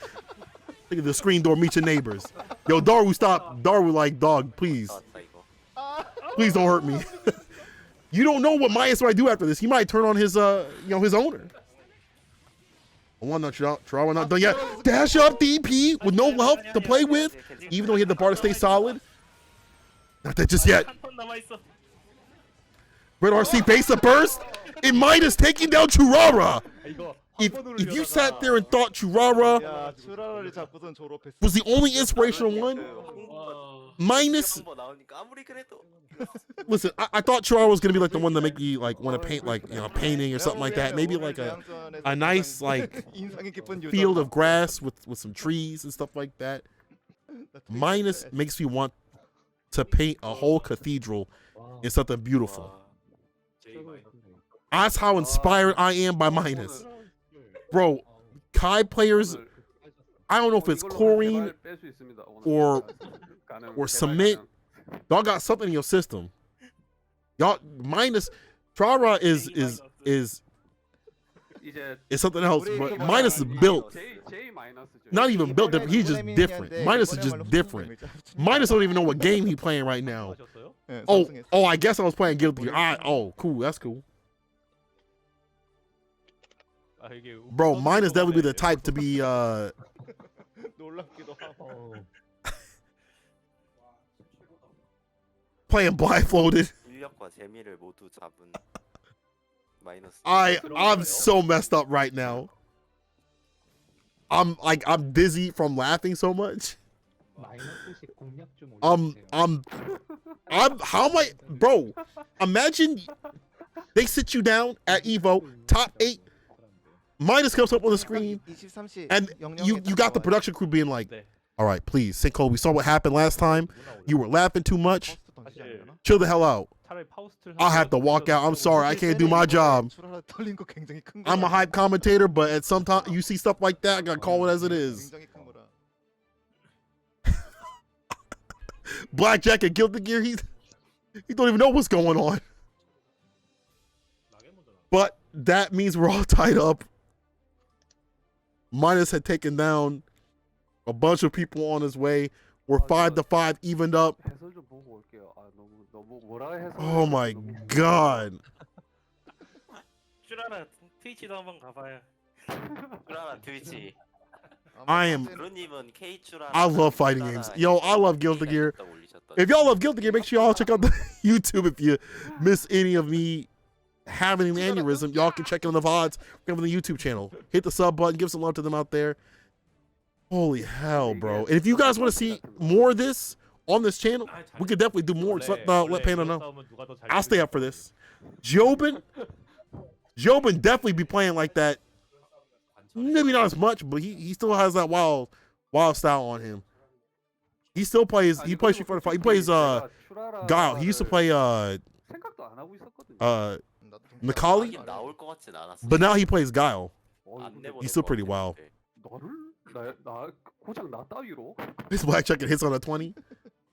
Look at the screen door, meet your neighbors. Yo, Daru, stop. Daru, like, dog, please. Please don't hurt me. You don't know what Myas might do after this. He might turn on his, his owner. One not Tyurara not done yet. Dash up DP with no help to play with, even though he had the bar to stay solid. Not that just yet. Red RC base a burst. And Midas taking down Tyurara. If you sat there and thought Tyurara was the only inspirational one, minus. Listen, I thought Tyurara was gonna be like the one that make you like want to paint like a painting or something like that. Maybe like a nice like field of grass with some trees and stuff like that. Minus makes me want to paint a whole cathedral in something beautiful. That's how inspired I am by Minus. Bro, Kai players, I don't know if it's chlorine or cement. Y'all got something in your system. Y'all Minus Tyurara is something else, but Minus is built. Not even built different. He's just different. Minus is just different. Minus don't even know what game he playing right now. Oh, I guess I was playing Guilty Gear. Oh, cool. That's cool. Bro, Minus definitely be the type to be playing blindfolded. I'm so messed up right now. I'm dizzy from laughing so much. How am I, bro? Imagine they sit you down at Evo, top 8. Minus comes up on the screen, and you got the production crew being like, all right, please, Sinkhole, we saw what happened last time. You were laughing too much. Chill the hell out. I'll have to walk out. I'm sorry, I can't do my job. I'm a hype commentator, but at some time you see stuff like that, I gotta call it as it is. Blackjack and Guilty Gear, he don't even know what's going on. But that means we're all tied up. Minus had taken down a bunch of people on his way. We're 5-5, evened up. Oh my god. 슈라라 트위치도 한번 가봐요. 슈라라 트위치. I love fighting games. Yo, I love Guilty Gear. If y'all love Guilty Gear, make sure y'all check out the YouTube if you miss any of me having an aneurysm, y'all can check in on the VODs on the YouTube channel. Hit the sub button, give some love to them out there. Holy hell, bro. And if you guys want to see more of this on this channel, we could definitely do more. Just let Panda know. I'll stay up for this. Jobin definitely be playing like that. Maybe not as much, but he still has that wild style on him. He still plays. He plays Street Fighter 5. He plays Guile. He used to play 생각도 안 하고 있었거든요. Macaulay, 나올 것 같진 않았어. but now he plays Guile. 안 내보낼 He's still 것 pretty 같긴 wild. 한데. 나 고작 나 따위로? This black checker hits on a 20.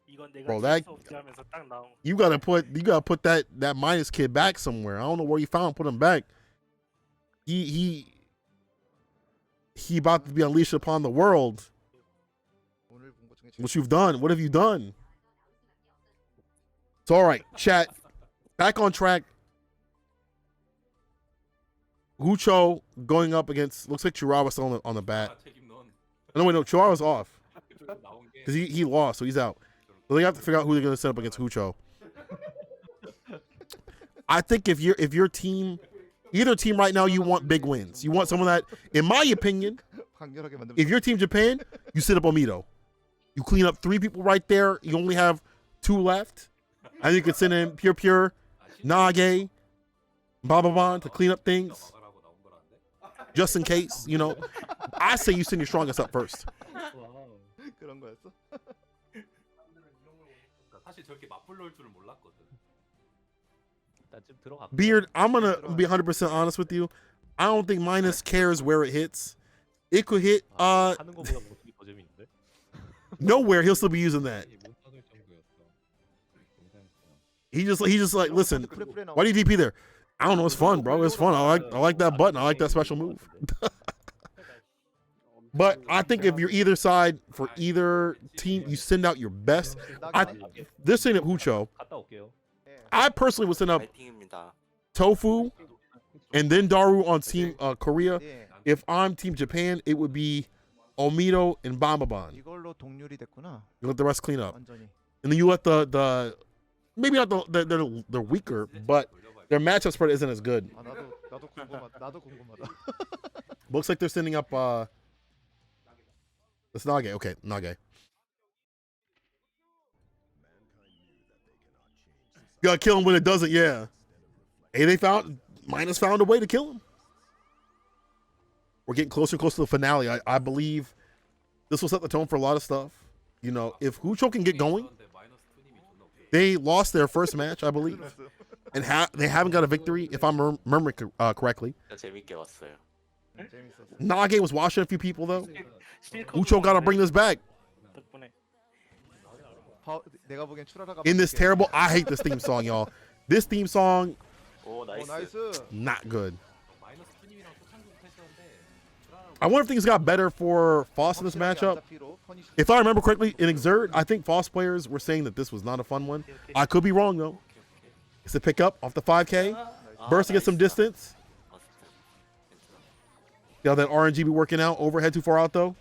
이건 내가 Bro, 질 that 수 없지 하면서 딱 나온. you gotta put that minus kid back somewhere. I don't know where you found. Put him back. He about to be unleashed upon the world. 오늘 본 것 중에 제일 What you've done? What have you done? It's all right, chat. Back on track. Hoochoo going up against, looks like Tyurara still on the bat. 책임 넌 No, wait, no, Chihuahua's off 나온 게 because he lost, so he's out. So they have to figure out who they're going to set up against Hoochoo. I think if your team, either team right now, you want big wins. You want someone that, in my opinion, 간결하게 만들면 if your team Japan, you set up Omito. You clean up 3 people right there. You only have 2 left. And you can send in PurePure, Nage, BNBBN to clean up things. 나가라고 나온 거라는데. Just in case, you know. I say you send your strongest up first. 그런 거였어? 그러니까 사실 저렇게 맞불러올 줄은 몰랐거든. 일단 좀 들어가. Beard, I'm going to be 100% honest with you. I don't think Minus cares where it hits. It could hit 하는 거보다 모습이 더 재밌는데. nowhere. He'll still be using that. He just like, listen, 프레프레 나오고 why do you DP there? I don't know. It's fun, bro. It's fun. I like that button. I like that special move. But I think if you're either side for either team, you send out your best. They're sending up Hoochoo. 갔다 올게요. I personally would send up 파이팅입니다. Tofu and then Daru on team Korea. 예, If I'm team Japan, it would be Omito and BNBBN. 이걸로 동률이 됐구나. You let the rest clean up, 완전히. and then you let the maybe not they're weaker, but their matchup spread isn't as good. 아 나도 궁금하다. 나도 궁금하다. Looks like they're sending up it's Nage. Okay, Nage. You gotta kill him when it doesn't, yeah. Hey, Minus found a way to kill him. We're getting closer and closer to the finale. I believe this will set the tone for a lot of stuff. You know, if Hoochoo can get going, they lost their first match, I believe. And they haven't got a victory, if I'm remembering correctly. 진짜 재밌게 봤어요. 재밌었어. Nage was watching a few people, though. Hoochoo got to bring this back. 덕분에 내가 보기엔 추라라가 In this terrible, I hate this theme song, y'all. This theme song, 오 오 나이스. 나이스. not good. 마이너스 투님이랑 또 참고 했었는데. I wonder if things got better for Foss in this matchup. If I remember correctly, in Exert, I think Foss players were saying that this was not a fun one. I could be wrong, though. It's a pickup off the 5K. Burst to get some distance. See how that RNG be working out? Overhead too far out, though.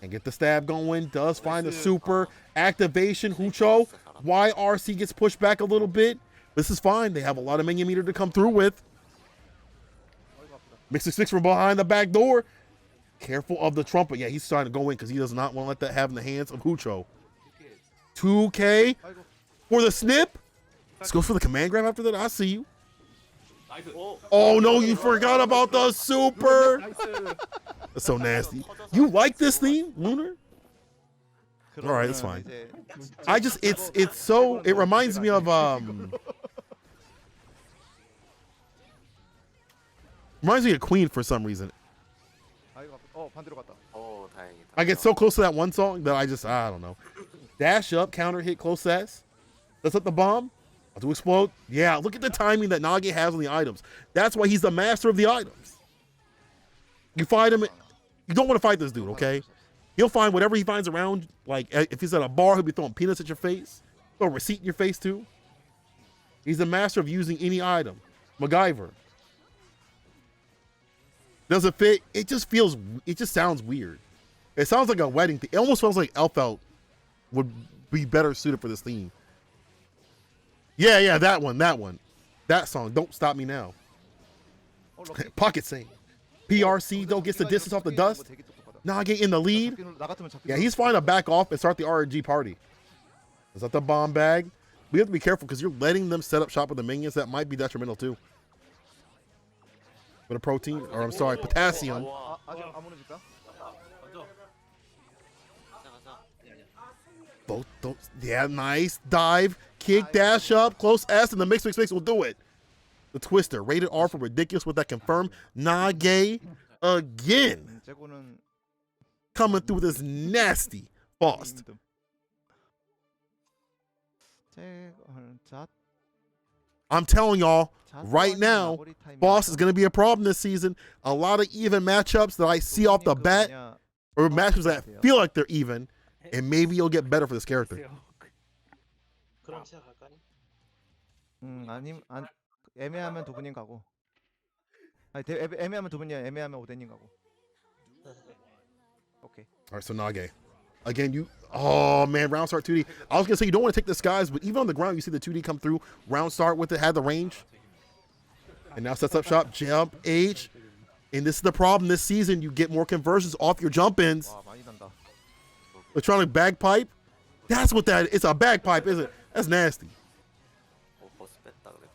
And get the stab going. Does find the super. Activation. Hoochoo. YRC gets pushed back a little bit. This is fine. They have a lot of minion meter to come through with. Mixing 6 from behind the back door. Careful of the trumpet. Yeah, he's trying to go in because he does not want to let that have in the hands of Hoochoo. 2K for the snip. Let's go for the command grab after that. I see you. Oh, no, you forgot about the super. That's so nasty. You like this theme, Lunar? All right, that's fine. I just, it's so, it reminds me of, reminds me of Queen for some reason. 반대로 갔다. 오 다행이다. I get so close to that one song that I don't know. Dash up, counter hit, close ass. Let's hit the bomb. About to explode. Yeah, look at the timing that Nage has on the items. That's why he's the master of the items. You fight him, you don't want to fight this dude, okay? He'll find whatever he finds around. Like, if he's at a bar, he'll be throwing peanuts at your face. Throw a receipt in your face, too. He's the master of using any item. MacGyver. Does it fit? It just sounds weird. It sounds like a wedding thing. It almost sounds like Elfelt would be better suited for this theme. Yeah, that one. That song, Don't Stop Me Now. 럭키. Pocket Sing. PRC though gets the distance off the dust. Nage in the lead. 나 같으면 잡기 Yeah, he's fine to back off and start the RNG party. Is that the bomb bag? We have to be careful because you're letting them set up shop with the minions. That might be detrimental too. For the protein, or I'm sorry, potassium. 와, 아직 안 무너질까? 먼저. Both those, yeah, nice dive, kick, dash up, close S, and the mix will do it. The twister, rated R for ridiculous with that confirmed. Nage again 재고는 coming through with this nasty Faust. 자, I'm telling y'all, 자, right now, 마무리 타이밍. Boss is going to be a problem this season. A lot of even matchups that I see off the bat, 그냥 or matchups that feel like they're even, and maybe you'll get better for this character. 그럼 시작할까요? 아님 안 애매하면 두 분님 가고. 아니 애매하면 두 분이 애매하면 오대님 가고. 오케이. All right, so Nage. Again, oh man, round start 2D. I was going to say you don't want to take the skies, but even on the ground, you see the 2D come through. Round start with it, had the range. And now sets up shop, jump, H. And this is the problem this season. You get more conversions off your jump ins. 와 많이 난다. Electronic bagpipe. That's what that is. It's a bagpipe, isn't it? That's nasty. 버스 뺐다 그래.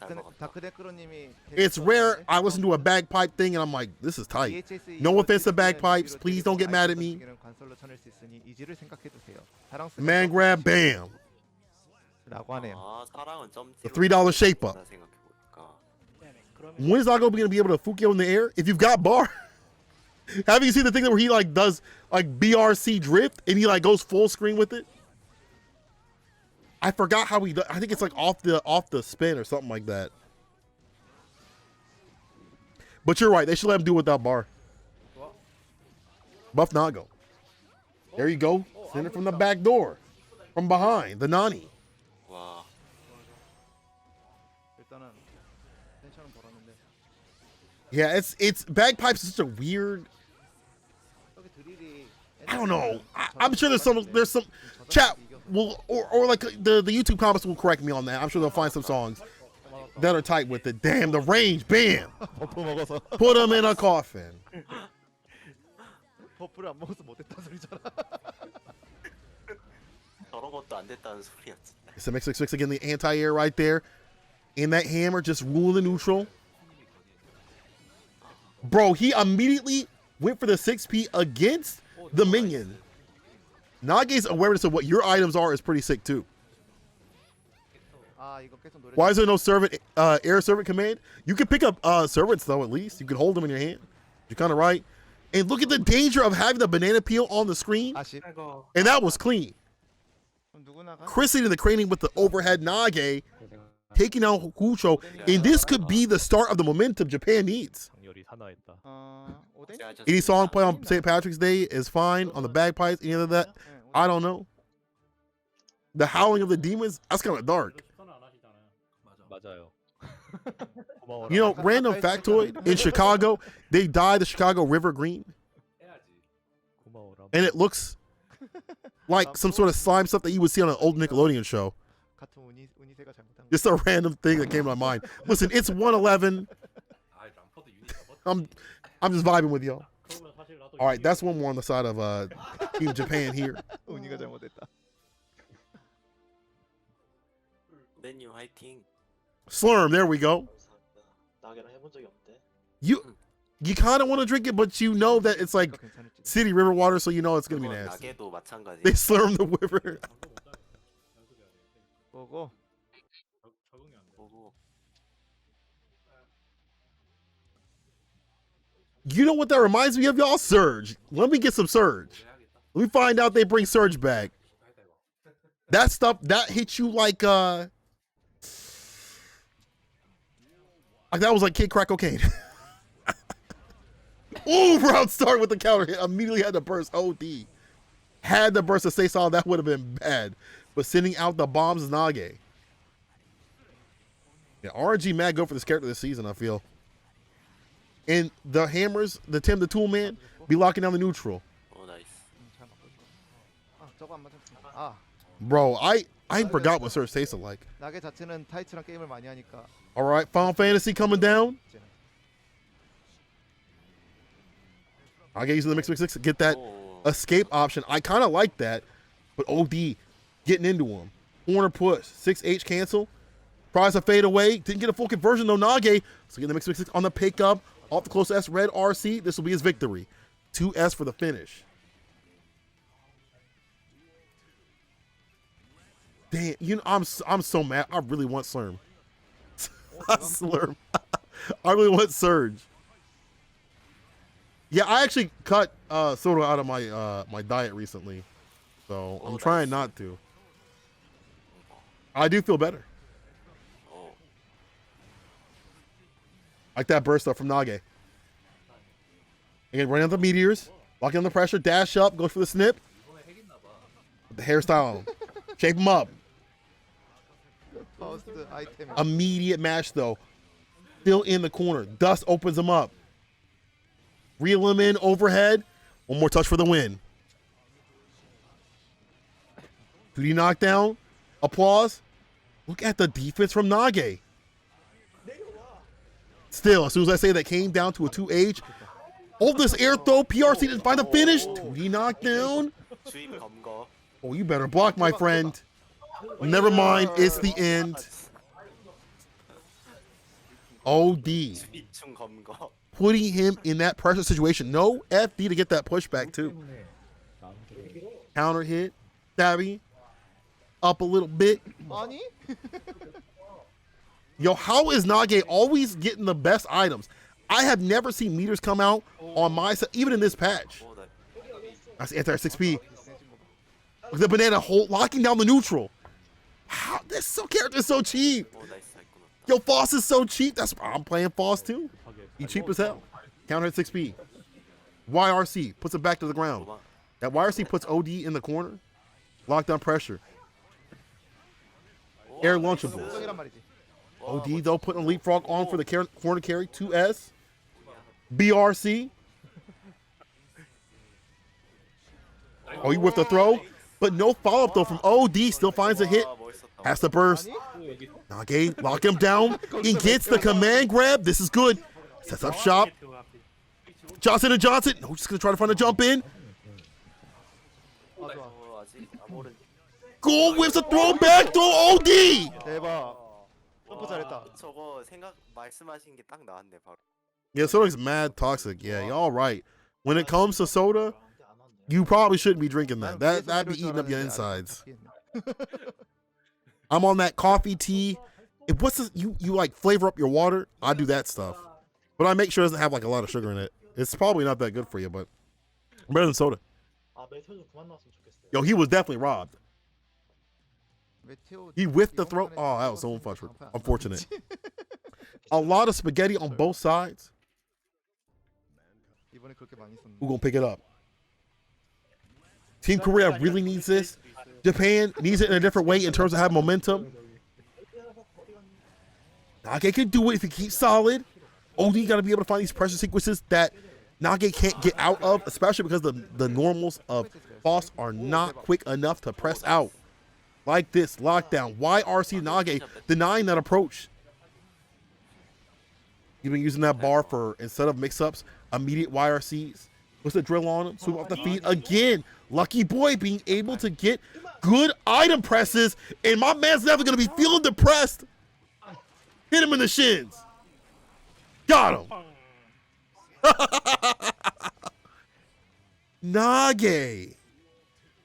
잘 먹었다. 다크데크로님이. It's rare. I listen to a bagpipe thing and I'm like, this is tight. No offense to bagpipes. Please don't get mad at me. 관설로 쳐낼 수 있으니 이지를 생각해 두세요. Man grab, bam. 라고 하네요. 아, 사랑은 점. The $3 shape up. 생각해보니까. 네네. 그러면 When is Nago going to be able to Fukio in the air? If you've got bar. Have you seen the thing where he like does like BRC drift and he like goes full screen with it? I forgot how he does. I think it's like off the spin or something like that. But you're right. They should let him do it without bar. Buff Nago. There you go. Send it from the back door. From behind. The Nani. 와, 일단은 텐션은 벌었는데. Yeah, it's bagpipes is such a weird. 여기 드릴이. I don't know. I'm sure there's some chat will or like the YouTube comments will correct me on that. I'm sure they'll find some songs that are tight with it. Damn, the range, bam. 버프 먹어서. Put them in a coffin. 버프를 안 먹어서 못했다 소리잖아. 저런 것도 안 됐다는 소리였지. It's a mix again, the anti-air right there. And that hammer just ruling the neutral. Bro, he immediately went for the 6P against the minion. Nage's awareness of what your items are is pretty sick too. 아 이거 계속 노래. Why is there no servant air servant command? You can pick up servants though, at least. You can hold them in your hand. You're kind of right. And look at the danger of having the banana peel on the screen. 아쉽. 아이고. And that was clean. 그럼 누구 나가? Chrissy in the craning with the overhead Nage, taking out Hoochoo. And this could be the start of the momentum Japan needs. 강렬히 사나했다. 오대. Any song play on St. Patrick's Day is fine. On the bagpipes, any of that, I don't know. The howling of the demons, that's kind of dark. 추천을 안 하시잖아요. 맞아요. 고마워라. You know, random factoid, in Chicago, they dye the Chicago River green. 고마워라. And it looks like some sort of slime stuff that you would see on an old Nickelodeon show. 같은 운이세가 잘못한 거. Just a random thing that came to my mind. Listen, it's 111. I'm just vibing with y'all. 그러면 사실 나도 All right, that's one more on the side of Team Japan here. 운이가 잘못했다. 메뉴 화이팅. Slurm, there we go. 나게랑 해본 적이 없대. You kind of want to drink it, but you know that it's like 이거 괜찮을지. city river water, so you know it's gonna be 그건 nasty. 나게도 마찬가지. They slurm the river. 보고. 적응이 안 돼. 보고. You know what that reminds me of, y'all? Surge. Let me get some Surge. Let me find out they bring Surge back. That stuff that hits you like that was like kid crack cocaine. Ooh, round start with the counter hit. Immediately had to burst OD. Had the burst to stay solid, that would have been bad. But sending out the bombs is Nage. Yeah, RNG mad go for this character this season, I feel. And the hammers, the Tim the Tool Man, be locking down the neutral. 오, 나이스. 잘 맞고 있어. 아 저거 안 맞았어. 아 Bro, I forgot what Surge tasted like. 나게 자체는 타이츠랑 게임을 많이 하니까. All right, Final Fantasy coming down. I get using the mix to get that escape option. I kind of like that, but OD getting into him. Corner push, 6H cancel. Tries to fade away. Didn't get a full conversion though. Nage. So getting the mix on the pickup. Off the close S, red RC. This will be his victory. 2S for the finish. Damn, you know, I'm so mad. I really want Slurm. Slurm. I really want Surge. Yeah, I actually cut soda out of my my diet recently, so I'm trying not to. I do feel better. Like that burst up from Nage. Again, running out the meteors, locking on the pressure, dash up, goes for the snip. With the hairstyle on him. Shape him up. Immediate match though. Still in the corner. Dust opens him up. Reel him in overhead. One more touch for the win. 2D knockdown. Applause. Look at the defense from Nage. Still, as soon as I say that came down to a 2H. Hold this air throw. PRC didn't find the finish. 2D knockdown. Oh, you better block, my friend. Never mind. It's the end. OD. Putting him in that pressure situation. No FD to get that pushback, too. Counter hit. Stabby. Up a little bit. Yo, how is Nage always getting the best items? I have never seen meters come out on my side, even in this patch. That's anti 6P. The banana hole locking down the neutral. How this character is so cheap. Yo, Foss is so cheap. That's why I'm playing Foss too. He cheap as hell. Counter at 6P. YRC puts it back to the ground. That YRC puts OD in the corner. Lockdown pressure. Air launchable. OD though putting a leapfrog on for the corner carry. 2S. BRC. Oh, he whipped the throw. But no follow-up though from OD. Still finds a hit. Has to burst. Nage, lock him down. He gets the command grab. This is good. Sets up shop. Johnson and Johnson. No, just going to try to find a jump in. Goal whips a throw back to OD. Yeah, soda's mad toxic. Yeah, y'all right. When it comes to soda, you probably shouldn't be drinking that. That'd be eating up your insides. I'm on that coffee, tea. What's this, you like flavor up your water? I do that stuff. But I make sure it doesn't have like a lot of sugar in it. It's probably not that good for you, but better than soda. Yo, he was definitely robbed. He whiffed the throw. Oh, that was so unfortunate. A lot of spaghetti on both sides. Who gonna pick it up? Team Korea really needs this. Japan needs it in a different way in terms of having momentum. Nage can do it if he keeps solid. OD got to be able to find these pressure sequences that Nage can't get out of, especially because the normals of Foss are not quick enough to press out. Like this, lockdown. YRC Nage denying that approach. You've been using that bar for, instead of mix-ups, immediate YRCs. What's the drill on him? Swoop off the feet again. Lucky boy being able to get good item presses, and my man's never going to be feeling depressed. Hit him in the shins. Got him. Nage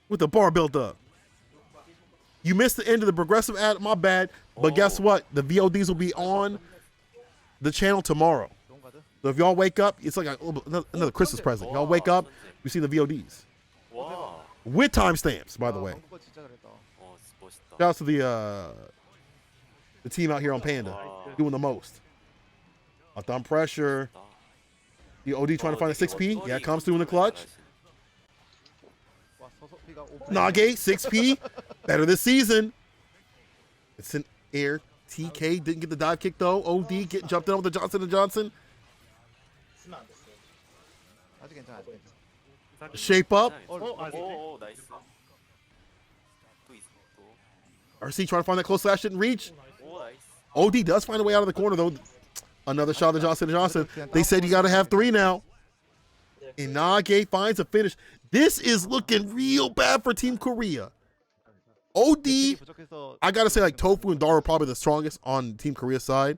with the bar built up. You missed the end of the progressive ad. My bad. But guess what? The VODs will be on the channel tomorrow. So if y'all wake up, it's like another Christmas present. Y'all wake up, you see the VODs. With timestamps, by the way. Shout out to the team out here on Panda doing the most. Thumb pressure. The OD trying to find a 6P. Yeah, comes through in the clutch. Nage, 6P. Better this season. It's an air. TK didn't get the dive kick though. OD getting jumped in with the Johnson & Johnson. Shape up. RC trying to find that close slash, didn't reach. 오 나이스. OD does find a way out of the corner though. Another shot to Johnson. They said you got to have 3 now. And Nage finds a finish. This is looking real bad for Team Korea. OD, I gotta say, like, Tofu and Daru are probably the strongest on Team Korea's side.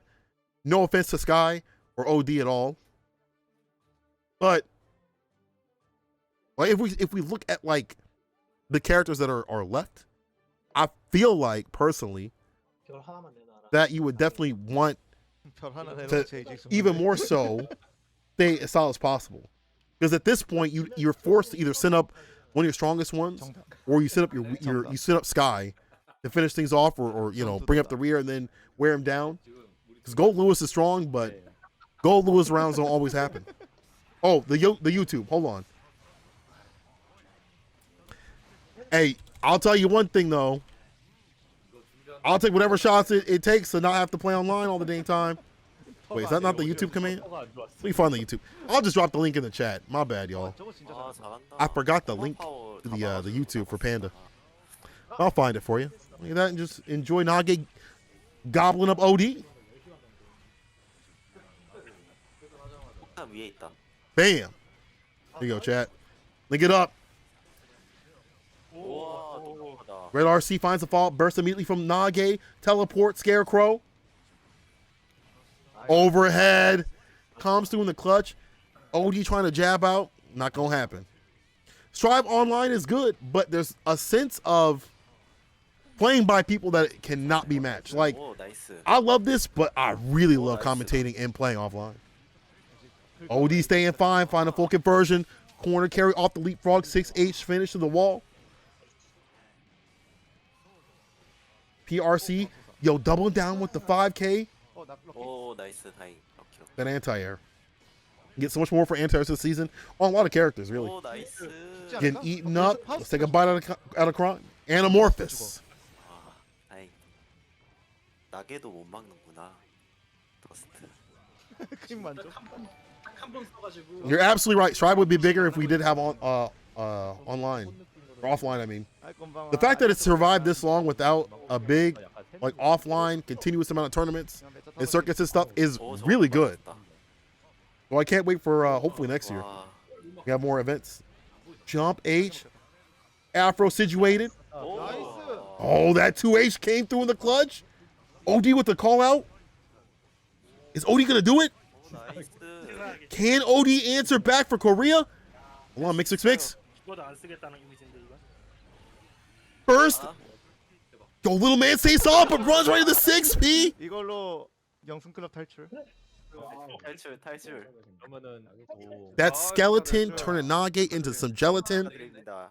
No offense to Sky or OD at all. But like, if we look at like the characters that are left, I feel like personally 별 하나만 내놔라. that you would definitely want 별 하나 to 내놓고 제이직 even more so stay as solid as possible. Because at this point you're forced to either send up one of your strongest ones, or you set up you set up Sky to finish things off, or you know, bring up the rear and then wear him down. Because Gold Lewis is strong, but Gold Lewis rounds don't always happen. Oh, the YouTube. Hold on. Hey, I'll tell you one thing though. I'll take whatever shots it takes to not have to play online all the dang time. Wait, is that not the YouTube command? Let me find the YouTube. I'll just drop the link in the chat. My bad, y'all. 아 잘한다. I forgot the link to the YouTube for Panda. I'll find it for you. Look at that, and just enjoy Nage gobbling up OD. 폭탄 위에 있다. Bam. There you go, chat. Link it up. 우와 똑똑하다. Red RC finds the fall, bursts immediately from Nage, teleport, Scarecrow. Overhead. Comes through in the clutch. OD trying to jab out. Not going to happen. Strive Online is good, but there's a sense of playing by people that cannot be matched. Like, 오 나이스. I love this, but I really love commentating and playing offline. OD staying fine, find a full conversion. Corner carry off the leapfrog, 6H finish to the wall. PRC, yo, double down with the 5K. 오 나이스 다행. 오케이. That anti-air. Get so much more for anti-air this season on a lot of characters, really. 오 나이스. Getting eaten up. Let's take a bite out of crime. Anamorphous. 아 다행. 나게도 못 막는구나. 더스트. 큰 만족. 한번 써가지고 You're absolutely right. Strive would be bigger if we did have online. Or offline, I mean. The fact that it's survived this long without a big, like, offline, continuous amount of tournaments and circuits and stuff is really good. Well, I can't wait for hopefully next year. 와. We have more events. Jump H. Afro situated. 오. Oh, that 2H came through in the clutch. OD with the call out. Is OD going to do it? 나이스. Can OD answer back for Korea? Hold on, mix. 죽어도 안 쓰겠다는 이미지인데 이건. First. Yo, little man stays on, but runs right into 6P. 이걸로 영승클럽 탈출. 탈출. 그러면은 오, That skeleton turning Nage into some gelatin. 축하드립니다.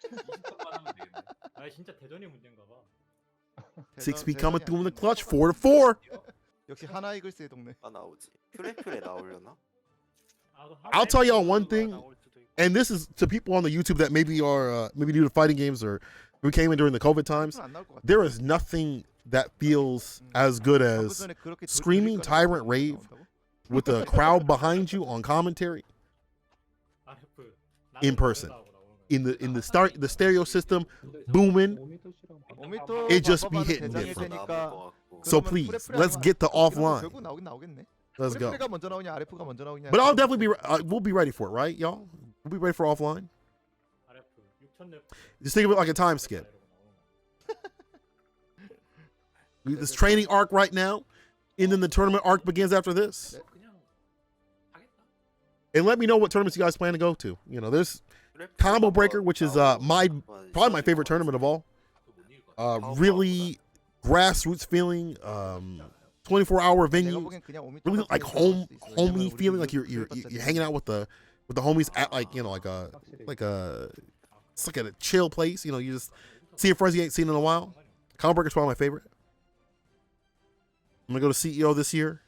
20점만 하면 되겠네. 아 진짜 대전이 문제인가 봐. 6P coming through in the clutch, 4-4. 역시 하나 이글스의 동네. 아 나오지. 퓨레 나오려나? I'll tell y'all one thing, and this is to people on the YouTube that maybe are maybe new to fighting games or who came in during the COVID times. There is nothing that feels as good as screaming Tyrant Rave with the crowd behind you on commentary in person. In the stereo system booming, 오미토 it just be 바빠바는 hitting 대장일 different. 테니까 So please, let's get the offline. 결국 나오긴 나오겠네. Let's go. 프레프레가 먼저 나오냐 아레프가 먼저 나오냐. But I'll definitely be. We'll be ready for it, right, y'all? We'll be ready for offline. Just think of it like a time skip. This training arc right now, and then the tournament arc begins after this. And let me know what tournaments you guys plan to go to. You know, there's Combo Breaker, which is probably my favorite tournament of all. Really grassroots feeling, 24-hour venue, really like homey feeling, like you're hanging out with the homies at like, you know, like a it's like a chill place. You know, you just see your friends you ain't seen in a while. Combo Breaker's probably my favorite. I'm gonna go to CEO this year.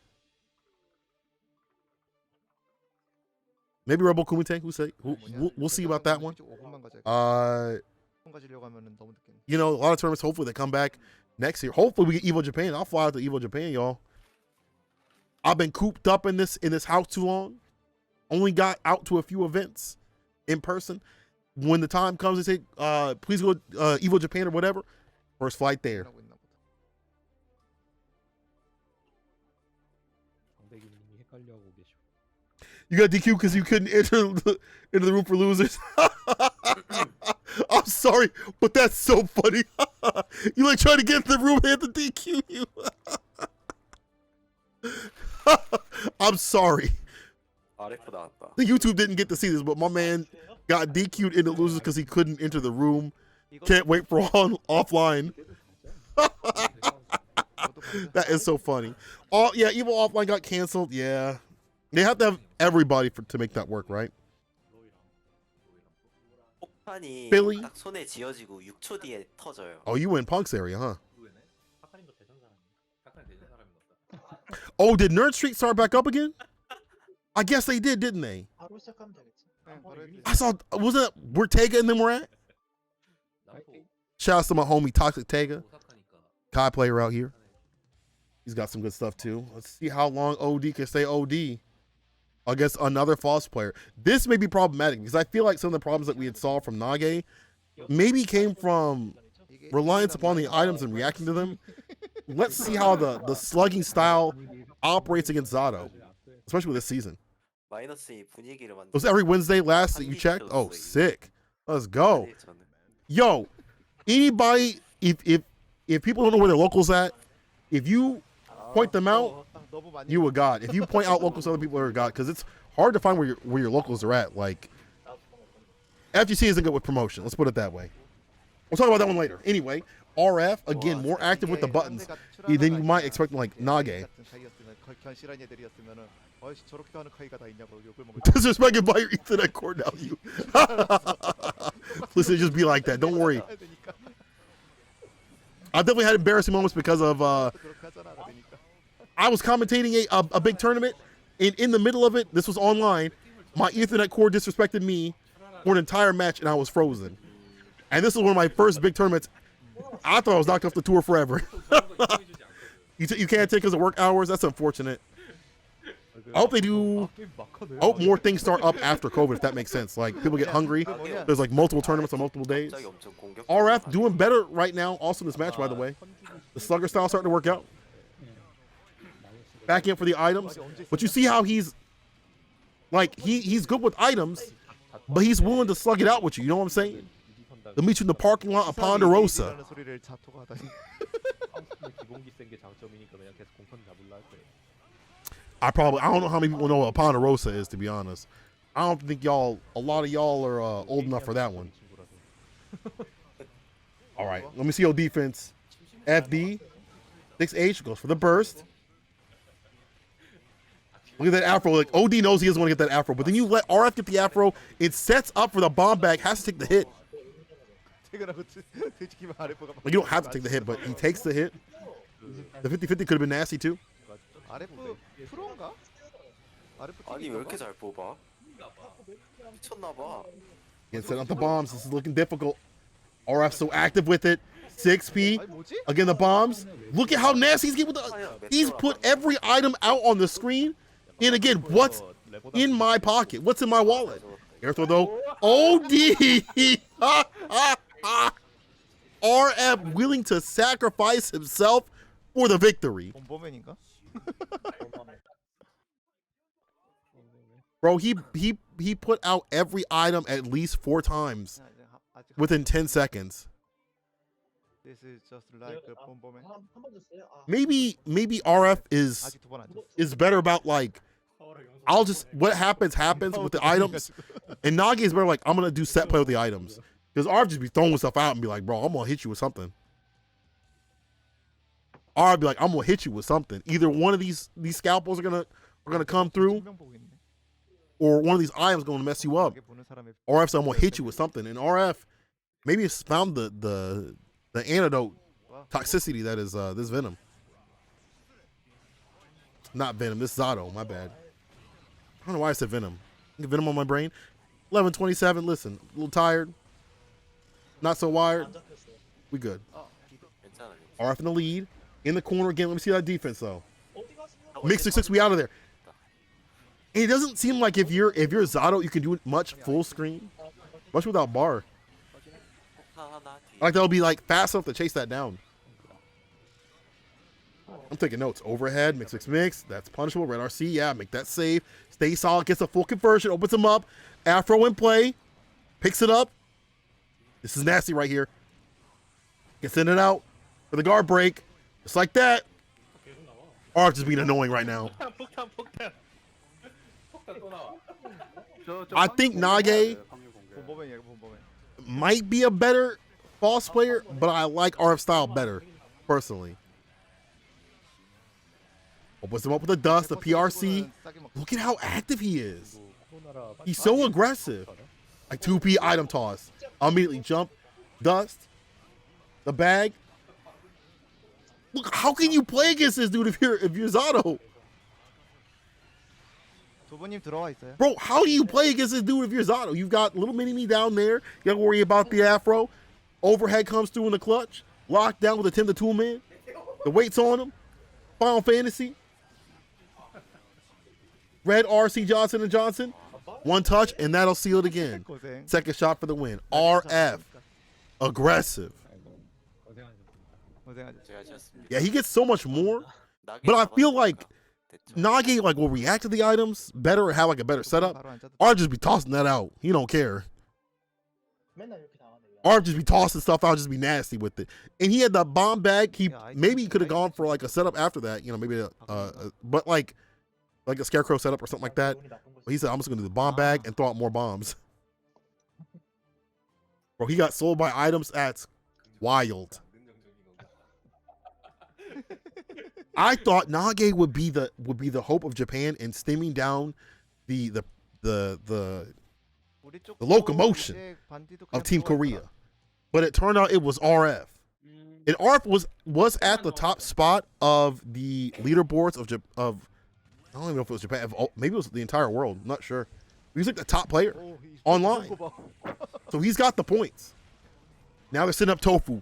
Maybe Rebel Kumite. We'll see about that one. You know, a lot of tournaments. Hopefully they come back next year. Hopefully we get Evo Japan. I'll fly out to Evo Japan, y'all. I've been cooped up in this house too long. Only got out to a few events in person. When the time comes, they say, please go Evo Japan or whatever. First flight there. 하고 있나 보다. 강백이님이 헷갈려하고 계셔. You got DQ because you couldn't enter into the room for losers. I'm sorry, but that's so funny. You like trying to get in the room and the DQ you. I'm sorry. RF 나왔다. The YouTube didn't get to see this, but my man got DQ'd into losers because he couldn't enter the room. 이거 Can't wait for offline. 저도 봤어요. That is so funny. Oh yeah, Evil Offline got canceled. Yeah, they have to have everybody to make that work, right? 폭탄이 Billy? 딱 손에 쥐어지고 6초 뒤에 터져요. Oh, you in Punk's area, huh? 누구네? 타카린도 대전 사람이야. 타카린 대전 사람이었다. Oh, did Nerd Street start back up again? I guess they did, didn't they? 바로 시작하면 되겠지. 네, 바로 해도 I saw. Wasn't it where Tega and them were at? 람포 Shout out to my homie Toxic Tega, 오사카니까. Kai player out here. He's got some good stuff too. Let's see how long OD can stay OD against another false player. This may be problematic because I feel like some of the problems that we had saw from Nage maybe came from 이게 reliance upon the items and reacting to them. Let's see how the slugging style operates against Zato, especially with this season. 마이너스이 분위기를 만들. Was every Wednesday last that you checked? Oh, sick. Let's go. Yo, anybody, if people don't know where their locals at, if you point them out, 너무 많이 you a god. If you point out locals, other people are a god because it's hard to find where your locals are at. Like FGC isn't good with promotion. Let's put it that way. We'll talk about that one later. Anyway, RF again more active with the buttons than you might expect like Nage. 견실한 애들이었으면은 어이씨 저렇게 하는 카이가 다 있냐고 욕을 먹을 Disrespected by your Ethernet cord now, you. Listen, just be like that. Don't worry. 되니까 I definitely had embarrassing moments because of 그렇게 하잖아 되니까. I was commentating a big tournament, and in the middle of it, this was online. My Ethernet cord disrespected me for an entire match, and I was frozen. And this is one of my first big tournaments. I thought I was knocked off the tour forever. You can't take because of work hours. That's unfortunate. I hope they do. I hope more things start up after COVID, if that makes sense. Like people get hungry. There's like multiple tournaments on multiple days. 갑자기 엄청 공격. RF doing better right now. Also in this match, by the way, the slugger style starting to work out. Back in for the items, but you see how he's like he's good with items, but he's willing to slug it out with you. You know what I'm saying? They'll meet you in the parking lot of Ponderosa. 이라는 소리를 자토가 하다니. 기본기 센 게 장점이니까 그냥 계속 공턴 잡을라 할 거예요. I don't know how many people know what Ponderosa is, to be honest. I don't think a lot of y'all are old enough for that one. All right, let me see your defense. FD, 6H goes for the burst. Look at that afro. Like OD knows he doesn't want to get that afro, but then you let RF get the afro. It sets up for the bomb bag. Has to take the hit. 퇴근하고 뒤집기만 아랫부가 Like you don't have to take the hit, but he takes the hit. The 50-50 could have been nasty too. 아랫부 프로인가? 아랫부 아니 왜 이렇게 잘 뽑아? 미쳤나봐. Again, set up the bombs. This is looking difficult. RF so active with it. 6P. 아니 뭐지? Again, the bombs. Look at how nasty he's getting with the. He's put every item out on the screen. And again, what's in my pocket? What's in my wallet? Air throw though. OD. RF willing to sacrifice himself for the victory. bomberman인가? Bro, he put out every item at least 4 times 아직 within 10 seconds. This is just like a bomberman. 한번 줬어요. 아, Maybe RF is 아직 2번 안 줬어. better about like I'll just what happens with the items. And Nage is better like I'm gonna do set play with the items. Because RF just be throwing stuff out and be like, bro, I'm gonna hit you with something. RF be like, I'm gonna hit you with something. Either one of these scalpels are gonna come through, 분명 보고 있네. or one of these items gonna mess you up. 이게 보는 사람의 RF said I'm gonna hit you with something. And RF maybe it's found the antidote toxicity that is this venom. Not venom, this Zato, my bad. I don't know why I said venom. I get venom on my brain. 11:27. Listen, a little tired. Not so wired. 안 잡혔어요. We good. 괜찮아. RF in the lead. In the corner again. Let me see that defense though. 어디 갔어요? Mix 6-6, we out of there. And it doesn't seem like if you're Zato, you can do much full screen, much without bar. 하나 뒤에. Like they'll be like fast enough to chase that down. I'm taking notes. Overhead, mix. That's punishable. Red RC, yeah, make that save. Stay solid, gets a full conversion, opens him up. Afro in play, picks it up. This is nasty right here. Gets in and out for the guard break. Just like that. Arch is being annoying right now. 폭탄 또 나와. I think Nage 본범이에요, 본범이. might be a better false player, but I like RF style better, personally. Opens him up with the dust, the PRC. Look at how active he is. He's so aggressive. Like 2P item toss. Immediately jump, dust, the bag. Look, how can you play against this dude if you're Zato? 도부님 들어와 있어요. Bro, how do you play against this dude if you're Zato? You've got little mini-me down there. You gotta worry about the afro. Overhead comes through in the clutch. Locked down with a Tim the Toolman. The weight's on him. Final Fantasy. Red RC Johnson & Johnson. One touch, and that'll seal it again. 고생. Second shot for the win. RF. Aggressive. 고생하셨습니다. 제가 졌습니다. Yeah, he gets so much more. 나게 But I feel 잡았으니까 like 됐죠. Nage like will react to the items better or have like a better setup. 바로 앉아도 Or just be tossing that out. He don't care. 맨날 이렇게 당하네. Or just be tossing stuff out, just be nasty with it. And he had the bomb bag. He Yeah, maybe he could have gone for like a setup after that. You know, maybe but like a scarecrow setup or something like that. But he said, I'm just gonna do the bomb bag and throw out more bombs. Bro, he got sold by items. That's wild. I thought Nage would be the hope of Japan in stemming down the 우리 쪽 locomotion 이제 반디도 of 그냥 Team 들어와 Korea. 있더라. But it turned out it was RF. And RF was at the top spot of the leaderboards of I don't even know if it was Japan. Maybe it was the entire world. I'm not sure. He was like the top player 오, 이 online. 거 봐. So he's got the points. Now they're sending up Tofu.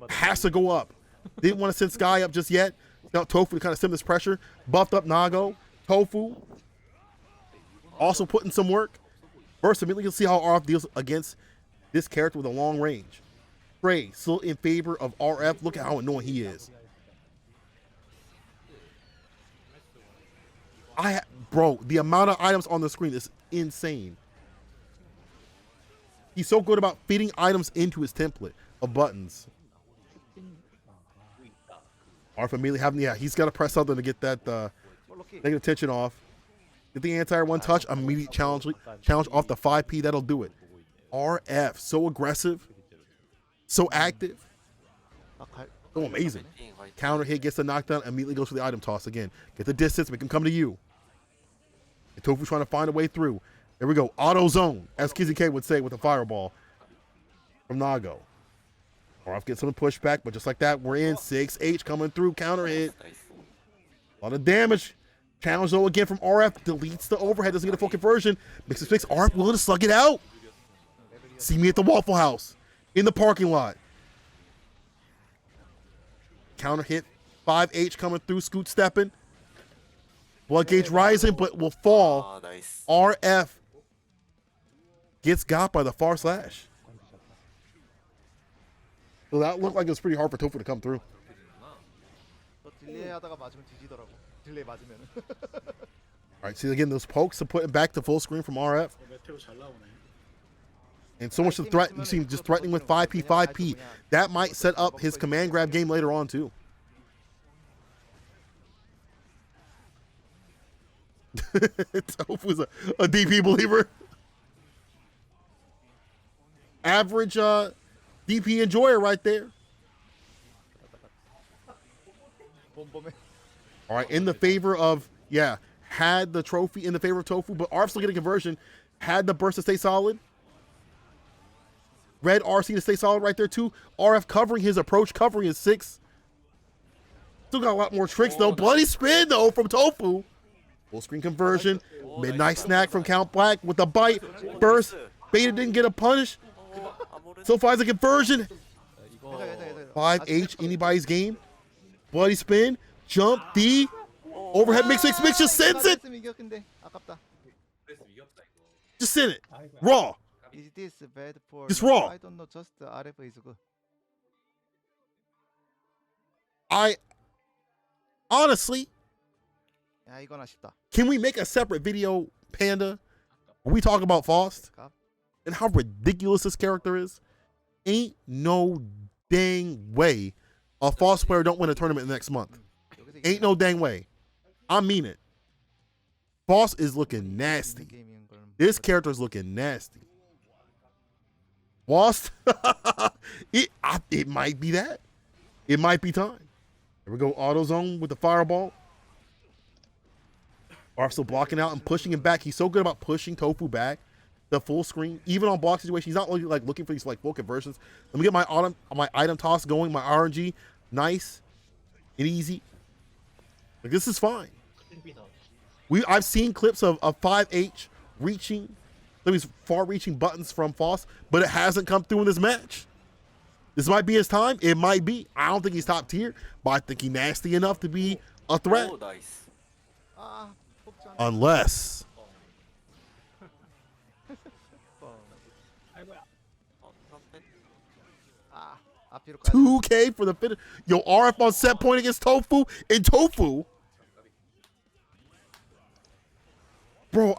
Has to go up. Didn't want to send Sky up just yet. Now Tofu to kind of stem this pressure. Buffed up Nago. Tofu. Also putting some work. First, immediately you'll see how RF deals against this character with a long range. Trey still in favor of RF. Look at how annoying he is. Bro, the amount of items on the screen is insane. He's so good about fitting items into his template of buttons. RF immediately having, he's got to press something to get that negative tension off. Get the anti-air one touch, immediate challenge off the 5P, that'll do it. RF, so aggressive, so active, 아, 갈- so amazing. 화이팅, 화이팅. Counter hit, gets the knockdown, immediately goes for the item toss again. Get the distance, make him come to you. And Tofu's trying to find a way through. There we go, auto zone, as Kizzy K would say with a fireball from Nago. RF gets some pushback, but just like that, we're in. 6H coming through, counter hit. 나이스. A lot of damage. Challenge though again from RF. Deletes the overhead. Doesn't get a full conversion. Makes it fix. RF willing to slug it out. See me at the Waffle House. In the parking lot. Counter hit. 5H coming through. Scoot stepping. Blood gauge rising, but will fall. 아 나이스. RF gets got by the far slash. So that looked like it was pretty hard for Tofu to come through. 또 딜레이 하다가 맞으면 뒤지더라고. 딜레이 맞으면. All right, see again those pokes to put it back to full screen from RF. 메테오 잘 나오네. And so much of the threat, you see him just threatening with 5P. That might set up his command grab game later on too. Tofu's a DP believer. Average DP enjoyer right there. 본범에. All right, in the favor of, had the trophy in the favor of Tofu, but RF still getting conversion. Had the burst to stay solid. Red RC to stay solid right there too. RF covering his approach, covering his 6. Still got a lot more tricks though. Bloody spin though from Tofu. Full screen conversion. Midnight snack from Count Black with a bite. Burst. Beta didn't get a punish. So far as a conversion. 5H, anybody's game. Bloody spin. Jump D. Overhead mix just sends it. 이겼는데 아깝다. 그래서 이겼다 이거. Just send it. Raw. Is this bad for? It's no, raw. I don't know. Just the RF is good. I honestly, 야 이건 아쉽다. can we make a separate video, Panda, where we talk about Faust and how ridiculous this character is? Ain't no dang way a Faust player don't win a tournament next month. Ain't no dang way. I mean it. Faust is looking nasty. This character is looking nasty. Faust, it might be that. It might be time. Here we go, auto zone with the fireball. Arf still blocking out and pushing him back. He's so good about pushing Tofu back. The full screen, even on block situation, he's not only like looking for these like full conversions. Let me get my item toss going, my RNG, nice and easy. Like this is fine. I've seen clips of 5H reaching, these far-reaching buttons from Faust, but it hasn't come through in this match. This might be his time. It might be. I don't think he's top tier, but I think he's nasty enough to be a threat. Oh, nice. Unless 앞뒤로 2K for the finish. Yo, RF on set point against Tofu. And Tofu, bro,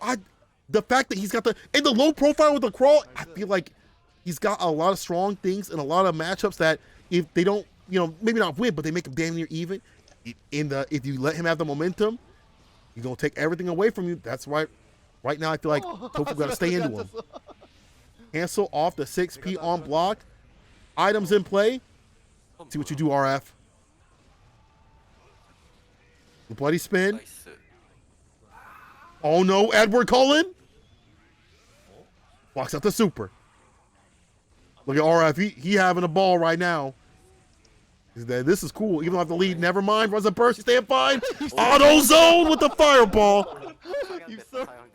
the fact that he's got the low profile with the crawl, I feel like he's got a lot of strong things and a lot of matchups that if they don't, maybe not win, but they make him damn near even. If you let him have the momentum, he's gonna take everything away from you. That's right. Right now, I feel like Tofu got to stay into him. Cancel off the 6P on block. Items in play. See what you do, RF. The bloody spin. 나이스. Oh no, Edward Cullen. Walks out the super. Look at RF. He having a ball right now. This is cool. Even though I have the lead, never mind. Runs a burst. Staying fine. Auto zone with the fireball.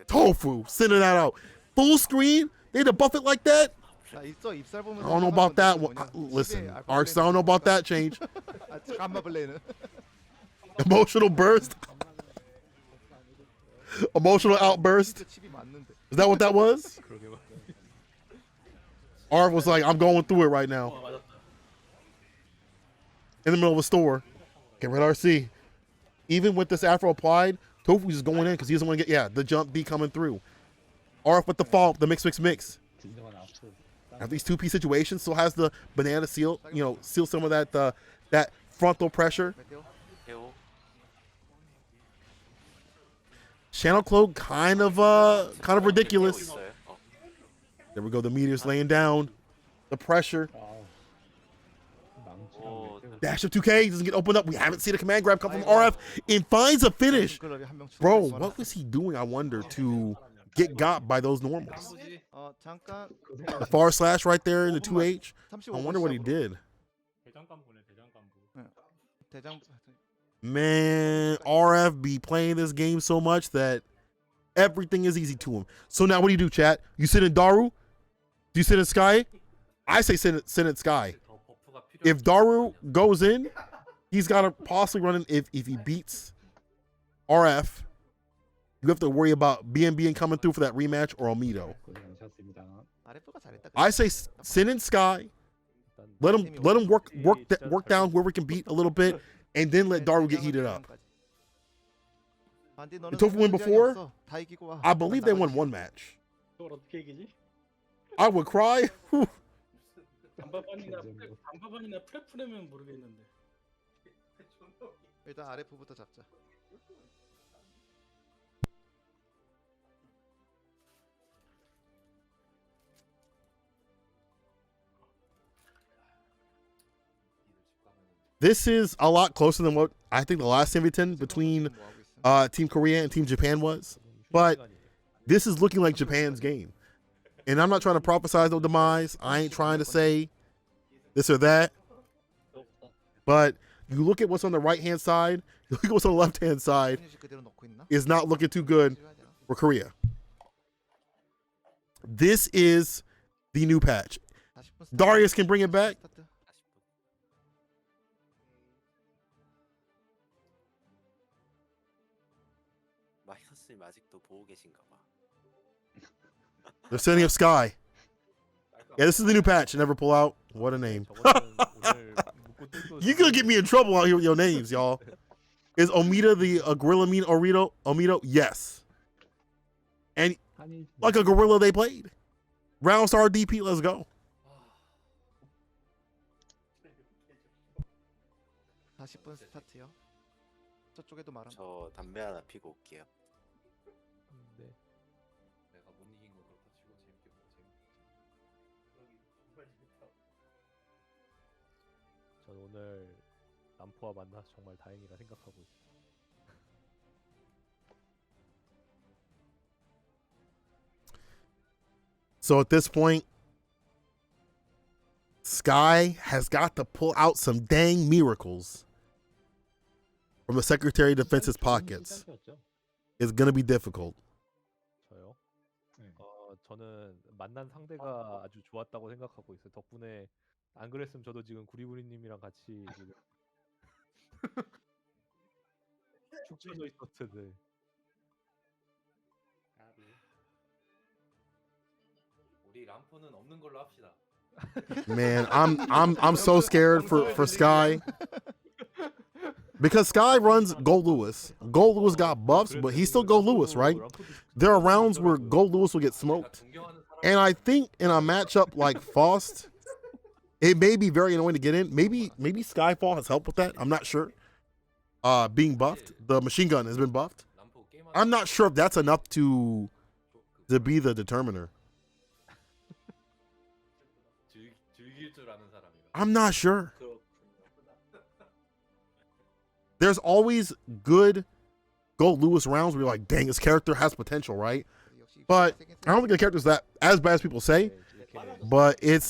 Tofu sending that out. Full screen. They had to buff it like that. I don't know about that one. Listen, Arcs, I don't know about that change. Emotional burst. Emotional outburst. Is that what that was? Arf was like, I'm going through it right now. In the middle of a store. Get rid of RC. Even with this Afro applied, Tofu's just going in because he doesn't want to get, the jump B coming through. Arf with the fall, the mix. At these 2P situations, still has the banana seal, seal some of that frontal pressure. Channel cloak kind of ridiculous. There we go, the meteors laying down. The pressure. Dash of 2K doesn't get opened up. We haven't seen a command grab come from RF and finds a finish. Bro, what was he doing, I wonder, to get got by those normals? The far slash right there in the 2H. I wonder what he did. Man, RF be playing this game so much that everything is easy to him. So now what do you do, chat? You sit in Daru? Do you sit in Sky? I say sit in Sky. If Daru goes in, he's got to possibly run in. If he beats RF, you have to worry about BNBBN coming through for that rematch or Omito. I say sit in Sky. Let him work down where we can beat a little bit, and then let Daru get heated up. Did Tofu win before? I believe they won one match. I would cry. 반바반이나 프레프레면 모르겠는데. 일단 RF부터 잡자. This is a lot closer than what I think the last Invitation between Team Korea and Team Japan was. But this is looking like Japan's game. And I'm not trying to prophesize no demise. I ain't trying to say this or that. But you look at what's on the right-hand side, you look at what's on the left-hand side, is not looking too good for Korea. This is the new patch. Darius can bring it back. They're setting up Sky. Yeah, this is the new patch. Never pull out. What a name. 저거는 오늘 묶고 뜯고 You gonna get me in trouble out here with your names, y'all. Is Omito the gorilla mean Omito? Yes. And 한이 like a gorilla they played. Round star DP, let's go. 40분 스타트요. 저쪽에도 말함. 저 담배 하나 피고 올게요. 네. 내가 못 이긴 거 그렇다 치고 재밌게 전 오늘 람포와 만나서 정말 다행이라 생각하고 있어요. So at this point, Sky has got to pull out some dang miracles from the Secretary of Defense's pockets. 시작이었죠. It's gonna be difficult. 저요? 네. 저는 만난 상대가 아주 좋았다고 생각하고 있어요. 덕분에 안 그랬으면 저도 지금 구리구리님이랑 같이 지금 축 처져 있었을 텐데. 우리 람포는 없는 걸로 합시다. Man, I'm so scared for Sky. Because Sky runs Gold Lewis. Gold Lewis got buffs, but he's still Gold Lewis, right? There are rounds where Gold Lewis will get smoked. And I think in a matchup like Faust, it may be very annoying to get in. Maybe Skyfall has helped with that. I'm not sure. Being buffed. The machine gun has been buffed. I'm not sure if that's enough to be the determiner. 즐길 줄 아는 사람이다. I'm not sure. 그렇군요. There's always good Gold Lewis rounds where you're like, dang, this character has potential, right? But I don't think the character's that as bad as people say. But it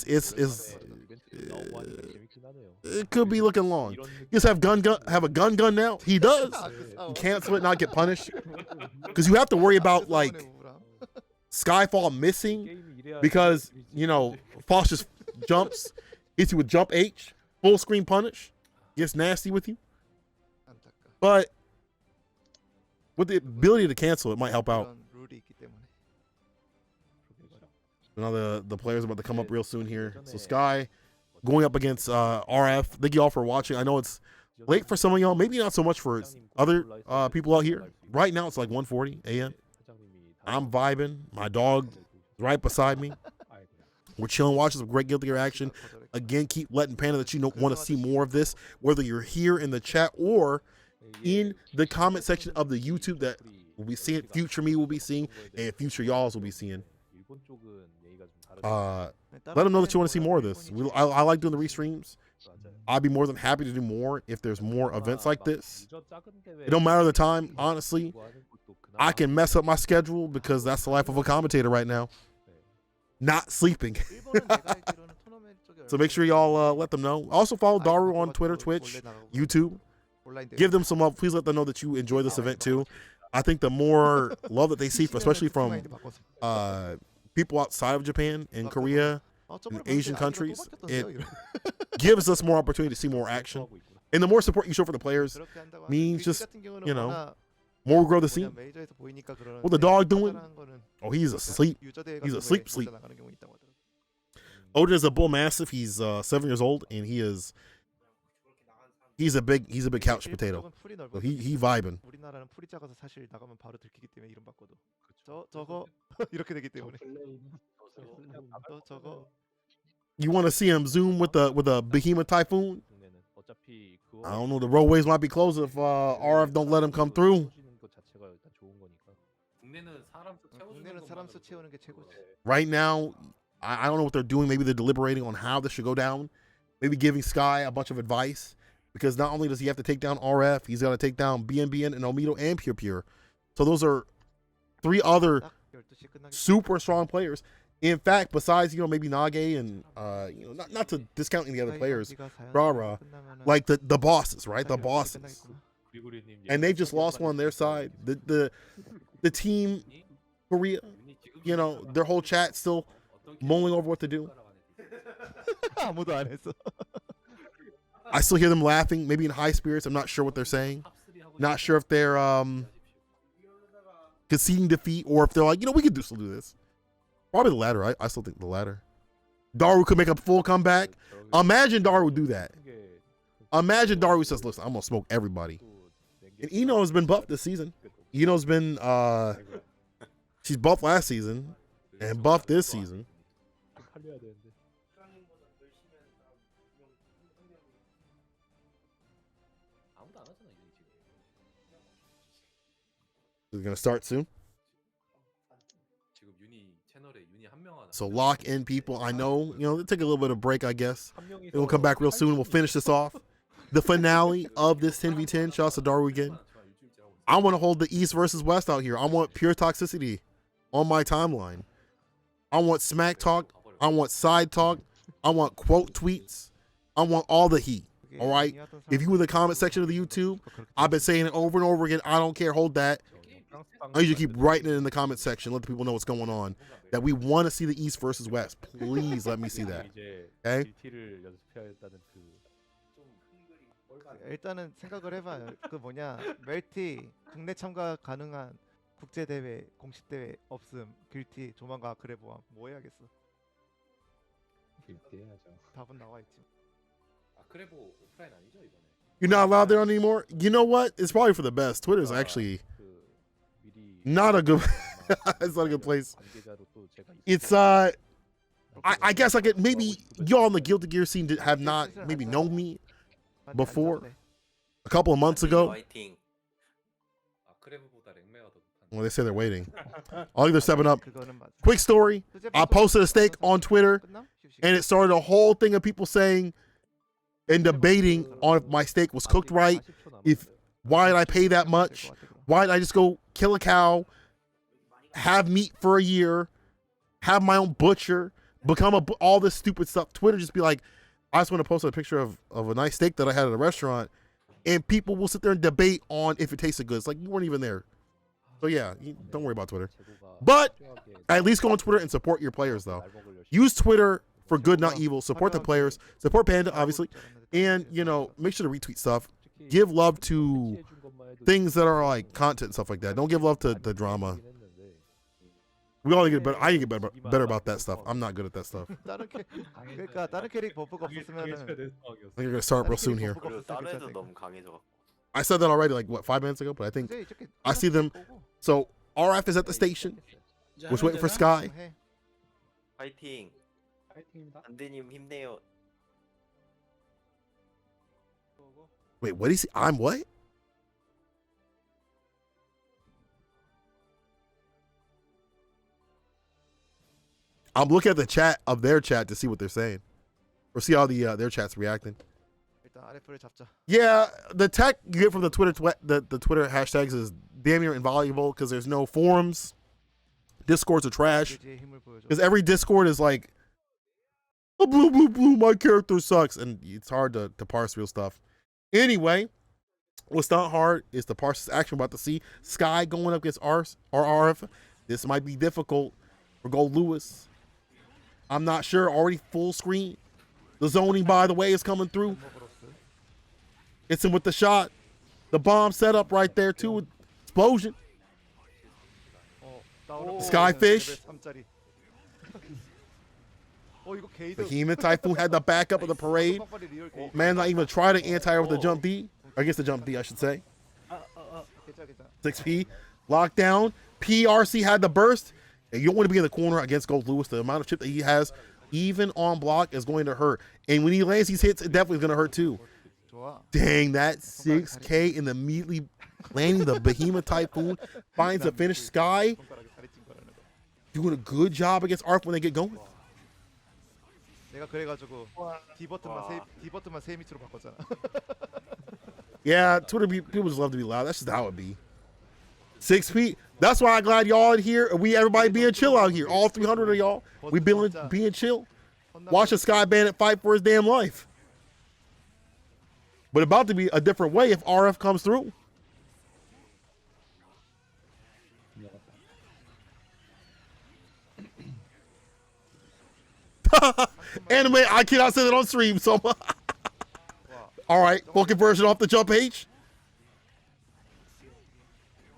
could be looking long. You just have a gun now. He does. You cancel it, not get punished. Because you have to worry about like Skyfall missing because Faust just jumps, hits you with jump H, full screen punish, gets nasty with you. But with the ability to cancel, it might help out. Now the players are about to come up real soon here. So Sky going up against RF. Thank you all for watching. I know it's late for some of y'all, maybe not so much for other people out here. Right now it's like 1:40 a.m. I'm vibing. My dog is right beside me. We're chilling, watching some great Guilty Gear action. Again, keep letting Panda that you want to see more of this, whether you're here in the chat or in the comment section of the YouTube that we'll be seeing, future me will be seeing, and future y'alls will be seeing. Let them know that you want to see more of this. I like doing the restreams. I'd be more than happy to do more if there's more events like this. It don't matter the time, honestly. I can mess up my schedule because that's the life of a commentator right now. Not sleeping. So make sure y'all let them know. Also follow Daru on Twitter, Twitch, YouTube. Give them some love. Please let them know that you enjoy this event too. I think the more love that they see, especially from people outside of Japan and Korea and Asian countries, it gives us more opportunity to see more action. And the more support you show for the players means just, more will grow the scene. What the dog doing? Oh, he's asleep. He's asleep. Oda is a bull mastiff. He's 7 years old, and he's a big couch potato. So he vibing. 우리나라는 풀이 작아서 사실 나가면 바로 들키기 때문에 이름 바꿔도. 저거 이렇게 되기 때문에. 저거. You want to see him zoom with a behemoth typhoon? I don't know. The roadways might be closed if RF don't let him come through. 국내는 사람 수 채우는 게 최고지. Right now, I don't know what they're doing. Maybe they're deliberating on how this should go down. Maybe giving Sky a bunch of advice. Because not only does he have to take down RF, he's got to take down BNBBN and Omito and PurePure. So those are 3 other super strong players. In fact, besides, maybe Nage and, not to discount any other players, like the bosses, right? The bosses. And they've just lost one on their side. The team, Korea, their whole chat still mulling over what to do. 아무도 안 했어. I still hear them laughing, maybe in high spirits. I'm not sure what they're saying. Not sure if they're conceding defeat or if they're like, we can still do this. Probably the latter. I still think the latter. Daru could make a full comeback. Imagine Daru would do that. Imagine Daru says, listen, I'm gonna smoke everybody. And Ino has been buffed this season. Ino's been she's buffed last season and buffed this season. It's gonna start soon. So lock in, people. I know, they take a little bit of break, I guess. We'll come back real soon. We'll finish this off. The finale of this 10v10. Shouts to Daru again. I want to hold the East versus West out here. I want pure toxicity on my timeline. I want smack talk. I want side talk. I want quote tweets. I want all the heat. All right? If you were in the comment section of the YouTube, I've been saying it over and over again. I don't care. Hold that. I usually keep writing it in the comment section. Let the people know what's going on. That we want to see the East versus West. Please let me see that. Okay? 일단은 생각을 해봐요. 그 뭐냐 멜티 국내 참가 가능한 국제 대회 공식 대회 없음. 길티 조만간 그래보아 뭐 해야겠어? 길티 해야죠. 답은 나와 있지. 그래보 오프라인 아니죠 이번에? You're not allowed there anymore? You know what? It's probably for the best. Twitter is actually not a good it's not a good place. It's I guess I could maybe y'all in the Guilty Gear scene have not maybe known me before a couple of months ago. Well, they say they're waiting. I'll either 7 up. Quick story. I posted a steak on Twitter and it started a whole thing of people saying and debating on if my steak was cooked right. Why did I pay that much? Why did I just go kill a cow, have meat for a year, have my own butcher, become all this stupid stuff? Twitter just be like, I just want to post a picture of a nice steak that I had at a restaurant, and people will sit there and debate on if it tasted good. It's like you weren't even there. So yeah, don't worry about Twitter. But at least go on Twitter and support your players, though. Use Twitter for good, not evil. Support the players. Support Panda, obviously. And, make sure to retweet stuff. Give love to things that are like content and stuff like that. Don't give love to the drama. We all get better. I get better about that stuff. I'm not good at that stuff. 그러니까 다른 캐릭 버프가 없었으면은 I think we're gonna start real soon here. 다른 너무 강해져. I said that already, like what, 5 minutes ago? But I think I see them. So RF is at the station. We're waiting for Sky. 파이팅. 안드님 힘내요. Wait, what is he? I'm what? I'm looking at the chat of their chat to see what they're saying, or see how their chat's reacting. Yeah, the tech you get from the Twitter the Twitter hashtags is damn near invaluable because there's no forums. Discords are trash because every Discord is like, oh, blue, my character sucks, and it's hard to parse real stuff. Anyway, what's not hard is to parse this action. We're about to see Sky going up against RF. This might be difficult for Gold Lewis. I'm not sure. Already full screen. The zoning, by the way, is coming through. It's him with the shot. The bomb set up right there, too, with explosion. Skyfish. Behemoth Typhoon had the backup of the parade. Man, not even try to anti-air with the jump D. I guess the jump D, I should say. 6P. Lockdown. PRC had the burst. And you don't want to be in the corner against Gold Lewis. The amount of chip that he has, even on block, is going to hurt. And when he lands these hits, it definitely is going to hurt too. Dang, that 6K and immediately landing the Behemoth Typhoon finds the finish. Sky doing a good job against ARF when they get going. Yeah, Twitter people just love to be loud. That's just how it be. 6P. That's why I'm glad y'all in here. Everybody being chill out here. All 300 of y'all. We being chill. Watch a Skybandi fight for his damn life. But about to be a different way if RF comes through. Anime, I cannot say that on stream. So, all right, full conversion off the jump H.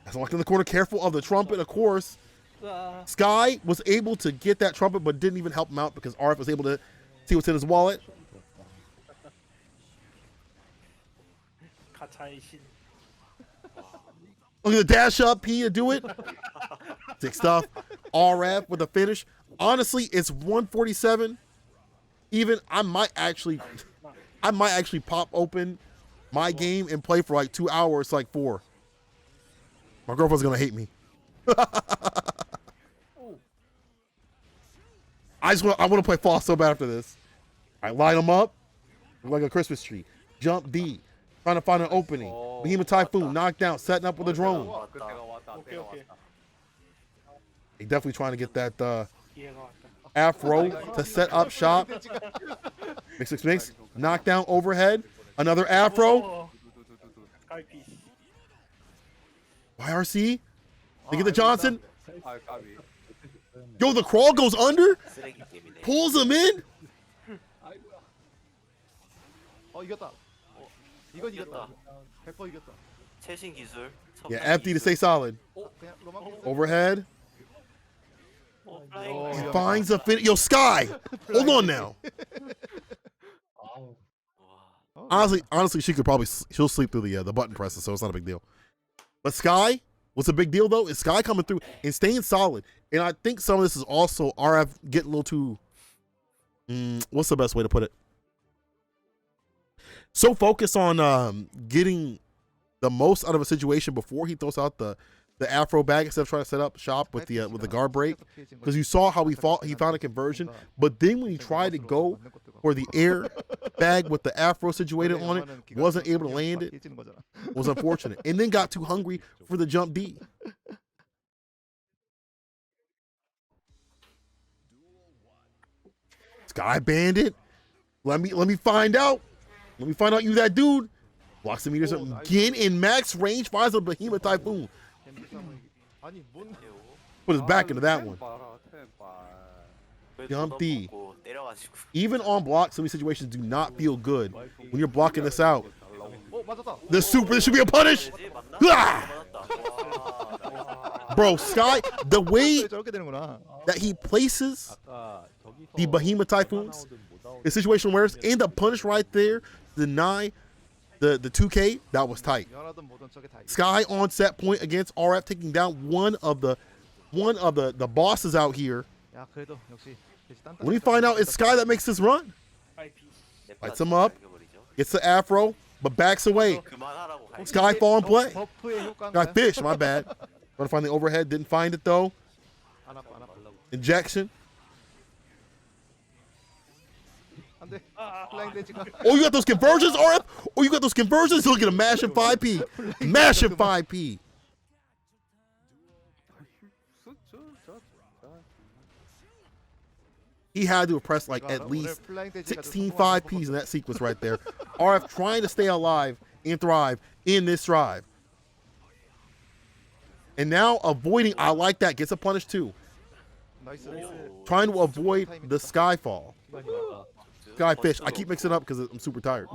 That's locked in the corner. Careful of the trumpet, of course. Sky was able to get that trumpet, but didn't even help him out because RF was able to see what's in his wallet. 가차의 신. Look at the dash up P to do it. Sick stuff. RF with the finish. Honestly, it's 147. Even I might actually pop open my game and play for like 2 hours, like 4. My girlfriend's gonna hate me. I want to play fall so bad after this. I line them up like a Christmas tree. Jump D, trying to find an opening. Behemoth Typhoon knocked down, setting up with a drone. 오케이 오케이. They definitely trying to get that 기회가 왔다. afro to set up shop. Mix, knockdown overhead. Another afro. 스카이피. YRC. They get the Johnson. 아 까비. Yo, the crawl goes under. 쓰레기 게임이네. Pulls him in. 이겼다. 이건 이겼다. 100% 이겼다. 최신 기술. Yeah, empty to stay solid. 그냥 로망 Overhead. 플라잉. He finds a fit. Yo, Sky. Hold on now. Honestly, she'll sleep through the button presses, so it's not a big deal. But Sky, what's a big deal though is Sky coming through and staying solid. And I think some of this is also RF getting a little too. What's the best way to put it? So focused on getting the most out of a situation before he throws out the afro bag instead of trying to set up shop with the guard break. Because you saw how he found a conversion, but then when he tried to go for the air bag with the afro situated on it, wasn't able to land it. Was unfortunate, and then got too hungry for the jump D. Sky Bandit, let me find out. Let me find out you that dude. Blocks the meters again in max range. Finds a Behemoth Typhoon. Put his back into that one. Jump D. Even on block, some of these situations do not feel good when you're blocking this out. This should be a punish. Bro, Sky, the way that he places the Behemoth Typhoons, the situation where it's in the punish right there, deny the 2K, that was tight. Sky on set point against RF, taking down one of the bosses out here. When you find out it's Sky that makes this run, lights him up, gets the afro, but backs away. Sky fall in play. Got fish, my bad. Trying to find the overhead, didn't find it though. Injection. Oh, you got those conversions, RF? Oh, you got those conversions? Look at a mash and 5P. Mash and 5P. He had to have pressed like at least 16 5Ps in that sequence right there. RF trying to stay alive and thrive in this drive. And now avoiding, I like that, gets a punish too. Trying to avoid the Skyfall. Skyfish. I keep mixing it up because I'm super tired.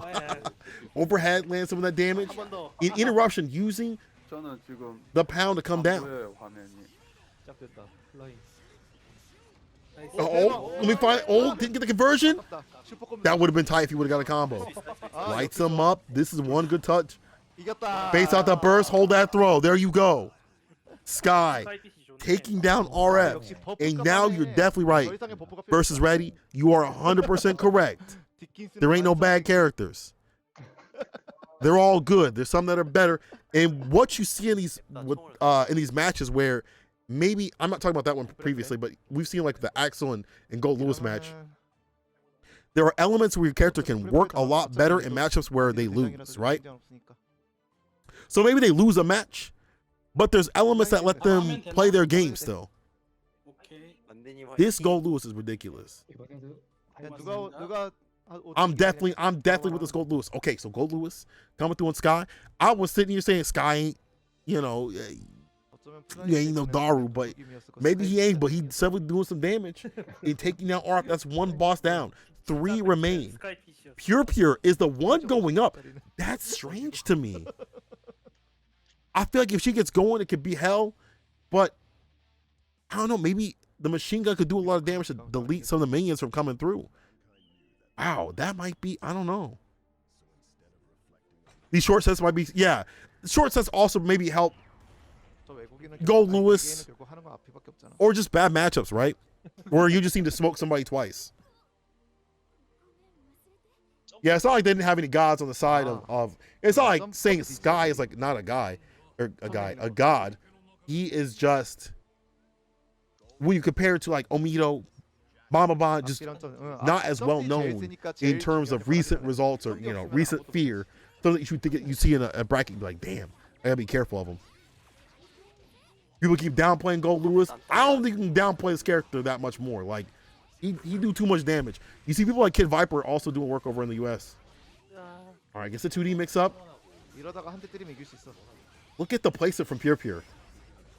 Overhead lands some of that damage. In interruption, using the pound to come down. Let me find. Oh, didn't get the conversion. That would have been tight if he would have got a combo. Lights him up. This is one good touch. Base out the burst. Hold that throw. There you go. Sky taking down RF. And now you're definitely right. Versus ready. You are 100% correct. There ain't no bad characters. They're all good. There's some that are better. And what you see in these matches where maybe, I'm not talking about that one previously, but we've seen like the Axel and Gold Lewis match. There are elements where your character can work a lot better in matchups where they lose, right? So maybe they lose a match, but there's elements that let them play their game still. This Gold Lewis is ridiculous. I'm definitely with this Gold Lewis. Okay, so Gold Lewis coming through on Sky. I was sitting here saying Sky ain't, you ain't no Daru, but maybe he ain't, but he's definitely doing some damage and taking down RF. That's one boss down. 3 remain. PurePure is the one going up. That's strange to me. I feel like if she gets going, it could be hell, but I don't know, maybe the machine gun could do a lot of damage to delete some of the minions from coming through. Wow, that might be, I don't know. These short sets might be, yeah. Short sets also maybe help Go Lewis, or just bad matchups, right? Or you just need to smoke somebody twice. Yeah, it's not like they didn't have any gods on the side of it's not like saying Sky is like not a guy or a god. He is just, when you compare it to like Omito, Bamba, just not as well known in terms of recent results or, you know, recent fear. So that you should think you see in a bracket, you'd be like, damn, I gotta be careful of him. People keep downplaying Gold Lewis. I don't think you can downplay his character that much more. Like, he do too much damage. You see people like Kid Viper also doing work over in the US. All right, gets the 2D mix up. Look at the placement from PurePure.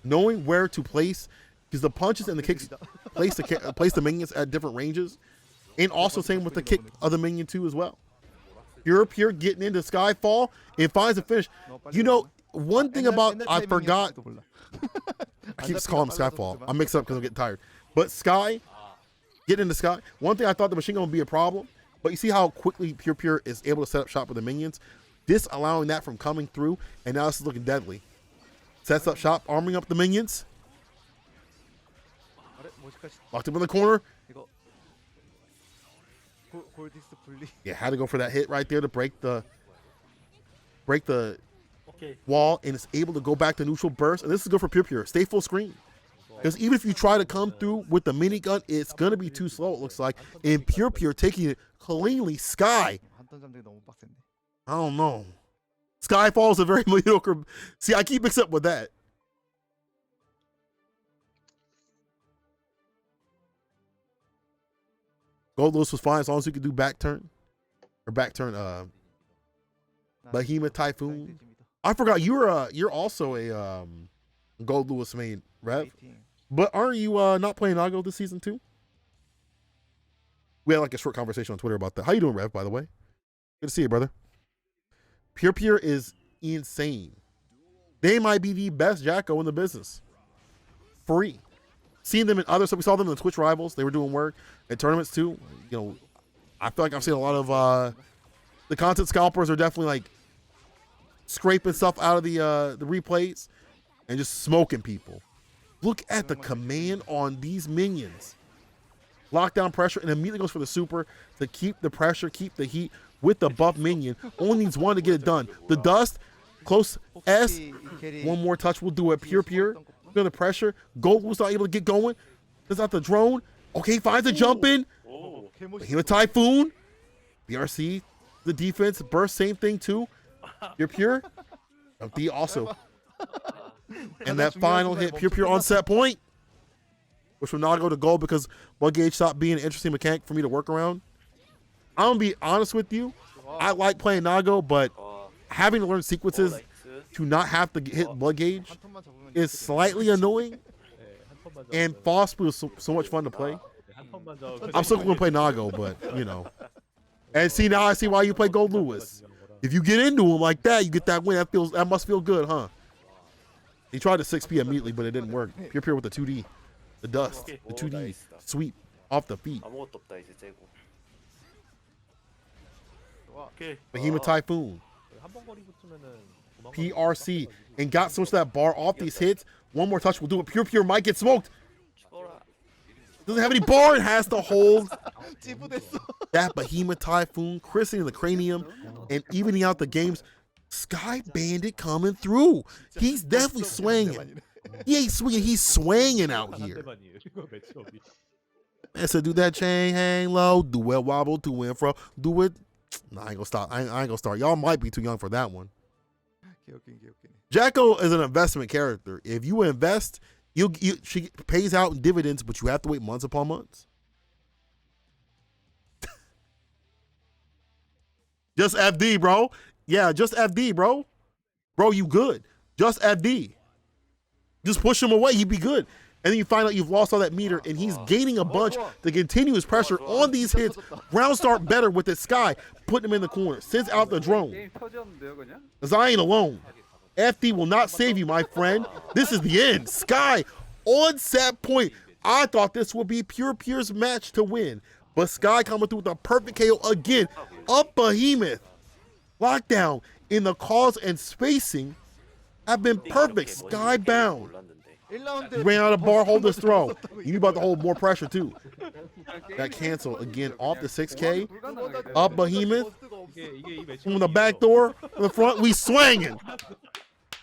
Knowing where to place, because the punches and the kicks place the minions at different ranges. And also same with the kick of the minion too as well. PurePure getting into Skyfall and finds a finish. You know, one thing about, I forgot. I keep calling him Skyfall. I'm mixed up because I'm getting tired. But Sky, getting into Sky. One thing I thought the machine gun would be a problem, but you see how quickly PurePure is able to set up shop with the minions, disallowing that from coming through, and now this is looking deadly. Sets up shop, arming up the minions. Locked him in the corner. Yeah, had to go for that hit right there to break the wall, and it's able to go back to neutral burst. And this is good for PurePure. Stay full screen. Because even if you try to come through with the minigun, it's going to be too slow, it looks like. And PurePure taking it cleanly. Sky, I don't know. Skyfall is a very mediocre. See, I keep mixing up with that. Gold Lewis was fine as long as you could do back turn. Behemoth Typhoon. I forgot you're also a Gold Lewis main, Rev. But aren't you not playing Nago this season too? We had like a short conversation on Twitter about that. How you doing, Rev, by the way? Good to see you, brother. PurePure is insane. They might be the best Jacko in the business. Free. Seeing them in other stuff. We saw them in the Twitch Rivals. They were doing work at tournaments too. You know, I feel like I've seen a lot of the content scalpers are definitely like scraping stuff out of the replays and just smoking people. Look at the command on these minions. Lockdown pressure and immediately goes for the super to keep the pressure, keep the heat with the buff minion. Only needs one to get it done. The dust, close S. One more touch will do it. PurePure. Feel the pressure. Gold was not able to get going. Does out the drone. Okay, finds a jump in. Behemoth Typhoon. BRC. The defense. Burst, same thing too. PurePure. D also. And that final hit. PurePure on set point. Which will not go to gold because Blood Gauge stopped being an interesting mechanic for me to work around. I'm going to be honest with you. I like playing Nago, but having to learn sequences to not have to hit Blood Gauge is slightly annoying. And Foss was so much fun to play. I'm still going to play Nago, but, you know. And see, now I see why you play Gold Lewis. If you get into him like that, you get that win. That must feel good, huh? He tried to 6P immediately, but it didn't work. PurePure with the 2D. The dust. The 2D sweep off the feet. Behemoth Typhoon. PRC. And got so much of that bar off these hits. One more touch will do it. PurePure might get smoked. Doesn't have any bar. It has to hold that Behemoth Typhoon. Christening the cranium and evening out the games. Skybandi coming through. He's definitely swinging. He ain't swinging. He's swinging out here. And so do that chain hang low. Do it wobble to and fro. Do it. Nah, I ain't gonna stop. I ain't gonna start. Y'all might be too young for that one. Jacko is an investment character. If you invest, she pays out in dividends, but you have to wait months upon months. Just FD, bro. Yeah, just FD, bro. Bro, you good. Just FD. Just push him away. He'd be good. And then you find out you've lost all that meter, and he's gaining a bunch to continue his pressure on these hits. Round start better with it. Sky putting him in the corner. Sends out the drone. As I ain't alone. FD will not save you, my friend. This is the end. Sky on set point. I thought this would be PurePure's match to win. But Sky coming through with a perfect KO again. Up Behemoth. Lockdown in the calls and spacing have been perfect. Sky bound. 1라운드 You ran out of bar, hold this throw. You about to hold more pressure too. Got canceled again off the 6K. Up Behemoth. 이게 이 매치 From the back door, from the front, we swinging.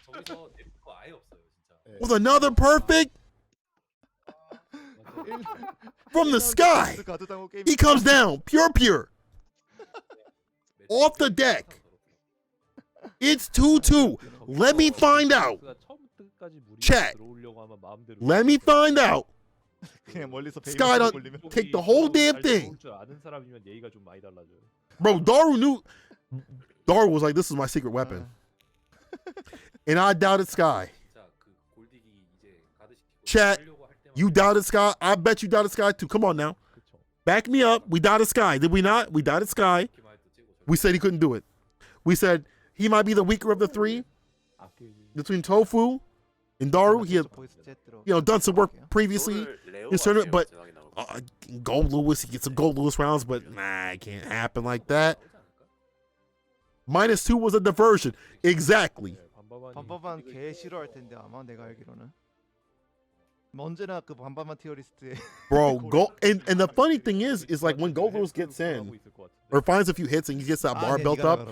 저기서 데프가 아예 없어요 진짜. With another perfect from the sky. 가드당호 게임 He comes down, PurePure. Off the deck. It's 2-2. Let me find out. Chat. Let me find out. 그냥 멀리서 Sky don't 올리면 take the whole damn thing. 아는 사람이면 예의가 좀 많이 달라져요. Bro, Daru knew. Daru was like, this is my secret weapon. And I doubted Sky. 진짜 그 골디기 이제 가드시키고 Chat, 하려고 할 때마다 you doubted Sky. I bet you doubted Sky too. Come on now. 그쵸. Back me up. We doubted Sky. Did we not? We doubted Sky. 이렇게 많이 또 찍고 We said he couldn't do it. We said he might be the weaker of the three. Between Tofu and Daru, he had, 보이스 챗 들어. done some work previously. His tournament, but Gold Lewis, he gets some Gold Lewis rounds, but nah, it can't happen like that. -2 was a diversion. Exactly. 반반반 개 싫어할 텐데 아마 내가 알기로는. 언제나 그 반반반 티어리스트에 Bro, go and the funny thing is like when Gold Lewis gets in or finds a few hits and he gets that bar built up,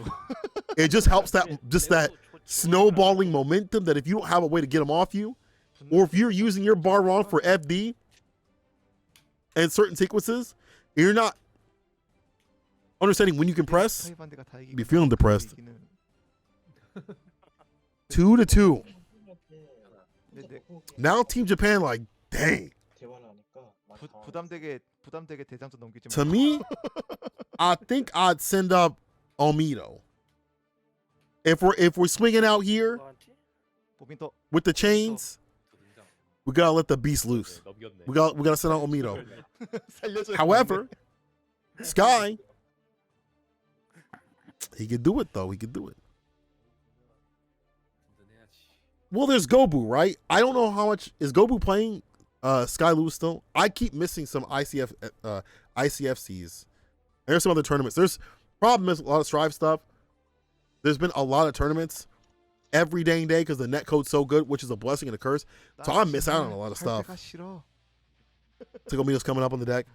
it just helps that snowballing momentum that if you don't have a way to get him off you, or if you're using your bar wrong for FD and certain sequences, you're not understanding when you can press, 스카이반드가 다 you be feeling depressed. 이기는. 2-2. 근데 Now Team Japan like, dang. 대화를 하니까 부담되게 대장도 넘기지 To me, I think I'd send up Omito. If we're swinging out here 오미토 with the chains, we gotta let the beast loose. 넘겼네. We gotta send out Omito. 살려줘. However, Sky, he could do it though. He could do it. Well, there's Gobu, right? I don't know how much is Gobu playing Sky Lewis still. I keep missing some ICFCs. There's some other tournaments. There's problem is a lot of Strive stuff. There's been a lot of tournaments every dang day because the net code's so good, which is a blessing and a curse. So I miss out on a lot of stuff. Omito's coming up on the deck.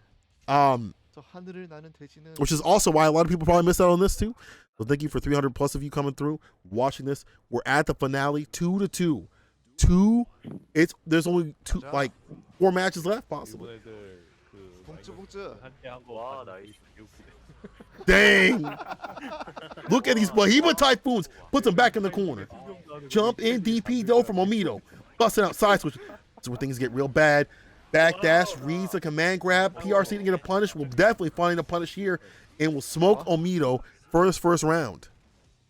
저 하늘을 나는 돼지는 Which is also why a lot of people probably missed out on this too. So thank you for 300 plus of you coming through, watching this. We're at the finale, 2-2. There's only 4 matches left, possibly. 봉투 와 나이스. Dang! Look at these Behemoth Typhoons. Puts them back in the corner. Jump in DP though from Omito. Busting out side switch. That's where things get real bad. Backdash, reads the command grab. PRC to get a punish. We'll definitely find a punish here. And we'll smoke Omito for his first round.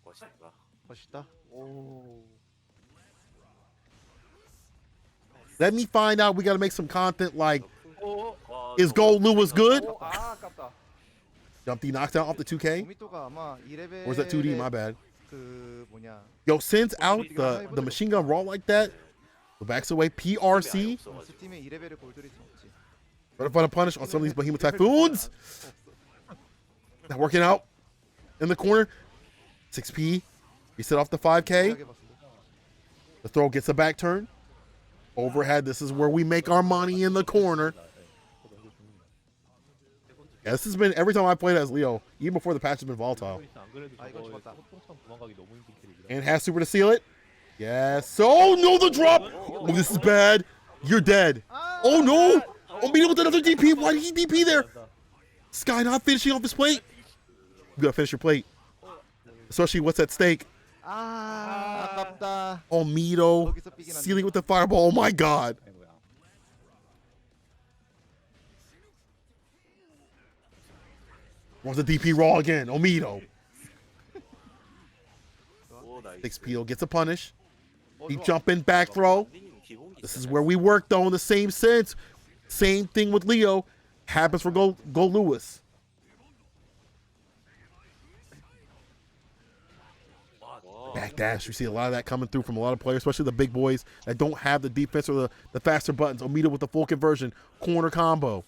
멋있다. 멋있다. 오. Let me find out. We got to make some content like, 와, is Gold Lewis good? 아 아깝다. Jumpy knocks out off the 2K. 오미토가 아마 2레벨 Or is that 2D? My bad. 그 뭐냐. Yo, sends out the machine gun raw like that. The backs away. PRC. 스팀에 2레벨을 골드릴 수 없지. Trying to find a punish on some of these Behemoth Typhoons. Not working out. In the corner. 6P. Reset off the 5K. The throw gets a back turn. Overhead. This is where we make our money in the corner. Yeah, this has been every time I played as Leo, even before the patch has been volatile. And has super to seal it. Yes. Oh no, the drop. Oh, this is bad. You're dead. Oh no. Omito with another DP. Why did he DP there? Sky not finishing off his plate. You gotta finish your plate. Especially what's at stake. 아, 아깝다. Omito sealing with the fireball. Oh my god. Wants the DP raw again. Omito. 오 나이스. 6PO gets a punish. Keep jumping back throw. This is where we work though in the same sense. Same thing with Leo. Happens for Go Lewis. Backdash, we see a lot of that coming through from a lot of players, especially the big boys that don't have the defense or the faster buttons. Omito with the full conversion, corner combo.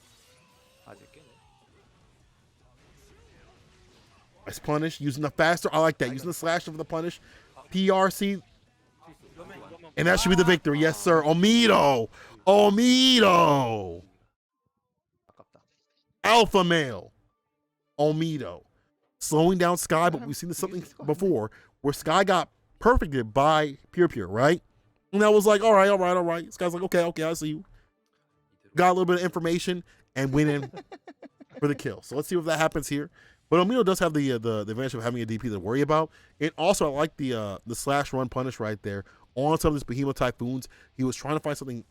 Nice punish, using the faster, I like that, using the slash of the punish. PRC, and that should be the victory, yes sir. Omito, Omito. Alpha male, Omito. Slowing down Sky, but we've seen this something before, where Sky got perfected by PurePure, right? And I was like, all right. Sky's like, okay, I see you. Got a little bit of information and went in for the kill. So let's see if that happens here. But Omito does have the advantage of having a DP to worry about. And also, I like the slash run punish right there on some of these Behemoth Typhoons. He was trying to find something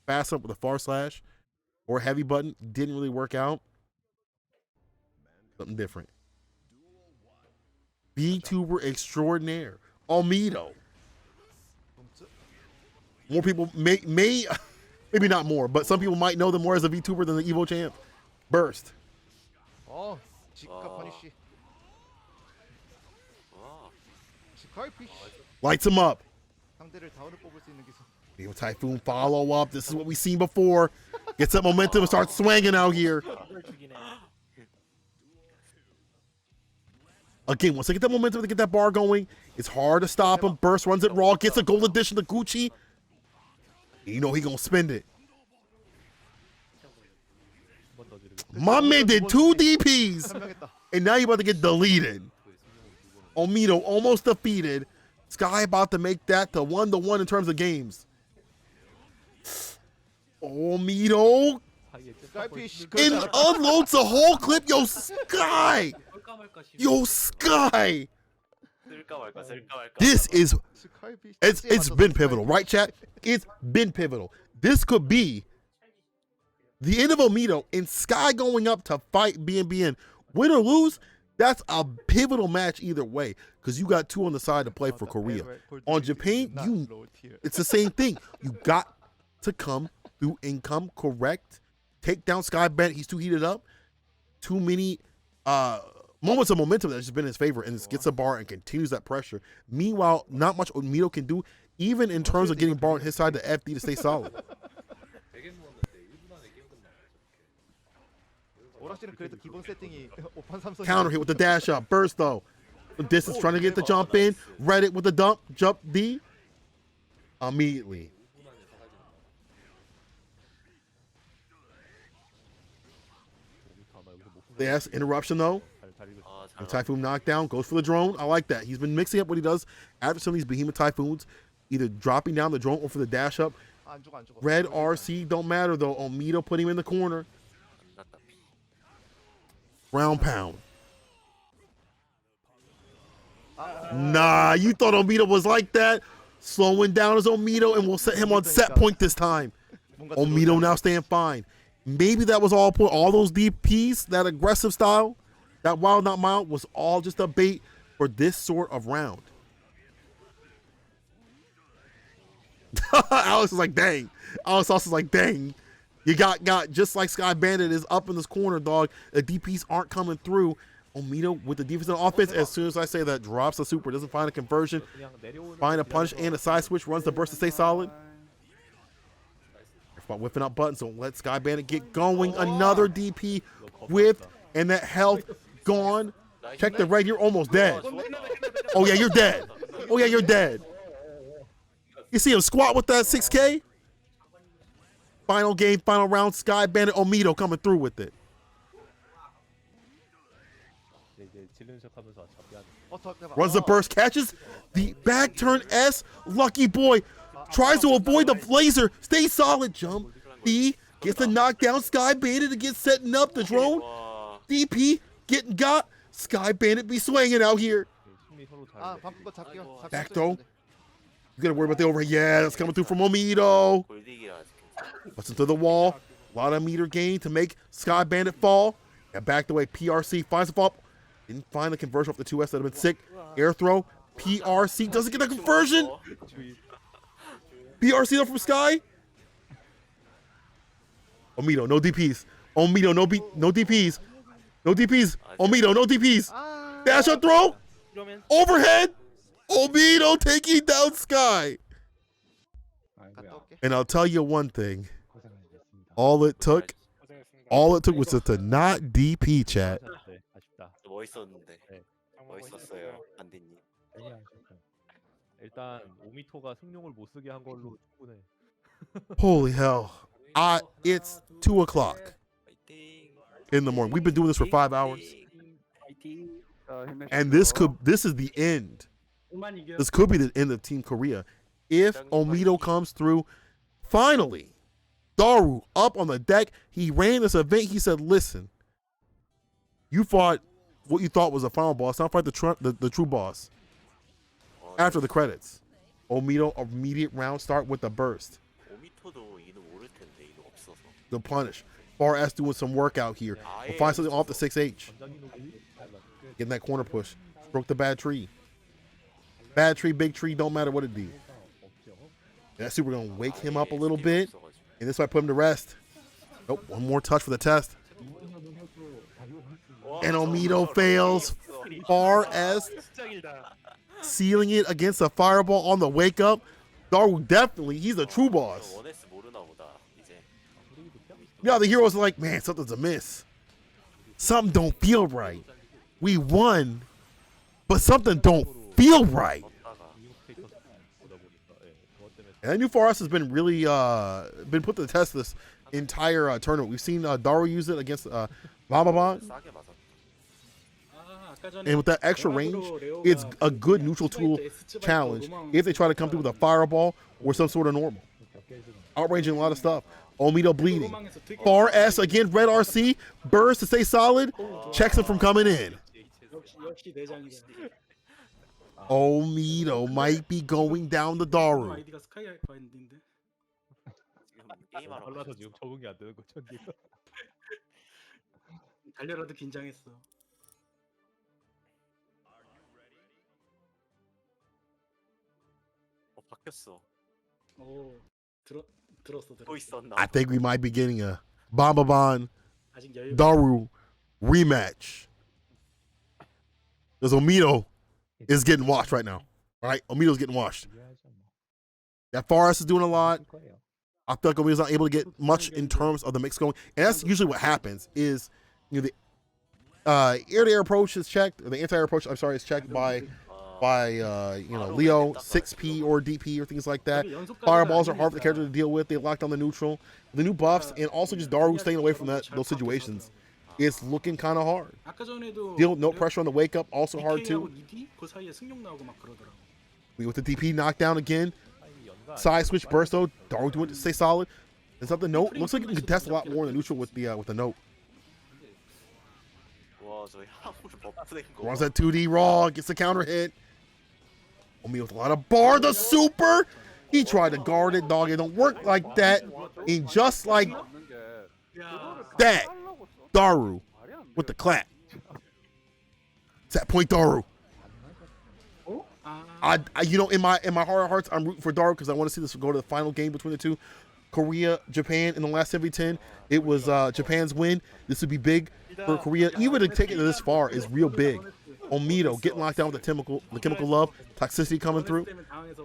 fast up with a far slash or heavy button. Didn't really work out. Something different. VTuber extraordinaire, Omito. More people may maybe not more, but some people might know them more as a VTuber than the Evo champ. Burst. 어, 직각 퍼니쉬. 직각 피쉬. Lights him up. 상대를 다운을 뽑을 수 있는 기술. Behemoth Typhoon follow up. This is what we've seen before. Gets that momentum and starts swinging out here. Again, once they get that momentum, they get that bar going, it's hard to stop him. Burst runs it raw, gets a gold addition to Gucci. You know he gonna spend it. My man did 2 DPs, and now you about to get deleted. Omito almost defeated. Sky about to make that to 1-1 in terms of games. Omito. And unloads the whole clip. Yo, Sky. Yo, Sky. This is, it's been pivotal, right, chat? It's been pivotal. This could be the end of Omito and Sky going up to fight BNBBN. Win or lose, that's a pivotal match either way, because you got 2 on the side to play for Korea. On Japan, it's the same thing. You got to come through and come correct. Take down Skybandi. He's too heated up. Too many moments of momentum that's just been in his favor, and gets a bar and continues that pressure. Meanwhile, not much Omito can do, even in terms of getting bar on his side to FD to stay solid. Counter hit with the dash up. Burst though. The distance trying to get the jump in. Read it with the dump. Jump D. Immediately. Yes, interruption though. The Typhoon knockdown, goes for the drone. I like that. He's been mixing up what he does after some of these Behemoth Typhoons, either dropping down the drone or for the dash up. Red RC don't matter though. Omito put him in the corner. Ground pound. Nah, you thought Omito was like that? Slowing down his Omito, and we'll set him on set point this time. Omito now staying fine. Maybe that was all point. All those DPs, that aggressive style, that wild not mild, was all just a bait for this sort of round. Alex is like, dang. Alex also is like, dang. You got just like Skybandi is up in this corner, dog. The DPs aren't coming through. Omito with the defense and offense, as soon as I say that, drops the super, doesn't find a conversion, find a punish and a side switch, runs the burst to stay solid. Whipping up buttons, so let Skybandi get going. Another DP whipped, and that health gone. Check the red, you're almost dead. Oh yeah, you're dead. Oh yeah, you're dead. You see him squat with that 6K? Final game, final round, Skybandi, Omito coming through with it. Runs the burst, catches the back turn S. Lucky boy tries to avoid the laser. Stay solid. Jump. B gets the knockdown. Skybandi to get setting up the drone. DP getting got. Skybandi be swinging out here. Back throw. You gotta worry about the overhead. Yeah, that's coming through from Omito. Puts into the wall. A lot of meter gain to make Skybandi fall. And back the way. PRC finds the fall. Didn't find the conversion off the 2S. That would have been sick. Air throw. PRC doesn't get the conversion. PRC though from Sky. Omito, no DPs. Omito, no DPs. No DPs. Omito, no DPs. Dash up throw. Overhead. Omito taking down Sky. 아이고야. And I'll tell you one thing. 고생하셨습니다. All it took 고생했습니다. was just to not DP chat. 네, 아쉽다. 멋있었는데. 네. 멋있었어요, 반디님. 일단 오미토가 승용을 못 쓰게 한 걸로 충분해. Holy hell. It's 2 o'clock 파이팅. in the morning. We've been doing this for 5 hours. 파이팅. 자, 힘내시고요. And this is the end. 오만 이겨. This could be the end of Team Korea. If Omito comes through, finally, Daru up on the deck. He ran this event. He said, listen, you fought what you thought was a final boss. Now fight the true boss. After the credits, Omito immediate round start with the burst. 오미토도 이는 모를 텐데 이는 없어서. The punish. Far as doing some work out here. We'll find something off the 6H. Getting that corner push. Broke the bad tree. Bad tree, big tree, don't matter what it do. And that super gonna wake him up a little bit. And this might put him to rest. Nope, one more touch for the test. And Omito fails. Far as sealing it against a fireball on the wake up. Daru definitely, he's a true boss. 원에스 모르나 보다 이제. Yeah, the heroes are like, man, something's amiss. Something don't feel right. We won, but something don't feel right. And I knew Faras has been really been put to the test this entire tournament. We've seen Daru use it against Bababan. 싸게 맞았다. 아, 아까 전에 And with that extra range, 영화로 it's 레오가 a good neutral tool S츠바이트 challenge 로망 if they try to come through with a fireball or some sort of normal. Outranging a lot of stuff. Omito bleeding. 로망에서 되게 Far S again, Red RC. Burst to stay solid. Checks him from coming in. 역시 내장이다. Omito might be going down the Daru. 아이디가 스카이바인드인데. 지금 게임하러 달라서 지금 적응이 안 되는 거죠. 달려라도 긴장했어. 바뀌었어. 오, 들었어. 또 있었나? I think we might be getting a Bababan 아직 여유. Daru rematch. Because Omito is getting washed right now. Right? Omito's getting washed. That Faras is doing a lot. I feel like Omito's not able to get much in terms of the mix going. And that's usually what happens is, you know, the air-to-air approach is checked, or the anti-air approach, I'm sorry, is checked by you know, Leo, 6P or DP or things like that. Fireballs are hard for the character to deal with. They lock down the neutral. The new buffs and also just Daru staying away from those situations. It's looking kind of hard. 아까 전에도 Deal no pressure on the wake up, also hard too. 그 사이에 승용 나오고 막 그러더라고. With the DP knockdown again. Side switch burst though. Daru doing it to stay solid. Is that the note? Looks like you can contest a lot more in the neutral with the note. 와, 저 향물 버프된 거. Runs that 2D raw, gets the counter hit. Omito with a lot of bar, the super. He tried to guard it, dog. It don't work like that. And just like that, Daru with the clap. It's that point, Daru. I you know, in my heart of hearts, I'm rooting for Daru because I want to see this go to the final game between the two. Korea, Japan in the last 10v10. It was Japan's win. This would be big for Korea. Even to take it this far is real big. Omito getting locked down with the chemical love, toxicity coming through.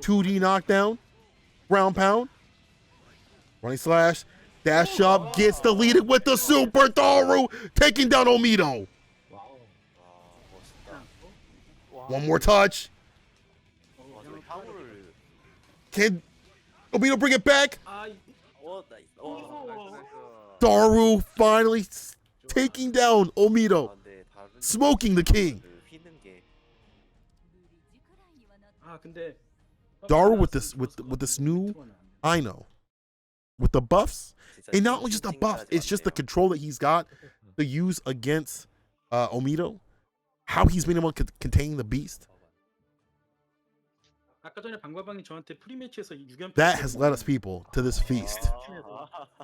2D knockdown, ground pound, running slash, dash up, gets deleted with the super. Daru taking down Omito. One more touch. Can Omito bring it back? Daru finally taking down Omito, smoking the king. 아 근데 Daru with this new, I know, with the buffs, and not only just the buffs, it's just the control that he's got to use against Omito. How he's been able to contain the beast. 아까 전에 방바방이 저한테 프리매치에서 6연패 That has led us people to this feast.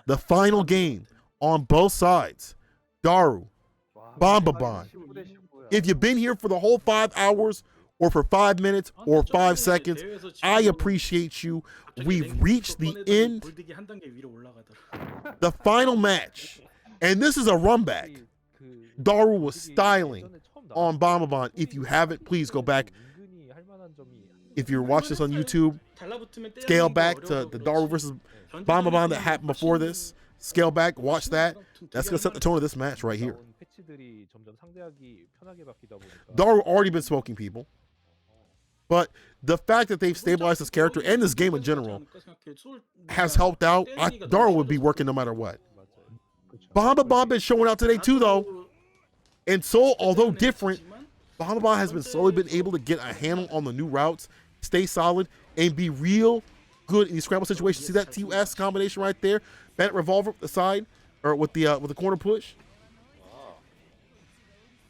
The final game on both sides. Daru, Bombaban. If you've been here for the whole 5 hours or for 5 minutes or 5 seconds, I appreciate you. We've reached the end, 골드기 한 단계 위로 올라가더라. the final match. And this is a run back. Daru was styling on Bombaban. If you haven't, please go back if you're watching this on YouTube, scale back to the Daru versus BNBBN that happened before this. Scale back, watch that. That's gonna set the tone of this match right here. 패치들이 점점 상대하기 편하게 바뀌다 보니까 Daru already been smoking people, but the fact that they've stabilized this character and this game in general has helped out. Daru would be working no matter what. BNBBN been showing out today too, though, and so although different, BNBBN has been slowly been able to get a handle on the new routes, stay solid, and be real good in these scramble situations. See that TUS combination right there? Bandit revolver with the side, or with the corner push.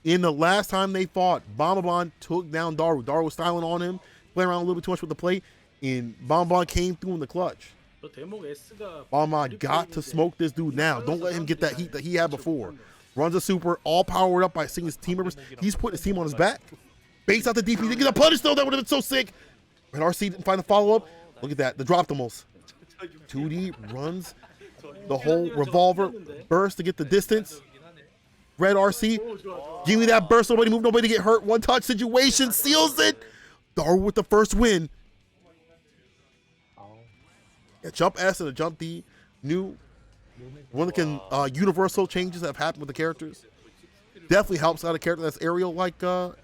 In the last time they fought, BNBBN took down Daru. Daru was styling on him, playing around a little bit too much with the play, and BNBBN came through in the clutch. BNBBN got to smoke this dude now. Don't let him get that heat that he had before. Runs a super, all powered up by seeing his team members. He's putting his team on his back. Baits out the DP. They get a punish though. That would have been so sick. Red RC didn't find the follow-up. Look at that. The drop almost. 2D runs the whole revolver burst to get the distance. Red RC, give me that burst. Nobody move, nobody get hurt. One touch situation seals it. Daru with the first win. Yeah, jump S and a jump D. New one that can universal changes that have happened with the characters. Definitely helps out a character that's aerial like 2D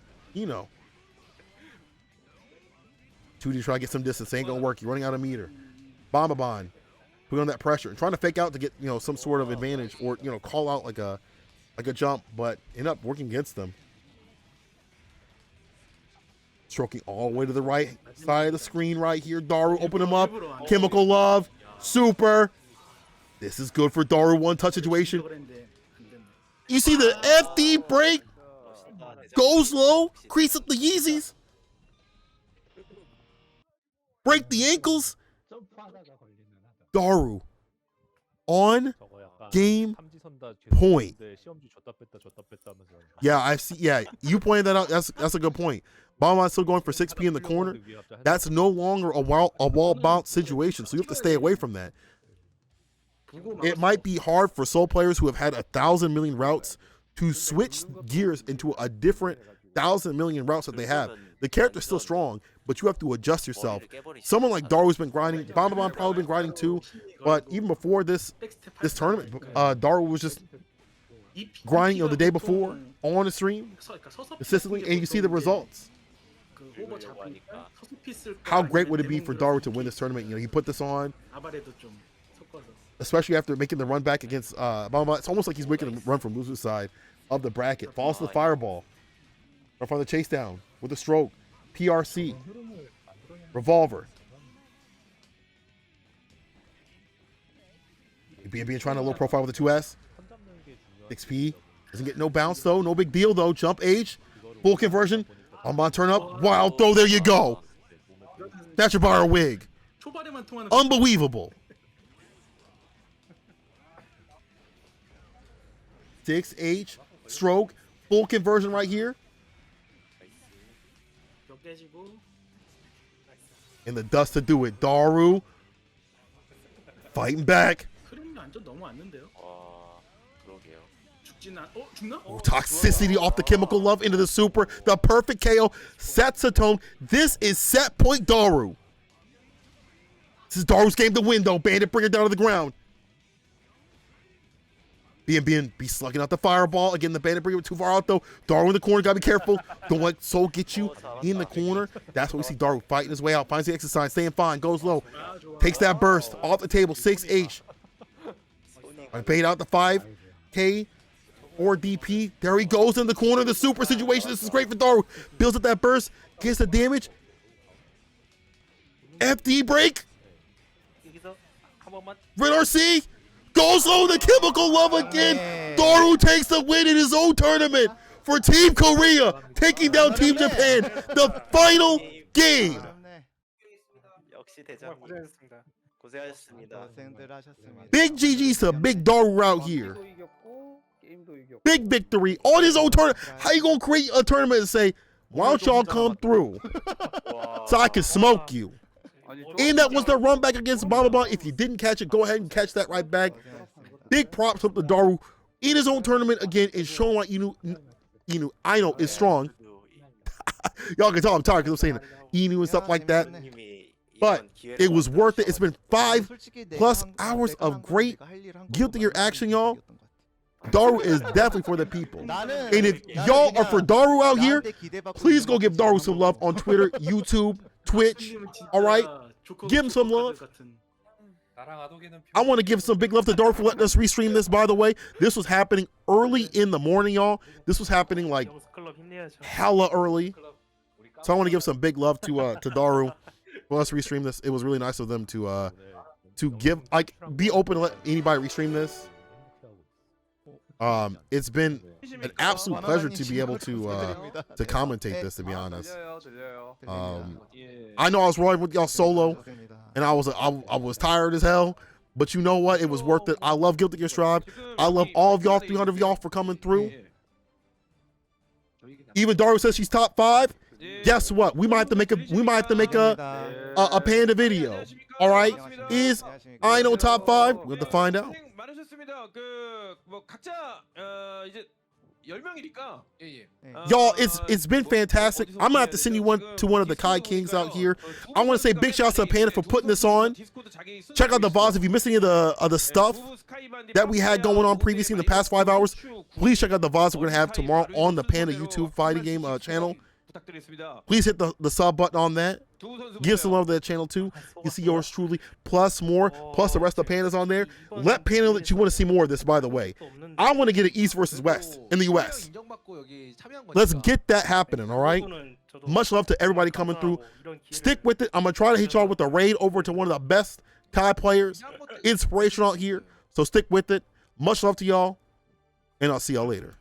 try to get some distance. Ain't gonna work. You're running out of meter. BNBBN putting on that pressure and trying to fake out to get some sort of advantage or call out like a jump, but end up working against them. Stroking all the way to the right side of the screen right here. Daru open him up. Chemical Love. Super. This is good for Daru. One touch situation. You see the FD break. Goes low. Crease up the Yeezys. Break the ankles. Daru on game point. Yeah, I see. Yeah, you pointed that out. That's a good point. BNBBN still going for 6P in the corner. That's no longer a wall bounce situation, so you have to stay away from that. It might be hard for soul players who have had 1,000 million routes to switch gears into a different 1,000 million routes that they have. The character's still strong, but you have to adjust yourself. Someone like Daru's been grinding. BNBBN probably been grinding too, but even before this tournament, Daru was just grinding the day before on the stream consistently, and you see the results. How great would it be for Daru to win this tournament? He put this on, especially after making the run back against BNBBN. It's almost like he's making the run from loser's side of the bracket. Falls to the fireball. Right from the chase down with a stroke. PRC. Revolver. BNBBN trying a low profile with the 2S. 6P. Doesn't get no bounce though. No big deal though. Jump H. Full conversion. On turn up. Wild throw. There you go. That's your bar wig. Unbelievable. 6H. Stroke. Full conversion right here. In the dust to do it. Daru fighting back. Oh, toxicity off the Chemical Love into the super. The perfect KO sets a tone. This is set point Daru. This is Daru's game to win though. Bandit bring it down to the ground. BNBBN be slugging out the fireball. Again, the Bandit bring it too far out though. Daru in the corner, gotta be careful. Don't let Soul get you in the corner. That's what we see Daru fighting his way out. Finds the exercise, staying fine, goes low. Takes that burst off the table, 6H. Bait out the 5K or DP. There he goes in the corner, the super situation. This is great for Daru. Builds up that burst, gets the damage. FD break. Red RC. Goes low, the Chemical Love again. Daru takes the win in his own tournament for Team Korea, taking down Team Japan. The final game. Big GG's to Big Daru out here. Big victory on his own tournament. How you gonna create a tournament and say, why don't y'all come through so I can smoke you? And that was the run back against BNBBN. If you didn't catch it, go ahead and catch that right back. Big props up to Daru in his own tournament again and showing why I know is strong. Y'all can tell I'm tired because I'm saying Inu and stuff like that. 님이 But 이런 기회를 it was worth it. It's been 만들어주셔가지고. 5+ hours of great Guilty Gear action, y'all. Daru is definitely for the people. And if y'all are for Daru out here, please go give Daru some love on Twitter, YouTube, Twitch. All right? Give him some love. I want to give some big love to Daru for letting us restream this, by the way. This was happening early in the morning, y'all. This was happening like hella early. So I want to give some big love to Daru for us restream this. It was really nice of them to give, like, be open to let anybody restream this. It's been an absolute pleasure to be able to commentate this, to be honest. I know I was rolling with y'all solo, and I was tired as hell, but you know what? It was worth it. I love Guilty Gear Strive. I love all of y'all, 300 of y'all, for coming through. Even Daru says she's top 5. Guess what? We might have to make a panda video. All right? Is I know top 5? We have to find out. Y'all, it's been fantastic. I'm gonna have to send you one of the Kai Kings out here. I want to say big shout out to Panda for putting this on. Check out the VODs if you missed any of the stuff that we had going on previously in the past 5 hours. Please check out the VODs we're gonna have tomorrow on the Panda YouTube fighting game channel. Please hit the sub button on that. Give some love to that channel too. You see yours truly, plus more, plus the rest of the Pandas on there. Let Panda know that you want to see more of this, by the way. I want to get an East versus West in the US. Let's get that happening, all right? Much love to everybody coming through. Stick with it. I'm going to try to hit y'all with a raid over to one of the best Kai players. Inspirational out here. So stick with it. Much love to y'all, and I'll see y'all later.